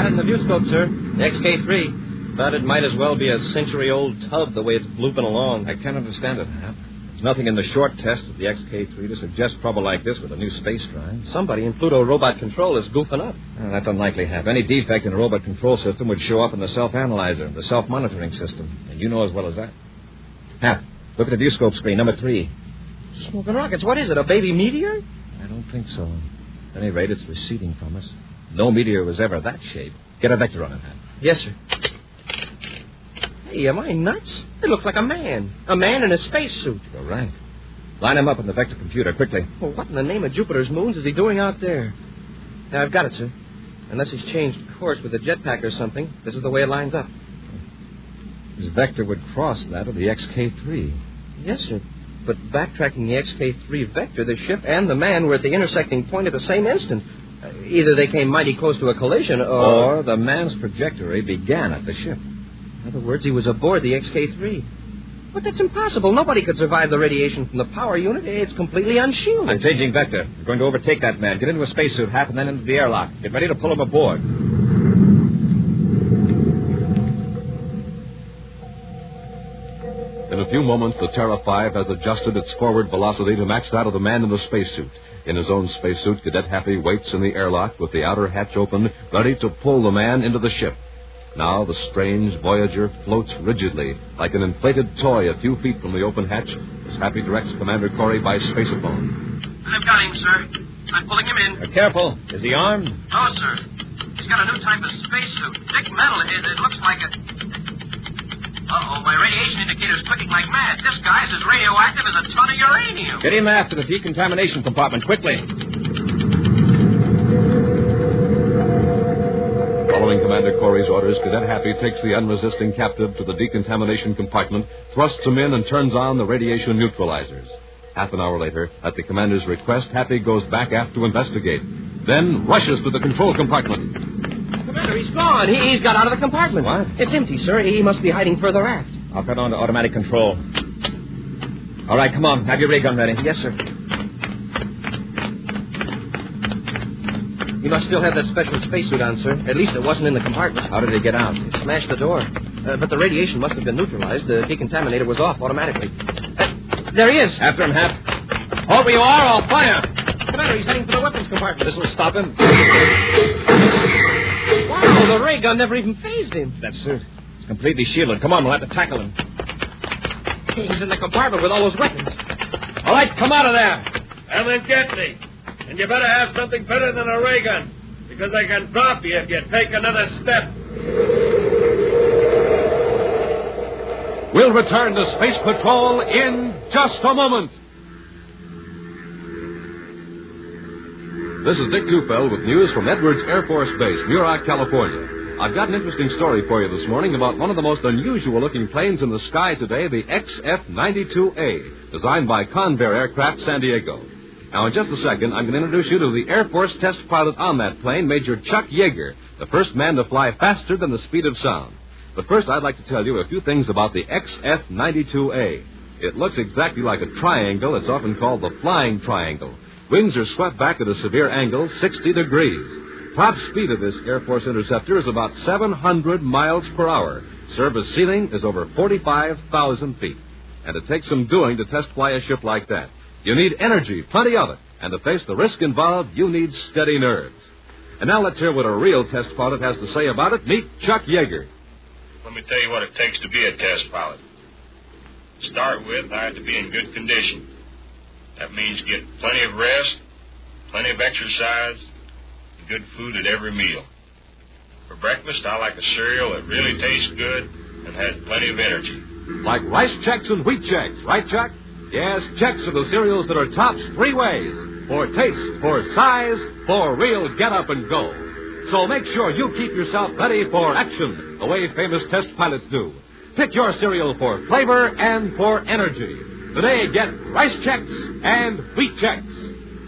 [SPEAKER 18] Got it in the viewscope, sir. The XK3. But it might as well be a century-old tub the way it's blooping along.
[SPEAKER 17] I can't understand it, Hap. There's nothing in the short test of the XK3 to suggest trouble like this with a new space drive.
[SPEAKER 18] Somebody in Pluto Robot Control is goofing up.
[SPEAKER 17] That's unlikely, Hap. Any defect in a robot control system would show up in the self-analyzer, the self-monitoring system. And you know as well as that. Hap, look at the viewscope screen, number 3.
[SPEAKER 18] Smoking rockets. What is it, a baby meteor?
[SPEAKER 17] I don't think so. At any rate, it's receding from us. No meteor was ever that shape. Get a vector on it, Hap.
[SPEAKER 18] Yes, sir. Hey, am I nuts? It looks like a man. A man in a spacesuit.
[SPEAKER 17] You're right. Line him up in the vector computer, quickly.
[SPEAKER 18] Well, what in the name of Jupiter's moons is he doing out there? Now, I've got it, sir. Unless he's changed course with a jetpack or something, this is the way it lines up.
[SPEAKER 17] His vector would cross that of the XK3.
[SPEAKER 18] Yes, sir. But backtracking the XK3 vector, the ship and the man were at the intersecting point at the same instant. Either they came mighty close to a collision,
[SPEAKER 17] or the man's trajectory began at the ship.
[SPEAKER 18] In other words, he was aboard the XK3. But that's impossible. Nobody could survive the radiation from the power unit. It's completely unshielded.
[SPEAKER 17] I'm changing vector. We're going to overtake that man. Get into a spacesuit, Hap, and then into the airlock. Get ready to pull him aboard.
[SPEAKER 8] In a few moments, the Terra 5 has adjusted its forward velocity to match that of the man in the spacesuit. In his own spacesuit, Cadet Happy waits in the airlock with the outer hatch open, ready to pull the man into the ship. Now the strange Voyager floats rigidly, like an inflated toy a few feet from the open hatch, as Happy directs Commander Corey by spaceophone.
[SPEAKER 20] I've got him, sir. I'm pulling him in.
[SPEAKER 17] Careful. Is he armed?
[SPEAKER 20] No, sir. He's got a new type of spacesuit. Thick metal. It looks like a... Uh-oh, my radiation indicator's clicking like mad. This guy's as radioactive as a ton of uranium.
[SPEAKER 17] Get him after the decontamination compartment, quickly.
[SPEAKER 8] Following Commander Corey's orders, Cadet Happy takes the unresisting captive to the decontamination compartment, thrusts him in, and turns on the radiation neutralizers. Half an hour later, at the commander's request, Happy goes back aft to investigate, then rushes to the control compartment.
[SPEAKER 18] Commander, he's gone. He's got out of the compartment.
[SPEAKER 17] What?
[SPEAKER 18] It's empty, sir. He must be hiding further aft.
[SPEAKER 17] I'll cut on to automatic control. All right, come on. Have your ray gun ready.
[SPEAKER 18] Yes, sir. He must still have that special spacesuit on, sir. At least it wasn't in the compartment.
[SPEAKER 17] How did he get out?
[SPEAKER 18] He smashed the door. But the radiation must have been neutralized. The decontaminator was off automatically. There he is.
[SPEAKER 17] After him, Hap. Hold where you are, I'll fire.
[SPEAKER 18] Commander, he's heading for the weapons compartment.
[SPEAKER 17] This will stop him.
[SPEAKER 18] Wow, the ray gun never even phased him.
[SPEAKER 17] That suit. It's completely shielded. Come on, we'll have to tackle him.
[SPEAKER 18] He's in the compartment with all those weapons.
[SPEAKER 17] All right, come out of there.
[SPEAKER 16] And then get me. And you better have something better than a ray gun, because I can drop you if you take another step.
[SPEAKER 8] We'll return to Space Patrol in just a moment. This is Dick Tufeld with news from Edwards Air Force Base, Muroc, California. I've got an interesting story for you this morning about one of the most unusual-looking planes in the sky today, the XF-92A, designed by Convair Aircraft, San Diego. Now, in just a second, I'm going to introduce you to the Air Force test pilot on that plane, Major Chuck Yeager, the first man to fly faster than the speed of sound. But first, I'd like to tell you a few things about the XF-92A. It looks exactly like a triangle. It's often called the flying triangle. Wings are swept back at a severe angle, 60 degrees. Top speed of this Air Force interceptor is about 700 miles per hour. Service ceiling is over 45,000 feet. And it takes some doing to test fly a ship like that. You need energy, plenty of it. And to face the risk involved, you need steady nerves. And now let's hear what a real test pilot has to say about it. Meet Chuck Yeager.
[SPEAKER 4] Let me tell you what it takes to be a test pilot. To start with, I have to be in good condition. That means get plenty of rest, plenty of exercise, and good food at every meal. For breakfast, I like a cereal that really tastes good and has plenty of energy.
[SPEAKER 8] Like Rice Chex and Wheat Chex, right, Chuck? Yes, Chex are the cereals that are tops three ways. For taste, for size, for real get-up and go. So make sure you keep yourself ready for action, the way famous test pilots do. Pick your cereal for flavor and for energy. Today, get Rice Chex and Wheat Chex.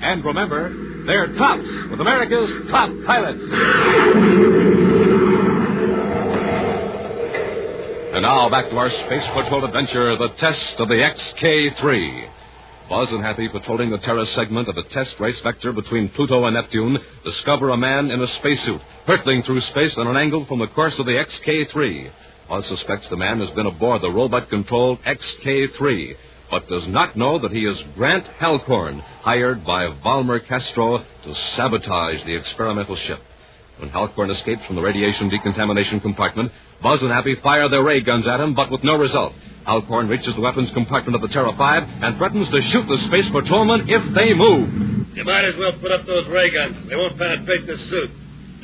[SPEAKER 8] And remember, they're tops with America's top pilots. And now back to our Space Patrol adventure, the test of the XK-3. Buzz and Happy, patrolling the Terra segment of a test race vector between Pluto and Neptune, discover a man in a spacesuit, hurtling through space on an angle from the course of the XK-3. Buzz suspects the man has been aboard the robot-controlled XK-3, but does not know that he is Grant Halcorn, hired by Valmer Castro to sabotage the experimental ship. When Halcorn escapes from the radiation decontamination compartment, Buzz and Happy fire their ray guns at him, but with no result. Halcorn reaches the weapons compartment of the Terra 5 and threatens to shoot the space patrolmen if they move.
[SPEAKER 16] You might as well put up those ray guns. They won't penetrate the suit.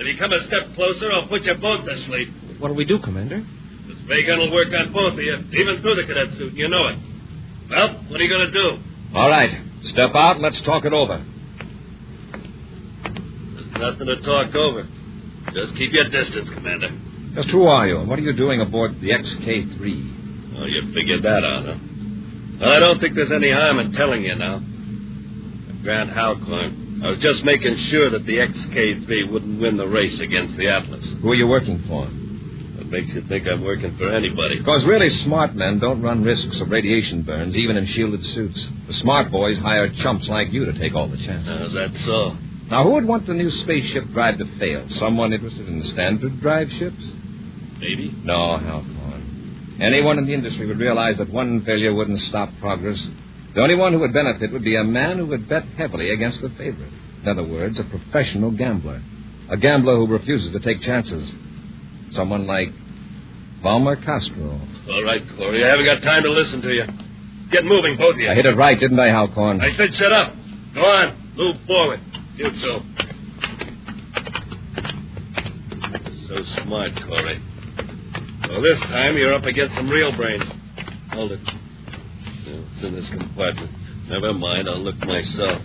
[SPEAKER 16] If you come a step closer, I'll put you both to sleep.
[SPEAKER 18] What'll we do, Commander?
[SPEAKER 16] This ray gun will work on both of you, even through the cadet suit. You know it. Well, what are you going to do?
[SPEAKER 8] All right. Step out and let's talk it over.
[SPEAKER 16] There's nothing to talk over. Just keep your distance, Commander.
[SPEAKER 8] Just who are you, and what are you doing aboard the XK-3?
[SPEAKER 16] Oh, you figured that out, huh? Well, I don't think there's any harm in telling you now. Grant Halcorn. I was just making sure that the XK-3 wouldn't win the race against the Atlas.
[SPEAKER 8] Who are you working for?
[SPEAKER 16] What makes you think I'm working for anybody?
[SPEAKER 8] Because really smart men don't run risks of radiation burns, even in shielded suits. The smart boys hire chumps like you to take all the chances.
[SPEAKER 16] That's so.
[SPEAKER 8] Now, who would want the new spaceship drive to fail? Someone interested in standard drive ships?
[SPEAKER 16] Maybe.
[SPEAKER 8] No, Halcorn. Anyone in the industry would realize that one failure wouldn't stop progress. The only one who would benefit would be a man who would bet heavily against the favorite. In other words, a professional gambler. A gambler who refuses to take chances. Someone like Valmer Castro.
[SPEAKER 16] All right, Corey. I haven't got time to listen to you. Get moving, both of you.
[SPEAKER 8] I hit it right, didn't I, Halcorn?
[SPEAKER 16] I said shut up. Go on. Move forward. You too. So smart, Corey. Well, this time you're up against some real brains. Hold it. It's in this compartment. Never mind, I'll look myself.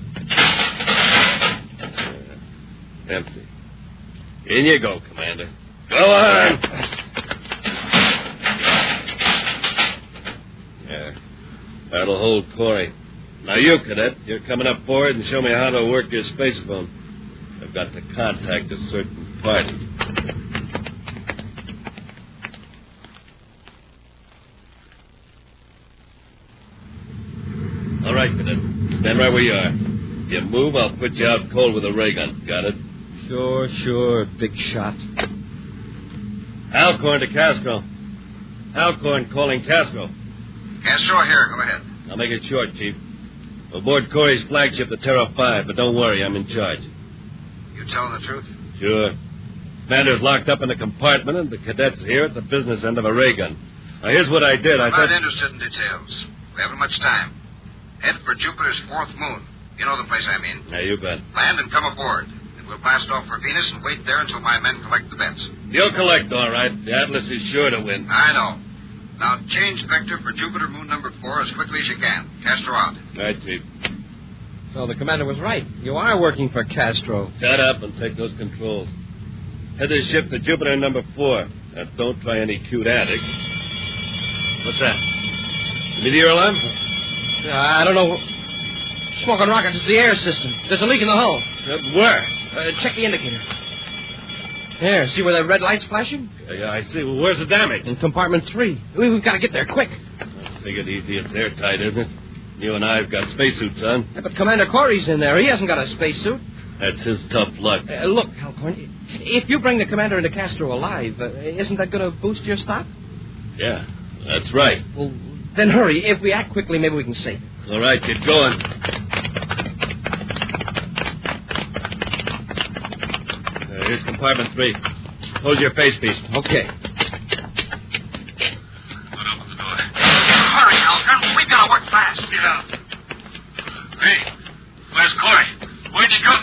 [SPEAKER 16] Empty. In you go, Commander. Go on! Yeah. That'll hold Corey. Now you, Cadet, you're coming up forward and show me how to work your spacephone. I've got to contact a certain party. All right, Cadet. Stand right where you are. If you move, I'll put you out cold with a ray gun. Got it?
[SPEAKER 18] Sure. Big shot.
[SPEAKER 16] Halcorn to Castro. Halcorn calling Castro.
[SPEAKER 6] Castro here. Go ahead.
[SPEAKER 16] I'll make it short, Chief. Aboard Corey's flagship, the Terra 5, but don't worry, I'm in charge.
[SPEAKER 6] You telling the truth?
[SPEAKER 16] Sure. Commander's locked up in a compartment, and the cadets here at the business end of a ray gun. Now, here's what I did.
[SPEAKER 6] I'm not interested in details. We haven't much time. Head for Jupiter's fourth moon. You know the place I mean.
[SPEAKER 16] Yeah, you bet.
[SPEAKER 6] Land and come aboard. And we'll blast off for Venus and wait there until my men collect the bets.
[SPEAKER 16] You'll collect, all right. The Atlas is sure to win.
[SPEAKER 6] I know. Now, change vector for Jupiter moon number 4 as quickly as you can. Castro out.
[SPEAKER 16] All right, Chief.
[SPEAKER 18] So the commander was right. You are working for Castro.
[SPEAKER 16] Shut up and take those controls. Head the ship to Jupiter number 4. Now, don't try any cute antics. What's that? The meteor alarm?
[SPEAKER 18] I don't know. Smoke on rockets. It's the air system. There's a leak in the hull.
[SPEAKER 16] Where?
[SPEAKER 18] Check the indicator. There, see where that red light's flashing?
[SPEAKER 16] Yeah, I see. Well, where's the damage?
[SPEAKER 18] In compartment 3. We've got to get there quick.
[SPEAKER 16] Take it easy. It's airtight, isn't it? You and I have got spacesuits on.
[SPEAKER 18] Yeah, but Commander Corey's in there. He hasn't got a spacesuit.
[SPEAKER 16] That's his tough luck.
[SPEAKER 18] Look, Halcorn, if you bring the commander into Castro alive, isn't that going to boost your stock?
[SPEAKER 16] Yeah, that's right.
[SPEAKER 18] Well, then hurry. If we act quickly, maybe we can save it.
[SPEAKER 16] All right, get going. Here's compartment 3. Close your face piece.
[SPEAKER 18] Okay.
[SPEAKER 6] Open the door. Hurry, Halcorn. We've got to work fast. Get out. Hey, where's Corey? Where'd you go?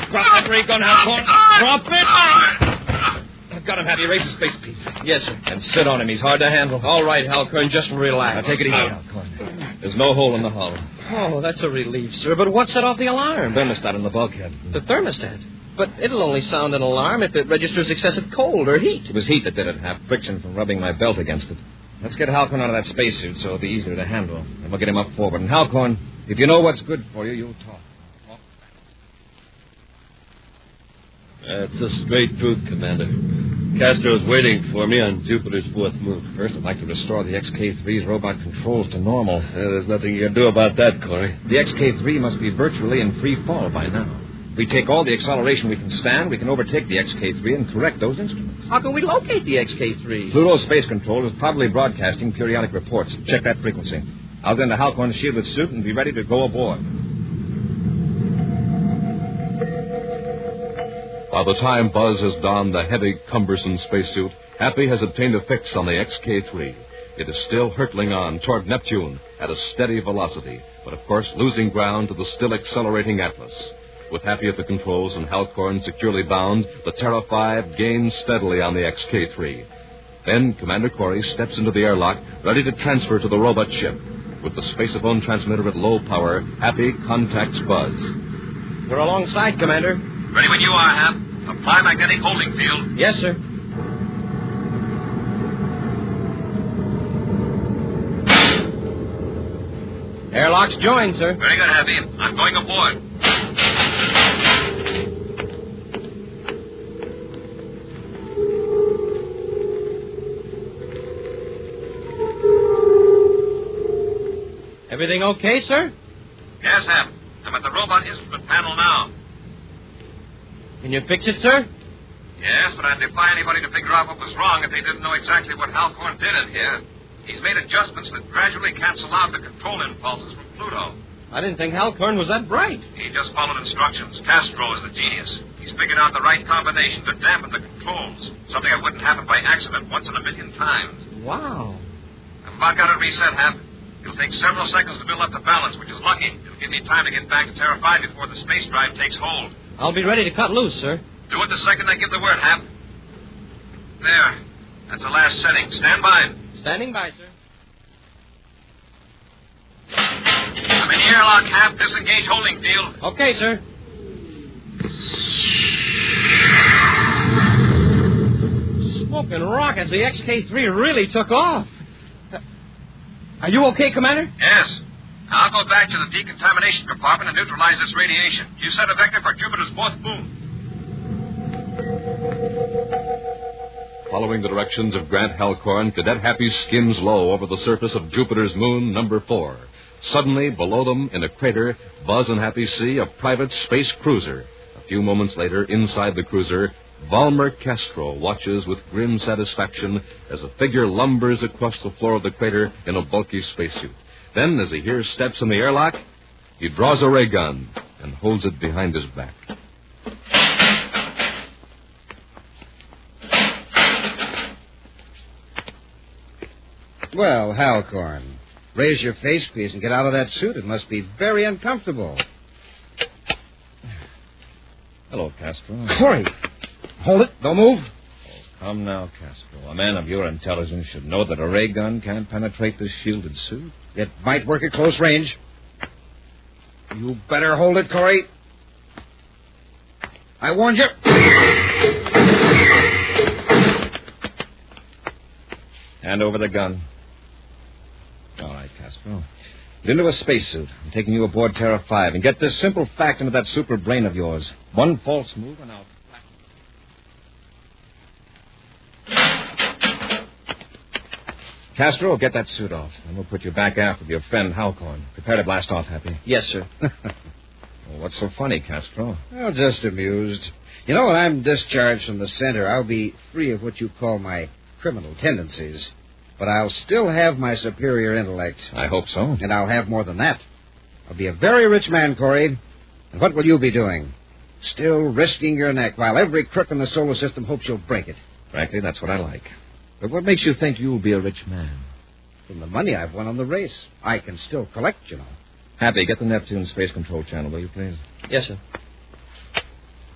[SPEAKER 18] Drop that ray gun, Halcorn. Drop it. I've got him, Happy. Raise the space piece. Yes, sir.
[SPEAKER 8] And sit on him. He's hard to handle.
[SPEAKER 18] All right, Halcorn. Just relax.
[SPEAKER 8] Now, take it easy, Halcorn. There's no hole in the hull.
[SPEAKER 18] Oh, that's a relief, sir. But what set off the alarm?
[SPEAKER 8] Thermostat in the bulkhead.
[SPEAKER 18] The thermostat? But it'll only sound an alarm if it registers excessive cold or heat.
[SPEAKER 8] It was heat that did it, Hap. Friction from rubbing my belt against it. Let's get Halcorn out of that spacesuit so it'll be easier to handle. And we'll get him up forward. And Halcorn, if you know what's good for you, you'll talk.
[SPEAKER 16] That's the straight truth, Commander. Castro's waiting for me on Jupiter's fourth moon.
[SPEAKER 17] First, I'd like to restore the XK-3's robot controls to normal.
[SPEAKER 16] There's nothing you can do about that, Corey.
[SPEAKER 17] The XK-3 must be virtually in free fall by now. If we take all the acceleration we can stand, we can overtake the XK-3 and correct those instruments.
[SPEAKER 18] How can we locate the XK-3?
[SPEAKER 17] Pluto Space Control is probably broadcasting periodic reports. Check that frequency. I'll get into Halcorn's shielded suit and be ready to go aboard.
[SPEAKER 8] By the time Buzz has donned the heavy, cumbersome spacesuit, Happy has obtained a fix on the XK-3. It is still hurtling on toward Neptune at a steady velocity, but of course losing ground to the still accelerating Atlas. With Happy at the controls and Halcorn securely bound, the Terra 5 gains steadily on the XK-3. Then Commander Corey steps into the airlock, ready to transfer to the robot ship. With the spaceophone transmitter at low power, Happy contacts Buzz.
[SPEAKER 18] We're alongside, Commander.
[SPEAKER 6] Ready when you are, Hap. Apply magnetic holding field.
[SPEAKER 18] Yes, sir. Airlock's joined, sir.
[SPEAKER 6] Very good, Happy. I'm going aboard.
[SPEAKER 18] Everything okay, sir?
[SPEAKER 6] Yes, Hap. I'm at the robot instrument panel now.
[SPEAKER 18] Can you fix it, sir?
[SPEAKER 6] Yes, but I'd defy anybody to figure out what was wrong if they didn't know exactly what Halcorn did in here. He's made adjustments that gradually cancel out the control impulses from Pluto.
[SPEAKER 18] I didn't think Halcorn was that bright.
[SPEAKER 6] He just followed instructions. Castro is the genius. He's figured out the right combination to dampen the controls. Something that wouldn't happen by accident once in a million times.
[SPEAKER 18] Wow.
[SPEAKER 6] I've about got it reset, Hap. It'll take several seconds to build up the balance, which is lucky. It'll give me time to get back to Terra 5 before the space drive takes hold.
[SPEAKER 18] I'll be ready to cut loose, sir.
[SPEAKER 6] Do it the second I give the word, Hap. There. That's the last setting. Stand by.
[SPEAKER 18] Standing by, sir.
[SPEAKER 6] I'm in the airlock, Hap. Disengage holding field.
[SPEAKER 18] Okay, sir. Smoking rockets. The XK-3 really took off. Are you okay, Commander?
[SPEAKER 6] Yes. I'll go back to the decontamination compartment and neutralize this radiation. You set a vector for Jupiter's fourth moon.
[SPEAKER 8] Following the directions of Grant Halcorn, Cadet Happy skims low over the surface of Jupiter's moon, number 4. Suddenly, below them, in a crater, Buzz and Happy see a private space cruiser. A few moments later, inside the cruiser, Valmer Castro watches with grim satisfaction as a figure lumbers across the floor of the crater in a bulky spacesuit. Then, as he hears steps in the airlock, he draws a ray gun and holds it behind his back.
[SPEAKER 19] Well, Halcorn, raise your face, please, and get out of that suit. It must be very uncomfortable.
[SPEAKER 17] Hello, Castro.
[SPEAKER 19] Corey, hold it. Don't move.
[SPEAKER 17] Oh, come now, Castro. A man of your intelligence should know that a ray gun can't penetrate this shielded suit.
[SPEAKER 19] It might work at close range. You better hold it, Corey. I warned you.
[SPEAKER 17] Hand over the gun. All right, Castro. Get into a spacesuit. I'm taking you aboard Terra 5. And get this simple fact into that super brain of yours. One false move and I'll... Castro, get that suit off. And we'll put you back aft with your friend Halcorn. Prepare to blast off, Happy.
[SPEAKER 18] Yes, sir.
[SPEAKER 17] Well, what's so funny, Castro?
[SPEAKER 19] Well, just amused. You know, when I'm discharged from the center, I'll be free of what you call my criminal tendencies. But I'll still have my superior intellect.
[SPEAKER 17] I hope so.
[SPEAKER 19] And I'll have more than that. I'll be a very rich man, Corey. And what will you be doing? Still risking your neck while every crook in the solar system hopes you'll break it.
[SPEAKER 17] Frankly, that's what I like. But what makes you think you'll be a rich man?
[SPEAKER 19] From the money I've won on the race. I can still collect, you know.
[SPEAKER 17] Happy, get the Neptune Space Control channel, will you, please?
[SPEAKER 18] Yes, sir.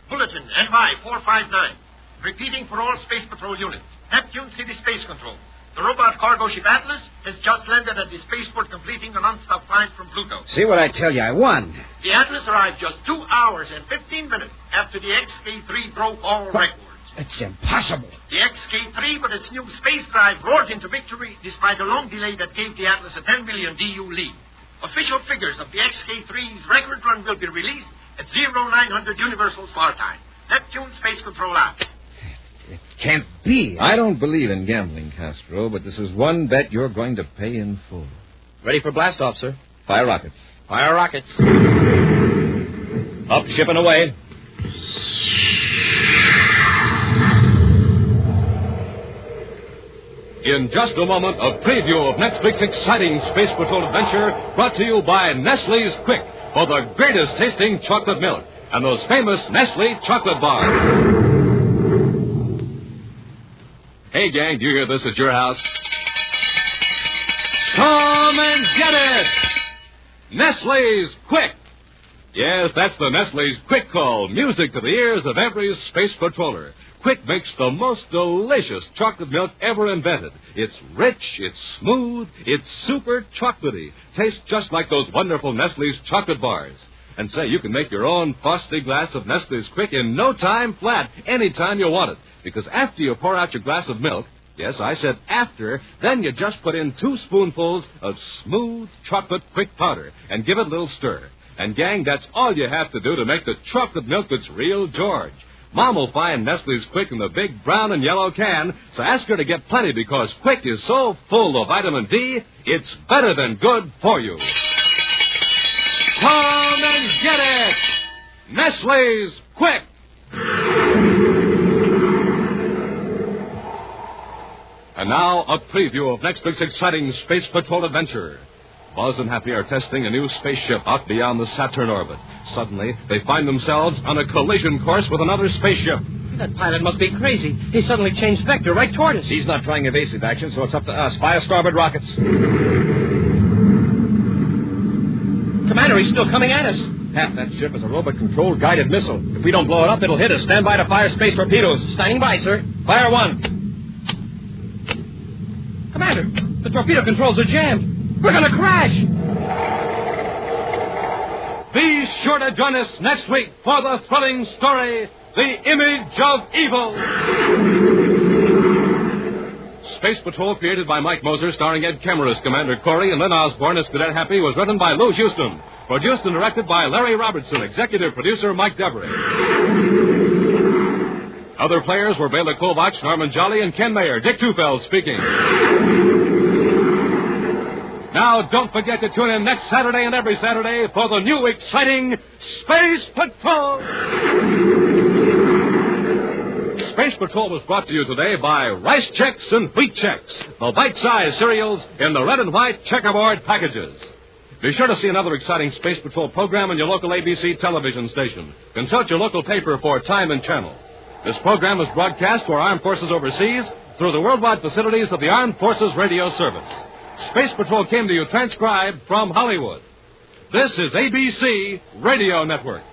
[SPEAKER 20] Bulletin, NY 459. Repeating for all Space Patrol units. Neptune City Space Control. The robot cargo ship Atlas has just landed at the spaceport, completing the non-stop flight from Pluto.
[SPEAKER 19] See what I tell you, I won.
[SPEAKER 20] The Atlas arrived just 2 hours and 15 minutes after the XK-3 broke all records.
[SPEAKER 19] It's impossible.
[SPEAKER 20] The XK-3, with its new space drive, roared into victory despite a long delay that gave the Atlas a 10 million DU lead. Official figures of the XK-3's record run will be released at 0900 Universal Star Time. Neptune Space Control out.
[SPEAKER 19] It can't be.
[SPEAKER 17] I don't believe in gambling, Castro, but this is one bet you're going to pay in full.
[SPEAKER 18] Ready for blastoff, sir.
[SPEAKER 17] Fire rockets.
[SPEAKER 18] Fire rockets.
[SPEAKER 16] Up, ship and away.
[SPEAKER 8] In just a moment, a preview of next week's exciting Space Patrol adventure brought to you by Nestle's Quick for the greatest tasting chocolate milk and those famous Nestle chocolate bars. Hey, gang, do you hear this at your house? Come and get it! Nestle's Quick! Yes, that's the Nestle's Quick Call, music to the ears of every space patroller. Quick makes the most delicious chocolate milk ever invented. It's rich, it's smooth, it's super chocolatey. Tastes just like those wonderful Nestle's chocolate bars. And say, you can make your own frosty glass of Nestle's Quick in no time flat, anytime you want it. Because after you pour out your glass of milk, yes, I said after, then you just put in 2 spoonfuls of smooth chocolate Quick powder and give it a little stir. And, gang, that's all you have to do to make the chocolate milk that's real George. Mom will find Nestle's Quick in the big brown and yellow can, so ask her to get plenty because Quick is so full of vitamin D, it's better than good for you. Come and get it! Nestle's Quick! And now, a preview of next week's exciting Space Patrol adventure. Buzz and Happy are testing a new spaceship out beyond the Saturn orbit. Suddenly, they find themselves on a collision course with another spaceship.
[SPEAKER 18] That pilot must be crazy. He suddenly changed vector right toward us.
[SPEAKER 17] He's not trying evasive action, so it's up to us. Fire starboard rockets.
[SPEAKER 18] Commander, he's still coming at us.
[SPEAKER 17] Hap, that ship is a robot-controlled guided missile. If we don't blow it up, it'll hit us. Stand by to fire space torpedoes.
[SPEAKER 18] Standing by, sir.
[SPEAKER 17] Fire one.
[SPEAKER 18] Commander, the torpedo controls are jammed. We're going to crash.
[SPEAKER 8] Be sure to join us next week for the thrilling story, The Image of Evil. Space Patrol, created by Mike Moser, starring Ed Kemmer as Commander Corey and Lynn Osborne as Cadet Happy, was written by Lou Houston. Produced and directed by Larry Robertson, executive producer Mike Devery. Other players were Bela Kovach, Norman Jolly, and Ken Mayer. Dick Tufeld speaking. Now, don't forget to tune in next Saturday and every Saturday for the new exciting Space Patrol. Space Patrol was brought to you today by Rice Chex and Wheat Chex, the bite-sized cereals in the red and white checkerboard packages. Be sure to see another exciting Space Patrol program on your local ABC television station. Consult your local paper for time and channel. This program is broadcast to our armed forces overseas through the worldwide facilities of the Armed Forces Radio Service. Space Patrol came to you transcribed from Hollywood. This is ABC Radio Network.